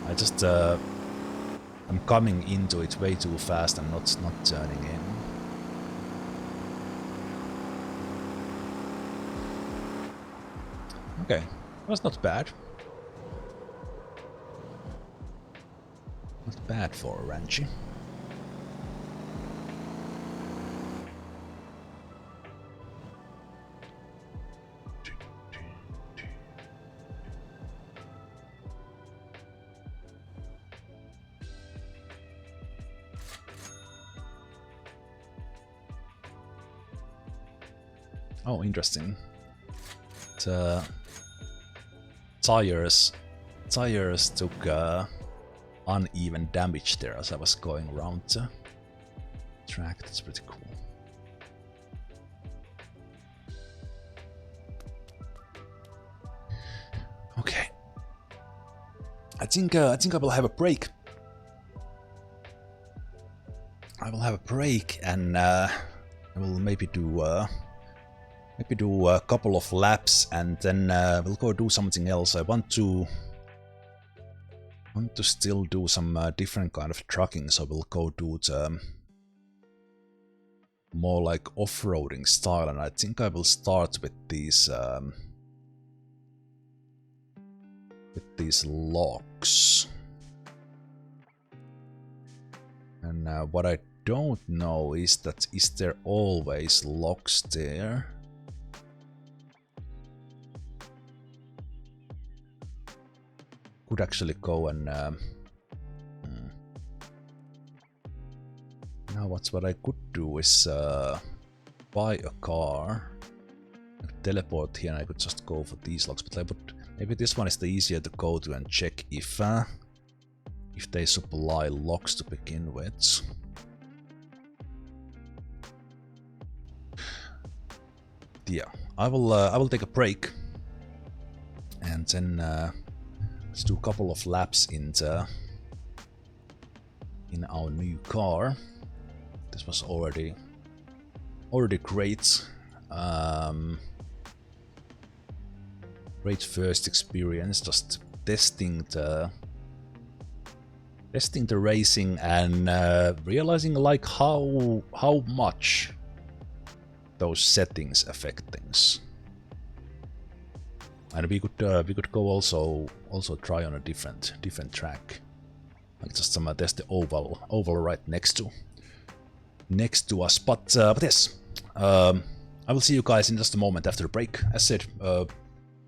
I just I'm coming into it way too fast and not turning in. Okay, that's not bad. Not bad for a Ranchi. Oh, interesting. The tires took uneven damage there as I was going around the track. That's pretty cool. Okay. I think I will have a break. I will have a break and I will maybe do a couple of laps and then we'll go do something else. I want to still do some different kind of trucking, so we'll go do the more like off-roading style, and I think I will start with these logs. And what I don't know is there always logs there? Could actually go and now what I could do is buy a car, teleport here, and I could just go for these logs. But maybe this one is the easier to go to and check if they supply logs to begin with. Yeah, I will take a break and then let's do a couple of laps in our new car. This was already great. Great first experience, just testing the racing and realizing like how much those settings affect things. And we could go also try on a different track, like just there's the oval right next to us. But yes, I will see you guys in just a moment after the break. As said,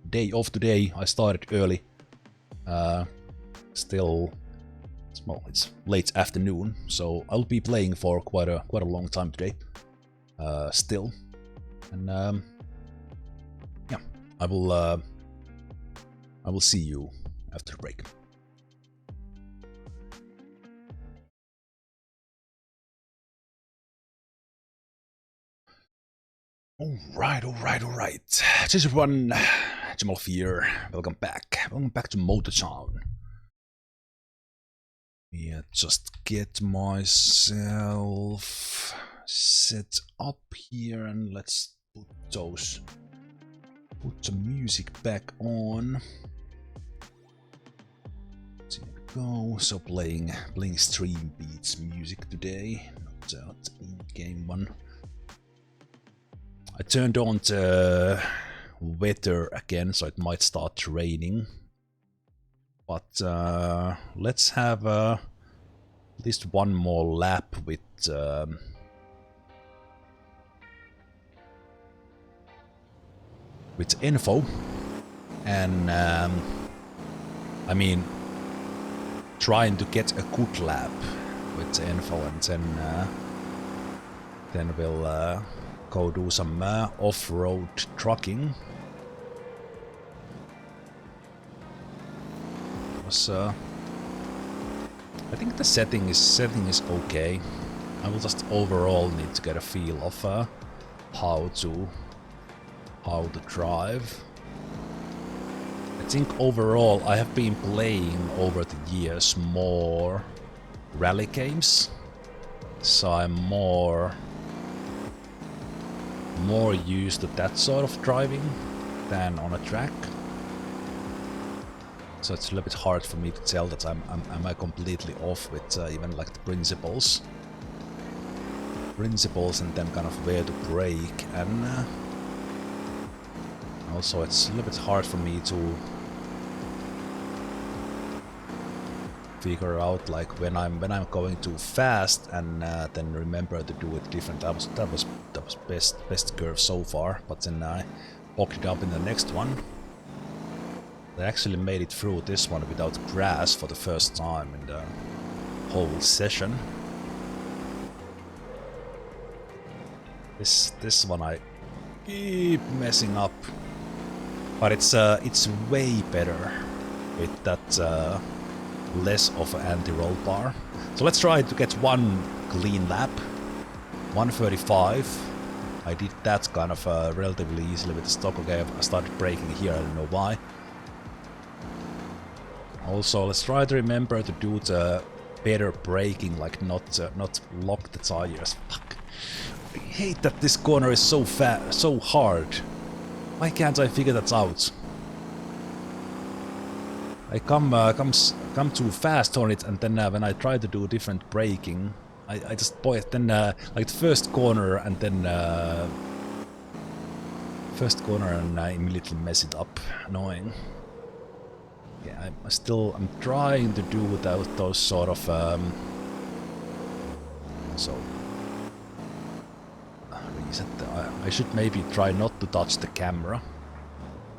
day off today. I started early. Still, it's late afternoon, so I'll be playing for quite a long time today. Still, and yeah, I will see you after the break. All right. This is one Zemalf here. Welcome back to Motortown. Yeah, just get myself set up here and let's put the music back on. There we go. So playing stream beats music today, not in-game one. I turned on the weather again, so it might start raining. But let's have at least one more lap with info, and I mean, trying to get a good lap with info, and then go do some off-road trucking. I think the setting is okay. I will just overall need to get a feel of how to drive. I think overall I have been playing over the years more rally games, so I'm more used to that sort of driving than on a track. So it's a little bit hard for me to tell that am I completely off with even like the principles and then kind of where to brake, and also it's a little bit hard for me to figure out like when I'm going too fast and then remember to do it different. That was best curve so far, but then I popped it up in the next one. I actually made it through this one without crash for the first time in the whole session. This one I keep messing up, but it's way better with that less of an anti-roll bar. So let's try to get one clean lap. 135. I did that kind of relatively easily with the stock. Okay, I started braking here, I don't know why. Also, let's try to remember to do the better braking, like not lock the tires. Fuck. I hate that this corner is so hard. Why can't I figure that out? I come too fast on it, and then when I try to do different braking, I just then like the first corner and then I immediately mess it up. Annoying. Yeah, I'm trying to do without those sort of so reset. I should maybe try not to touch the camera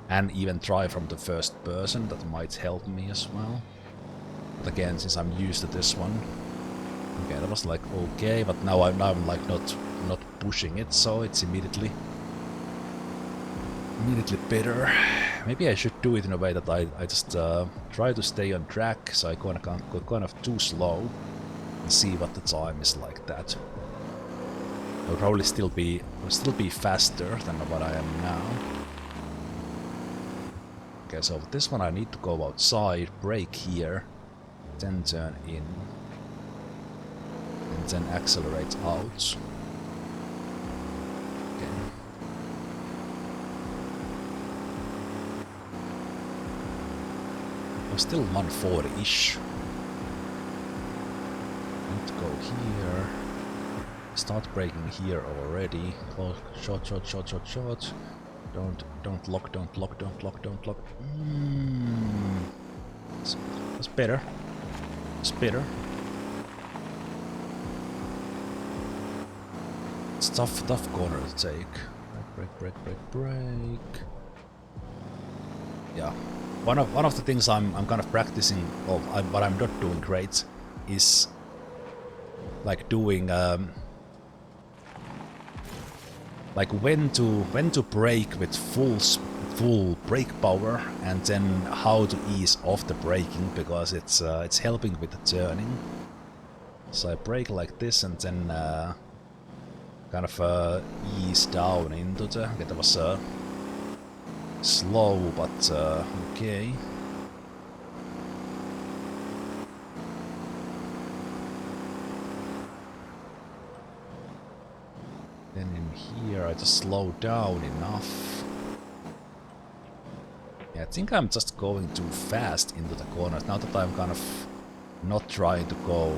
and even try from the first person. That might help me as well. But again, since I'm used to this one, okay, that was like okay, but now I'm like not pushing it, so it's immediately better. Maybe I should do it in a way that I just try to stay on track, so I can't go kind of too slow and see what the time is like that. I'll probably still be faster than what I am now. Okay, so with this one I need to go outside, brake here, then turn in, and then accelerate out. I'm still 140-ish. Need to go here. Start braking here already. Close, short. Don't lock. That's better. It's better. It's tough corner to take. Brake. Yeah. One of the things I'm kind of practicing, but I'm not doing great, is like doing like when to brake with full brake power, and then how to ease off the braking, because it's helping with the turning. So I brake like this and then kind of ease down into the. Okay, that was slow, but okay. Then in here I just slow down enough. Yeah, I think I'm just going too fast into the corners. Now that I'm kind of not trying to go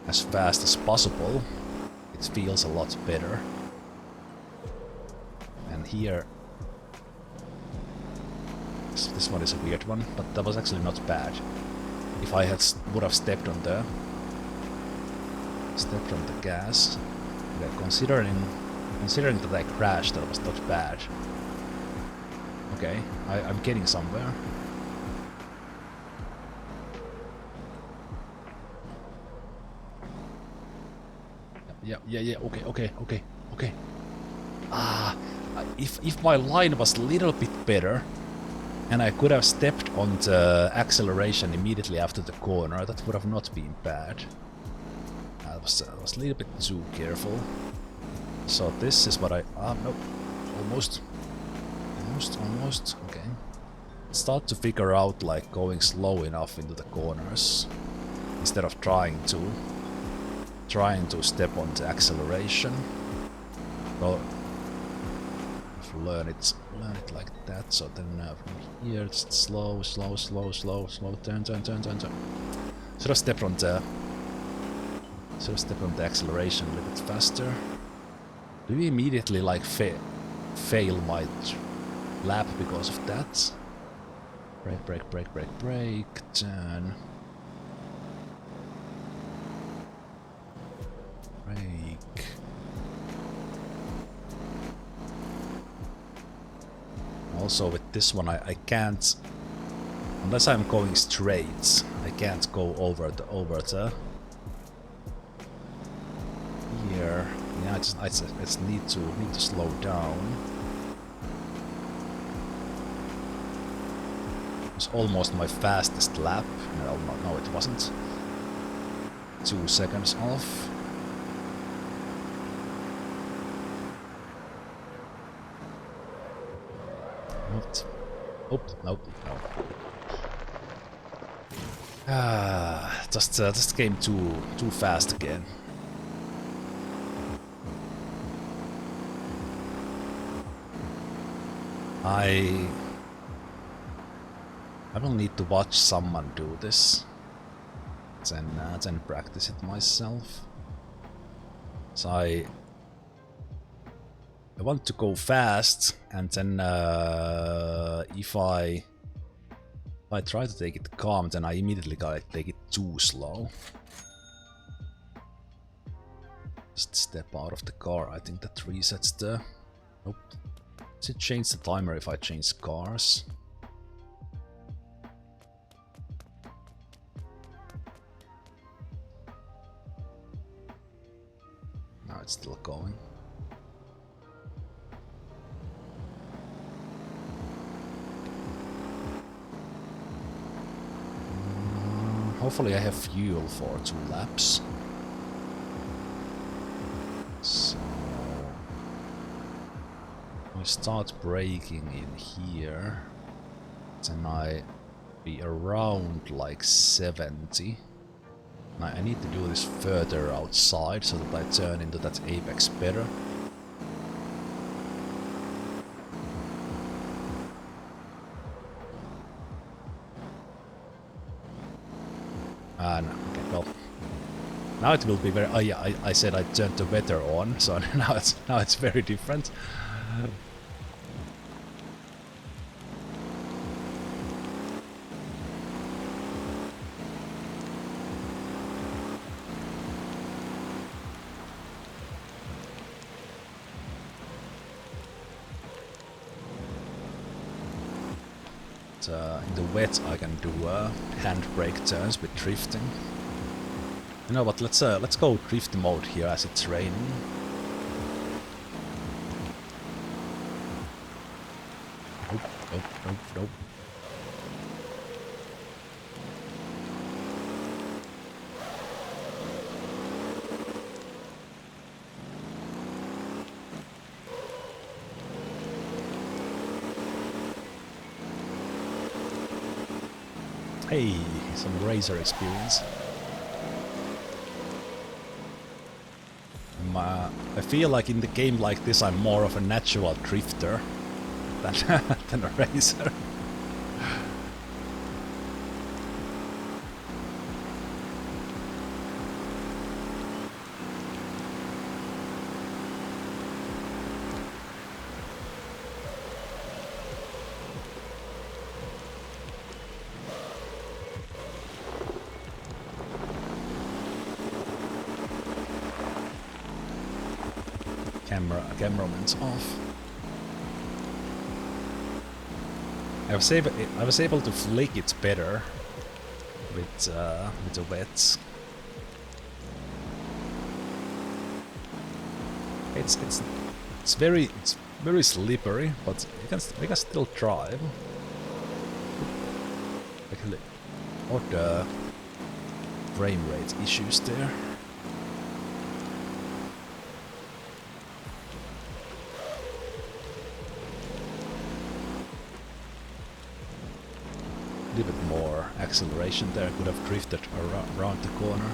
as fast as possible, it feels a lot better. And here, this one is a weird one, but that was actually not bad. If I would have stepped on the gas, yeah, considering that I crashed, that was not bad. Okay, I'm getting somewhere. Yeah. Okay. okay. Ah, if my line was a little bit better, and I could have stepped on the acceleration immediately after the corner, that would have not been bad. I was a little bit too careful. So this is what I... no. Almost. Almost. Okay. Start to figure out, like, going slow enough into the corners. Instead of trying to step on the acceleration. So... learn it like that, so then from here it's slow, turn. Should have stepped on the acceleration a little bit faster. Do you immediately like fail my lap because of that? Brake, turn. Brake. Also with this one I can't, unless I'm going straight, I can't go over the here. Yeah, I just need to slow down. It was almost my fastest lap. No, it wasn't. 2 seconds off. Nope. Just came too fast again. I will need to watch someone do this, then practice it myself. So I want to go fast, and then if I try to take it calm, then I immediately gotta take it too slow. Just step out of the car. I think that resets the... Nope. Does it change the timer if I change cars? No, it's still going. Hopefully I have fuel for 2 laps. So I start braking in here. Then I be around like 70. Now I need to do this further outside so that I turn into that apex better. No, okay, well, now it will be very... Oh yeah, I said I turned the weather on, so now it's very different. In the wet I can do handbrake turns with drifting. You know what, let's go drift mode here as it's raining. Nope. Hey, some racer experience. I feel like in the game like this I'm more of a natural drifter than a racer. Cameraman's off. I was able to flick it better with the wets. It's very slippery, but we can still drive. Actually, odd frame rate issues there. A little bit more acceleration there, could have drifted around the corner.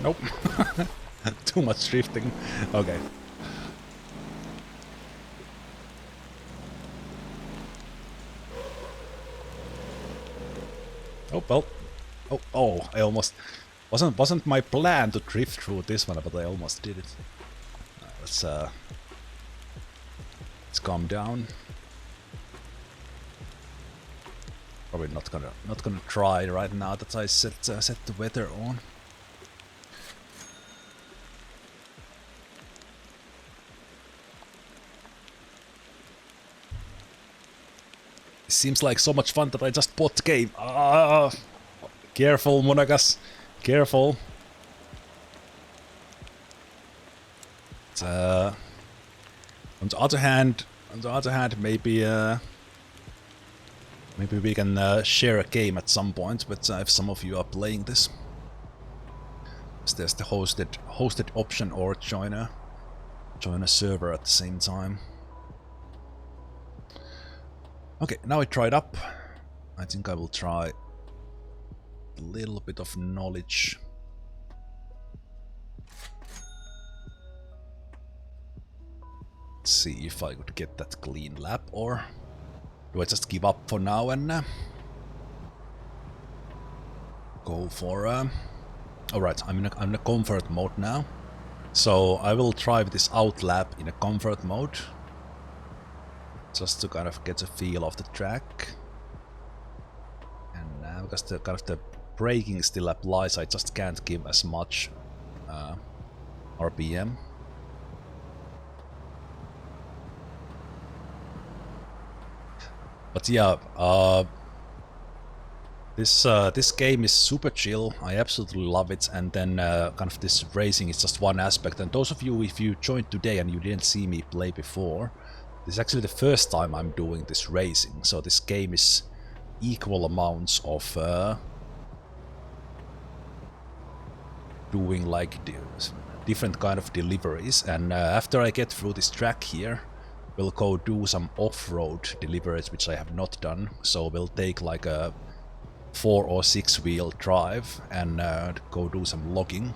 Nope. Too much drifting. Okay. Oh well. Oh! I almost wasn't my plan to drift through this one, but I almost did it. Let's calm down. Probably not gonna try right now that I set the weather on. Seems like so much fun that I just bought the game. Careful, Monagas. Careful. On the other hand, maybe we can share a game at some point. But if some of you are playing this, there's the hosted option, or join a server at the same time. Okay, now I tried up. I think I will try a little bit of knowledge. Let's see if I could get that clean lap, or do I just give up for now and go for Alright, I'm in a comfort mode now. So I will drive this out lap in a comfort mode, just to kind of get a feel of the track. And because the braking still applies, I just can't give as much RPM. But yeah, this game is super chill. I absolutely love it. And then kind of this racing is just one aspect. And those of you, if you joined today and you didn't see me play before, this is actually the first time I'm doing this racing. So this game is equal amounts of doing like different kind of deliveries. And after I get through this track here, we'll go do some off-road deliveries, which I have not done. So we'll take like a 4 or 6 wheel drive and go do some logging,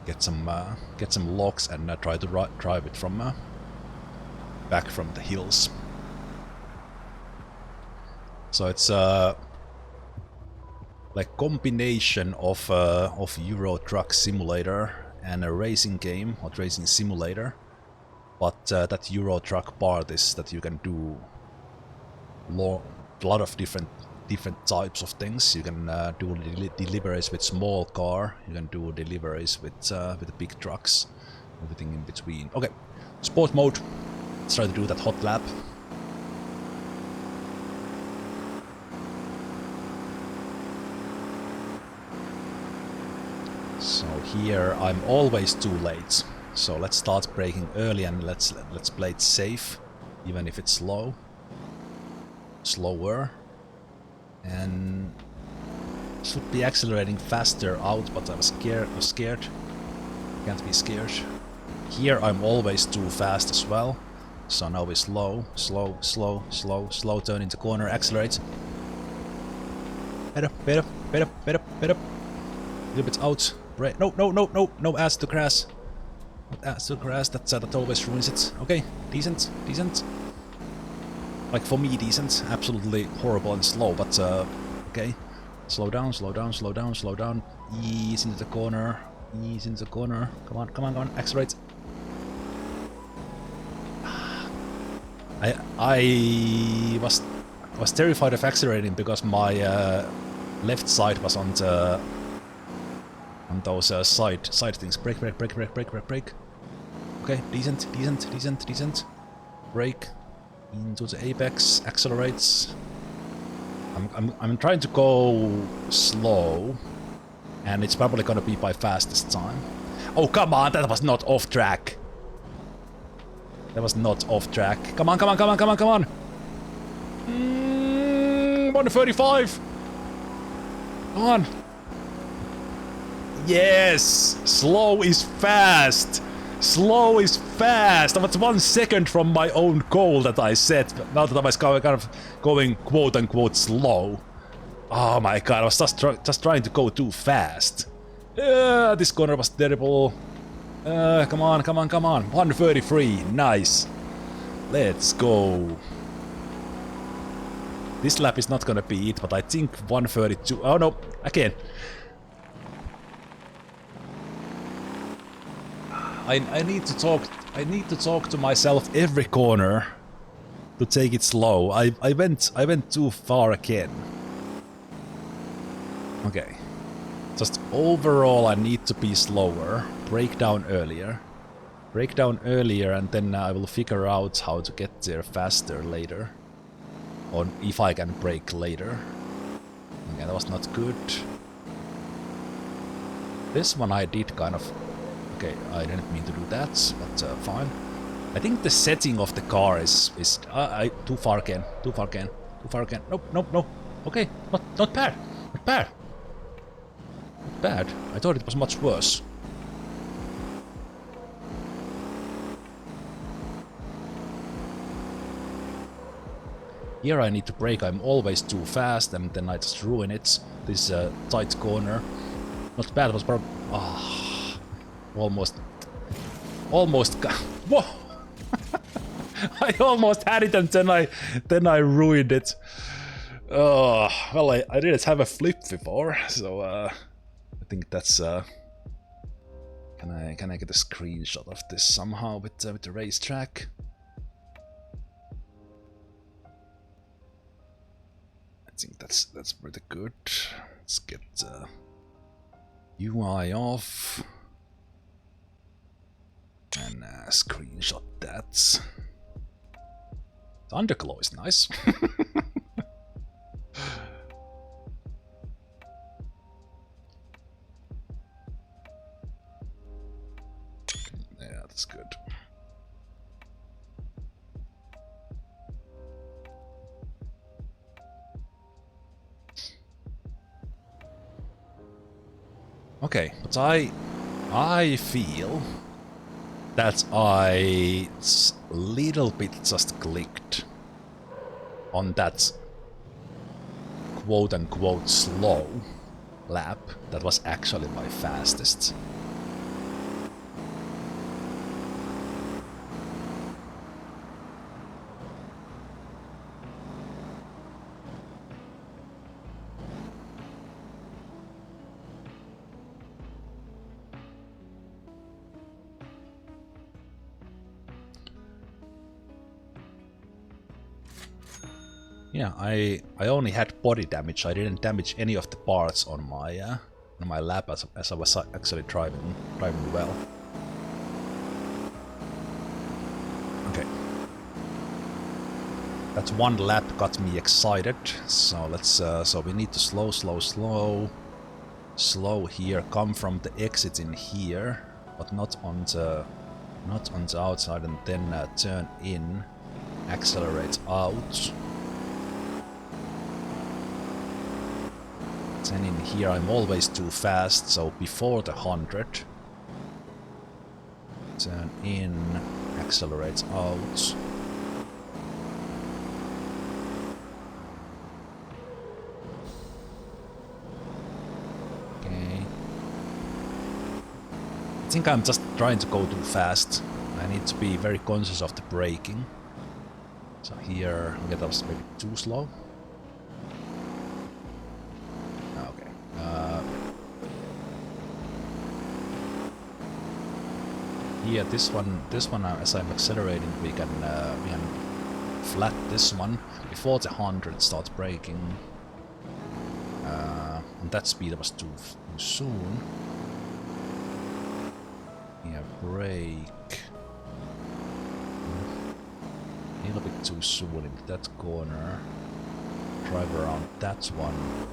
get some logs, and try to drive it from back from the hills. So it's like combination of Euro Truck Simulator and a racing game or racing simulator. But that Euro Truck part is that you can do a lot of different types of things. You can do deliveries with small car. You can do deliveries with the big trucks. Everything in between. Okay, sport mode. Let's try to do that hot lap. So here I'm always too late. So let's start braking early and let's play it safe, even if it's slower, and should be accelerating faster out, but I was scared. Can't be scared. Here I'm always too fast as well. So now we slow, turn into corner, accelerate. Better. A little bit out. No ass to grass. Ass to grass, that always ruins it. Okay, decent. Like for me, decent. Absolutely horrible and slow, but okay. Slow down. Ease into the corner. Come on, accelerate. I was terrified of accelerating because my left side was on those side things. Brake. Okay, decent. Brake into the apex, accelerates. I'm trying to go slow, and it's probably gonna be my fastest time. Oh come on, that was not off track. That was not off track. Come on. 135. Come on. Yes! Slow is fast! Slow is fast! I was 1 second from my own goal that I set. Now that I was kind of going quote-unquote slow. Oh my god, I was just trying to go too fast. This corner was terrible. Come on. 133, nice. Let's go. This lap is not gonna be it, but I think 132. Oh no, again. I need to talk to myself every corner to take it slow. I went too far again. Okay. Just overall I need to be slower. Break down earlier, and then I will figure out how to get there faster later. Or if I can brake later. Okay, that was not good. This one I did kind of... Okay, I didn't mean to do that, but fine. I think the setting of the car is too far again. Nope. Okay, not bad. Not bad. I thought it was much worse. Here I need to brake, I'm always too fast and then I just ruin it. This tight corner. Not bad, it was probably... Oh, almost got... Whoa! I almost had it and then I ruined it. Oh, well, I didn't have a flip before, so I think that's... Can I get a screenshot of this somehow with the racetrack? I think that's pretty good. Let's get UI off and screenshot that. The underglow is nice. Yeah, that's good. Okay, but I feel that I little bit just clicked on that quote-unquote slow lap that was actually my fastest. Yeah, I only had body damage. I didn't damage any of the parts on my lap as I was actually driving well. Okay. That one lap got me excited. So let's so we need to slow here. Come from the exit in here, but not on the outside, and then turn in, accelerate out. Then in here I'm always too fast, so before the 100. Turn in, accelerate out. Okay. I think I'm just trying to go too fast. I need to be very conscious of the braking. So here, okay, that was maybe too slow. Yeah, this one as I'm accelerating, we can flat this one before the 100 starts braking. And that speed was too soon. Yeah, brake. A little bit too soon into that corner. Drive around that one.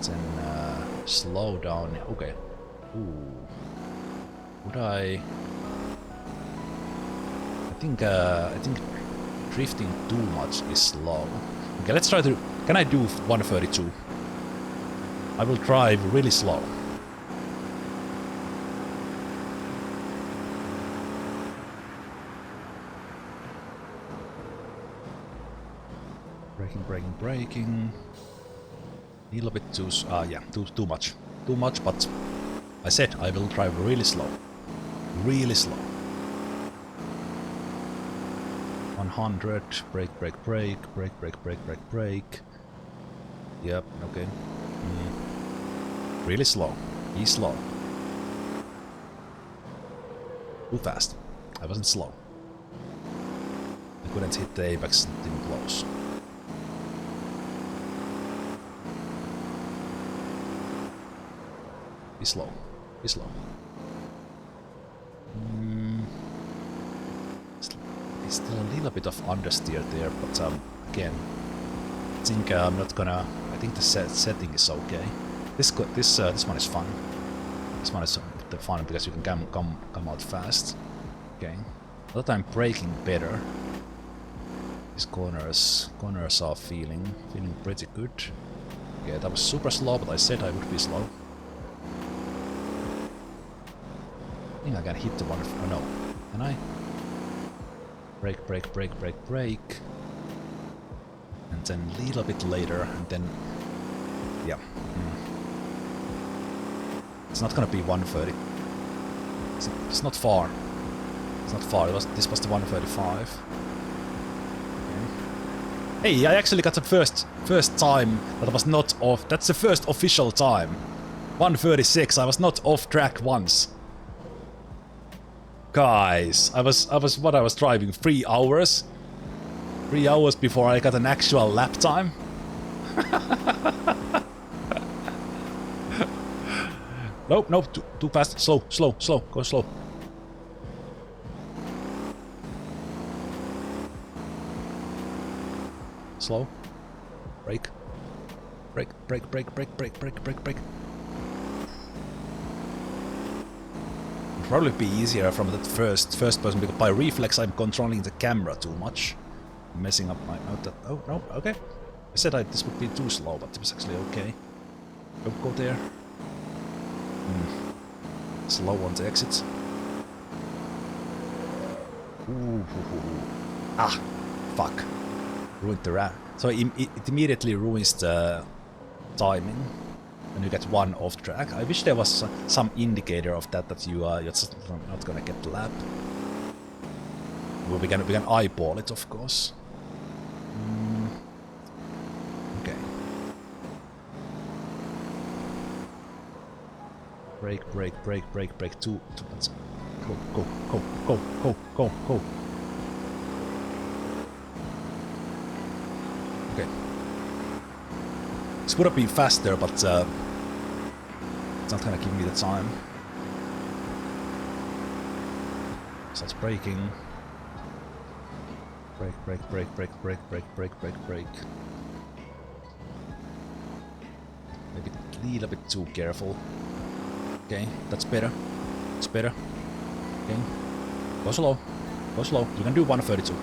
Then slow down. Okay. Ooh. Would I think drifting too much is slow. Okay, let's try to. Can I do 132? I will drive really slow. Braking. A little bit too. Yeah, too much. Too much, but I said I will drive really slow. Really slow. 100. Brake. Yep, okay. Really slow. Be slow. Too fast. I wasn't slow. I couldn't hit the apex too close. Be slow. Be slow. Still a little bit of understeer there, but again, I think I'm not gonna. I think the setting is okay. This one is fun. This one is fun because you can come out fast. Okay, that I'm braking better. These corners are feeling pretty good. Okay, that was super slow, but I said I would be slow. I think I can hit the one. Oh no, can I? Brake. And then a little bit later, and then... Yeah. It's not gonna be 130. It's not far. It's not far. This was the 135. Okay. Hey, I actually got the first time that was not off. That's the first official time. 136. I was not off track once. Guys, I was driving 3 hours. 3 hours before I got an actual lap time. Nope, too fast. Slow, go slow. Slow. Brake. Probably be easier from that first person because by reflex I'm controlling the camera too much, messing up my note. Oh no, okay. I said this would be too slow, but it was actually okay. Don't go there. Slow on the exits. Ooh. Ah, fuck. Ruined the ramp. So it immediately ruins the timing. And you get one off track. I wish there was some indicator of that you're just not gonna get the lap. Well, we can eyeball it, of course. Okay. Brake. Two. Go. Okay. This would have been faster, but it's not gonna give me the time. Starts braking. Brake. Maybe a little bit too careful. Okay, that's better. It's better. Okay. Go slow. You can do 132.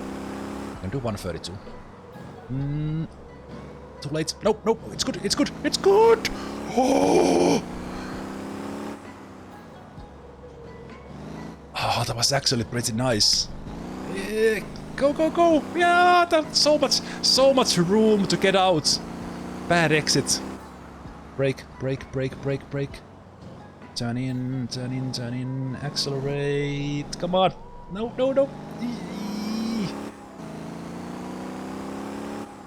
Too late. Nope. It's good. Oh! Oh, that was actually pretty nice. Yeah, go. Yeah, that's so much room to get out. Bad exit. Brake. Turn in. Accelerate. Come on. No.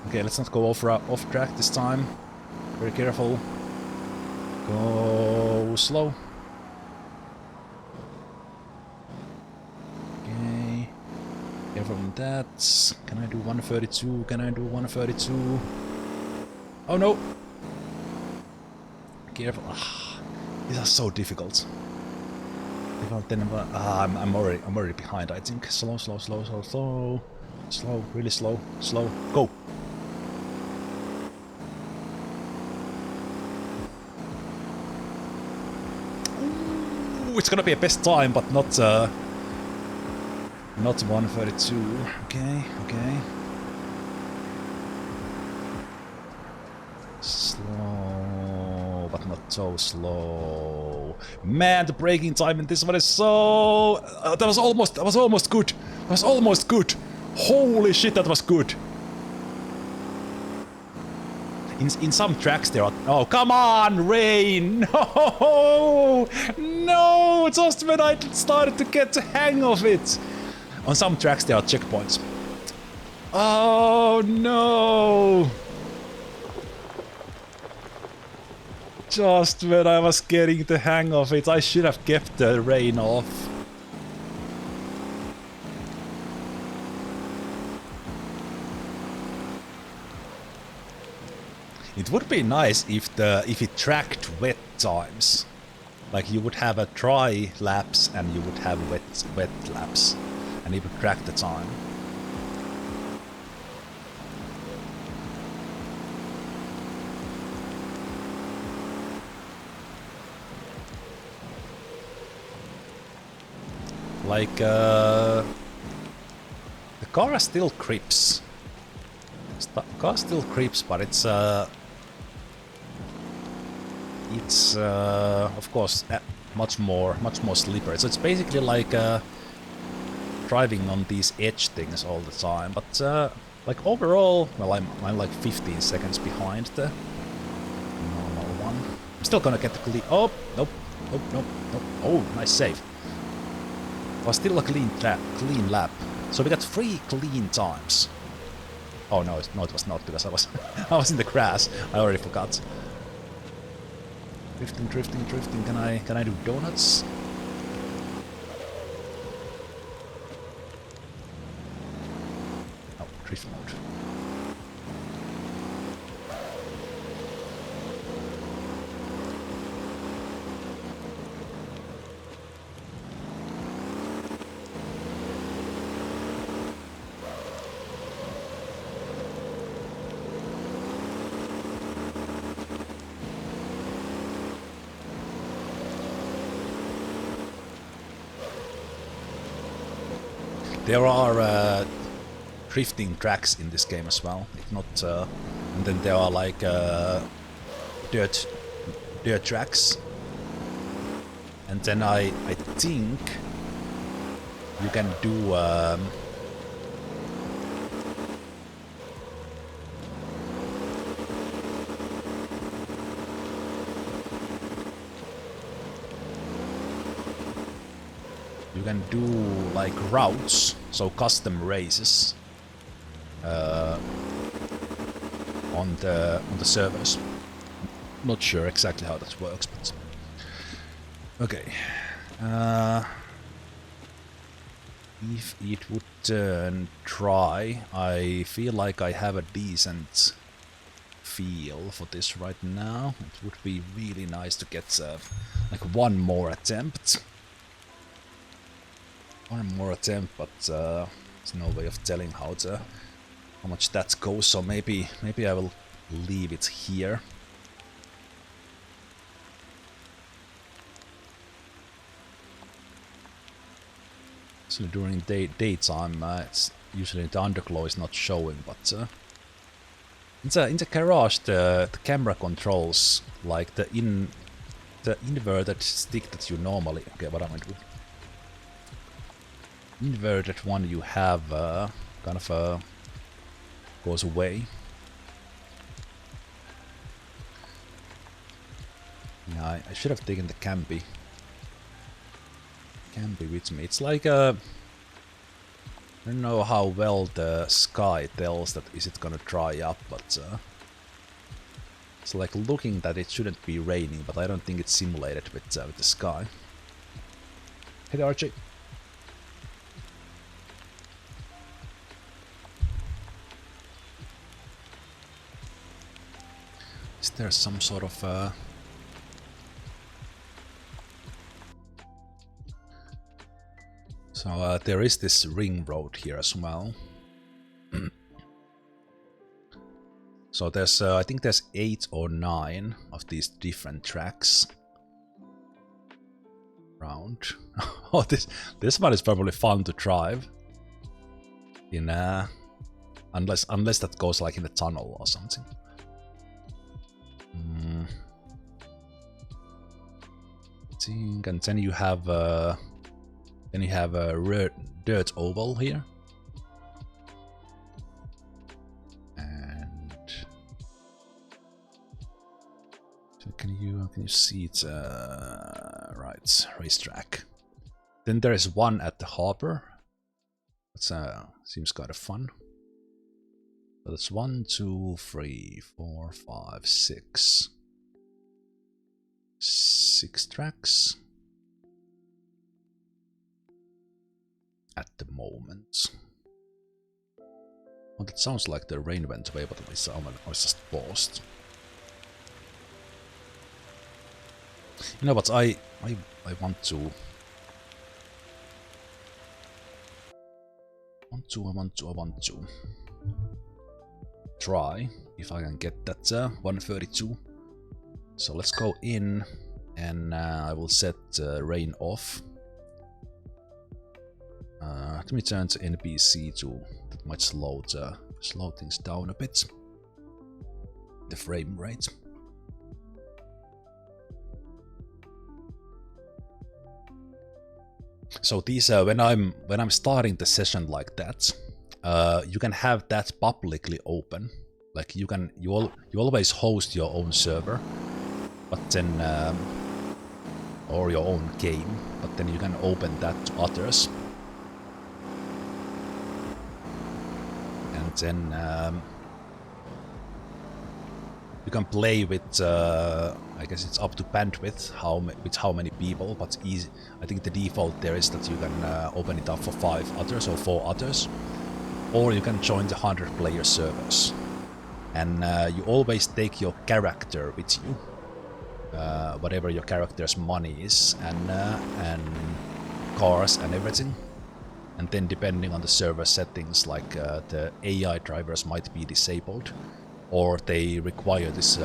Okay, let's not go off track this time. Very careful. Go slow. Okay. Careful on that. Can I do 132? Can I do 132? Oh no! Careful. Ah, these are so difficult. I'm already behind, I think. Slow, slow, slow, slow, slow. Slow, really slow, slow. Go! Ooh, it's gonna be a best time, but not 132. Okay, okay. Slow, but not so slow. Man, the braking time in this one is so... that was almost good. That was almost good. Holy shit, that was good. In some tracks there are... Oh, come on, rain! No! No! Just when I started to get the hang of it. On some tracks there are checkpoints. Oh, no! Just when I was getting the hang of it, I should have kept the rain off. It would be nice if it tracked wet times. Like you would have a dry laps and you would have wet laps, and it would track the time. Like, the car still creeps. The car still creeps, but it's of course much more slippery. So it's basically like driving on these edge things all the time. But like overall, well, I'm like 15 seconds behind the normal one. I'm still gonna get the clean. Oh, nope, nope, nope, nope. Oh, nice save. Was still a clean lap. So we got 3 clean times. Oh no, it was not, because I was I was in the grass. I already forgot. Drifting, drifting, drifting. Can I do donuts? Oh, drift mode. There are drifting tracks in this game as well. If not, and then there are like dirt tracks, and then I think you can do like routes, so custom races on the servers. Not sure exactly how that works, but okay. If it would turn dry, I feel like I have a decent feel for this right now. It would be really nice to get like one more attempt. But there's no way of telling how much that goes. So maybe I will leave it here. So during daytime, it's usually the underglow is not showing, but in the garage the camera controls like the inverted stick that you normally. Okay, what am I doing? Inverted one you have kind of goes away. Yeah, I should have taken the Campy with me. It's like I don't know how well the sky tells that is it gonna dry up, but it's like looking that it shouldn't be raining, but I don't think it's simulated with the sky. Hey there, Archie. there some sort of So there is this ring road here as well. So there's, I think there's 8 or 9 of these different tracks around. Oh, this one is probably fun to drive. In unless that goes like in a tunnel or something. And then you have a dirt oval here. Can you see it? Right, racetrack. Then there is one at the harbor. That seems kind of fun. So that's 1, 2, 3, 4, 5, 6. 6 tracks at the moment. Well, it sounds like the rain went away, but I was just paused. You know what? I want to try if I can get that 132. So let's go in, and I will set rain off. Let me turn to NPC to that might slow things down a bit. The frame rate. So these when I'm starting the session like that, you can have that publicly open. Like you always host your own server, but then or your own game, but then you can open that to others, and then you can play with. I guess it's up to bandwidth with how many people, but easy. I think the default there is that you can open it up for 5 others or 4 others, or you can join the 100-player servers, and you always take your character with you, whatever your character's money is, and cars and everything. And then depending on the server settings, like the AI drivers might be disabled, or they require this.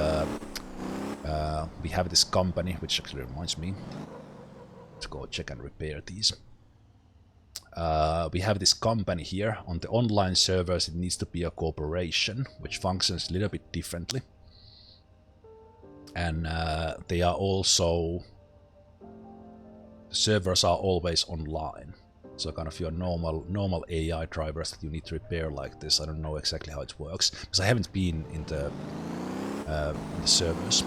We have this company, which actually reminds me to go check and repair these. We have this company here. On the online servers, it needs to be a corporation, which functions a little bit differently. And they are also... The servers are always online. So kind of your normal AI drivers that you need to repair like this. I don't know exactly how it works, because I haven't been in the servers.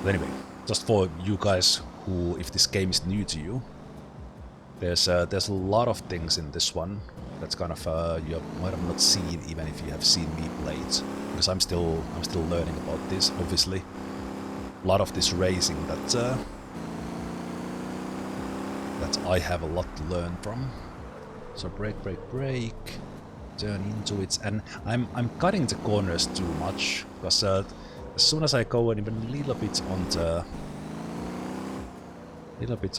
But anyway, just for you guys who, if this game is new to you, there's a lot of things in this one that's kind of you might have not seen, even if you have seen me play it, because I'm still learning about this. Obviously, a lot of this racing that I have a lot to learn from. So brake, turn into it, and I'm cutting the corners too much, because as soon as I go even a little bit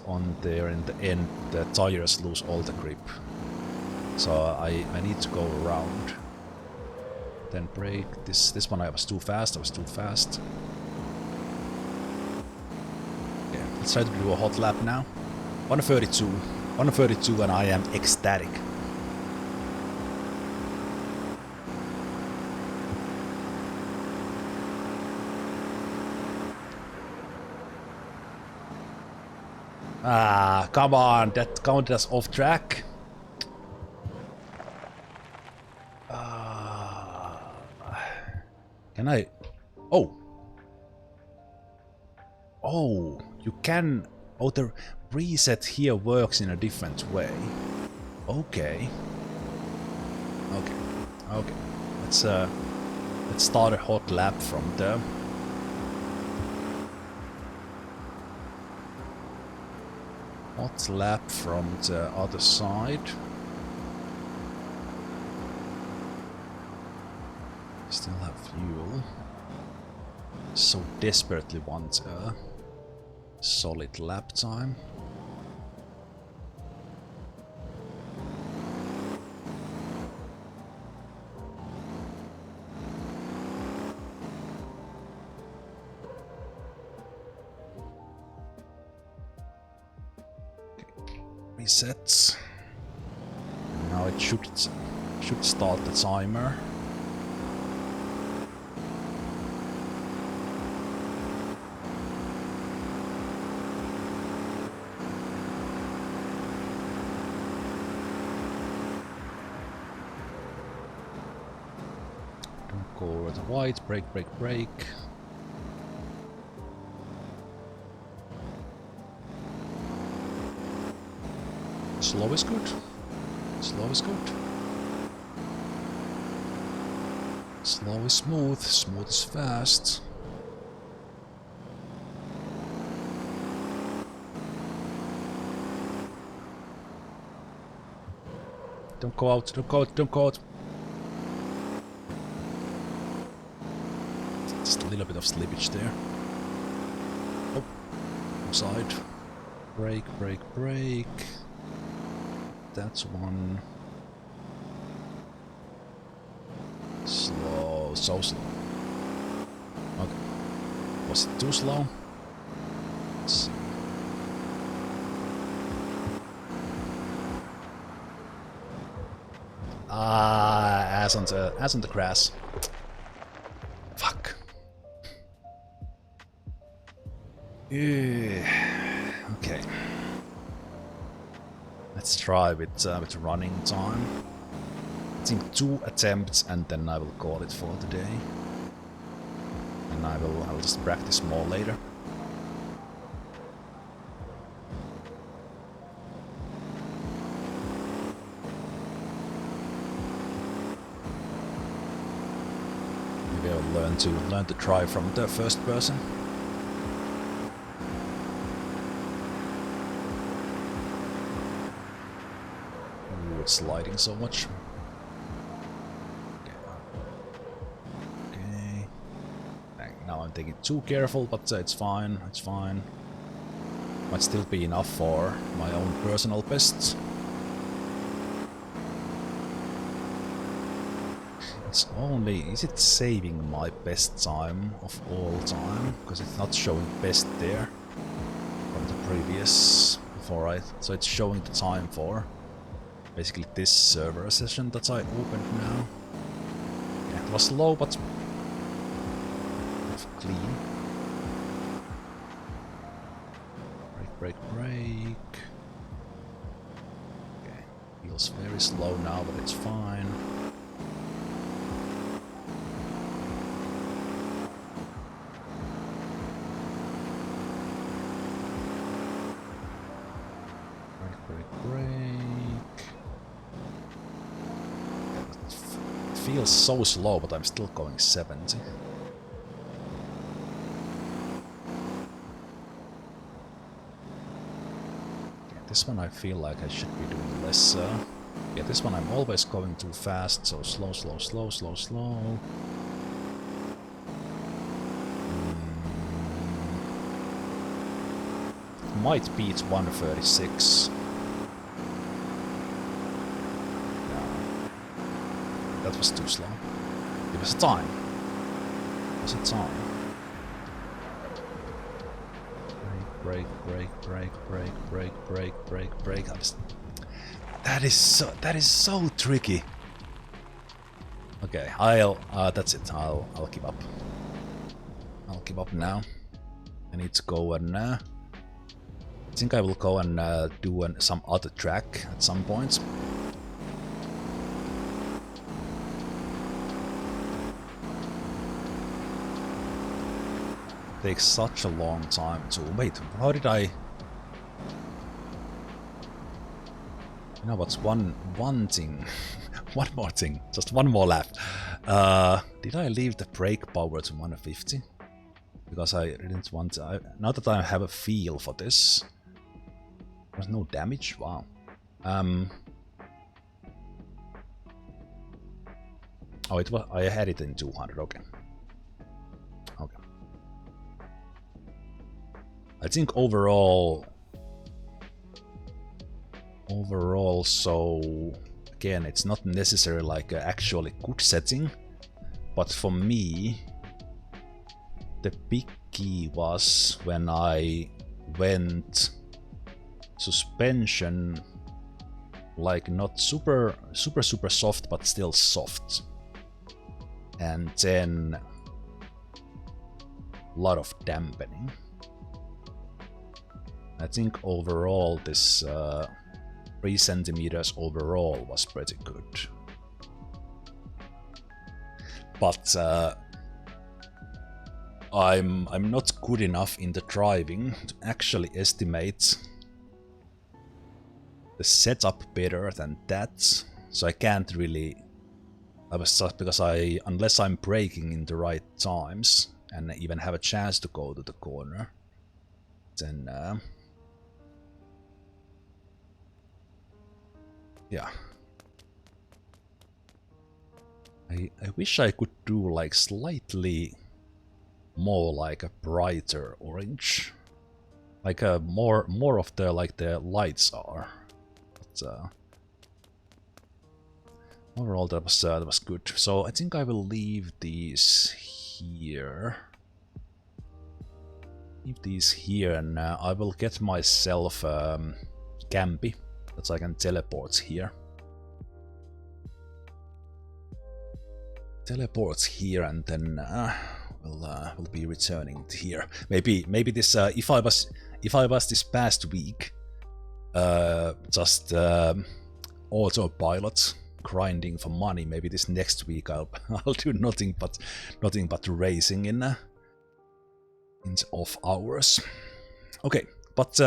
on there in the end, the tires lose all the grip. So I need to go around. Then brake. This one I was too fast. Yeah, let's try to do a hot lap now. 132, and I am ecstatic. Ah, come on, that counted as off track. Can I? Oh, you can. Oh, the reset here works in a different way. Okay. Let's start a hot lap from there. Hot lap from the other side. Still have fuel. so desperately want a solid lap time. Resets. Now it should start the timer. Don't go over the white. Brake, brake, brake. Slow is good. Slow is good. Slow is smooth. Smooth is fast. Don't go out. Don't go out. Don't go out. Just a little bit of slippage there. Oh, side. Brake, brake, brake. That's one. Slow, so slow. Okay. Was it too slow? Let's see. Ah, ass on the grass. Fuck. Okay. Let's try with running time. I think 2 attempts and then I will call it for today. And I will just practice more later. Maybe I'll learn to drive from the first person. Ooh, it's sliding so much. Now I'm taking too careful, but it's fine, it's fine. Might still be enough for my own personal best. It's only... is it saving my best time of all time? Because it's not showing best there from the previous before so it's showing the time for basically this server session that I opened now. Yeah, it was low, but clean. Brake, brake, brake. Okay, feels very slow now, but it's fine. Brake, brake, brake. It feels so slow, but I'm still going 70. This one I feel like I should be doing less. Yeah, this one I'm always going too fast, so slow, slow, slow, slow, slow. Might beat 136. No, that was too slow. It was a time. It was a time. Brake, brake, brake, brake, brake, brake, brake, brake. That is so tricky. Okay, that's it. I'll give up. I'll give up now. I need to go and I think I will go and do some other track at some point. Takes such a long time to wait. How did I? You know what's one thing? One more thing. Just one more lap. Did I leave the brake power to 150? Because I didn't want to. Now that I have a feel for this, there's no damage. Wow. Oh, it was. I had it in 200. Okay. Okay. I think overall, so again, it's not necessarily like an actually good setting, but for me, the big key was when I went suspension, like not super soft, but still soft, and then a lot of dampening. I think overall this 3 centimeters overall was pretty good. But I'm not good enough in the driving to actually estimate the setup better than that. So I can't really. I was just because unless I'm braking in the right times and even have a chance to go to the corner, then yeah. I wish I could do like slightly more like a brighter orange, like a more of the like the lights are. But overall that was good. So I think I will leave these here. Leave these here, and I will get myself Campy that I can teleport here. Teleports here, and then we'll be returning to here. Maybe this if I was this past week just autopilot grinding for money, maybe this next week I'll do nothing but racing in off hours. Okay, but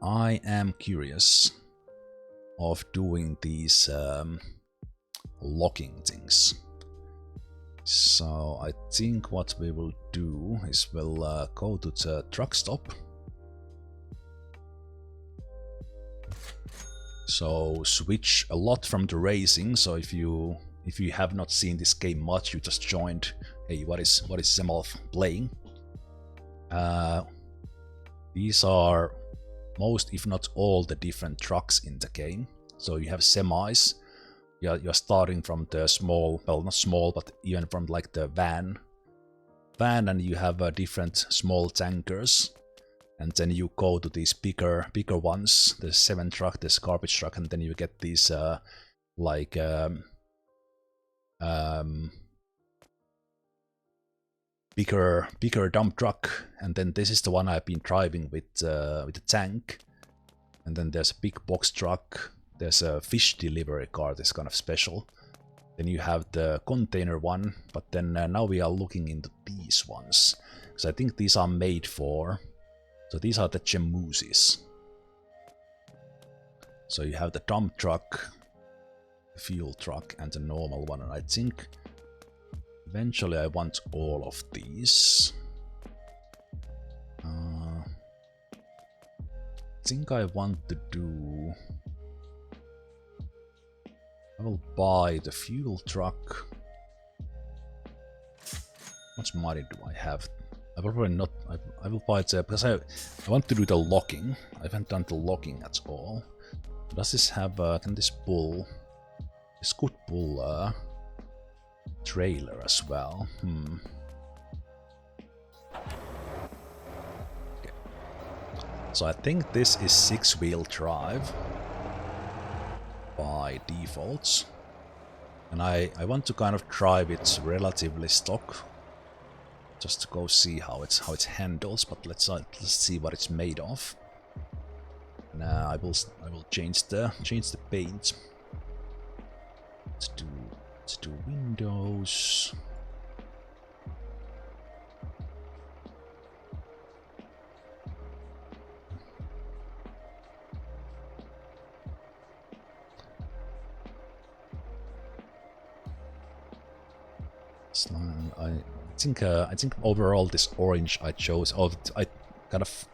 I am curious of doing these locking things. So I think what we will do is we'll go to the truck stop. So switch a lot from the racing. So if you have not seen this game much, you just joined. Hey, what is Zemalf playing? These are most, if not all, the different trucks in the game. So you have semis. You're starting from the small, well, not small, but even from like the van, and you have different small tankers, and then you go to these bigger ones. The 7 truck, this garbage truck, and then you get these like bigger dump truck, and then this is the one I've been driving with the tank, and then there's a big box truck. There's a fish delivery car, this kind of special. Then you have the container one, but then now we are looking into these ones. Because I think these are made for... So these are the Gemusis. So you have the dump truck, the fuel truck, and the normal one. And I think eventually I want all of these. I think I want to do... I will buy the fuel truck. How much money do I have? I probably not. I will buy it because I want to do the locking. I haven't done the locking at all. Does this have? Can this pull? This could pull trailer as well. Okay. So I think this is 6-wheel drive by default, and I want to kind of drive it relatively stock, just to go see how it handles. But let's see what it's made of. Now I will change the paint. Let's do windows. I think overall this orange I chose. I kind of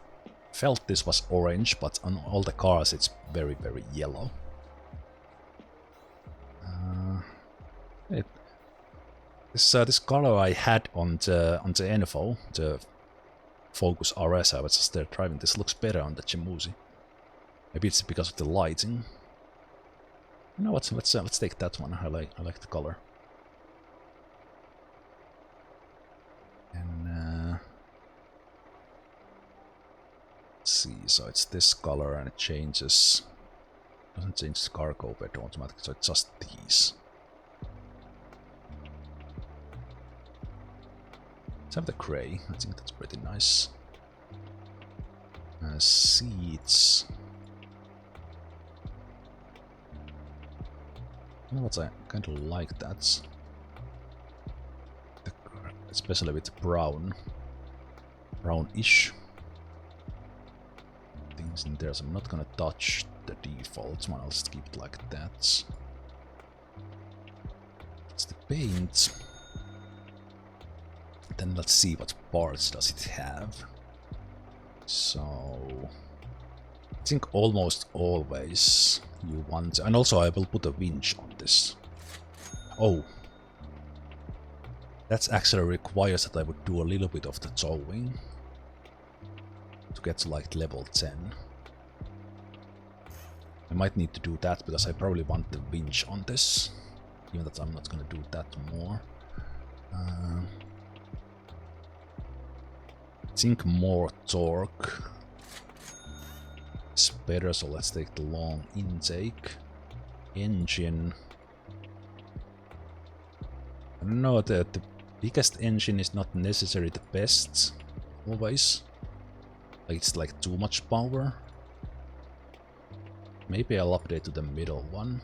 felt this was orange, but on all the cars it's very yellow. This color I had on the info, the focus RS. I was just there driving. This looks better on the Chimuzi. Maybe it's because of the lighting. You know what? Let's take that one. I like the color. And let's see. So it's this color, and it changes. Doesn't change the cargo bed automatically. So it's just these. Let's have the grey. I think that's pretty nice. Seats. You know what? I kind of like that. Especially with brown. Brownish things in there. So I'm not gonna touch the default one. I'll just keep it like that. It's the paint. Then let's see what parts does it have. So I think almost always you want, and also I will put a winch on this. Oh, that actually requires that I would do a little bit of the towing to get to like level 10. I might need to do that because I probably want the winch on this, even that I'm not gonna do that more. I think more torque is better, so let's take the long intake. Engine. I don't know, the biggest engine is not necessarily the best, always. Like it's like too much power. Maybe I'll update to the middle one.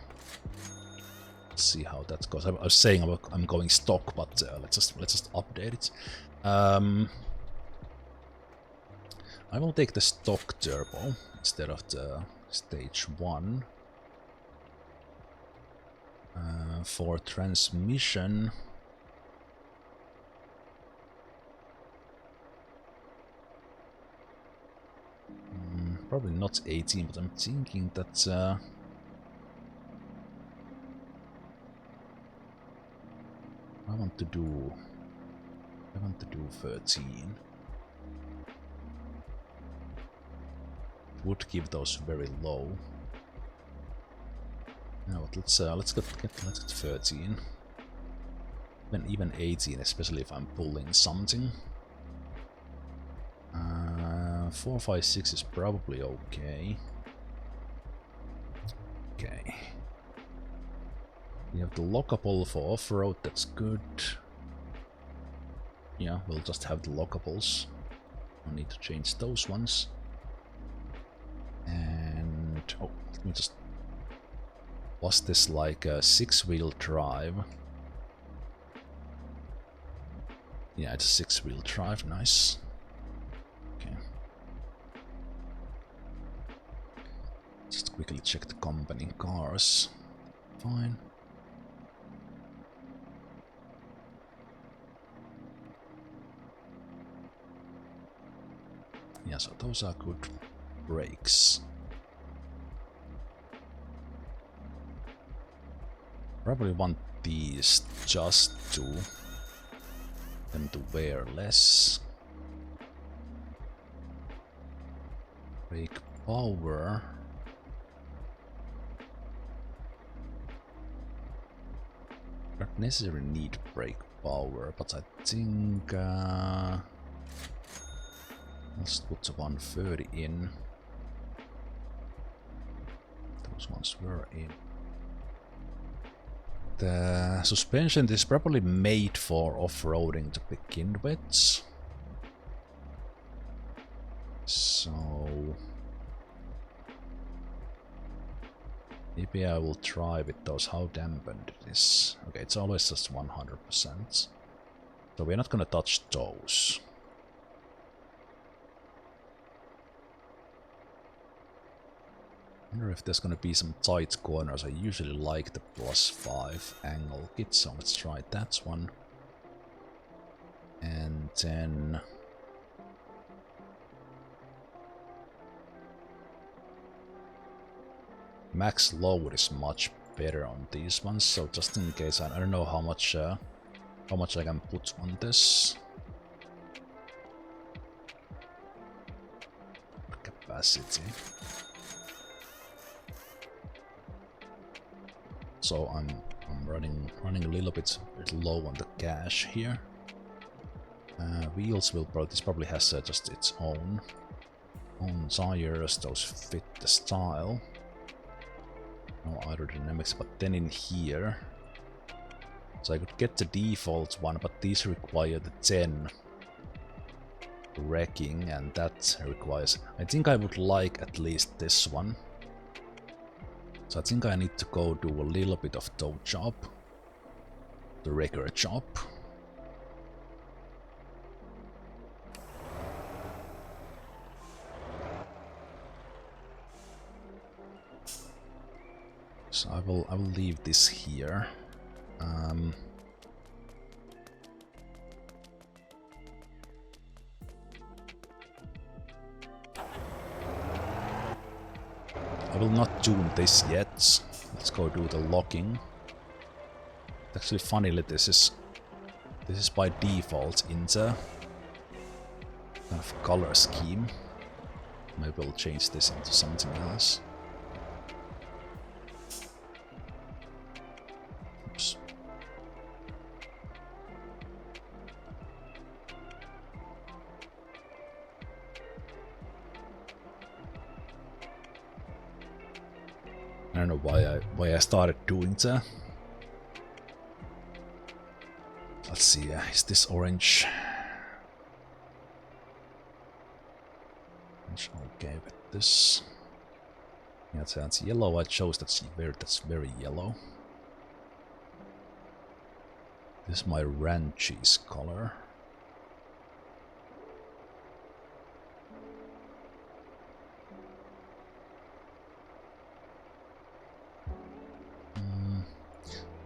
Let's see how that goes. I was saying I'm going stock, but let's just update it. I will take the stock turbo instead of the stage 1. For transmission, probably not 18, but I'm thinking that I want to do 13. Would give those very low. No, let's get 13. Even 18, especially if I'm pulling something. 4, 5, 6 is probably okay. Okay. We have the lockable for off-road, that's good. Yeah, we'll just have the lockables. No need to change those ones. And oh, let me just. Was this like a 6-wheel drive? Yeah, it's a 6-wheel drive, nice. Okay. Just quickly check the company cars. Fine. Yeah, so those are good. Brakes. Probably want these just to them to wear less. Brake power. Not necessarily need brake power, but I think let's put the 130 in. Those ones were in. The suspension is probably made for off-roading to begin with. So maybe I will try with those. How dampened it is. Okay, it's always just 100%. So we're not gonna touch those. I wonder if there's gonna be some tight corners. I usually like the +5 angle kit, so let's try that one. And then max load is much better on these ones, so just in case, I don't know how much I can put on this. capacity. So I'm running a little bit low on the cash here. Wheels will this probably has just its own tires. Those fit the style. No aerodynamics, but then in here, so I could get the default one, but these require the 10 wrecking, and that requires. I think I would like at least this one. So I think I need to go do a little bit of toe job, the wrecker job. So I will leave this here. I will not tune this yet. Let's go do the locking. Actually, funnily, this is by default in the kind of color scheme. Maybe we'll change this into something else. Oops. I don't know why I started doing that. Let's see, is this orange? Okay with this. Yeah, that's yellow. I chose that's very yellow. This is my ranch's color.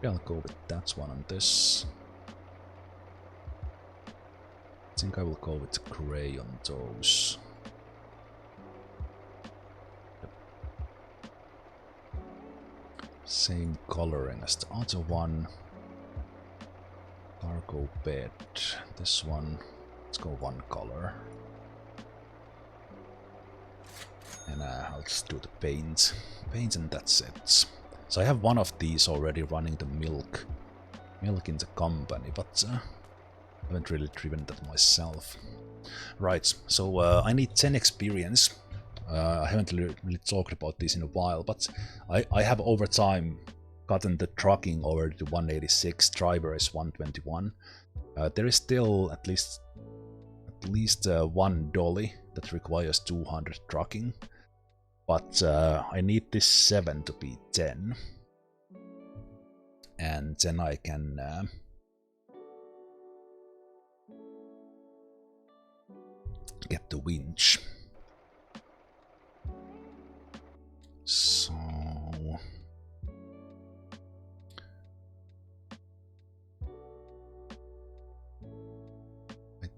I'll go with that one on this. I think I will go with gray on those. Yep. Same coloring as the other one. Cargo bed. This one, let's go one color. And I'll just do the paint. Paint and that's it. So I have one of these already running the milk in the company, but I haven't really driven that myself. Right, so I need 10 experience. I haven't really talked about this in a while, but I have over time gotten the trucking over to 186, driver is 121. There is still at least one dolly that requires 200 trucking. But I need this 7 to be 10. And then I can get the winch. So I'm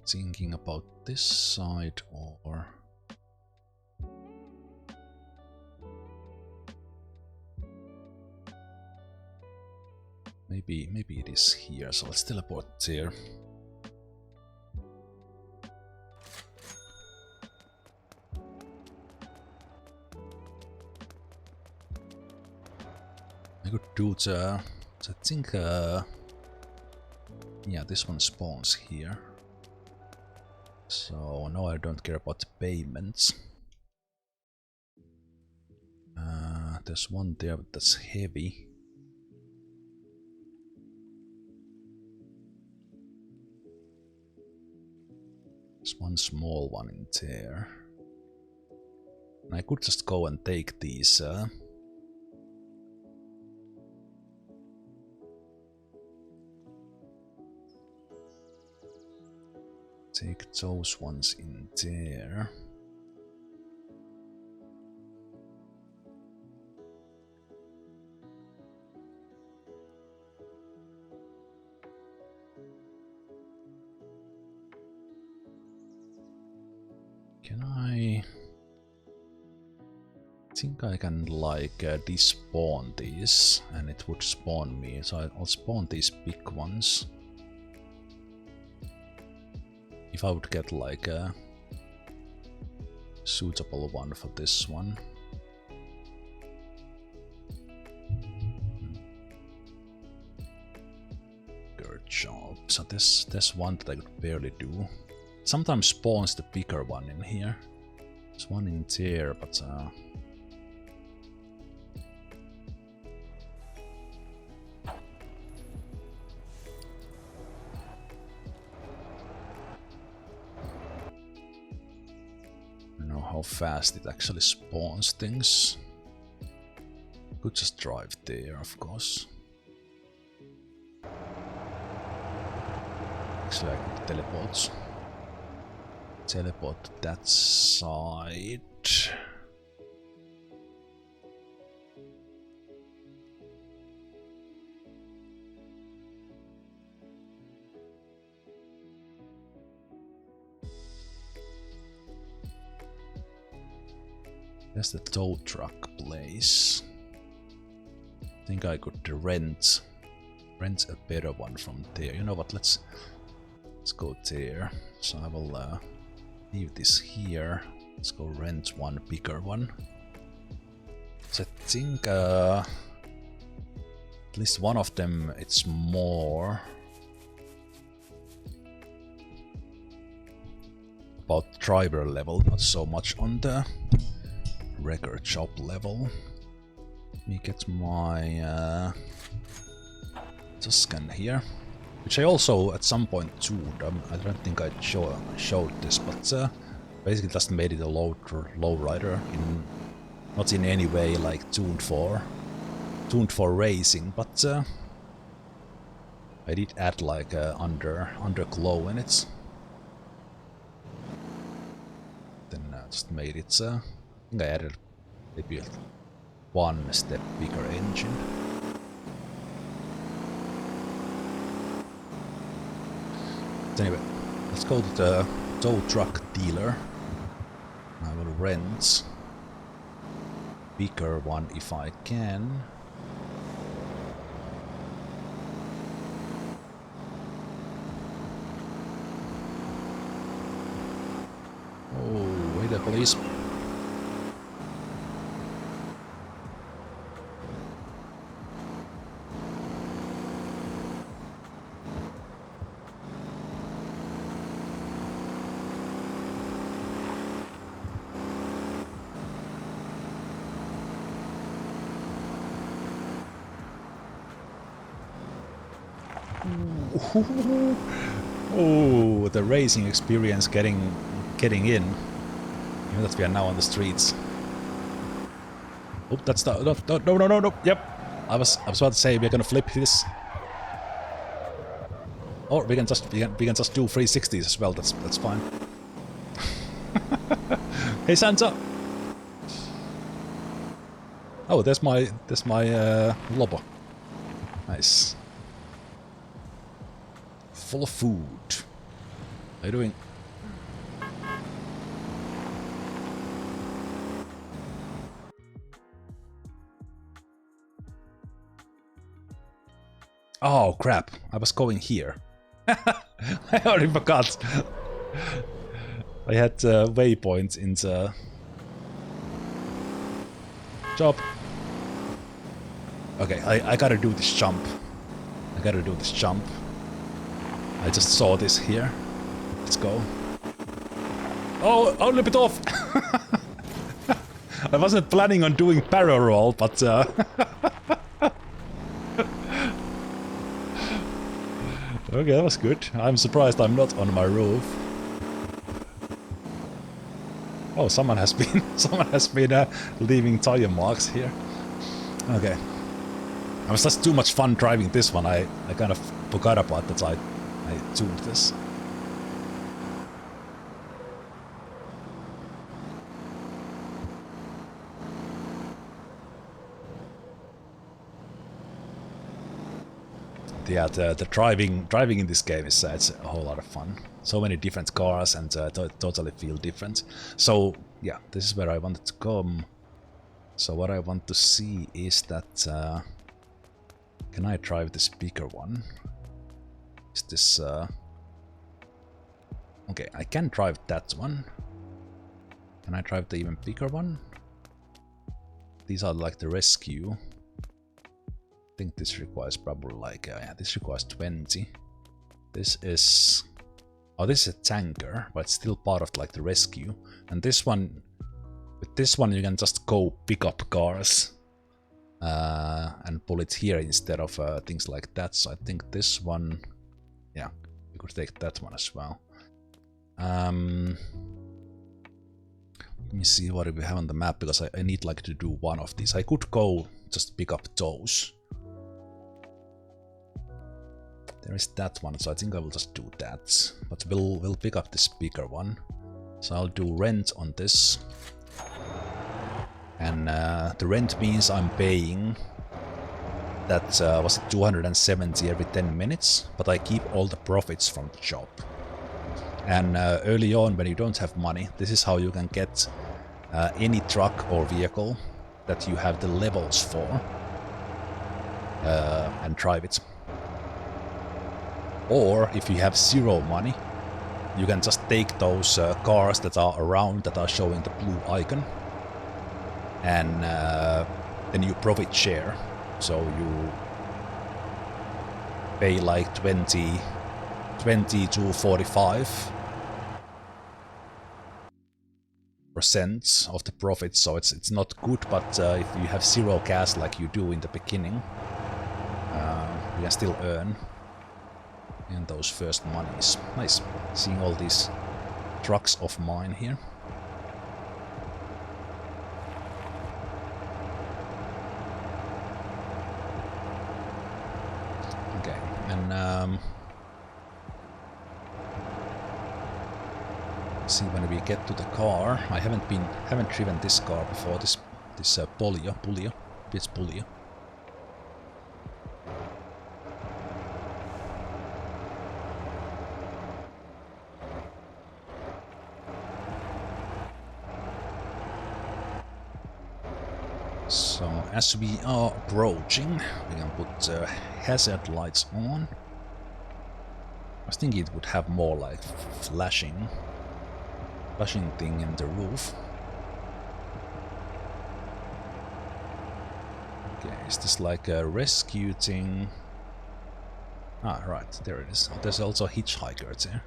thinking about this side or maybe it is here, so let's teleport there. I could do the, I think, yeah, this one spawns here. So no, I don't care about the payments. There's one there, but that's heavy. There's one small one in there. And I could just go and take these. Take those ones in there. Can I think I can like despawn these and it would spawn me, so I'll spawn these big ones. If I would get like suitable one for this one. Good job. So there's one that I could barely do. Sometimes spawns the bigger one in here. There's one in there, but how fast it actually spawns things. Could just drive there, of course. Actually, I could teleport to that side. There's the tow truck place. I think I could rent a better one from there. You know what? Let's go there. So I will leave this here. Let's go rent one bigger one. So I think at least one of them it's more about driver level, not so much on the record shop level. Let me get my Tuscan here, which I also at some point tuned. I don't think I showed this, but basically just made it a lowrider, not in any way like tuned for racing, but I did add like underglow in it. Then just made it. I think I added maybe one step bigger engine. But anyway, let's go to the tow truck dealer. I will rent bigger one if I can. Oh, wait there, please. Oh, the racing experience getting in. Even that we are now on the streets. Oh, that's the no. Yep, I was about to say we're gonna flip this, or we can just do 360s as well. That's fine. Hey Santa. Oh, there's my Lobo. Nice. Full of food. How you doing? Oh crap, I was going here. I already forgot. I had waypoints in the job. Okay, I gotta do this jump. I just saw this here. Let's go. Oh, only a bit off. I wasn't planning on doing barrel roll, but okay, that was good. I'm surprised I'm not on my roof. Oh, someone has been leaving tire marks here. Okay. It was just too much fun driving this one. I kind of forgot about that. I tuned this. Yeah, the driving in this game is it's a whole lot of fun. So many different cars and totally feel different. So yeah, this is where I wanted to come. So what I want to see is that can I drive this bigger one? Is this okay? I can drive that one. Can I drive the even bigger one? These are like the rescue. I think this requires probably like, yeah, this requires 20. This is, oh, this is a tanker, but it's still part of like the rescue. And this one, with this one you can just go pick up cars and pull it here instead of things like that. So I think this one, yeah, we could take that one as well. Let me see what we have on the map, because I need like to do one of these. I could go just pick up those. There is that one, so I think I will just do that. But we'll pick up this bigger one. So I'll do rent on this. And the rent means I'm paying that, was it 270 every 10 minutes? But I keep all the profits from the job. And early on, when you don't have money, this is how you can get any truck or vehicle that you have the levels for and drive it. Or if you have zero money, you can just take those cars that are around that are showing the blue icon, and then you profit share. So you pay like 20 to 45% of the profit. So it's not good, but if you have zero cash like you do in the beginning, you can still earn in those first monies. Nice, seeing all these trucks of mine here. Okay, and see when we get to the car. I haven't driven this car before. This Pulia. It's Pulia. So as we are approaching, we can put hazard lights on. I was thinking it would have more like flashing thing in the roof. Okay, is this like a rescue thing? Ah, right, there it is. Oh, there's also a hitchhiker there.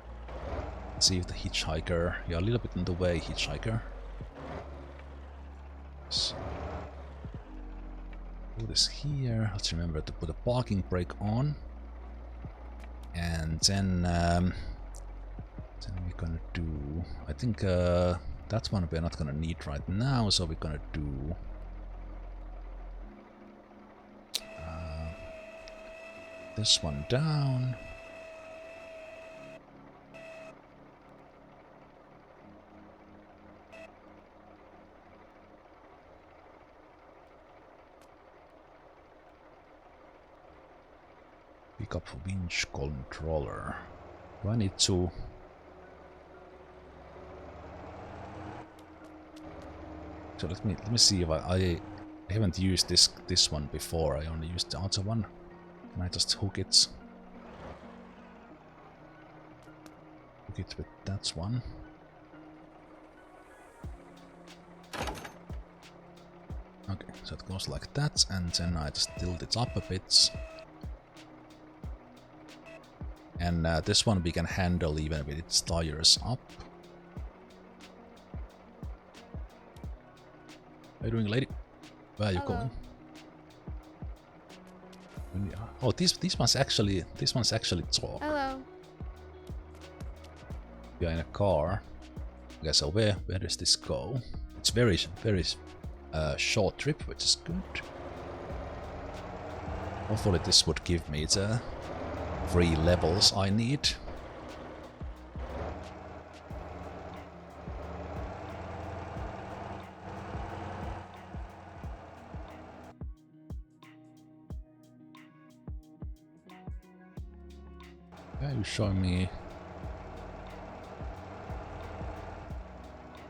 Let's see if the hitchhiker... You're a little bit in the way, hitchhiker. So, do this here. Let's remember to put a parking brake on. And then we're gonna do... I think that one we're not gonna need right now, so we're gonna do... this one down. Pick up winch controller. Do I need to... So let me see if I haven't used this one before. I only used the other one. Can I just hook it? Hook it with that one. Okay, so it goes like that, and then I just tilt it up a bit. And this one we can handle even with its tires up. How are you doing, lady? Where are you going? Oh, these ones actually talk. Hello. We are in a car. Okay, so where does this go? It's very short trip, which is good. Hopefully this would give me the 3 levels I need. Why are you showing me?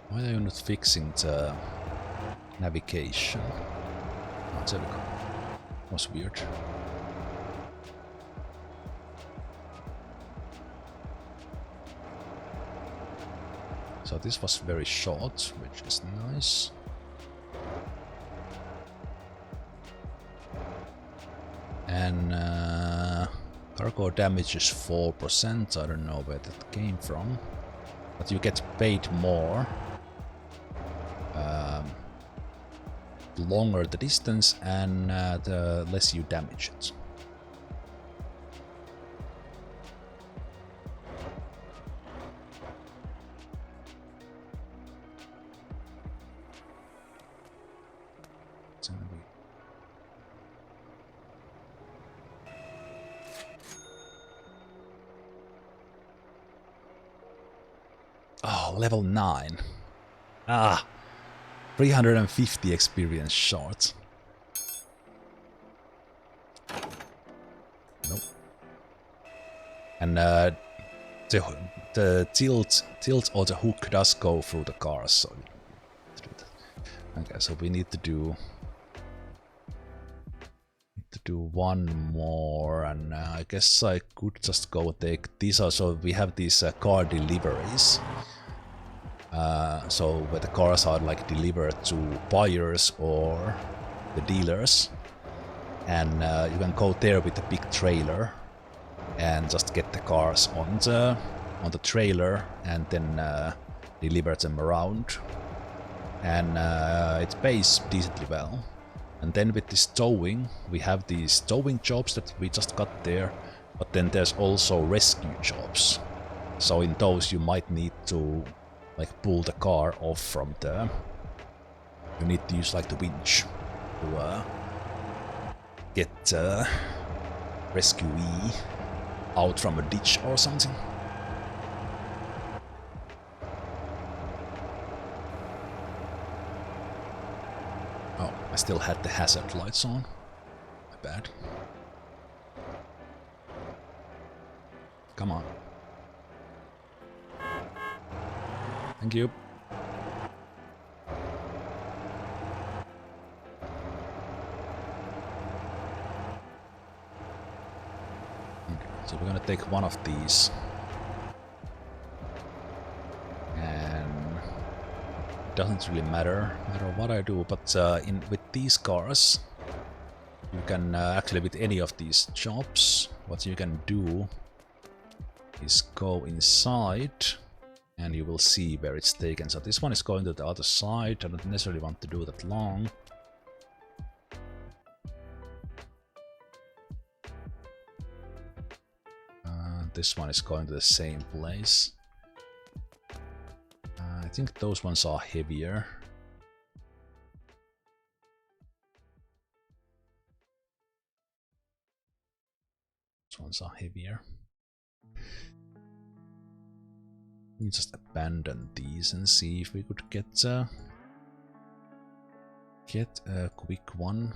Why are you not fixing the navigation? Oh, there we go. Was weird. So this was very short, which is nice. And cargo damage is 4%. I don't know where that came from. But you get paid more the longer the distance and the less you damage it. It's gonna be level 9. 350 experience short. Nope. And the tilt or the hook does go through the cars, so okay, so we need to do one more, and I guess I could just go take these. Also, we have these car deliveries. So where the cars are like delivered to buyers or the dealers, and you can go there with a big trailer and just get the cars on the trailer and then deliver them around, and it pays decently well. And then with this towing, we have these towing jobs that we just got there, but then there's also rescue jobs. So in those you might need to like pull the car off from the... You need to use like the winch to get rescuee out from a ditch or something. Oh, I still had the hazard lights on. My bad. Come on. Thank you. Okay, so we're gonna take one of these. And it doesn't really matter what I do, but with these cars, you can actually with any of these jobs, what you can do is go inside and you will see where it's taken. So this one is going to the other side. I don't necessarily want to do that long. This one is going to the same place. I think those ones are heavier. Those ones are heavier. We just abandon these and see if we could get a quick one.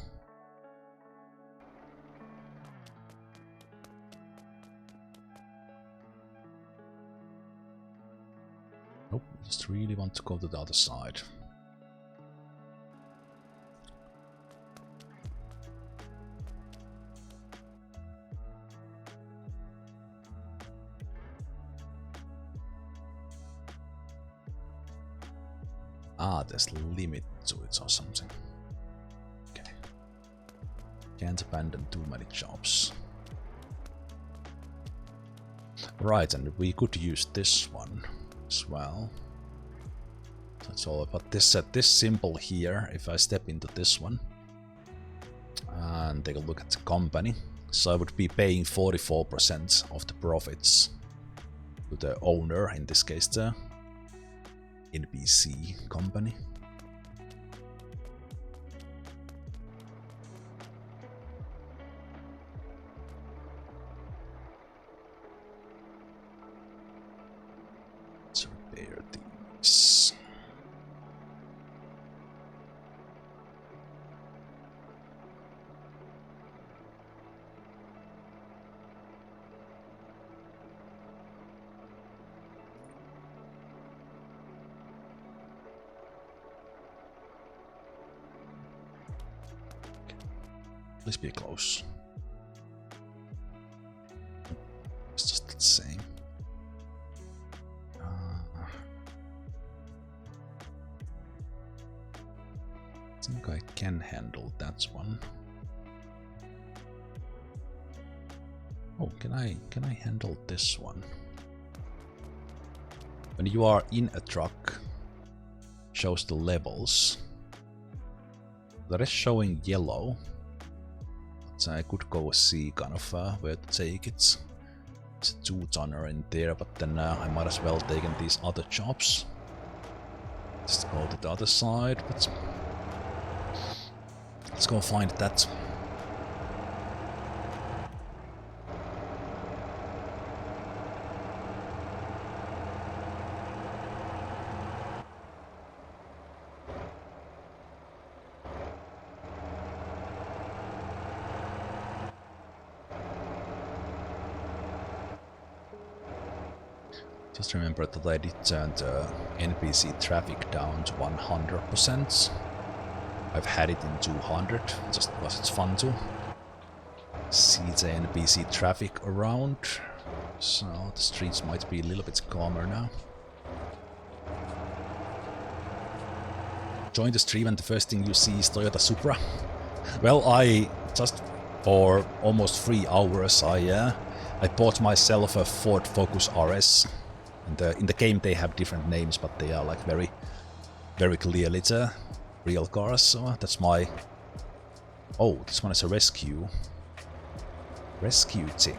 Nope, just really want to go to the other side. There's a limit to it or something. Okay. Can't abandon too many jobs. Right, and we could use this one as well. That's all about this symbol here. If I step into this one and take a look at the company, so I would be paying 44% of the profits to the owner, in this case the NPC company. Let's repair these. Please be close. It's just the same. think I can handle that one. Oh, can I handle this one? When you are in a truck, shows the levels. That is showing yellow. So I could go see kind of where to take it. It's a 2-tonner in there, but then I might as well take in these other jobs. Just go to the other side, but let's go find that. Just remember that I did turn the NPC traffic down to 100%. I've had it in 200, just because it's fun to see the NPC traffic around. So the streets might be a little bit calmer now. Join the stream and the first thing you see is Toyota Supra. Well, I just for almost 3 hours I bought myself a Ford Focus RS. In the game they have different names, but they are like very clearly the real cars. So that's my... Oh, this one is a rescue thing.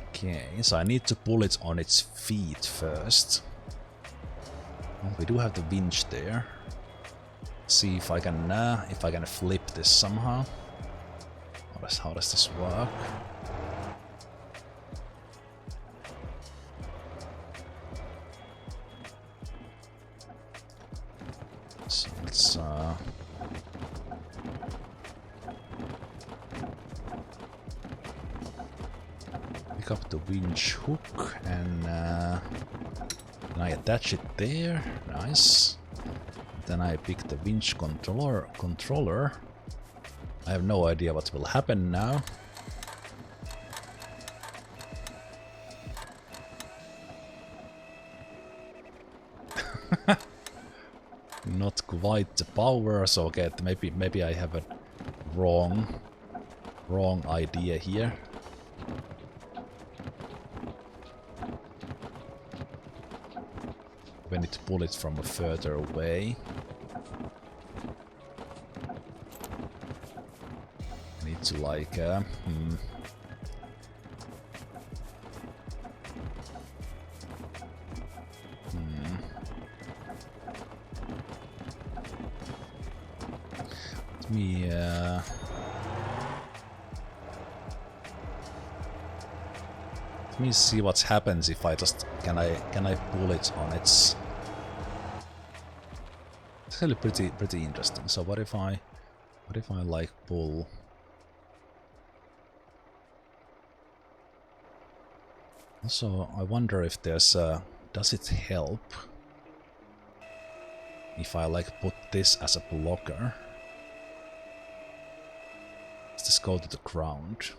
Okay, so I need to pull it on its feet first. Well, we do have the winch there. See if I can flip this somehow. How does this work? So let's pick up the winch hook and I attach it there. Nice. Then I pick the winch controller. I have no idea what will happen now. Not quite the power, so okay, maybe I have a wrong idea here. We need to pull it from further away. I need to like Let me see what happens if I just can I pull it on its. It's really pretty interesting. So what if I like pull? Also, I wonder if there's does it help if I like put this as a blocker? Let's just go to the ground.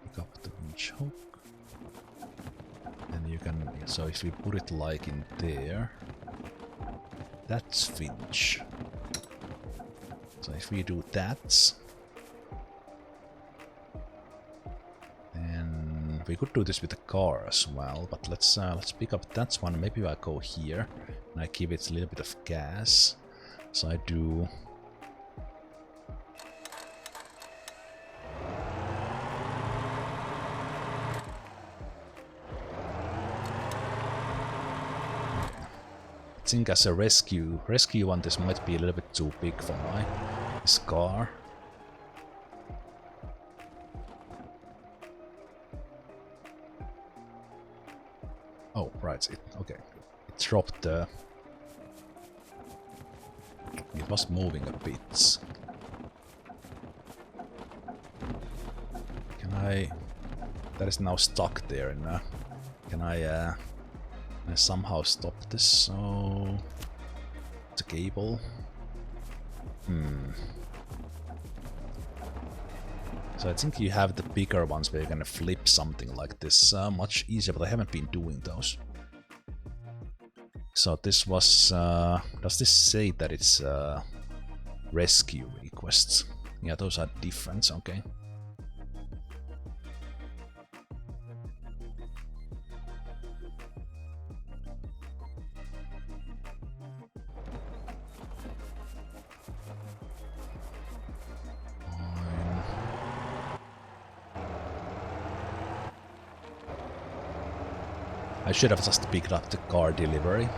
Pick up the winch hook. And you can, so if we put it like in there, that's winch. So if we do that, and we could do this with the car as well, but let's pick up that one. Maybe I go here and I give it a little bit of gas. So I do. I think as a rescue one, this might be a little bit too big for this car. Oh, right, okay. It dropped the... It was moving a bit. Can I... That is now stuck there, and can I somehow stop this? So... The cable... So I think you have the bigger ones where you're gonna flip something like this much easier, but I haven't been doing those. So this was... does this say that it's rescue requests? Yeah, those are different, okay. I should have just picked up the car delivery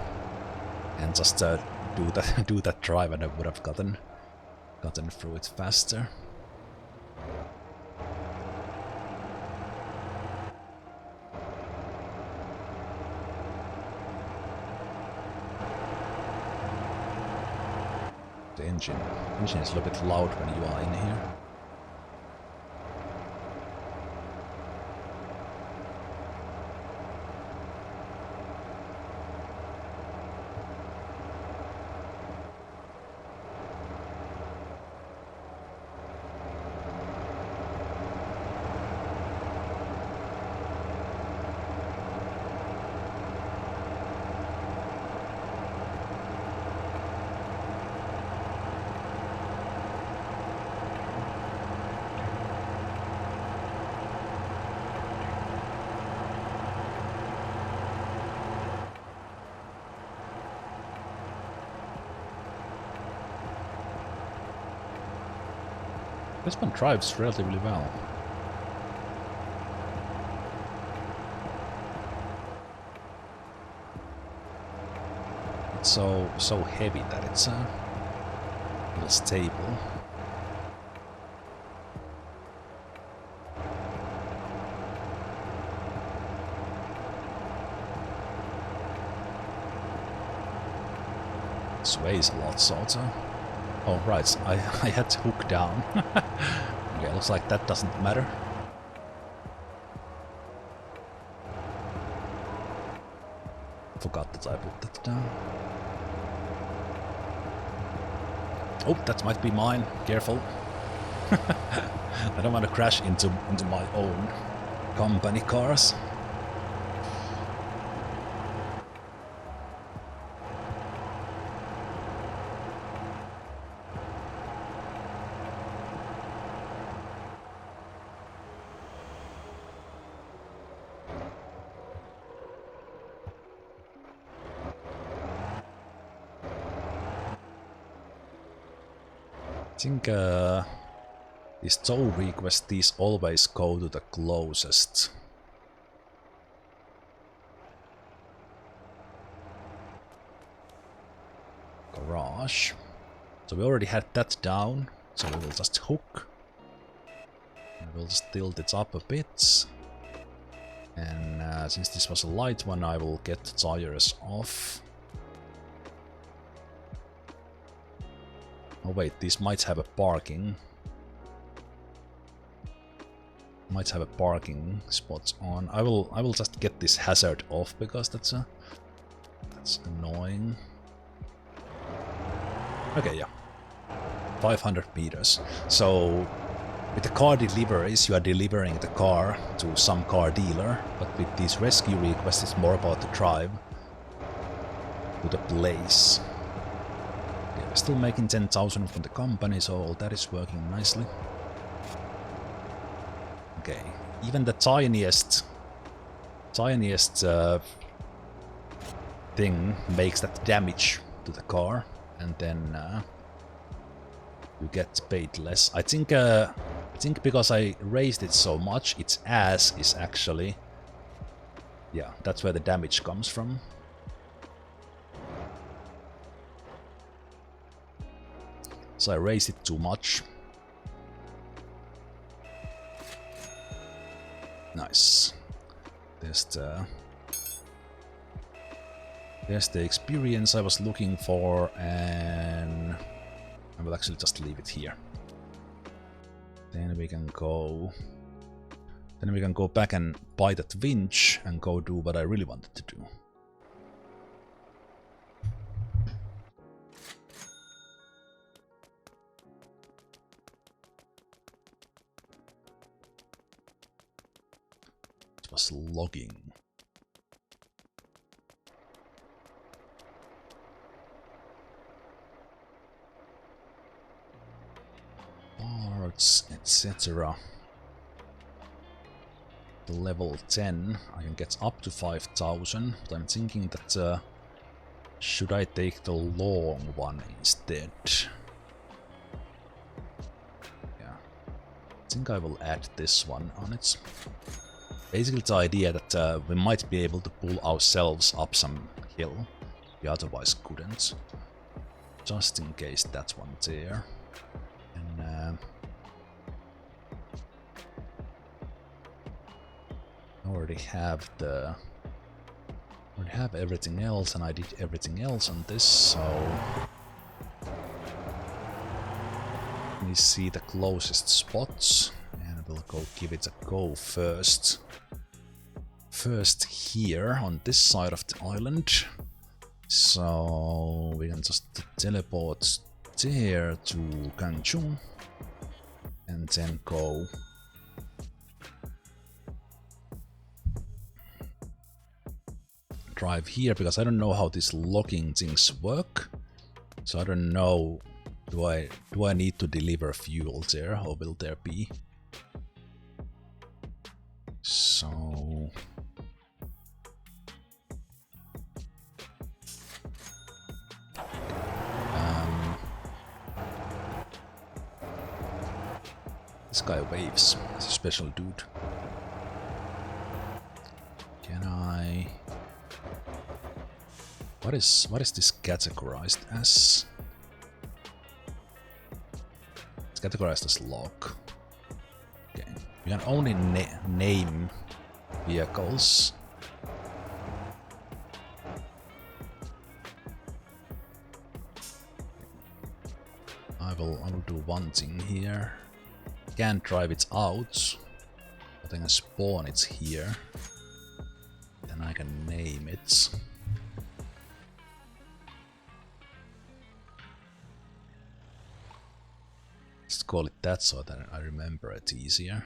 and just do that drive, and I would have gotten through it faster. The engine is a little bit loud when you are in here. This one drives relatively well. It's so heavy that it's a little stable. It sways a lot, sort of. Oh, right, I had to hook down. Okay, looks like that doesn't matter. Forgot that I put that down. Oh, that might be mine. Careful. I don't want to crash into my own company cars. I think these tow requests, these always go to the closest. Garage. So we already had that down, so we will just hook. And we'll just tilt it up a bit. And since this was a light one, I will get the tires off. Oh wait, these might have a parking. Might have a parking spot on. I will just get this hazard off because that's annoying. Okay, yeah. 500 meters. So with the car deliveries, you are delivering the car to some car dealer, but with these rescue requests, it's more about the drive to the place. Okay, we're still making 10,000 from the company, so all that is working nicely. Okay, even the tiniest thing makes that damage to the car, and then you get paid less. I think because I raised it so much, its ass is actually, yeah, that's where the damage comes from. So I raised it too much. Nice. There's the experience I was looking for, and I will actually just leave it here. Then we can go back and buy that winch and go do what I really wanted to do. was logging. Parts, etc. The level 10, I can get up to 5,000, but I'm thinking that should I take the long one instead? Yeah, I think I will add this one on it. Basically the idea that we might be able to pull ourselves up some hill, we otherwise couldn't. Just in case that one there. And I already have everything else, and I did everything else on this, so let me see the closest spots, and we'll go give it a go first. First here on this side of the island, so we can just teleport there to Kanchung, and then go drive here, because I don't know how these locking things work. So I don't know, do I need to deliver fuel there, or will there be? So this guy waves. He's a special dude. Can I? What is this categorized as? It's categorized as log. Okay, we can only name vehicles. I will do one thing here. Can't drive it out, but I can spawn it here. Then I can name it. Just call it that so that I remember it easier.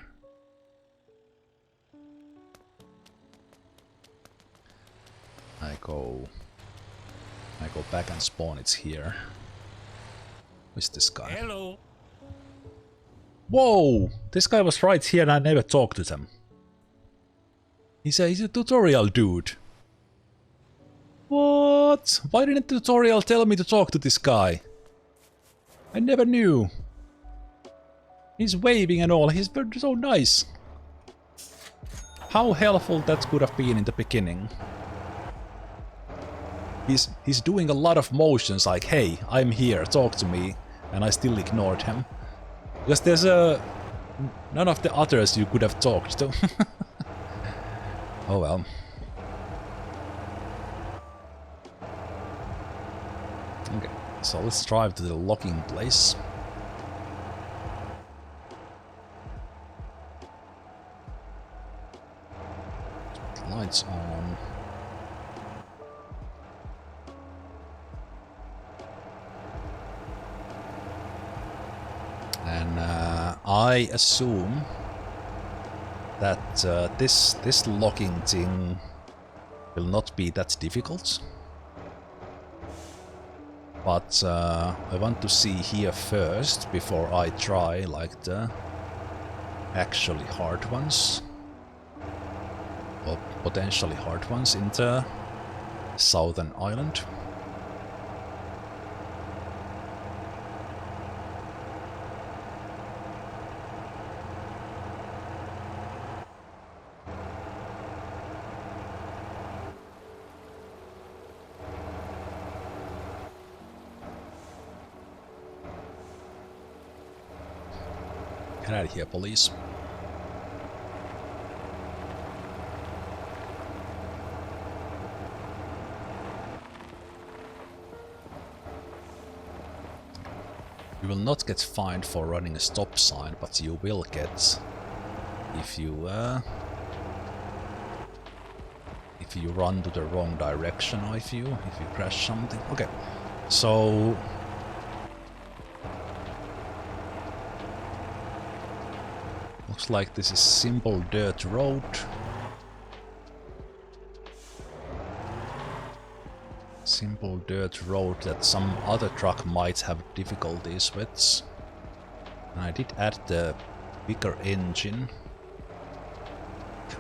I go back and spawn it here. Who's this guy? Hello. Whoa! This guy was right here and I never talked to them. He's a tutorial dude. What? Why didn't the tutorial tell me to talk to this guy? I never knew. He's waving and all, he's so nice. How helpful that could have been in the beginning. He's doing a lot of motions like, hey, I'm here, talk to me, and I still ignored him. Because there's none of the others you could have talked to. Oh well. Okay, so let's drive to the locking place. Lights on. And I assume that this locking thing will not be that difficult. But I want to see here first before I try like the actually hard ones. Or potentially hard ones in the southern island. Get out of here, police. You will not get fined for running a stop sign, but you will get if you run to the wrong direction, if you crash something. Okay, so looks like this is simple dirt road. simple dirt road that some other truck might have difficulties with. And I did add the bigger engine.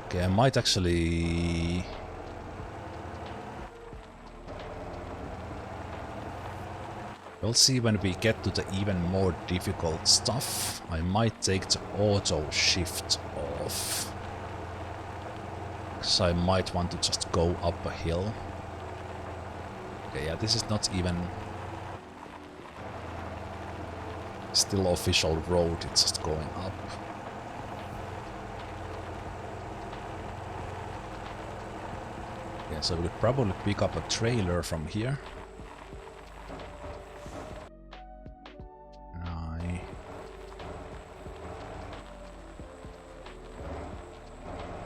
Okay, I might actually... We'll see when we get to the even more difficult stuff. I might take the auto shift off. Because I might want to just go up a hill. Okay, yeah, this is not even still official road, it's just going up. Yeah, so we could probably pick up a trailer from here.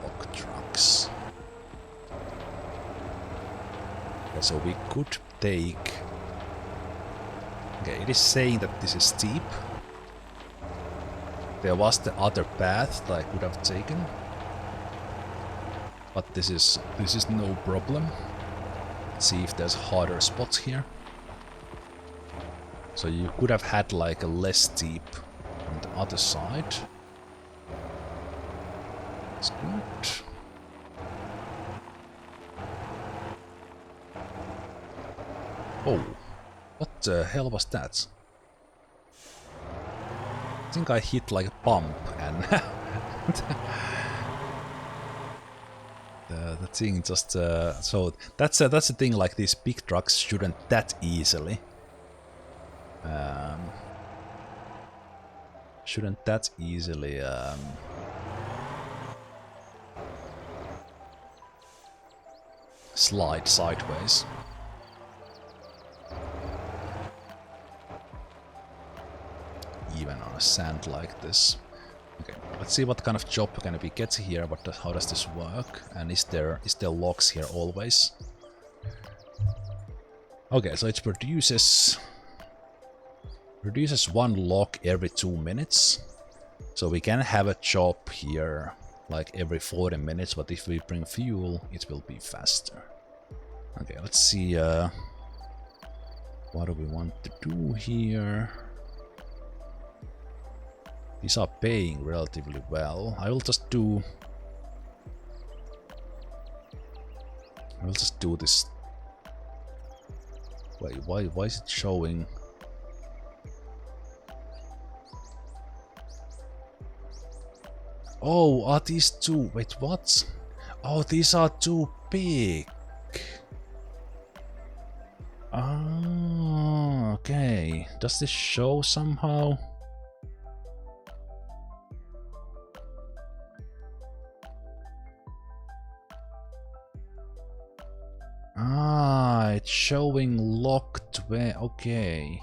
Lock trucks. Okay, so we could take... Okay, it is saying that this is steep. There was the other path that I could have taken. But this is no problem. Let's see if there's harder spots here. So you could have had like a less steep on the other side. That's good. Oh, what the hell was that? I think I hit like a bump and the thing just so that's the thing, like these big trucks shouldn't that easily slide sideways. Even on a sand like this. Okay, let's see what kind of job can we get here. How does this work? And is there logs here always? Okay, so it produces one log every 2 minutes. So we can have a job here like every 40 minutes, but if we bring fuel, it will be faster. Okay, let's see what do we want to do here. These are paying relatively well. I will just do this. Wait, why is it showing? Oh, are these two? Wait, what? Oh, these are too big. Ah, okay. Does this show somehow? Ah, it's showing locked where, okay.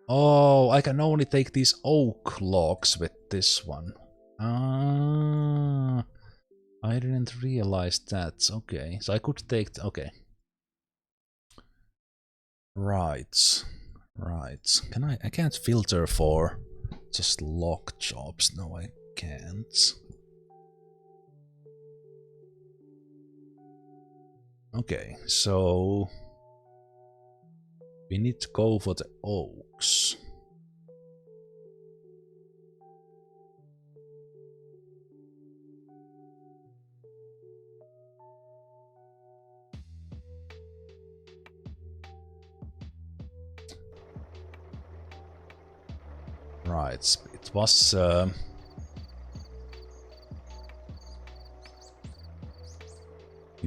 Oh, I can only take these oak logs with this one. Ah, I didn't realize that. Okay, so I could take, okay. Right. I can't filter for just log jobs. No, I can't. Okay, so we need to go for the oaks. Right, it was it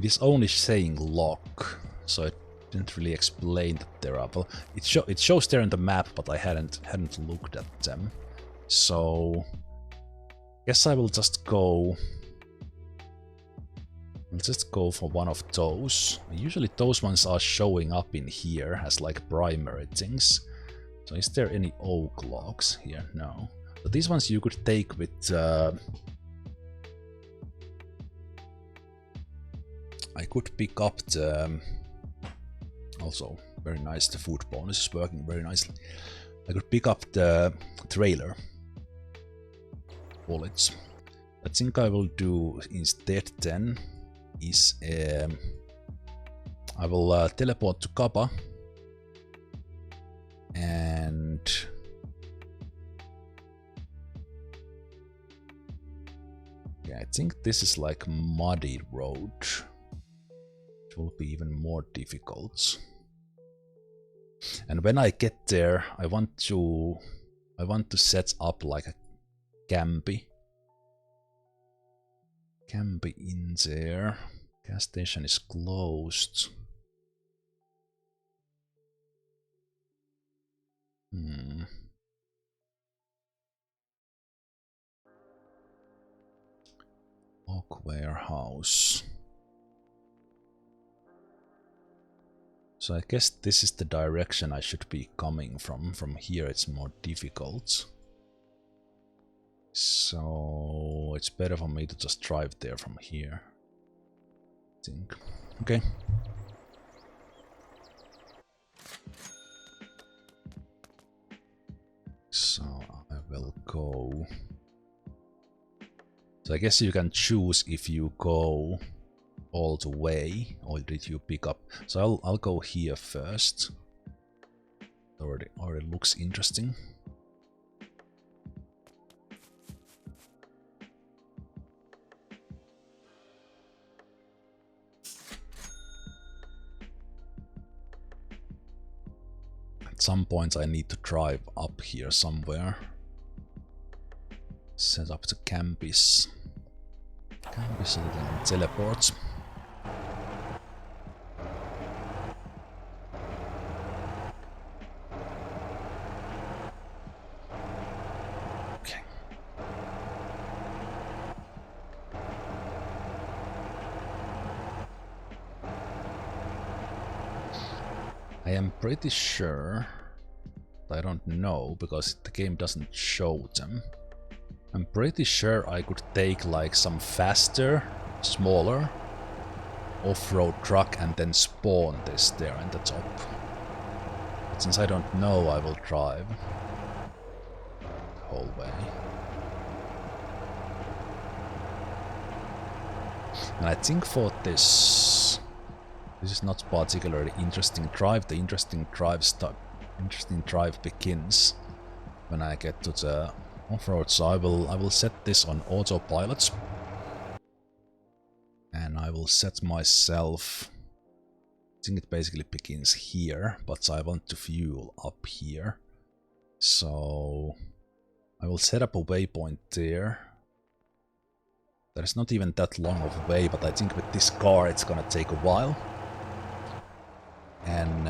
is only saying lock, so it didn't really explain that there are. Well, it shows there in the map, but I hadn't looked at them. So guess I will just go. I'll just go for one of those. Usually those ones are showing up in here as like primary things. So is there any oak logs here? No. But these ones you could take with... I could pick up the... Also, very nice, the food bonus is working very nicely. I could pick up the trailer. bullets. I think I will do instead then is I will teleport to Kappa and yeah, I think this is like muddy road. It will be even more difficult. And when I get there, I want to set up like a campy in there. Gas station is closed. Lock warehouse. So I guess this is the direction I should be coming from. From here it's more difficult. So it's better for me to just drive there from here, I think. Okay. So I will go. So I guess you can choose if you go all the way or did you pick up. So I'll go here first. Already looks interesting. At some point I need to drive up here somewhere. Set up the campus. So that I can teleport. Okay. I am pretty sure, I don't know because the game doesn't show them. I'm pretty sure I could take like some faster, smaller off-road truck and then spawn this there in the top. But since I don't know, I will drive the whole way. And I think for this is not particularly interesting drive. The interesting drive begins when I get to the off-road, so I will set this on autopilot, and I will set myself. I think it basically begins here, but I want to fuel up here, so I will set up a waypoint there. There's not even that long of a way, but I think with this car it's gonna take a while, and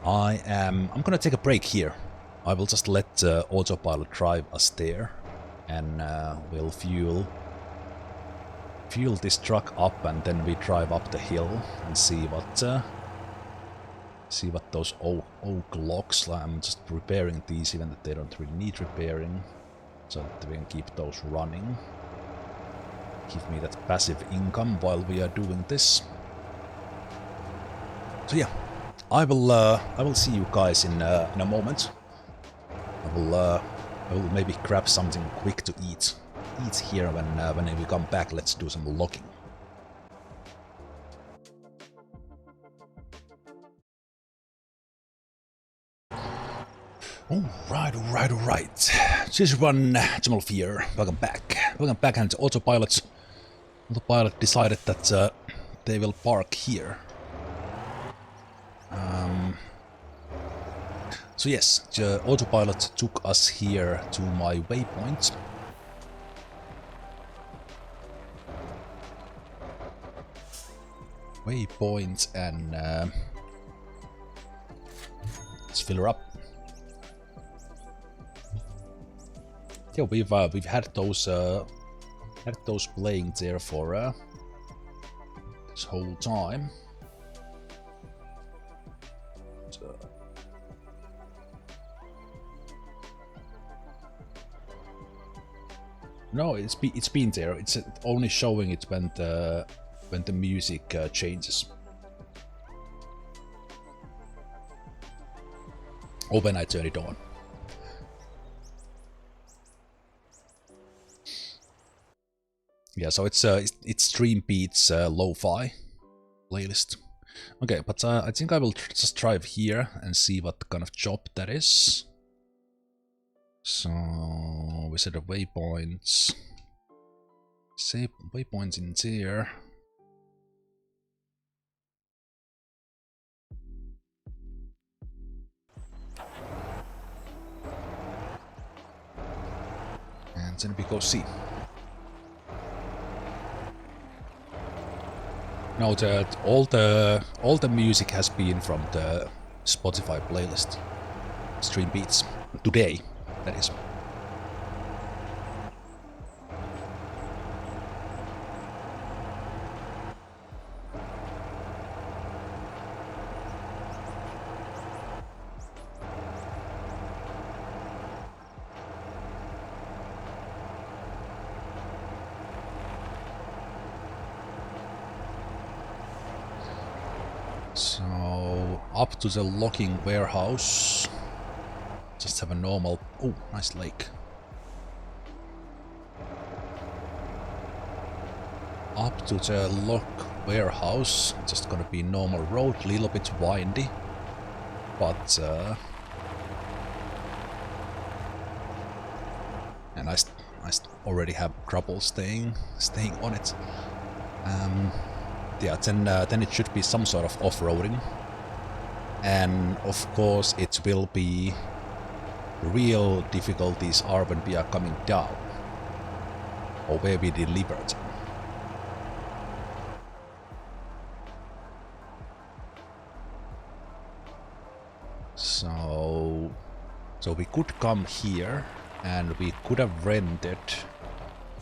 I'm gonna take a break here. I will just let autopilot drive us there, and we'll fuel this truck up, and then we drive up the hill and see what those oak logs. I'm just repairing these, even that they don't really need repairing, so that we can keep those running. Give me that passive income while we are doing this. So yeah. I will see you guys in a moment. I will maybe grab something quick to eat here when we come back. Let's do some logging. Alright. This is one Zemalf here. Welcome back, and the autopilot decided that they will park here. So yes, the autopilot took us here to my waypoint. And let's fill her up. Yeah, we've had those playing there for this whole time. No, it's been there. It's only showing it when the music changes, or when I turn it on. Yeah, so it's Stream Beats lo-fi playlist. Okay, but I think I will just drive here and see what kind of job that is. So we set the waypoints. Say waypoints in there. And then we go see. No, all the music has been from the Spotify playlist. Stream Beats. Today, that is. So, up to the logging warehouse. Just have a normal... Oh, nice lake. Up to the log warehouse. Just gonna be normal road, little bit windy. But... and I already have trouble staying on it. Yeah, then it should be some sort of off-roading. And of course it will be real difficulties are when we are coming down. Or where we deliver them. So we could come here and we could have rented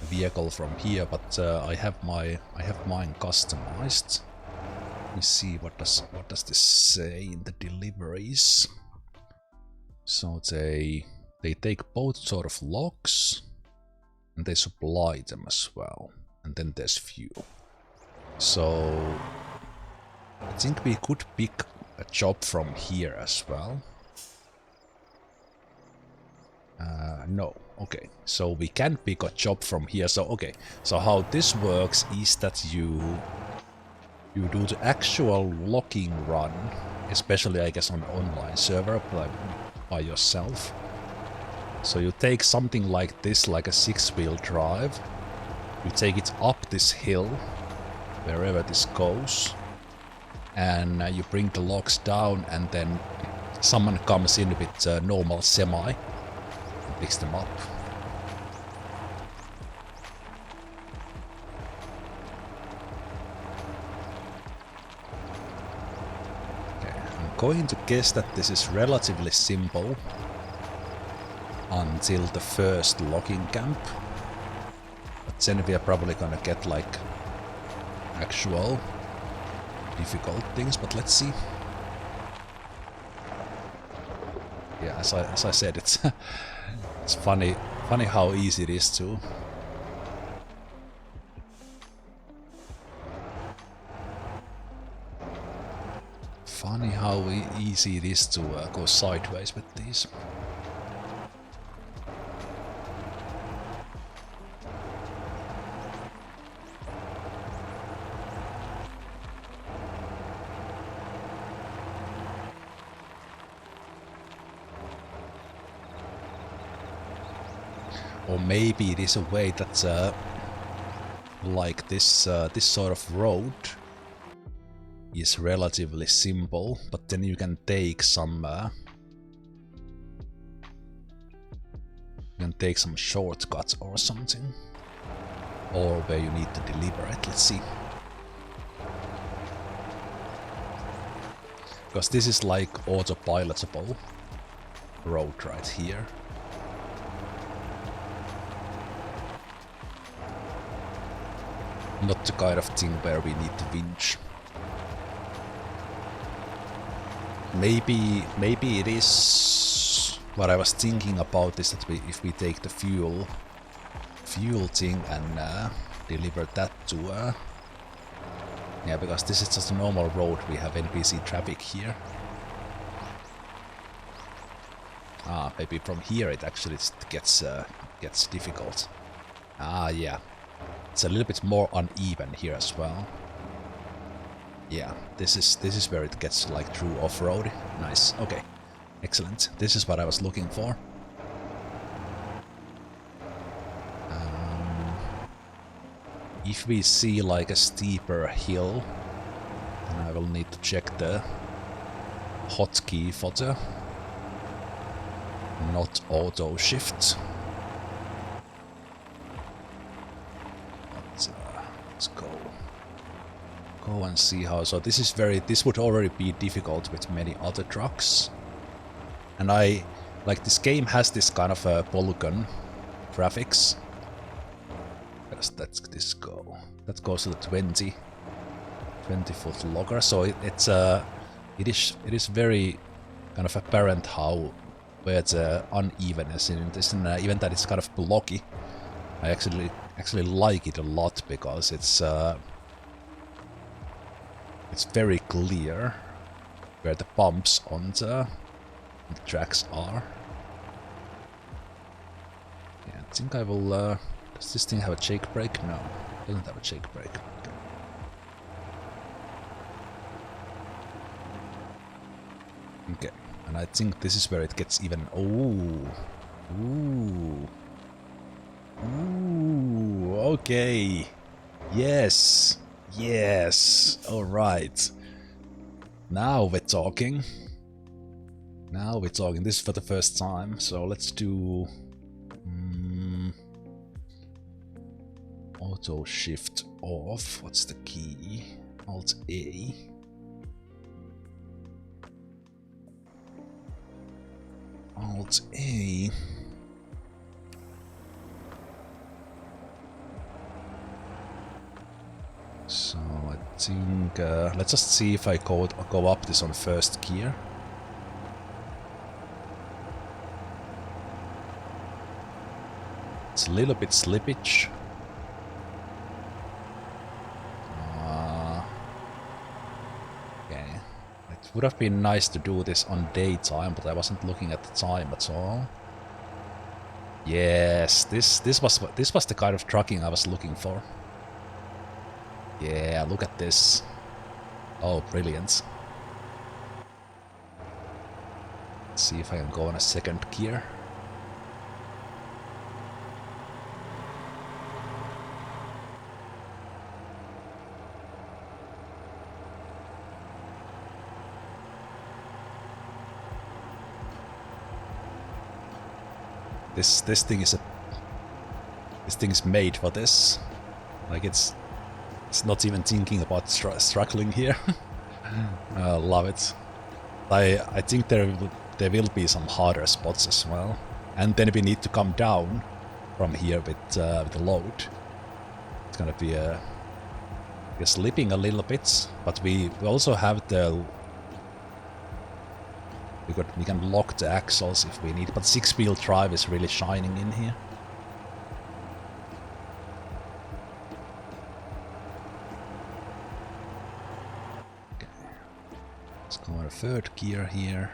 vehicle from here, but I have mine customized. Let me see what does this say in the deliveries. So they take both sort of logs and they supply them as well, and then there's fuel. So I think we could pick a job from here as well. No. Okay, so we can pick a job from here. So okay, so how this works is that you do the actual logging run, especially I guess on online server by yourself. So you take something like this, like a 6-wheel drive. You take it up this hill, wherever this goes, and you bring the logs down, and then someone comes in with a normal semi. Picks them up. Okay, I'm going to guess that this is relatively simple until the first logging camp. But then we are probably gonna get like actual difficult things, but let's see. Yeah, as I said, it's it's funny how easy it is to. Funny how easy it is to go sideways with these. Or maybe it is a way that, like this sort of road is relatively simple, but then you can take some shortcuts or something, or where you need to deliver it. Let's see, because this is like autopilotable road right here. Not the kind of thing where we need to winch. Maybe it is. What I was thinking about is that if we take the fuel thing and deliver that to yeah, because this is just a normal road. We have NPC traffic here. Maybe from here it actually gets difficult. Yeah. It's a little bit more uneven here as well. Yeah, this is where it gets like true off-road. Nice. Okay. Excellent. This is what I was looking for. If we see like a steeper hill, then I will need to check the hotkey photo. Not auto shift. But, let's go. Go and see how. So this is this would already be difficult with many other trucks. And this game has this kind of a polygon graphics. Let's this go. That goes to the 20 foot logger. So it is very kind of apparent where the unevenness in this, and even that it's kind of blocky. I actually like it a lot because it's very clear where the bumps on the tracks are. Yeah, I think I will. Does this thing have a jake brake? No, it doesn't have a jake brake. Okay, and I think this is where it gets even. Ooh, okay. Yes, all right. Now we're talking. This is for the first time, so let's do auto shift off. What's the key? Alt A. Alt A. So I think let's just see if I go up this on first gear. It's a little bit slippage. Okay. It would have been nice to do this on daytime, but I wasn't looking at the time at all. Yes, this was the kind of trucking I was looking for. Yeah, look at this. Oh, brilliant. Let's see if I can go on a second gear. This thing is made for this. Like it's not even thinking about struggling here. I love it. I think there will be some harder spots as well, and then we need to come down from here with the load. It's gonna be we're slipping a little bit, but we also have we can lock the axles if we need, but 6-wheel drive is really shining in here. Okay. Let's go on a third gear here.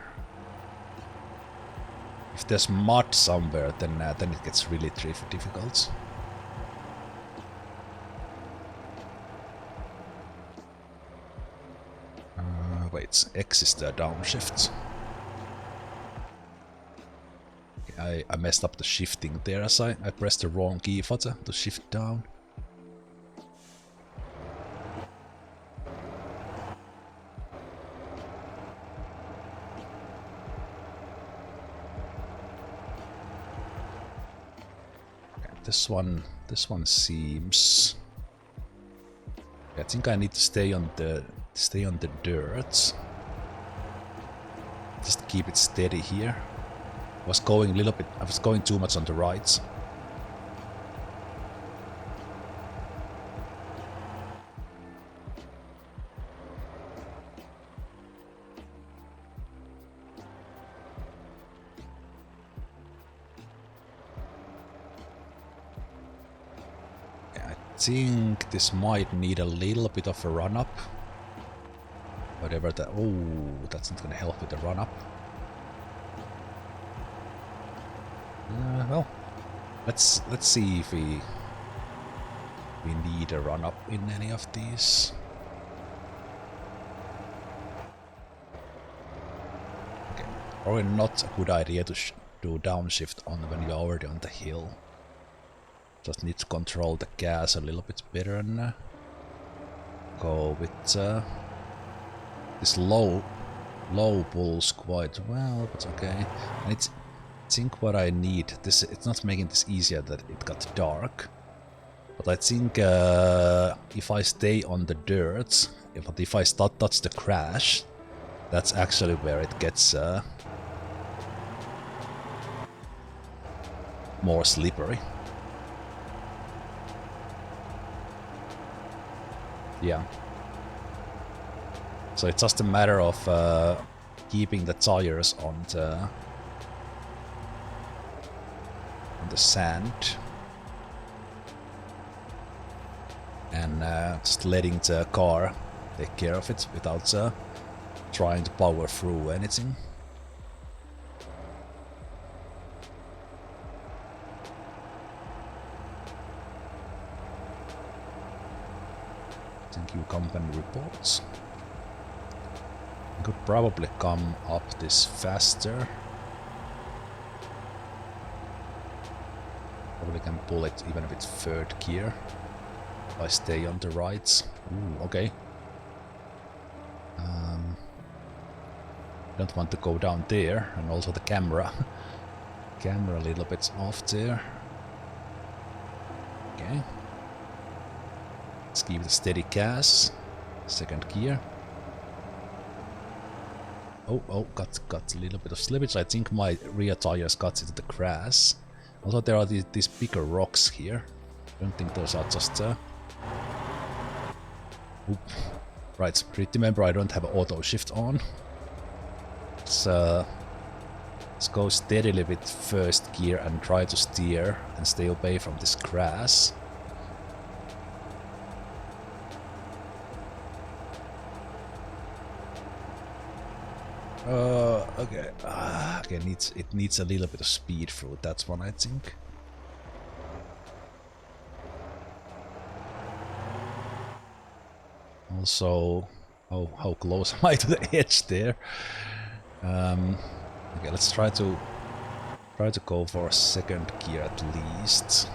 If there's mud somewhere, then it gets really difficult. Wait, X is the downshift. I messed up the shifting there as I pressed the wrong key for to shift down. Okay, this one seems. I think I need to stay on the dirt. Just keep it steady here. I was going too much on the right. I think this might need a little bit of a run-up. Whatever that... Oh, that's not gonna help with the run-up. Well, let's see if we we need a run up in any of these. Okay, probably not a good idea to do downshift on when you're already on the hill. Just need to control the gas a little bit better and go with this low pulls quite well, but okay. And I think what I need, it's not making this easier that it got dark, but I think if I stay on the dirt, if I start touch the crash, that's actually where it gets more slippery. Yeah. So it's just a matter of keeping the tires on the sand and just letting the car take care of it without trying to power through anything. Thank you, company reports. I could probably come up this faster. Probably can pull it even with third gear if I stay on the right. Ooh, okay. Don't want to go down there, and also the camera. Camera a little bit off there. Okay. Let's give it a steady gas. Second gear. Oh, got a little bit of slippage. I think my rear tires got into the grass. Also, there are these bigger rocks here. I don't think those are just... Oop. Right, remember I don't have auto shift on. Let's go steadily with first gear and try to steer and stay away from this grass. Okay. Okay, it needs a little bit of speed through that one, I think. Also, how close am I to the edge there? Okay, let's try to go for a second gear at least.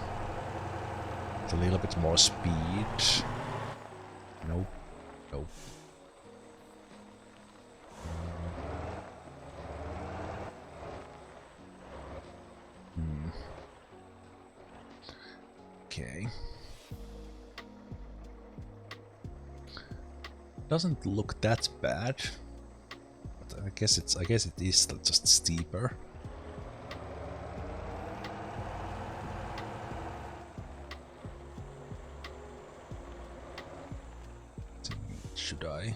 With a little bit more speed. Nope. Nope. Okay. Doesn't look that bad. But I guess it is just steeper. Should I?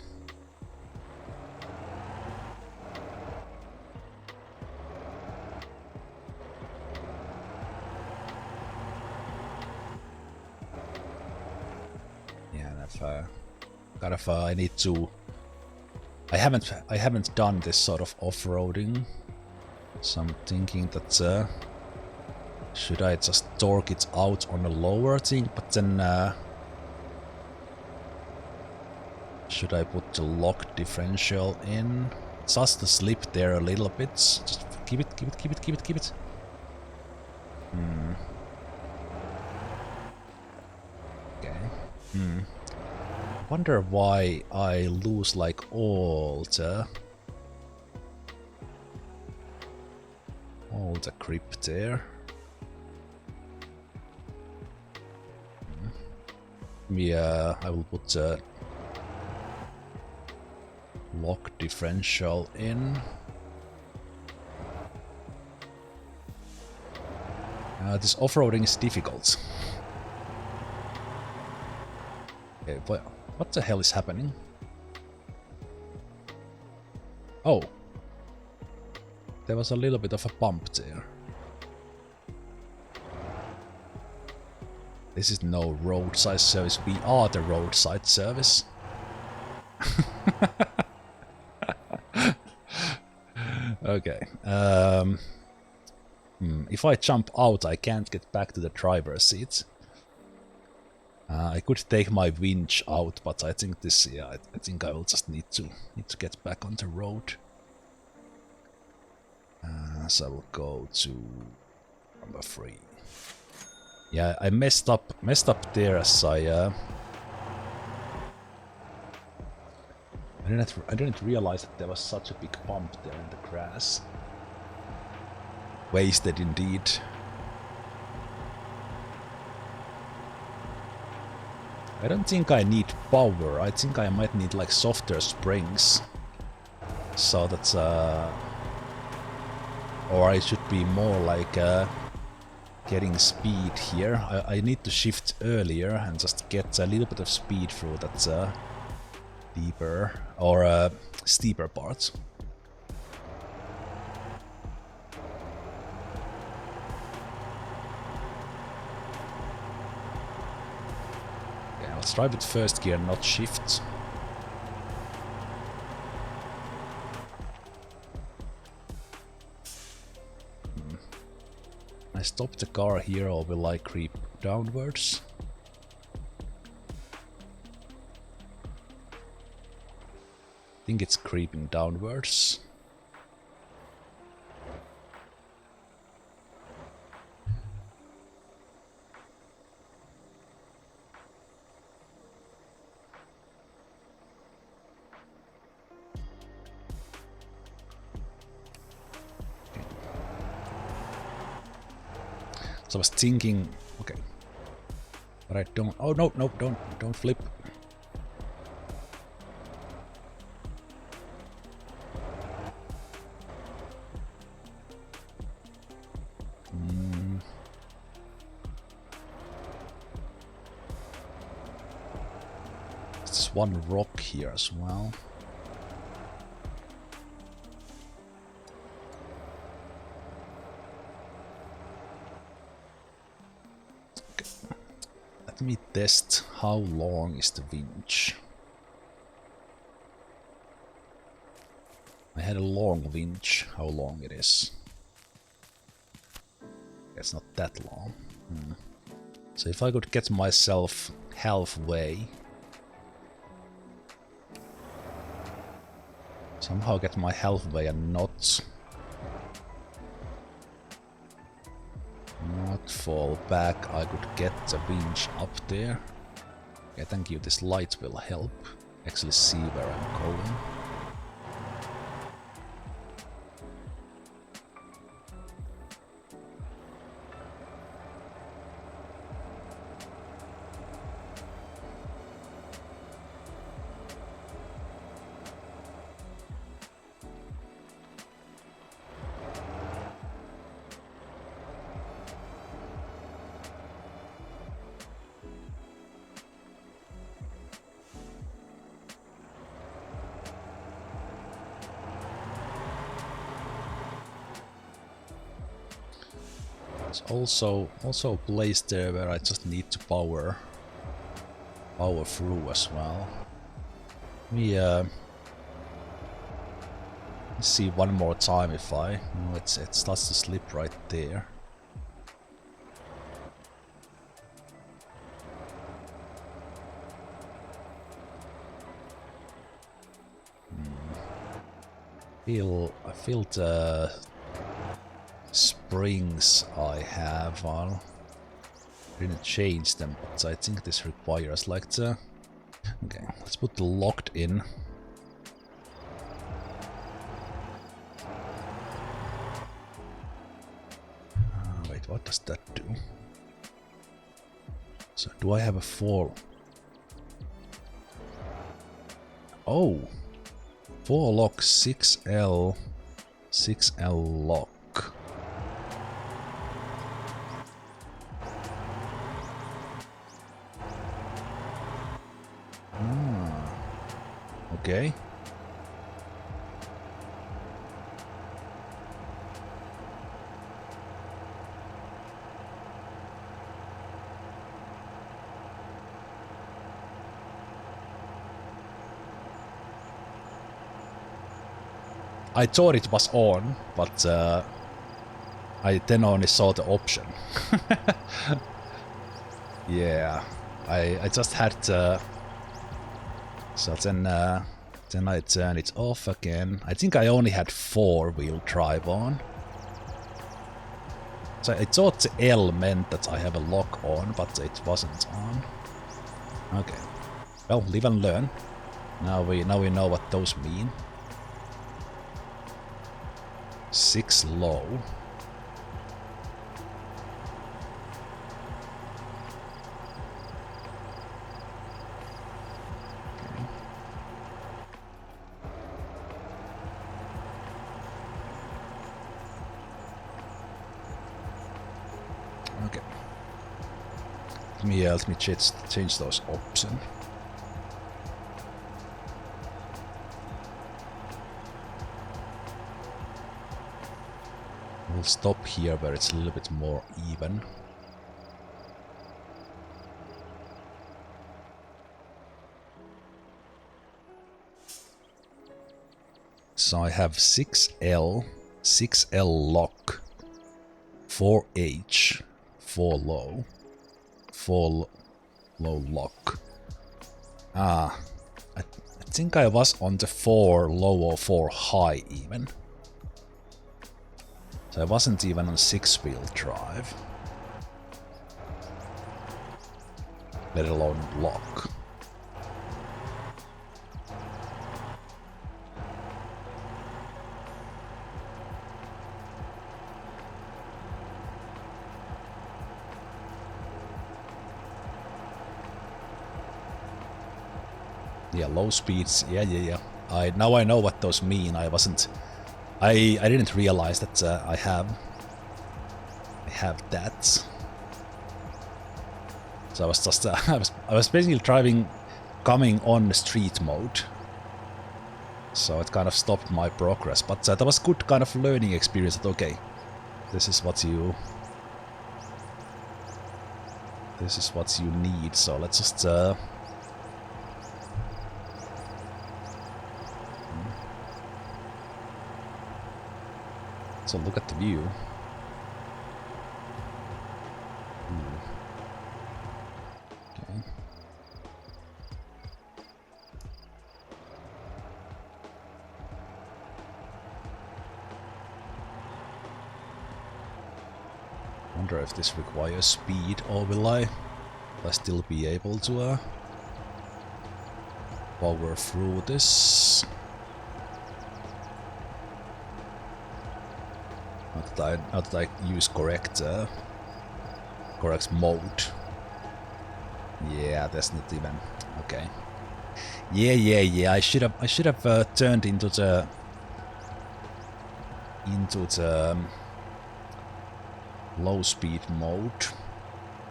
I need to. I haven't done this sort of off-roading, so I'm thinking that should I just torque it out on a lower thing, but then should I put the lock differential in? Just to slip there a little bit. Just keep it. Okay. Wonder why I lose like all the grip there. Yeah, I will put the lock differential in. This off-roading is difficult. Okay, what the hell is happening? Oh. There was a little bit of a bump there. This is no roadside service. We are the roadside service. Okay. If I jump out, I can't get back to the driver's seat. I could take my winch out, but I think this, yeah, I think I will just need to get back on the road. So I will go to number 3. Yeah, I messed up there as I didn't realize that there was such a big bump there in the grass. Wasted indeed. I don't think I need power. I think I might need like softer springs. So that's or I should be more like getting speed here. I need to shift earlier and just get a little bit of speed through that deeper or steeper parts. Yeah, let's try with first gear, not shift. I stop the car here, or will I creep downwards? I think it's creeping downwards. So I was thinking, okay, but I don't. Oh no, no, don't flip. There's one rock here as well. Let me test how long is the winch. I had a long winch, how long it is. It's not that long. So if I could get myself halfway, somehow get my halfway and not fall back, I could get the winch up there. Okay, thank you, this light will help actually see where I'm going. There's also a place there where I just need to power through as well. Let me see one more time if I... No, it starts to slip right there. I feel the springs I have. I didn't change them, but I think this requires like the... Okay, let's put the locked in. Wait, what does that do? So do I have a 4? Oh! 4 lock, 6L lock. Okay. I thought it was on, but I then only saw the option. Yeah, I just had so then I turn it off again. I think I only had 4-wheel drive on. So I thought the L meant that I have a lock on, but it wasn't on. Okay. Well, live and learn. Now we know what those mean. 6 low. Okay. Let me change those options. We'll stop here where it's a little bit more even. So I have 6L, 6L lock, 4H, 4 low, 4 low lock. I think I was on the 4 low or 4 high even. So I wasn't even on 6-wheel drive. Let alone lock. Yeah, low speeds. Yeah. Now I know what those mean. I didn't realize that I have that. So I was just I was basically coming on street mode. So it kind of stopped my progress, but that was good kind of learning experience. That okay, this is what you need. So let's just so look at the view. Okay. Wonder if this requires speed, or will I still be able to power through this? Not that I use correct mode. Yeah, that's not even okay. Yeah. I should have turned into the low speed mode.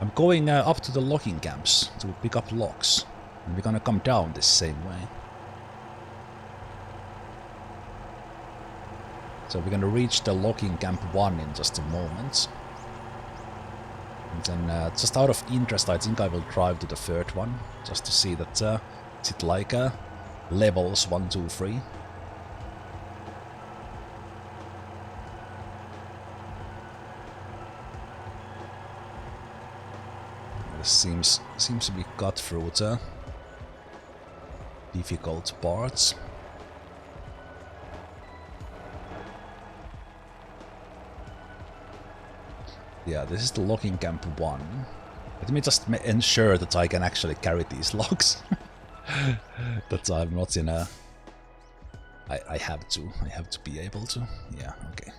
I'm going up to the logging camps to pick up logs, and we're gonna come down the same way. So we're gonna reach the logging camp 1 in just a moment. And then, just out of interest, I think I will drive to the 3rd one, just to see that is it like levels 1, 2, 3. This seems to be cut through the difficult parts. Yeah, this is the logging camp 1. Let me just ensure that I can actually carry these logs. That I'm not in a... I have to be able to. Yeah, okay.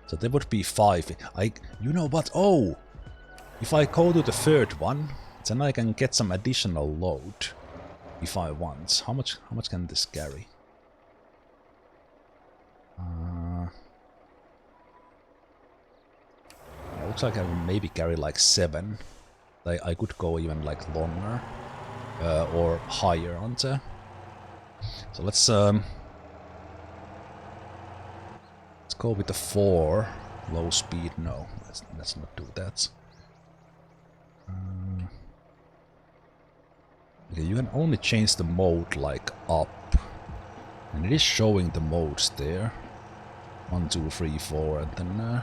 So there would be 5. You know what? Oh! If I go to the 3rd one, then I can get some additional load. If I want. How much can this carry? Looks like I can maybe carry like 7. I could go even like longer or higher on there. So let's go with the 4 low speed. No, let's not do that. Okay, you can only change the mode like up, and it is showing the modes there. 1, 2, 3, 4, and then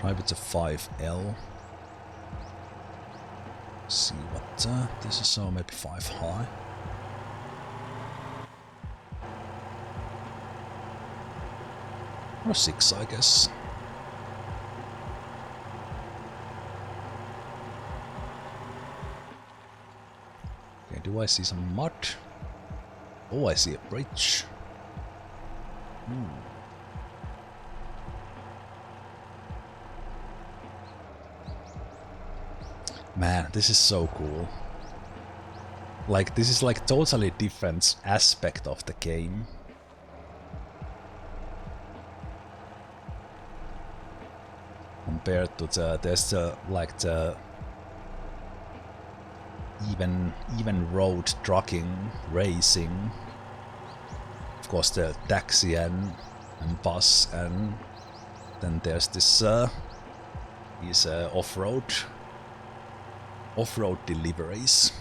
Drive it to 5L. See what this is, so maybe 5 high. Or 6, I guess. Okay, do I see some mud? Oh, I see a bridge. Man, this is so cool. Like, this is like totally different aspect of the game. Compared to there's the, like the even road trucking, racing. Of course the taxi and bus, and then there's this these off-road deliveries.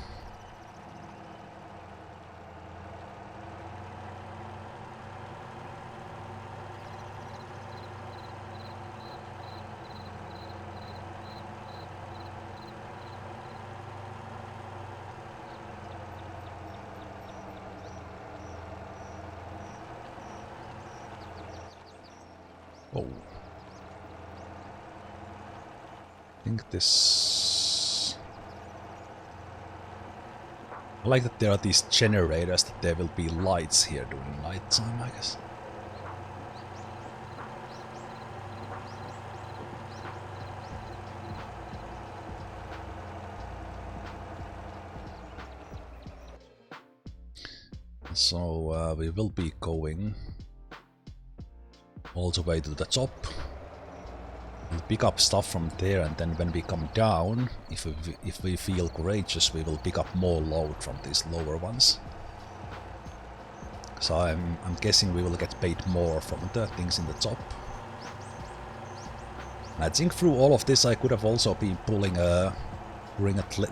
Oh. I think this... I like that there are these generators, that there will be lights here during night time, I guess. So we will be going all the way to the top. We'll pick up stuff from there, and then when we come down, if we feel courageous, we will pick up more load from these lower ones. So I'm guessing we will get paid more from the things in the top. And I think through all of this I could have also been pulling a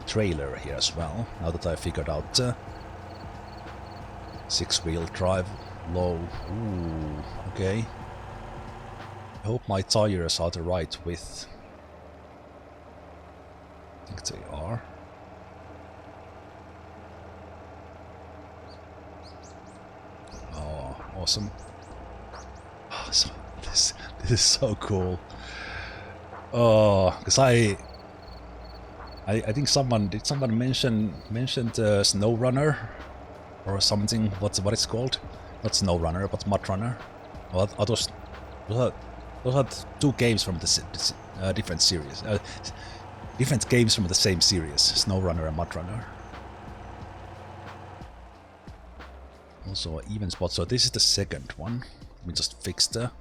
trailer here as well, now that I figured out 6-wheel drive low. Ooh, okay. I hope my tires are the right width. I think they are. Oh, awesome. Oh, so this is so cool. Oh, because I think someone mentioned Snow Runner or something. What it's called? Not Snow Runner, but Mud Runner. Well, those are 2 games from the different series. Different games from the same series, Snow Runner and Mud Runner. Also an even spot. So this is the second one. We just fix the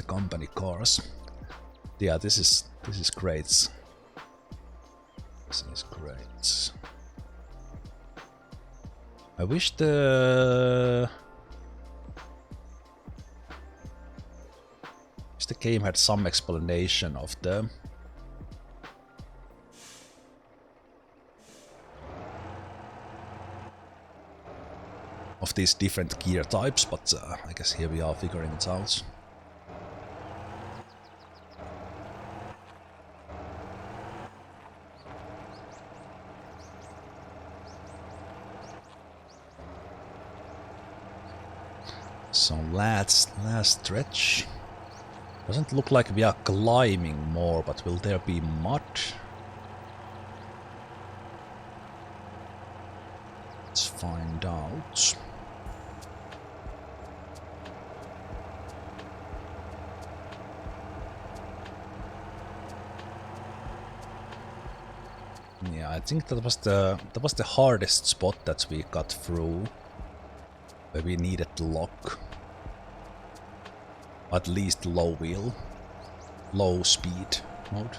company cars. Yeah, this is great. This is great. I wish the game had some explanation of these different gear types, but I guess here we are figuring it out. So last stretch. Doesn't look like we are climbing more, but will there be mud? Let's find out. Yeah, I think that was the hardest spot that we got through, where we needed the lock. At least low speed mode.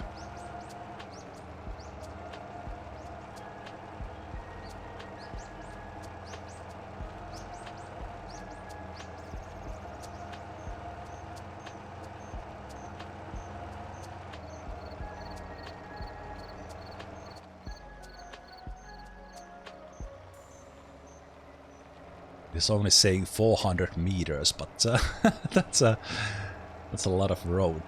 It's only saying 400 meters, but that's a lot of road.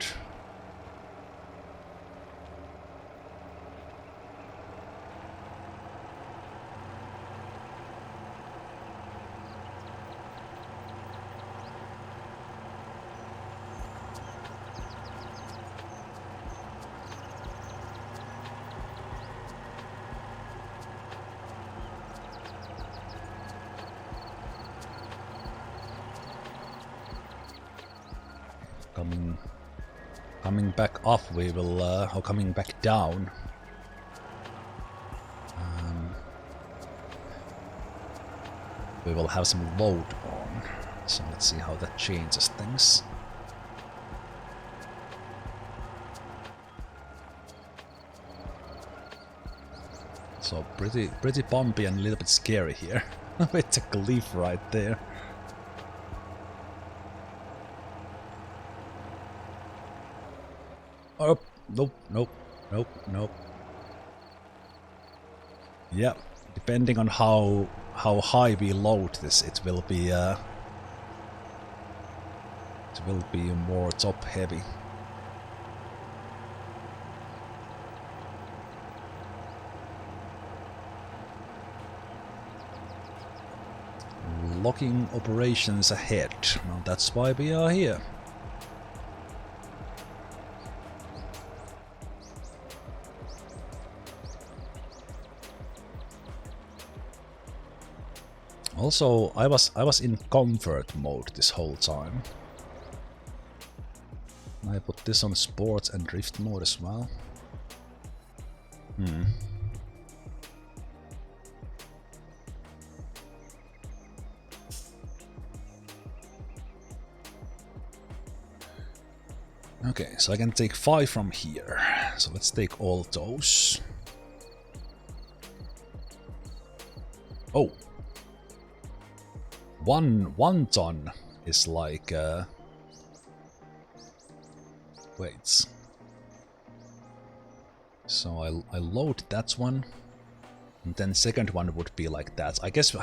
coming back up, we will, or coming back down. We will have some load on. So let's see how that changes things. So pretty bumpy and a little bit scary here. With the cliff right there. Oh, nope. Yeah, depending on how high we load this, it will be more top heavy. Locking operations ahead. Well, that's why we are here. Also, I was in comfort mode this whole time. I put this on sports and drift mode as well. Okay, so I can take 5 from here. So let's take all those. Oh! One ton is like... Wait. So I load that one. And then second one would be like that. I guess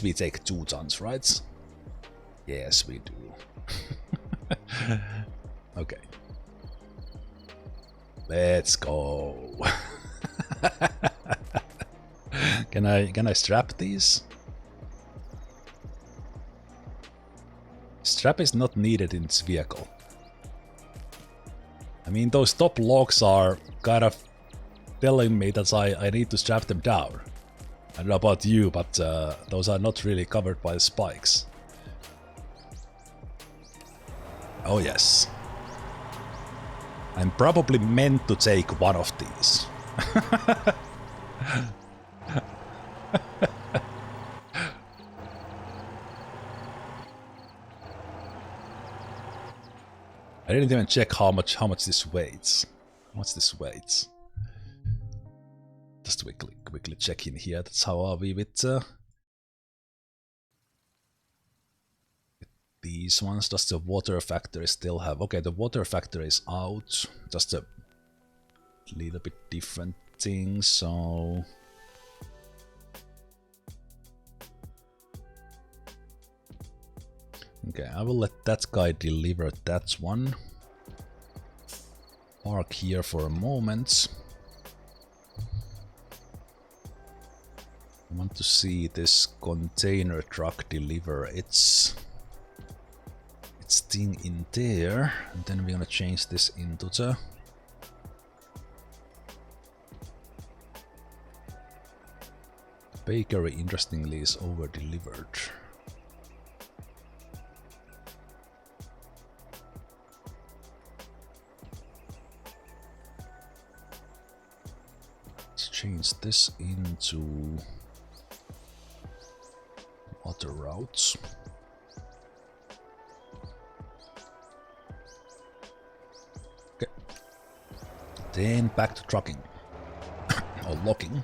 we take 2 tons, right? Yes, we do. Okay. Let's go. Can I strap these? Strap is not needed in this vehicle. I mean, those top logs are kind of telling me that I need to strap them down. I don't know about you, but those are not really covered by the spikes. Oh yes. I'm probably meant to take one of these. I didn't even check how much this weighs. What's this weighs? Just quickly check in here. That's how are we with these ones. Does the water factory still have? Okay, the water factory is out. Just a little bit different thing. So okay, I will let that guy deliver that one. Park here for a moment. I want to see this container truck deliver its thing in there, and then we're gonna change this into the bakery. Interestingly, is over delivered. Let's change this into other routes. Okay. Then back to trucking. Or locking.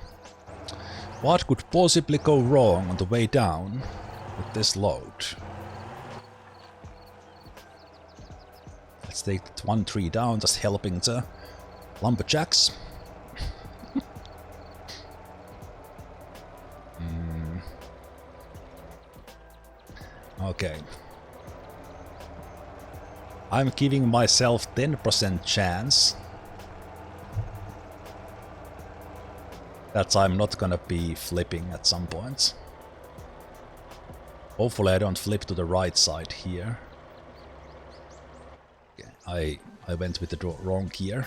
What could possibly go wrong on the way down with this load? Let's take that 1 tree down, just helping the lumberjacks. Okay. I'm giving myself 10% chance that I'm not gonna be flipping at some point. Hopefully I don't flip to the right side here. Okay, I went with the wrong gear.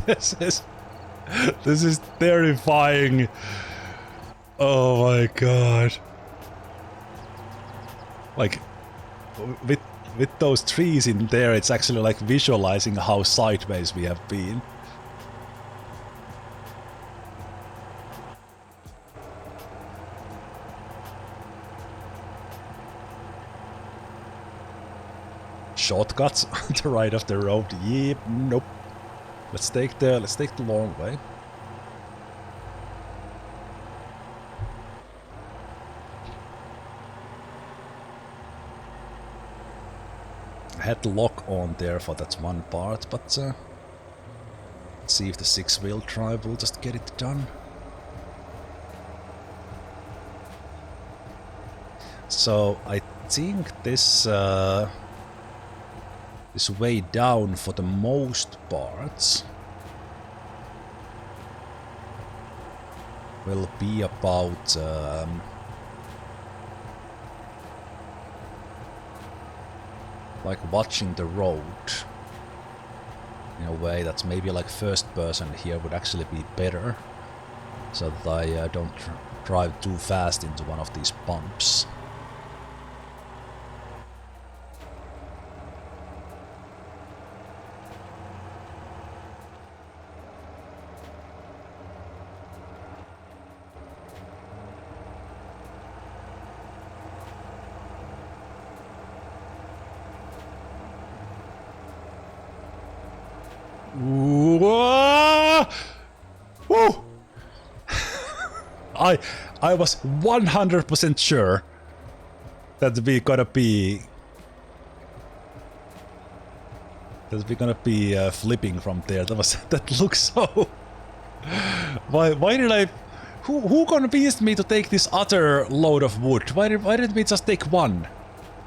This is terrifying. Oh my god. Like with those trees in there, it's actually like visualizing how sideways we have been. Shortcuts on the right of the road. Yep, nope. Let's take the long way. I had the lock on there for that one part, but let's see if the 6-wheel drive will just get it done. So I think this this way down for the most parts will be about like watching the road in a way that's maybe like first person here would actually be better, so that I don't drive too fast into one of these bumps. Woo! I was 100% sure that we're gonna be flipping from there. That looks so. Why did I? Who convinced me to take this other load of wood? Why didn't we just take one?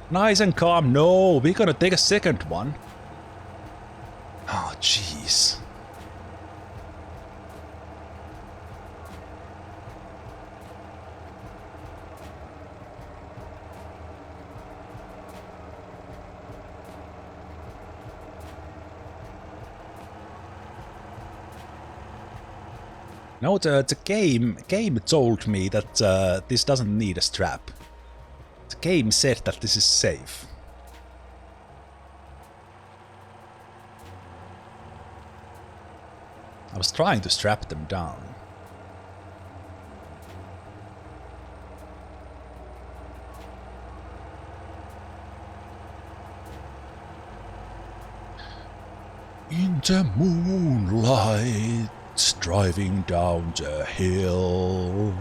Nice and calm. No, we're gonna take a second one. Oh, jeez. No, the game told me that this doesn't need a strap. The game said that this is safe. I was trying to strap them down. In the moonlight, driving down the hill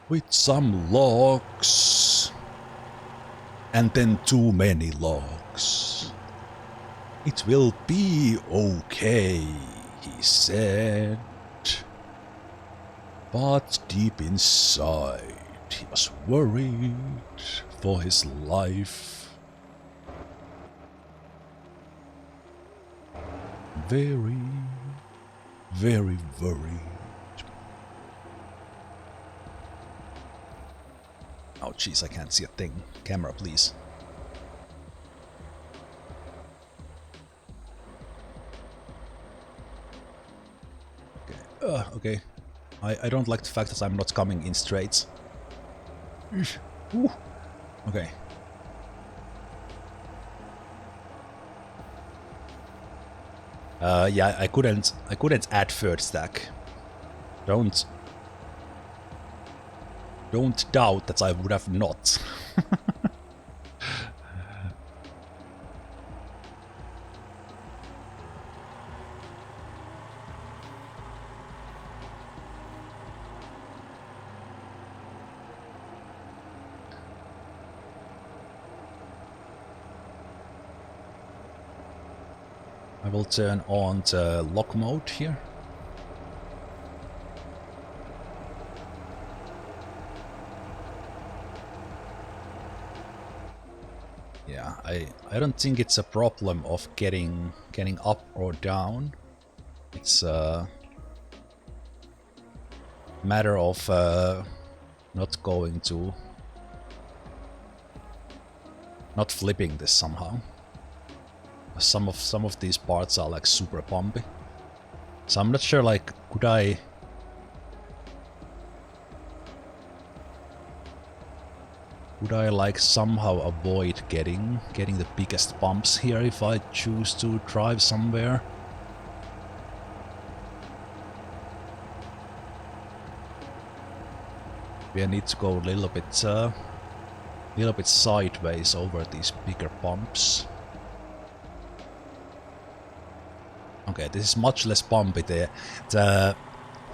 with some logs, and then too many logs. It will be okay, he said, but deep inside he was worried for his life. Very, very worried. Oh jeez, I can't see a thing. Camera, please. Okay. Okay. I don't like the fact that I'm not coming in straights. Okay. Yeah, I couldn't add third stack. Don't doubt that I would have not. I will turn on the lock mode here. Yeah, I don't think it's a problem of getting up or down. It's a matter of not flipping this somehow. Some of these parts are like super bumpy. So I'm not sure, like, could I like somehow avoid getting the biggest bumps here if I choose to drive somewhere? We need to go a little bit sideways over these bigger bumps. Okay, this is much less bumpy there.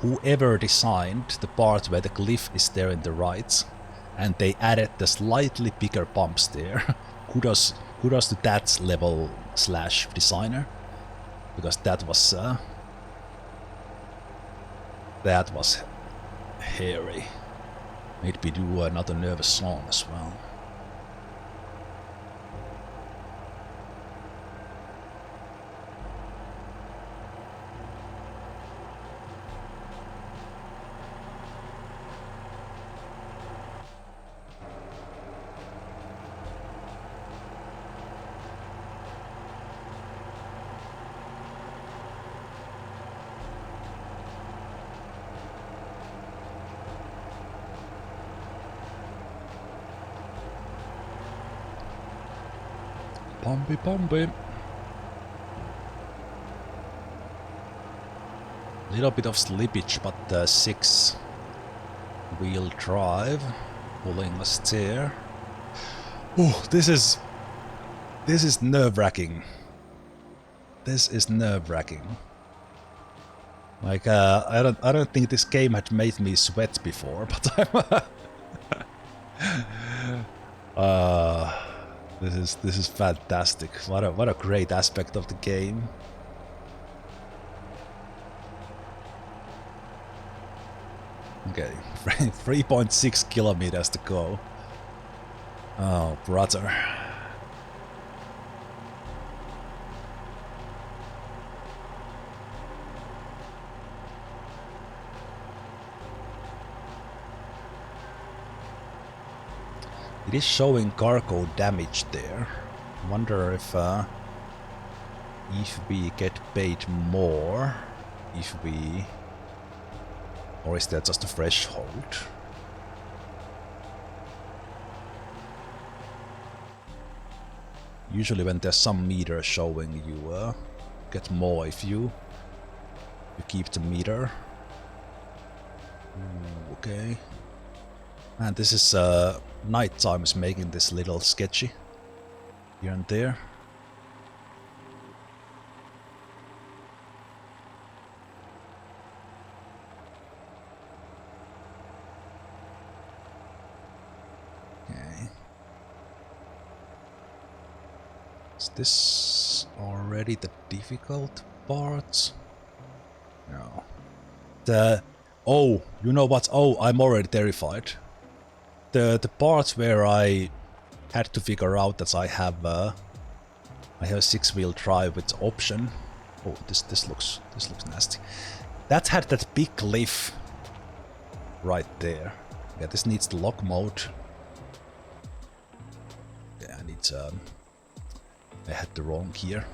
Whoever designed the part where the cliff is there in the right, and they added the slightly bigger bumps there. kudos to that level / designer, because that was hairy. Made me do another nervous song as well. Bumpy. Little bit of slippage, but 6-wheel drive pulling us there. Oh, this is nerve-wracking. This is nerve-wracking. Like I don't think this game had made me sweat before, but I'm This is fantastic. What a great aspect of the game. Okay, 3.6 kilometers to go. Oh, brother. It is showing cargo damage there. I wonder if we get paid more if we... Or is that just a threshold? Usually when there's some meter showing, you get more if you keep the meter. Ooh, okay. And this is nighttime is making this little sketchy here and there. Okay. Is this already the difficult part? No. Oh, you know what? Oh, I'm already terrified. The part where I had to figure out that I have a 6-wheel drive with option. Oh, this looks nasty. That had that big cliff right there. Yeah, this needs the lock mode. Yeah, I had the wrong gear.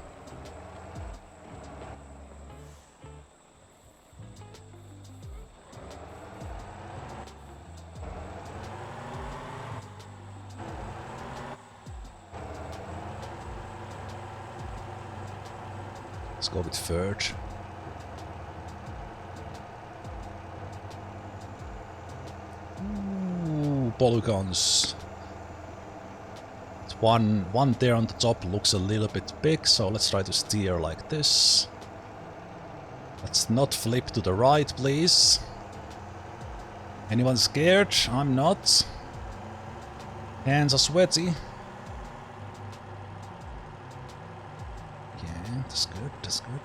Let's go with third. Ooh, polygons. One there on the top looks a little bit big, so let's try to steer like this. Let's not flip to the right, please. Anyone scared? I'm not. Hands are sweaty.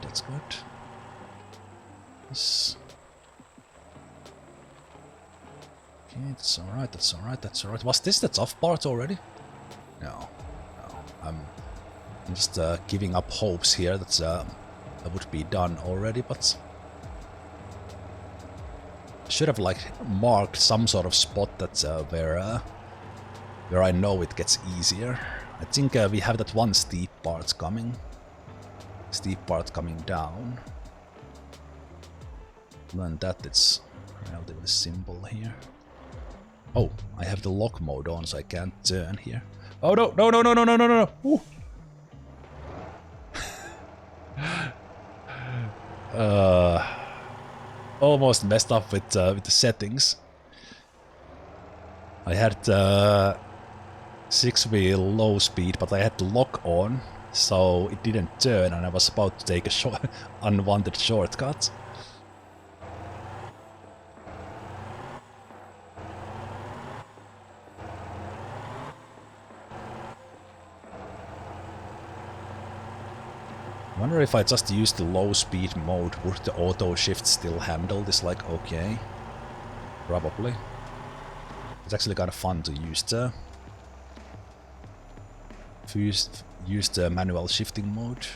That's good. This. Okay, that's alright. Was this the tough part already? No. I'm just giving up hopes here that would be done already, but should have like marked some sort of spot that's where I know it gets easier. I think we have that one steep part coming down. Learn that it's relatively simple here. Oh, I have the lock mode on, so I can't turn here. Oh no, no, no, no, no, no, no, no, no! Almost messed up with the settings. I had 6-wheel low speed, but I had the lock on, so it didn't turn, and I was about to take a unwanted shortcut. I wonder if I just use the low speed mode, would the auto shift still handle this like okay? Probably. It's actually kind of fun to use the manual shifting mode.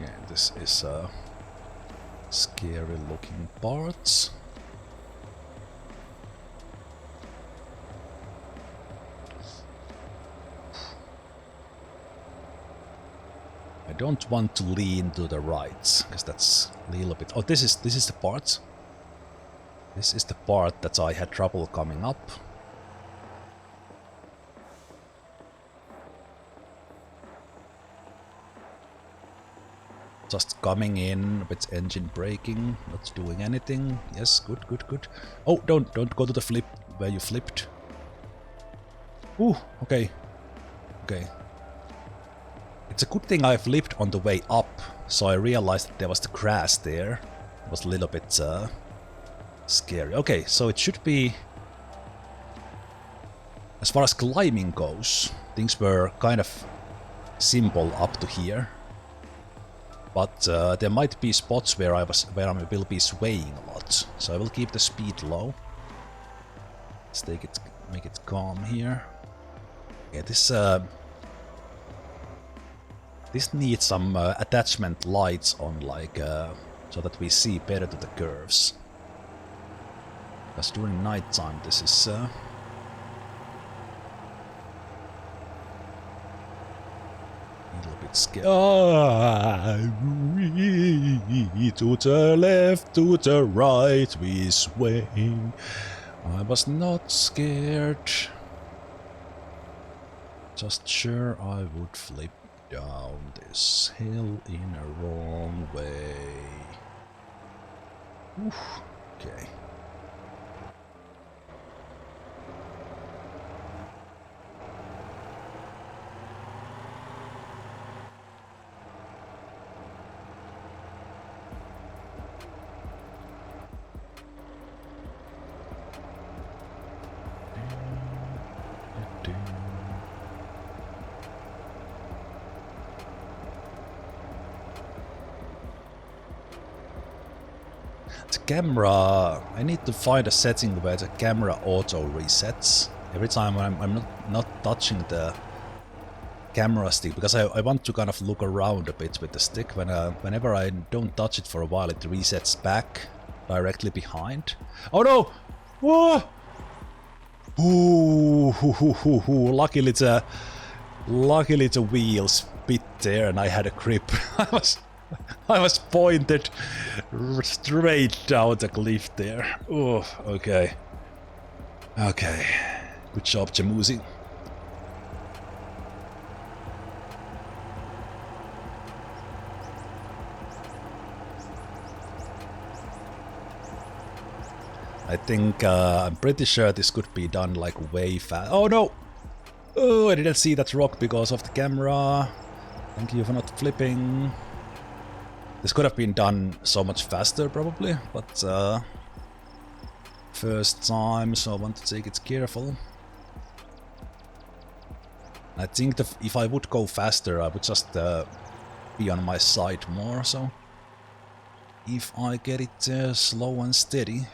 Yeah, this is scary looking parts. I don't want to lean to the right, because that's a little bit... Oh, this is the part. This is the part that I had trouble coming up. Just coming in with engine braking, not doing anything. Yes, good, good, good. Oh, don't go to the flip where you flipped. Ooh, okay. Okay. It's a good thing I flipped on the way up, so I realized that there was the grass there. It was a little bit scary. Okay, so it should be... As far as climbing goes, things were kind of simple up to here. But there might be spots where I will be swaying a lot, so I will keep the speed low. Let's make it calm here. Yeah, this needs some attachment lights on, like so that we see better to the curves. Because during nighttime, this is a little bit scary. To the left, to the right, we sway. I was not scared. Just sure I would flip down this hill in a wrong way. Oof, okay. The camera... I need to find a setting where the camera auto resets. Every time I'm not touching the camera stick, because I want to kind of look around a bit with the stick. Whenever I don't touch it for a while, it resets back directly behind. Oh no! Whoa! Ooh, luckily the wheels bit there and I had a grip. I was pointed straight down the cliff there. Oh, okay. Okay. Good job, Jamusi. I think, I'm pretty sure this could be done like way fast. Oh no! Oh, I didn't see that rock because of the camera. Thank you for not flipping. This could have been done so much faster probably, but first time, so I want to take it careful. I think that if I would go faster, I would just be on my side more, so if I get it slow and steady,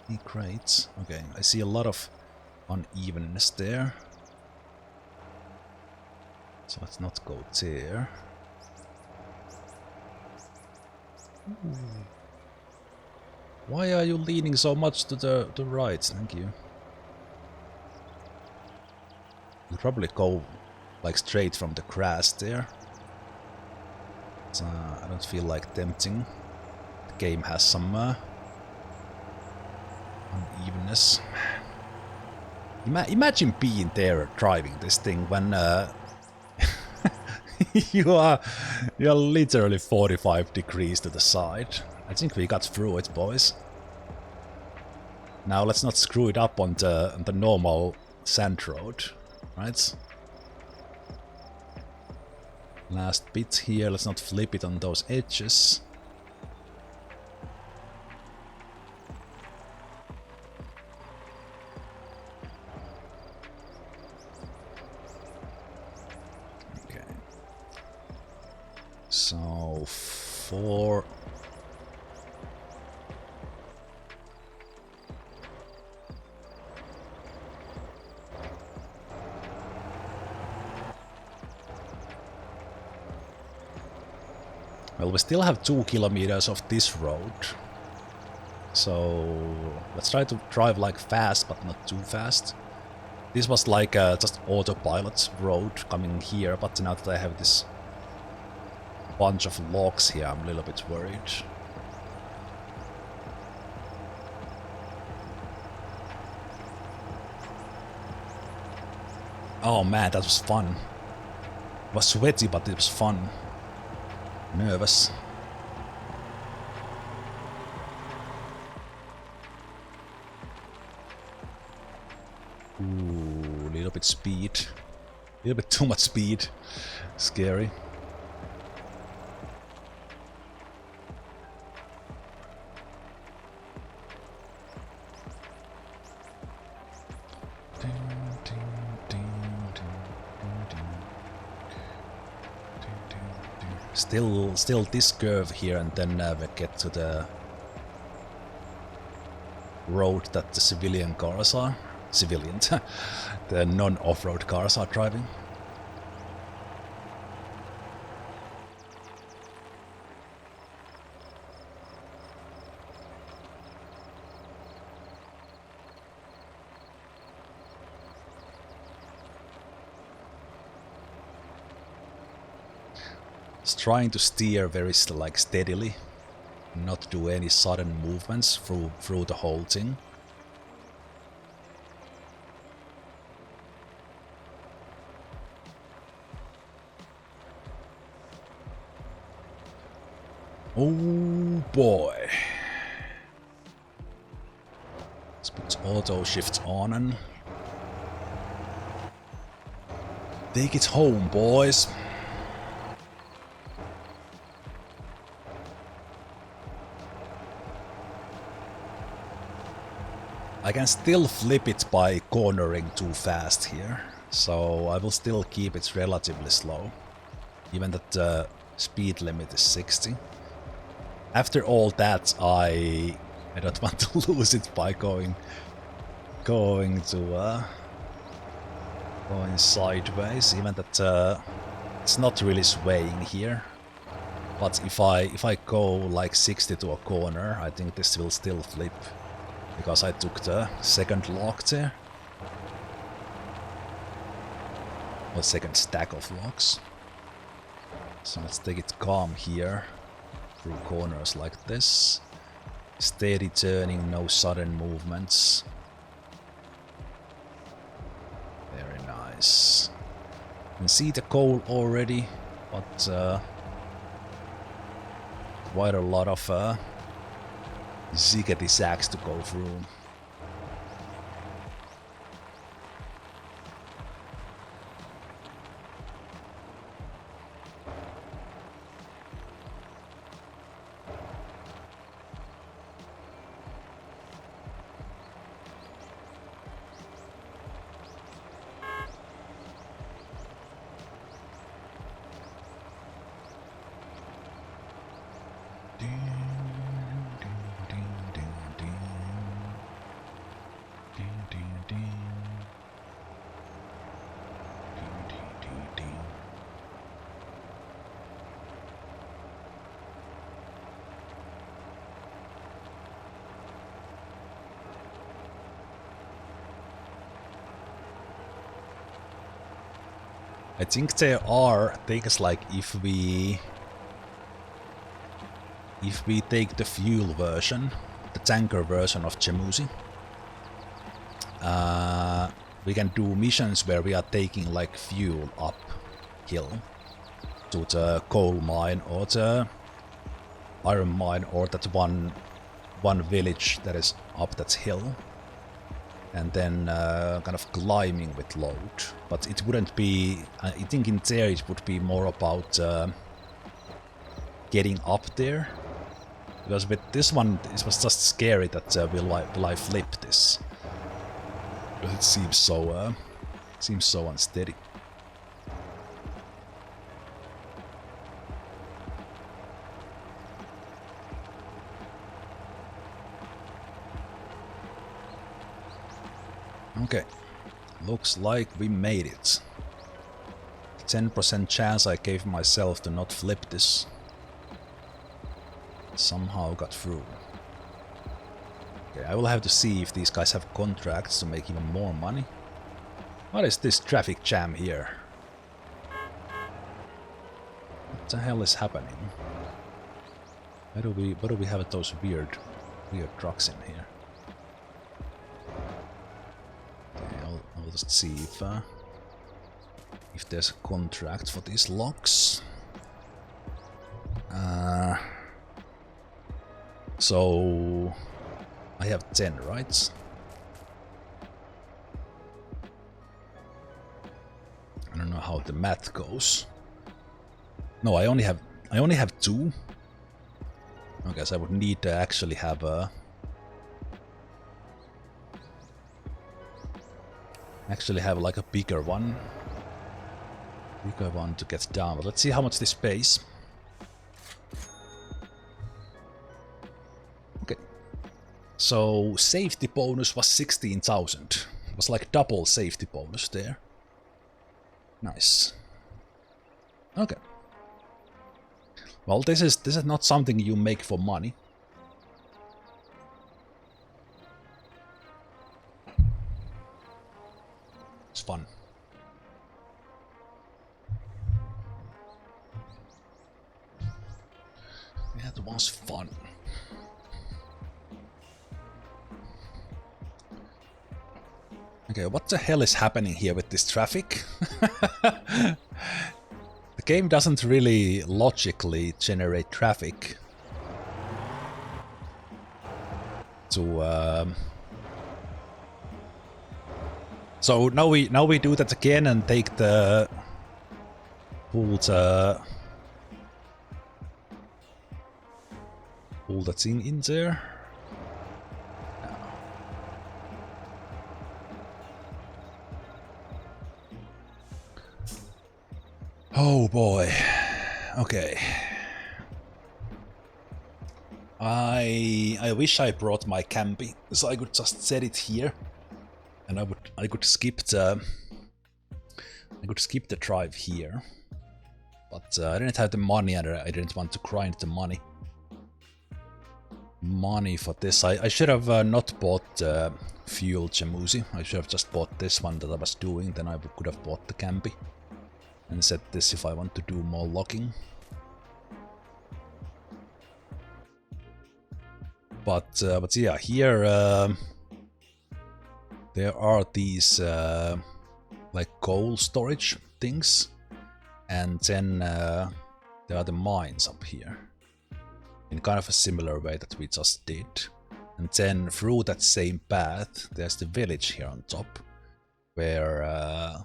be great. Okay, I see a lot of unevenness there. So let's not go there. Why are you leaning so much to the right? Thank you. You'll probably go like straight from the grass there. But, I don't feel like tempting. The game has some unevenness. Imagine being there driving this thing when you're literally 45 degrees to the side. I think we got through it, boys. Now let's not screw it up on the normal sand road, right? Last bit here, let's not flip it on those edges. Okay. So 4. Well, we still have 2 kilometers of this road. So let's try to drive like fast, but not too fast. This was like just autopilot road coming here, but now that I have this bunch of logs here, I'm a little bit worried. Oh man, that was fun. It was sweaty, but it was fun. Nervous. Ooh, a little bit speed. A little bit too much speed. Scary. Still this curve here, and then we get to the road that the civilian cars are. Civilian. The non-off-road cars are driving. Just trying to steer very like steadily, not do any sudden movements through the whole thing. Oh boy. Let's put auto shift on and take it home, boys. I can still flip it by cornering too fast here, so I will still keep it relatively slow, even that the speed limit is 60. After all that, I don't want to lose it by going sideways, even that it's not really swaying here. But if I go like 60 to a corner, I think this will still flip, because I took the second lock there. Or second stack of locks. So let's take it calm here. Through corners like this. Steady turning, no sudden movements. Very nice. You can see the coal already, but quite a lot of ziggity zags to go through. I think there are things like if we take the fuel version, the tanker version of Chemuzi, we can do missions where we are taking like fuel uphill to the coal mine or the iron mine or that one village that is up that hill, and then kind of climbing with load. But it wouldn't be, I think in there it would be more about getting up there, because with this one it was just scary that will I flip this, because it seems so unsteady. Okay, looks like we made it. 10% chance I gave myself to not flip this. Somehow got through. Okay, I will have to see if these guys have contracts to make even more money. What is this traffic jam here? What the hell is happening? Why do we have those weird trucks in here? I'll just see if there's a contract for these logs. So I have 10, right? I don't know how the math goes. No, I only have 2. I guess I would need to actually have a like a bigger one to get down. But let's see how much this pays. Okay, so safety bonus was 16,000. It was like double safety bonus there. Nice. Okay. Well, this is not something you make for money. It's fun. Yeah, it was fun. Okay, what the hell is happening here with this traffic? The game doesn't really logically generate traffic to so now we do that again and take the pull the thing in there. Oh boy. Okay. I wish I brought my campy, so I could just set it here, and I could skip the drive here. But I didn't have the money, and I didn't want to grind the money for this. I should have not bought fuel Chemuzi. I should have just bought this one that I was doing. Then I could have bought the campy and set this if I want to do more logging. But yeah, here there are these like coal storage things, and then there are the mines up here in kind of a similar way that we just did. And then through that same path, there's the village here on top, where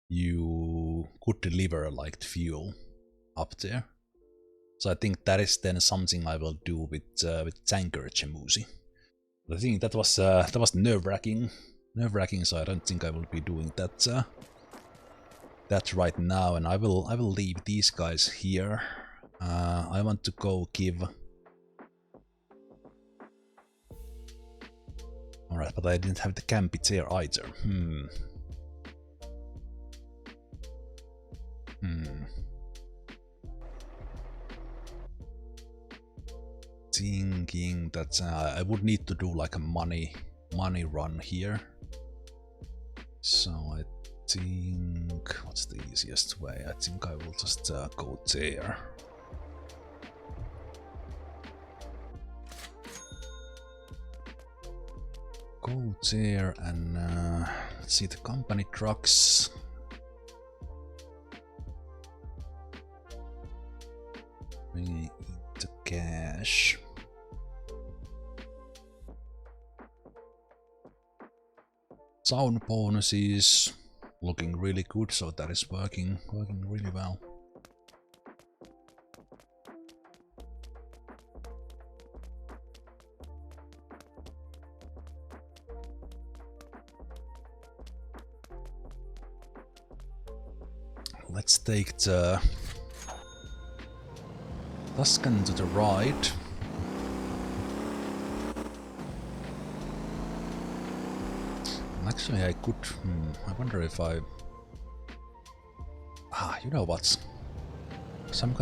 you could deliver like fuel up there. So I think that is then something I will do with tanker Chemuzi. I think that was nerve-wracking, so I don't think I will be doing that right now. And I will leave these guys here. I want to go give. Alright, but I didn't have the campy there either. Thinking that I would need to do like a money run here. So I think... What's the easiest way? I think I will just go there. Go there and let's see the company trucks. We need the cash. Sound bonuses looking really good, so that is working really well. Let's take the Tuscan to the right. Actually, I could. I wonder if I. You know what? So I'm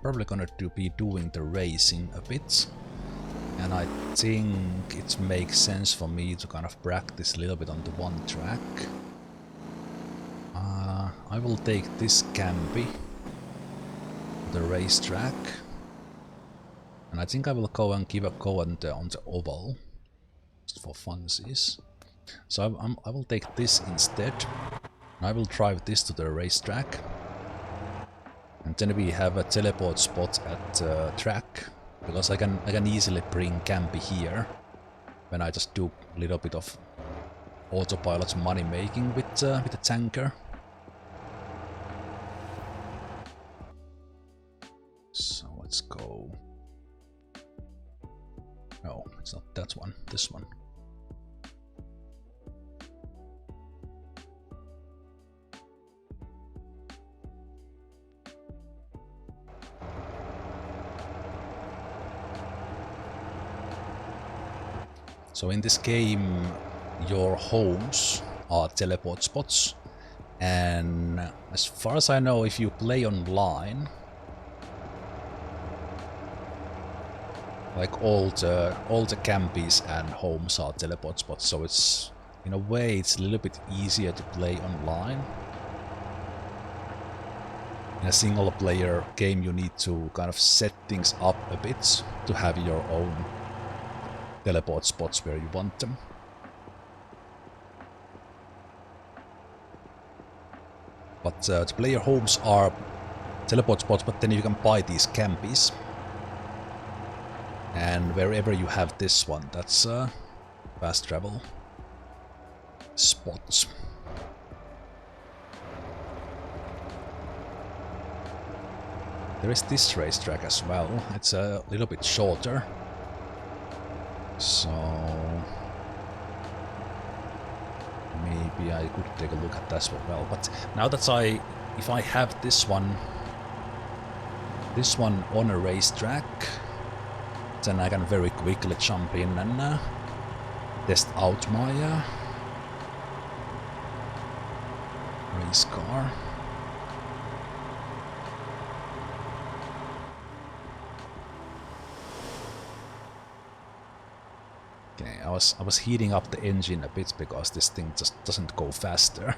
probably gonna be doing the racing a bit, and I think it makes sense for me to kind of practice a little bit on the one track. I will take this Campy, the racetrack, and I think I will go and give a go on the oval, just for funsies. So I will take this instead. I will drive this to the racetrack, and then we have a teleport spot at the track, because I can easily bring Campy here when I just do a little bit of autopilot money making with the tanker. So let's go. No, it's not that one. This one. So in this game, your homes are teleport spots, and as far as I know, if you play online, like all the campies and homes are teleport spots, so it's in a way it's a little bit easier to play online. In a single player game, you need to kind of set things up a bit to have your own teleport spots where you want them. But the player homes are teleport spots, but then you can buy these campies. And wherever you have this one, that's fast travel spots. There is this racetrack as well. It's a little bit shorter. So maybe I could take a look at that as well. But now that if I have this one on a racetrack, then I can very quickly jump in and test out my race car. Okay, I was heating up the engine a bit because this thing just doesn't go faster.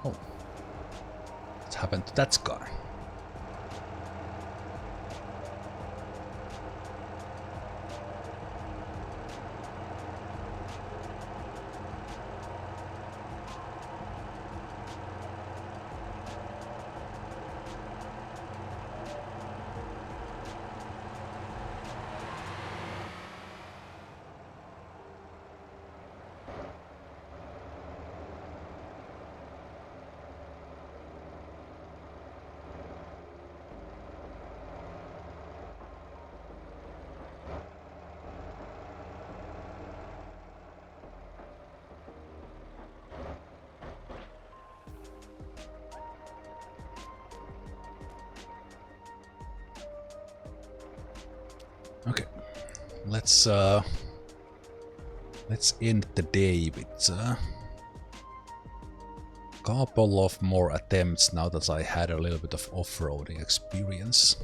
Oh, what happened to that car? Okay, let's end the day with a couple of more attempts now that I had a little bit of off-roading experience.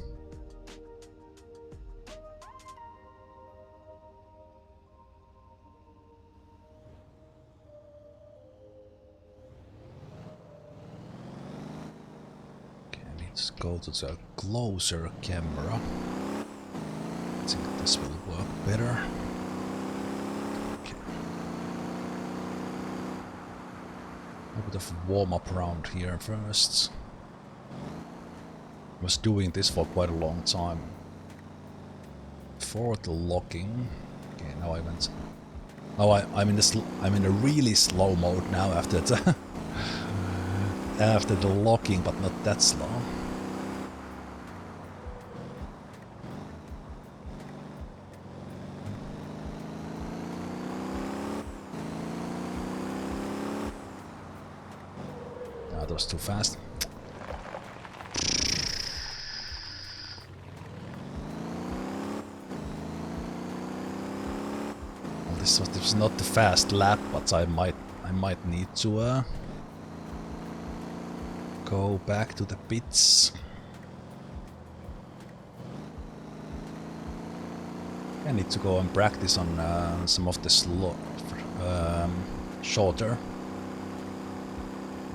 Okay, let's go to the closer camera. I think this will work better. Okay. A bit of warm-up round here first. I was doing this for quite a long time. For the locking. Okay, now I went. Now I'm in a really slow mode now after the after the locking, but not that slow. That was too fast. Well, this was not the fast lap, but I might need to go back to the pits. I need to go and practice on some of the shorter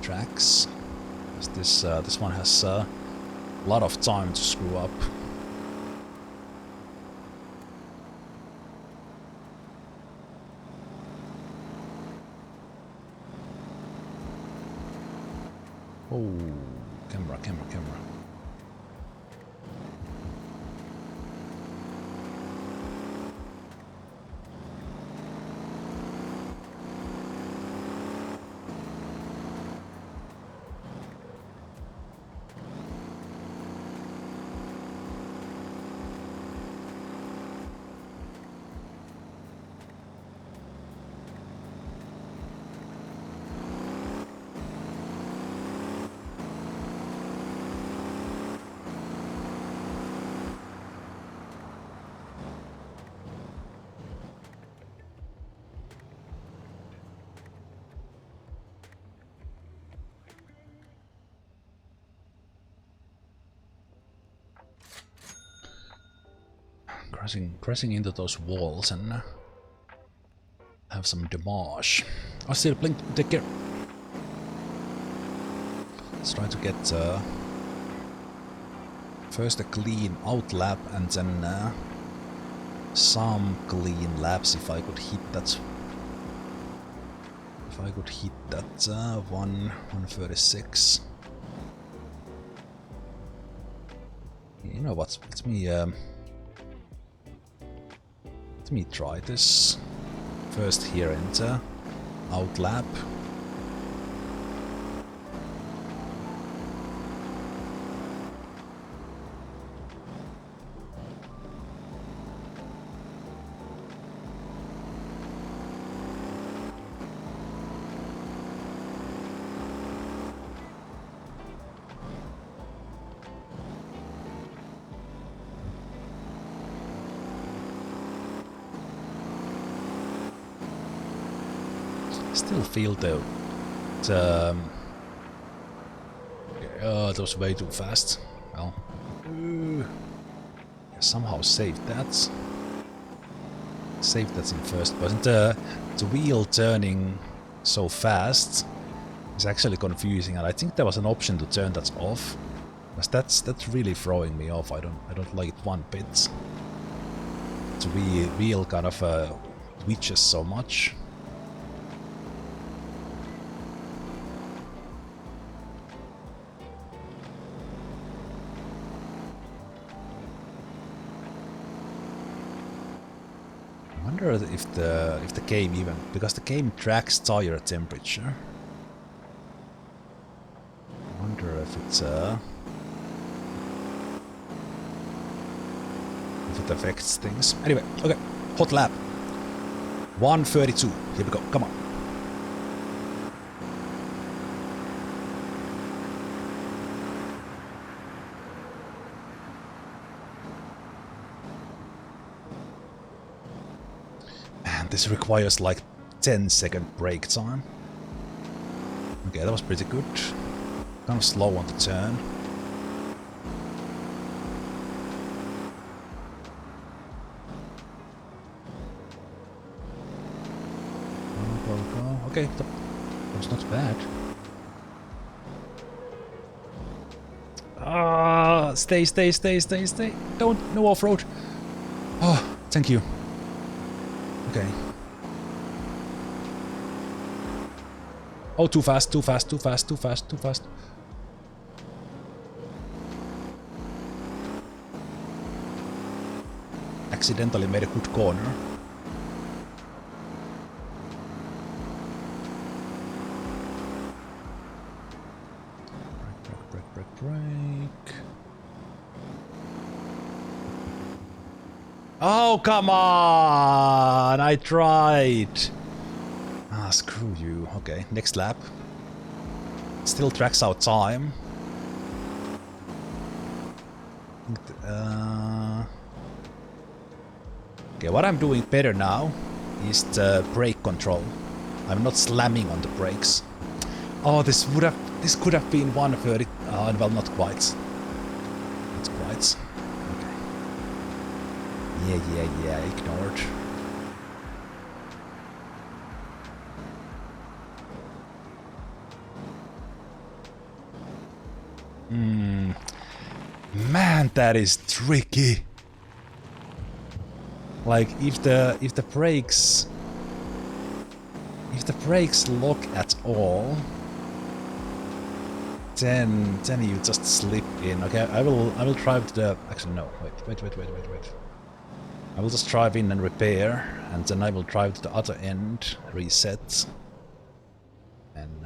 tracks. This one has a lot of time to screw up. Oh, camera. Crashing into those walls and have some damage. Oh, still blink. Take care. Let's try to get first a clean out lap and then some clean laps if I could hit that. If I could hit that 136. You know what? Let me try this first here into out lap. Still feel though that was way too fast. Well, somehow saved that. Saved that in first person. The wheel turning so fast is actually confusing, and I think there was an option to turn that off. Because that's really throwing me off. I don't like it one bit. The wheel kind of twitches so much. I wonder if the game even, because the game tracks tire temperature. I wonder if it's if it affects things. Anyway, okay, hot lap. 132. Here we go. Come on. This requires like 10-second brake time. Okay, that was pretty good. Kind of slow on the turn. Go. Okay, that was not bad. Ah, stay. Don't, no off-road. Oh, thank you. Okay. Oh, too fast. Accidentally made a good corner. Break. Oh, come on! I tried! Ah, screw you. Okay, next lap. Still tracks out time. Okay, what I'm doing better now is the brake control. I'm not slamming on the brakes. Oh, this could have been 130. Well, not quite. Not quite. Okay. Yeah. Ignored. Man, that is tricky. Like if the brakes lock at all, then you just slip in. Okay, I will drive to the. Actually, no. Wait. I will just drive in and repair, and then I will drive to the other end, reset, and.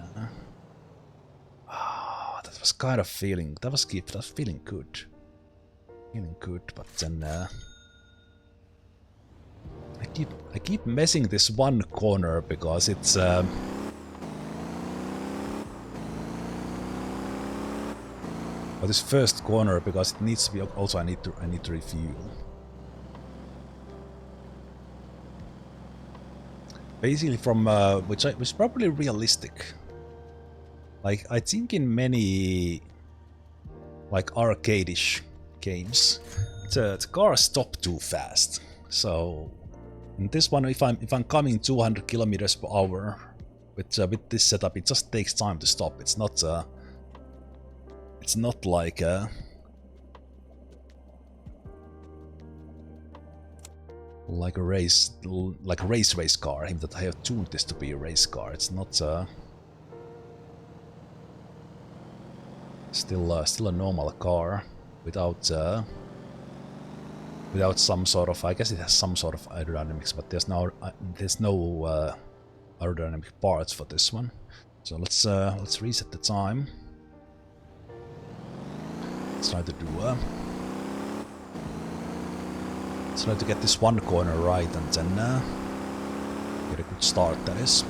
That was kind of feeling. That was feeling good. Feeling good, but then. I keep messing this one corner because it's. Or this first corner because it needs to be. Also, I need to refuel. Basically, from which is probably realistic. Like I think in many like arcade-ish games, the cars stop too fast. So in this one, if I'm coming 200 kilometers per hour with this setup, it just takes time to stop. It's not like a race car. That I have tuned this to be a race car. It's not still a normal car without some sort of. I guess it has some sort of aerodynamics, but there's no aerodynamic parts for this one. So let's reset the time. Let's try to do. Let's try to get this one corner right and then get a good start. That is.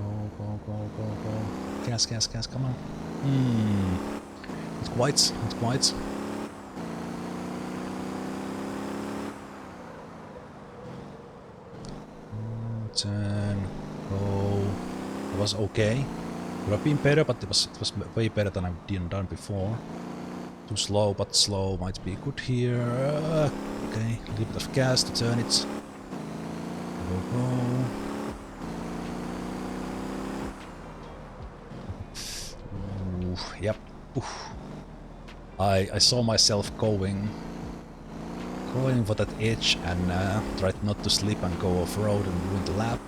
Go. Gas, come on. Not quite. Turn, go. It was okay. Could have been better, but it was way better than I've done before. Too slow, but slow might be good here. Okay, a little bit of gas to turn it. Go. Yep. I saw myself going for that edge and tried not to slip and go off-road and ruin the lap.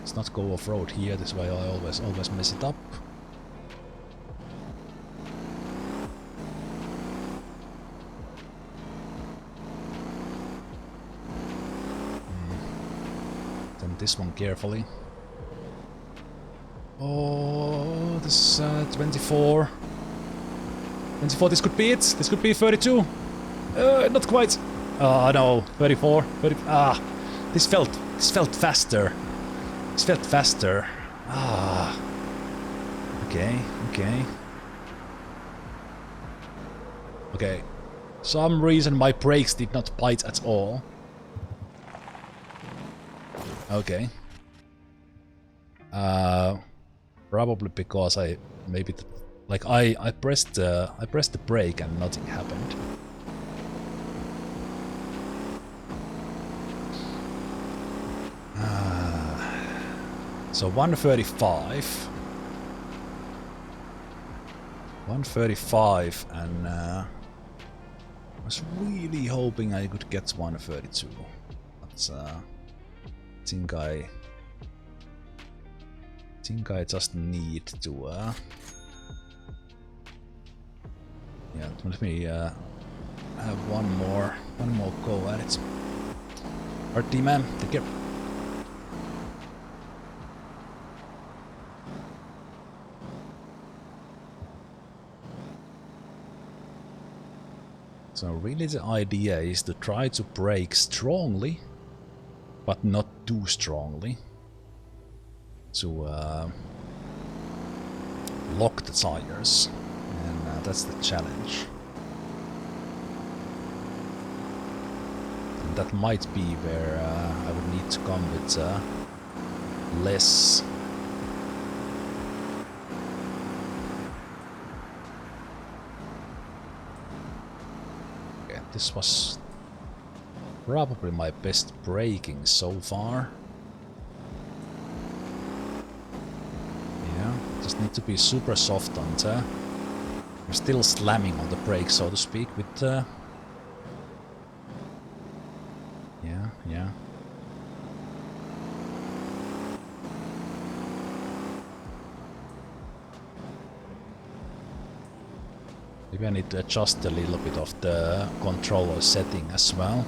Let's not go off-road here, this way I always mess it up. This one carefully. Oh, this 24. 24, this could be it. This could be 32. Not quite. Oh no, 34. 30, this felt faster. This felt faster. Okay. Okay. Some reason my brakes did not bite at all. Okay. Probably because I pressed the brake and nothing happened. So 135. 135 and I was really hoping I could get 132. But I think I just need to yeah, let me have one more go at it. RT man, take care. So really the idea is to try to brake strongly, but not too strongly, to lock the tires, and that's the challenge. And that might be where I would need to come with less this was probably my best braking so far. Yeah, just need to be super soft on the... We're still slamming on the brake, so to speak, with yeah. Maybe I need to adjust a little bit of the controller setting as well.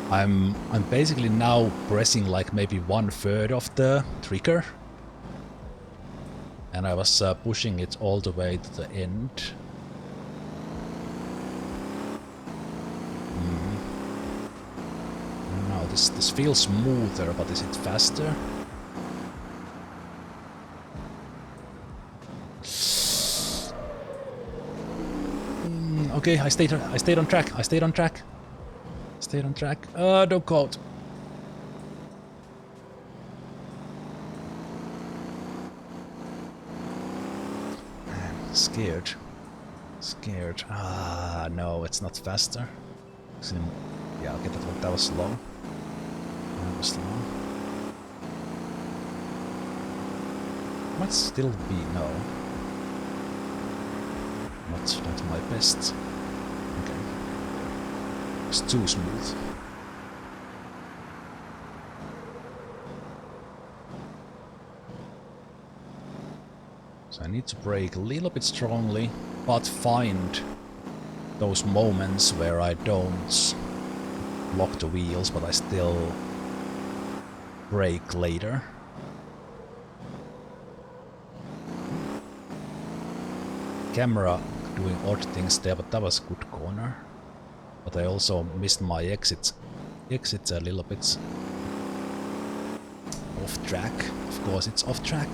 I'm basically now pressing like maybe 1/3 of the trigger, and I was pushing it all the way to the end. Now this feels smoother, but is it faster? Okay, I stayed on track. Stayed on track. Don't quote. Scared. No, it's not faster. Yeah, okay, that was slow. That was slow. Might still be no. Not my best. Okay. It's too smooth. So I need to brake a little bit strongly, but find those moments where I don't lock the wheels, but I still brake later. Camera doing odd things there, but that was a good corner. But I also missed my exit a little bit. Off track. Of course it's off track.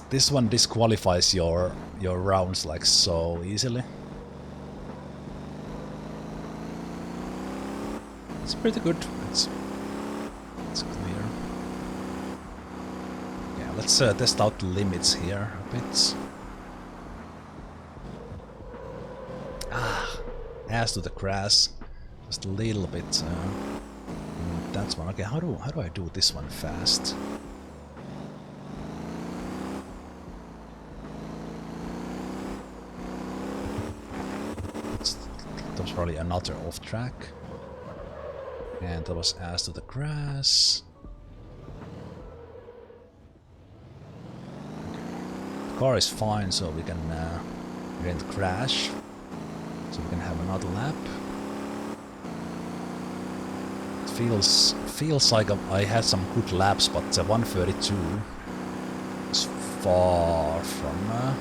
This one disqualifies your rounds like so easily. It's pretty good. It's clear. Yeah, let's test out the limits here a bit. Ass to the grass. Just a little bit. That's one. Okay, how do I do this one fast? That was probably another off track. And that was ass to the grass. Okay. The car is fine, so we can prevent crash. So we can have another lap. It feels like I had some good laps, but 132 is far from...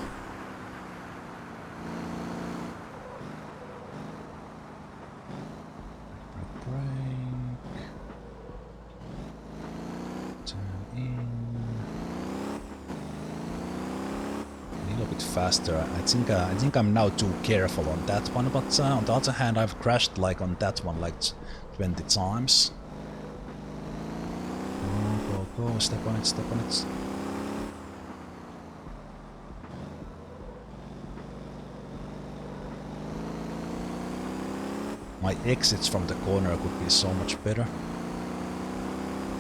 Brake. Turn in. A little bit faster. I think I'm now too careful on that one, but on the other hand, I've crashed like on that one like 20 times. Go, step on it, step on it. My exits from the corner could be so much better.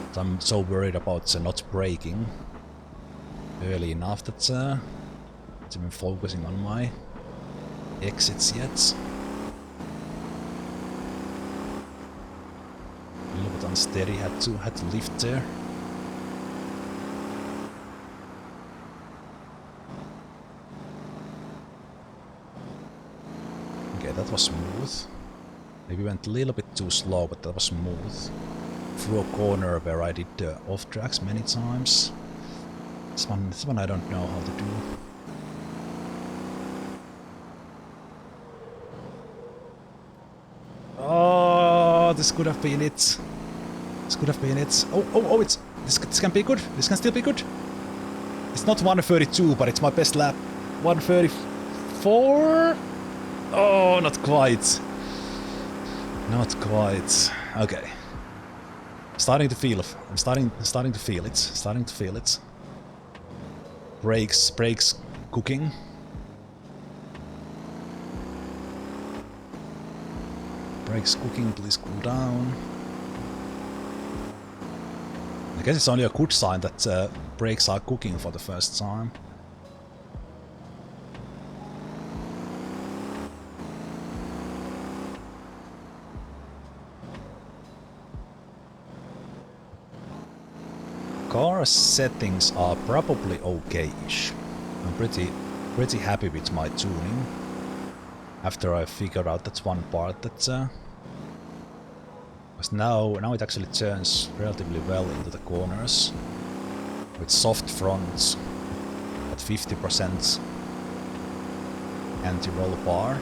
But I'm so worried about not braking early enough that it's even focusing on my exits yet. A little bit unsteady, had to lift there. Okay, that was smooth. Maybe went a little bit too slow, but that was smooth. Through a corner where I did off tracks many times. This one I don't know how to do. Oh, this could have been it. This could have been it. Oh, this can be good. This can still be good. It's not 1:32, but it's my best lap. 1:34? Oh, not quite. Not quite. Okay. Starting to feel. I'm starting to feel it. Starting to feel it. Brakes cooking. Brakes cooking, please cool down. I guess it's only a good sign that brakes are cooking for the first time. Car settings are probably okay-ish. I'm pretty happy with my tuning. After I figured out that's one part that because now it actually turns relatively well into the corners with soft fronts at 50% anti-roll bar.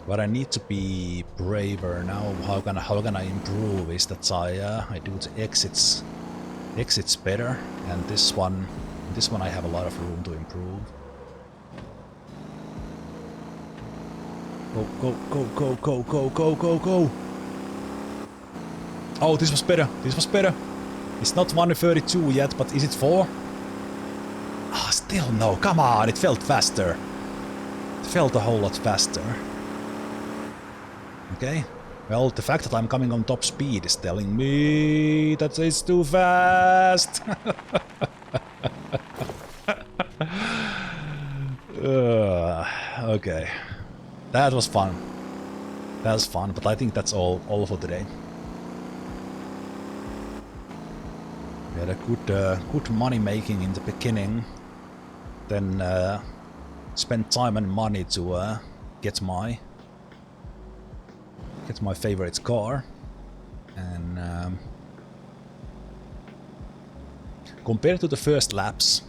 What I need to be braver now, how can I improve, is that I do the exits better, and this one I have a lot of room to improve. Go. Oh, this was better. It's not 1:32 yet, but is it 4? Ah, still no. Come on, it felt faster. It felt a whole lot faster. Okay, well, the fact that I'm coming on top speed is telling me that it's too fast. Okay, that was fun. But I think that's all for today. We had a good money making in the beginning, then spent time and money to get my favorite car, and compared to the first laps,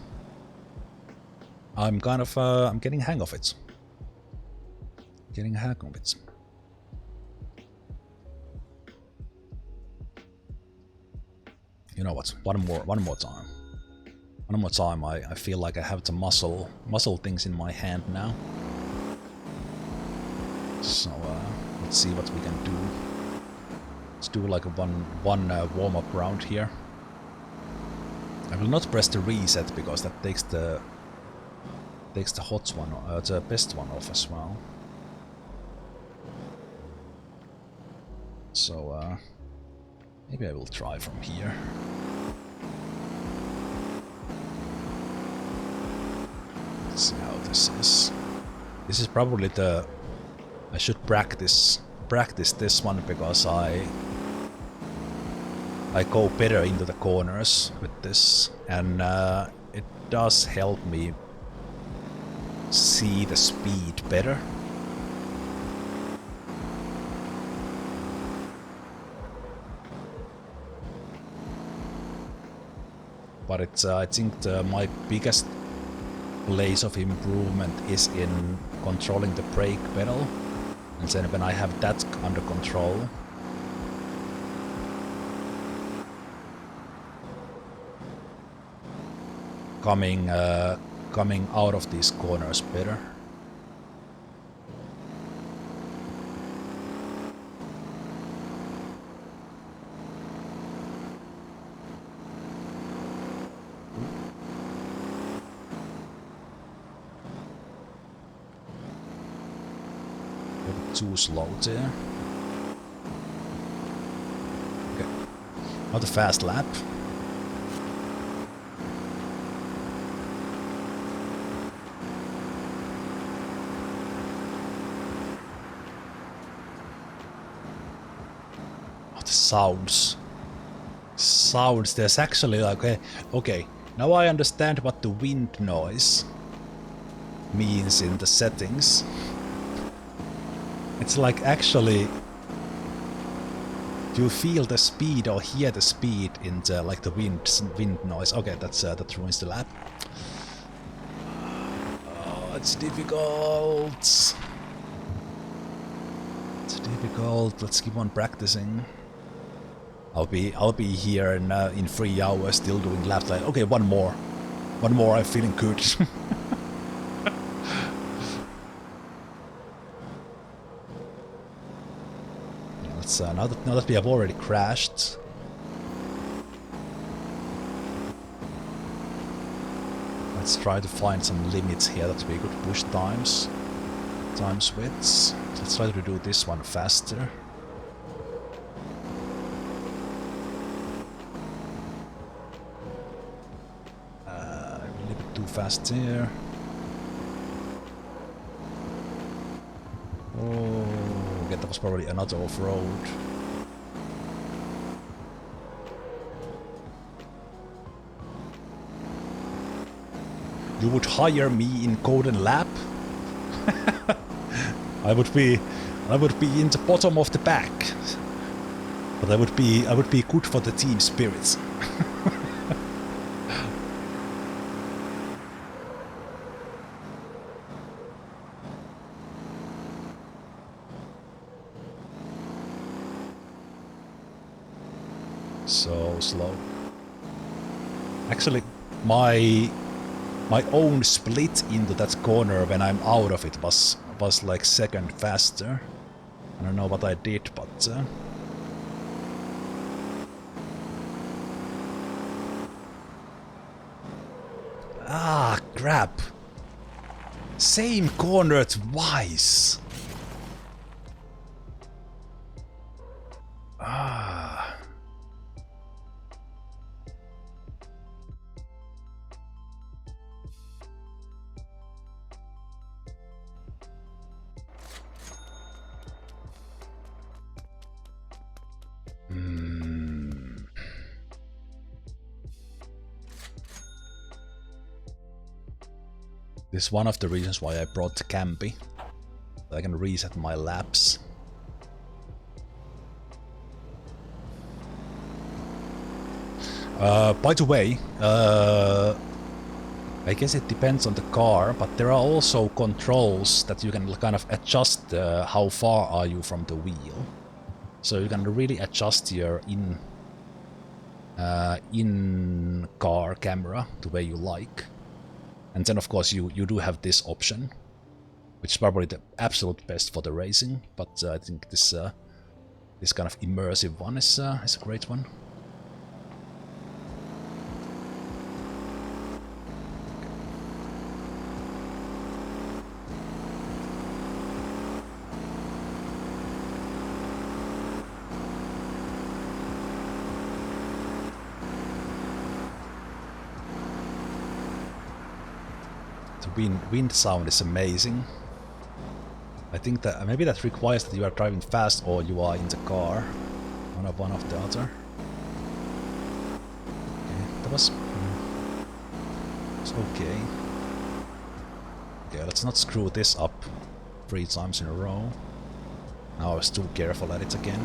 I'm I'm getting a hang of it. You know what? One more time. I feel like I have the muscle things in my hand now. So let's see what we can do. Let's do like a one warm-up round here. I will not press the reset because that takes the hot one, the best one off as well. So maybe I will try from here. Let's see how this is. This is probably I should practice this one because I go better into the corners with this, and it does help me see the speed better. but it's I think my biggest place of improvement is in controlling the brake pedal, and then when I have that under control, coming out of these corners better. Too slow there. Okay. Not a fast lap. Oh, the sounds. Sounds. There's actually like okay. Now I understand what the wind noise means in the settings. It's like actually, do you feel the speed or hear the speed in the like the wind noise? Okay, that ruins the lap. Oh, it's difficult. It's difficult. Let's keep on practicing. I'll be here in 3 hours still doing laps. Like okay, one more. I'm feeling good. Now that we have already crashed, let's try to find some limits here that we could push times widths. Let's try to do this one faster. A little bit too fast here. Oh. That was probably another off-road. You would hire me in Golden Lap? I would be in the bottom of the pack. But I would be good for the team spirits. So slow. Actually, my own split into that corner when I'm out of it was like second faster. I don't know what I did, but ah, crap! Same corner twice. Ah. This is one of the reasons why I brought Campy. I can reset my laps. By the way, I guess it depends on the car, but there are also controls that you can kind of adjust how far are you from the wheel. So you can really adjust your in-car camera the way you like. And then of course you do have this option, which is probably the absolute best for the racing, but I think this kind of immersive one is a great one. Wind sound is amazing. I think that maybe that requires that you are driving fast or you are in the car. One of the other. Okay, that was it's okay. Okay, let's not screw this up 3 times in a row. Now I was too careful at it again.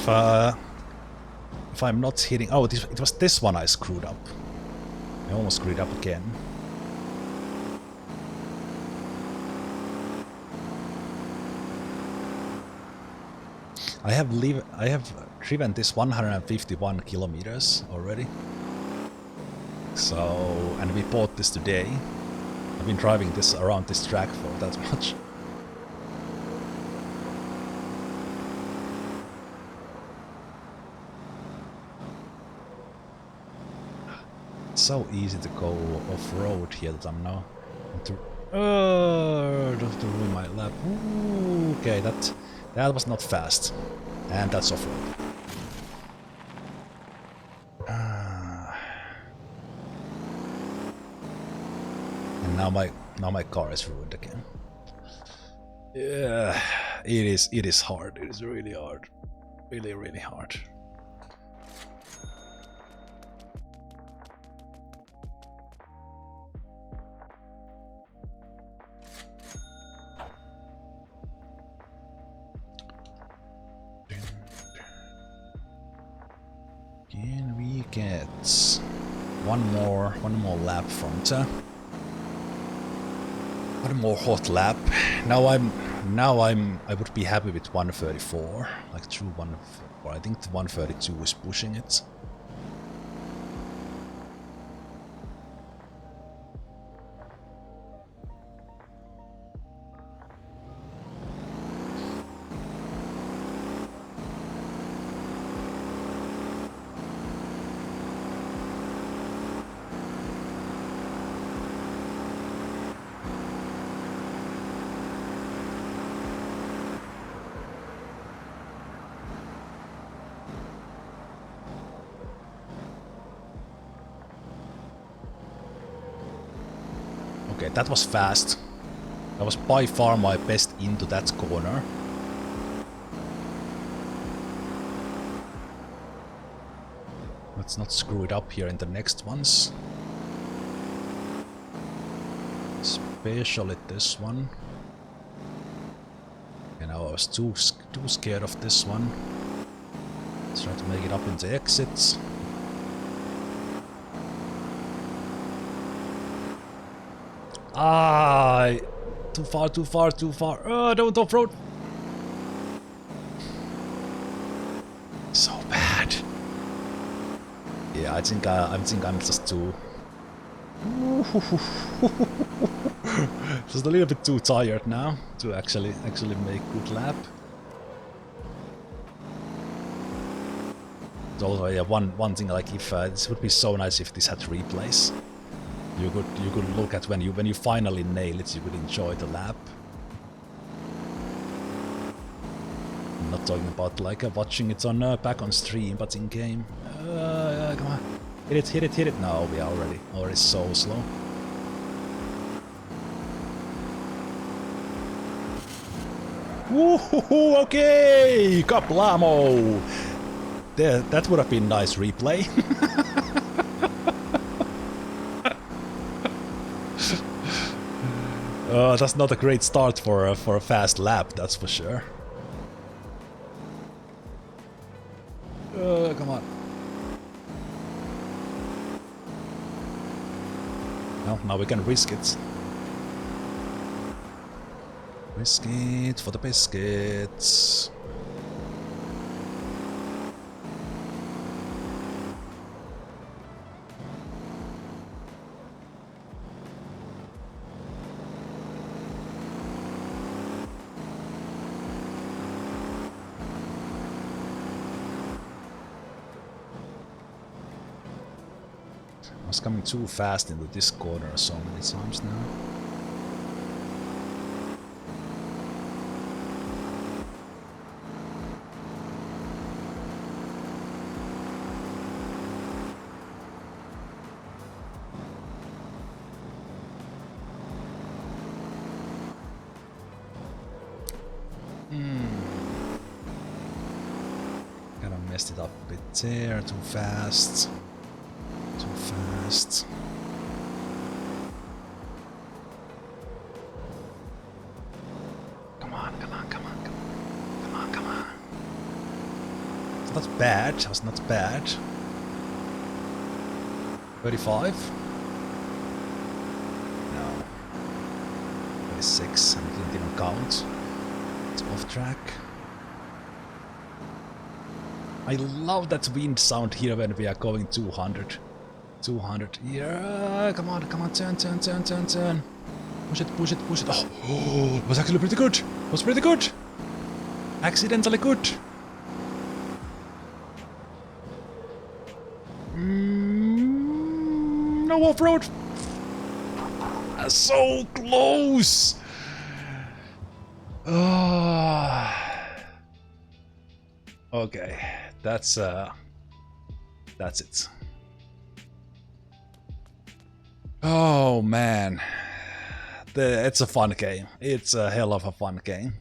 Well, if I'm not hitting... Oh, it was this one I screwed up. I almost screwed up again. I have driven this 151 kilometers already. So, and we bought this today. I've been driving this around this track for that much. It's so easy to go off-road here that I'm now... Don't ruin my lap. Ooh, okay, that was not fast. And that's off-road. And now my car is ruined again. Yeah, it is hard. It is really hard. Really, really hard. Can we get one more lap from there? One more hot lap. I would be happy with 134, like true 134. I think the 132 is pushing it. Okay, that was fast. That was by far my best into that corner. Let's not screw it up here in the next ones. Especially this one. And I was too scared of this one. Let's try to make it up in the exits. Ah, too far. Don't off-road. So bad. Yeah, I think I'm just too... just a little bit too tired now to actually make good lap. Also, yeah, one thing, like, if this would be so nice if this had replays. You could look at when you finally nail it, you could enjoy the lap. I'm not talking about like watching it on back on stream, but in game. Come on, hit it! No, we are already so slow. Woohoo! Okay, kablamo! There, that would have been nice replay. That's not a great start for a fast lap, that's for sure. Come on. Well, now we can risk it. Risk it for the biscuits. I was coming too fast into this corner so many times now. Kinda messed it up a bit there, too fast. Too fast. Come on. not bad. That was not bad. 35? No. 36. I didn't even count. It's off track. I love that wind sound here when we are going 200. 200. Yeah, come on, turn. Push it. Oh, it was actually pretty good. It was pretty good. Accidentally good. No off-road. So close. Okay, that's it. Oh man, it's a fun game. It's a hell of a fun game,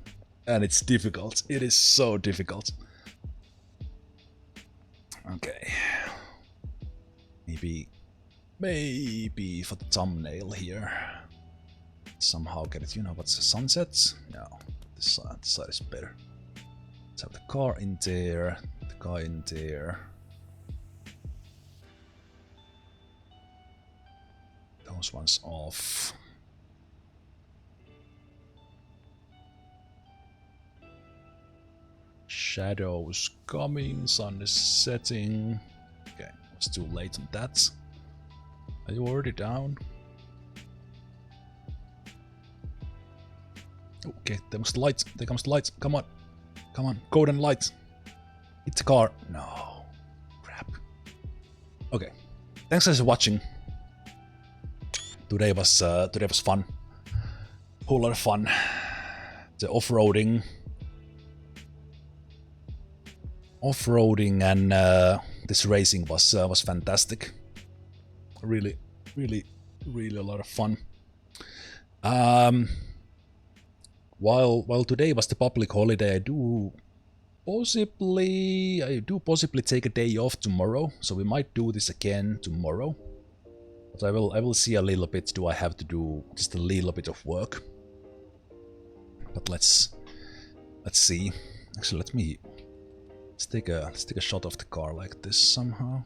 and it's difficult. It is so difficult. Okay, maybe for the thumbnail here, somehow get it. You know what's the sunset? No, this side is better. Let's have the car in there, the guy in there. Those ones off. Shadows coming, sun is setting. Okay, it's too late on that. Are you already down? Okay, there comes the lights. There comes the lights. Come on. Come on. Golden lights. Hit the car. No. Crap. Okay. Thanks guys for watching. Today was fun. Whole lot of fun. The off-roading and this racing was fantastic. Really a lot of fun. While today was the public holiday, I do possibly take a day off tomorrow, so we might do this again tomorrow. But I will see a little bit. Do I have to do just a little bit of work? But let's see. Actually, let's take a shot of the car like this somehow.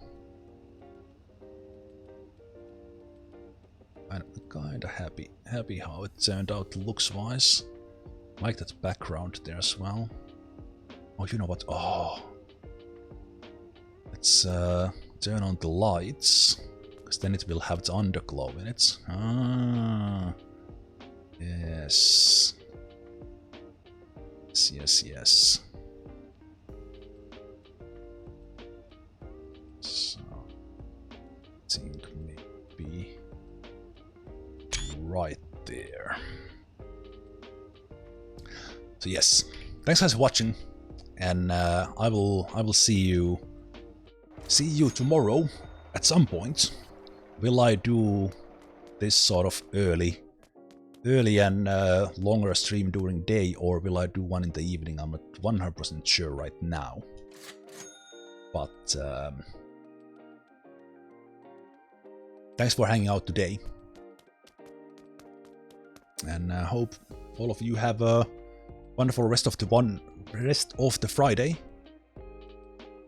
I'm kinda happy how it turned out looks wise. Like that background there as well. Oh, you know what? Oh, let's turn on the lights, because then it will have the underglow in it. Ah, yes. Yes. So, I think maybe right there. So yes, thanks guys for watching, and I will see you tomorrow at some point. Will I do this sort of early and longer stream during day, or will I do one in the evening? I'm not 100% sure right now, but thanks for hanging out today, and I hope all of you have a wonderful rest of the Friday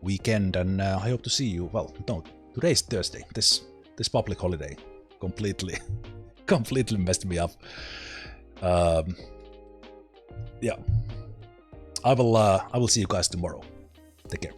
weekend, and I hope to see you. Well, no, today's Thursday. This public holiday completely messed me up. Yeah, I will see you guys tomorrow. Take care.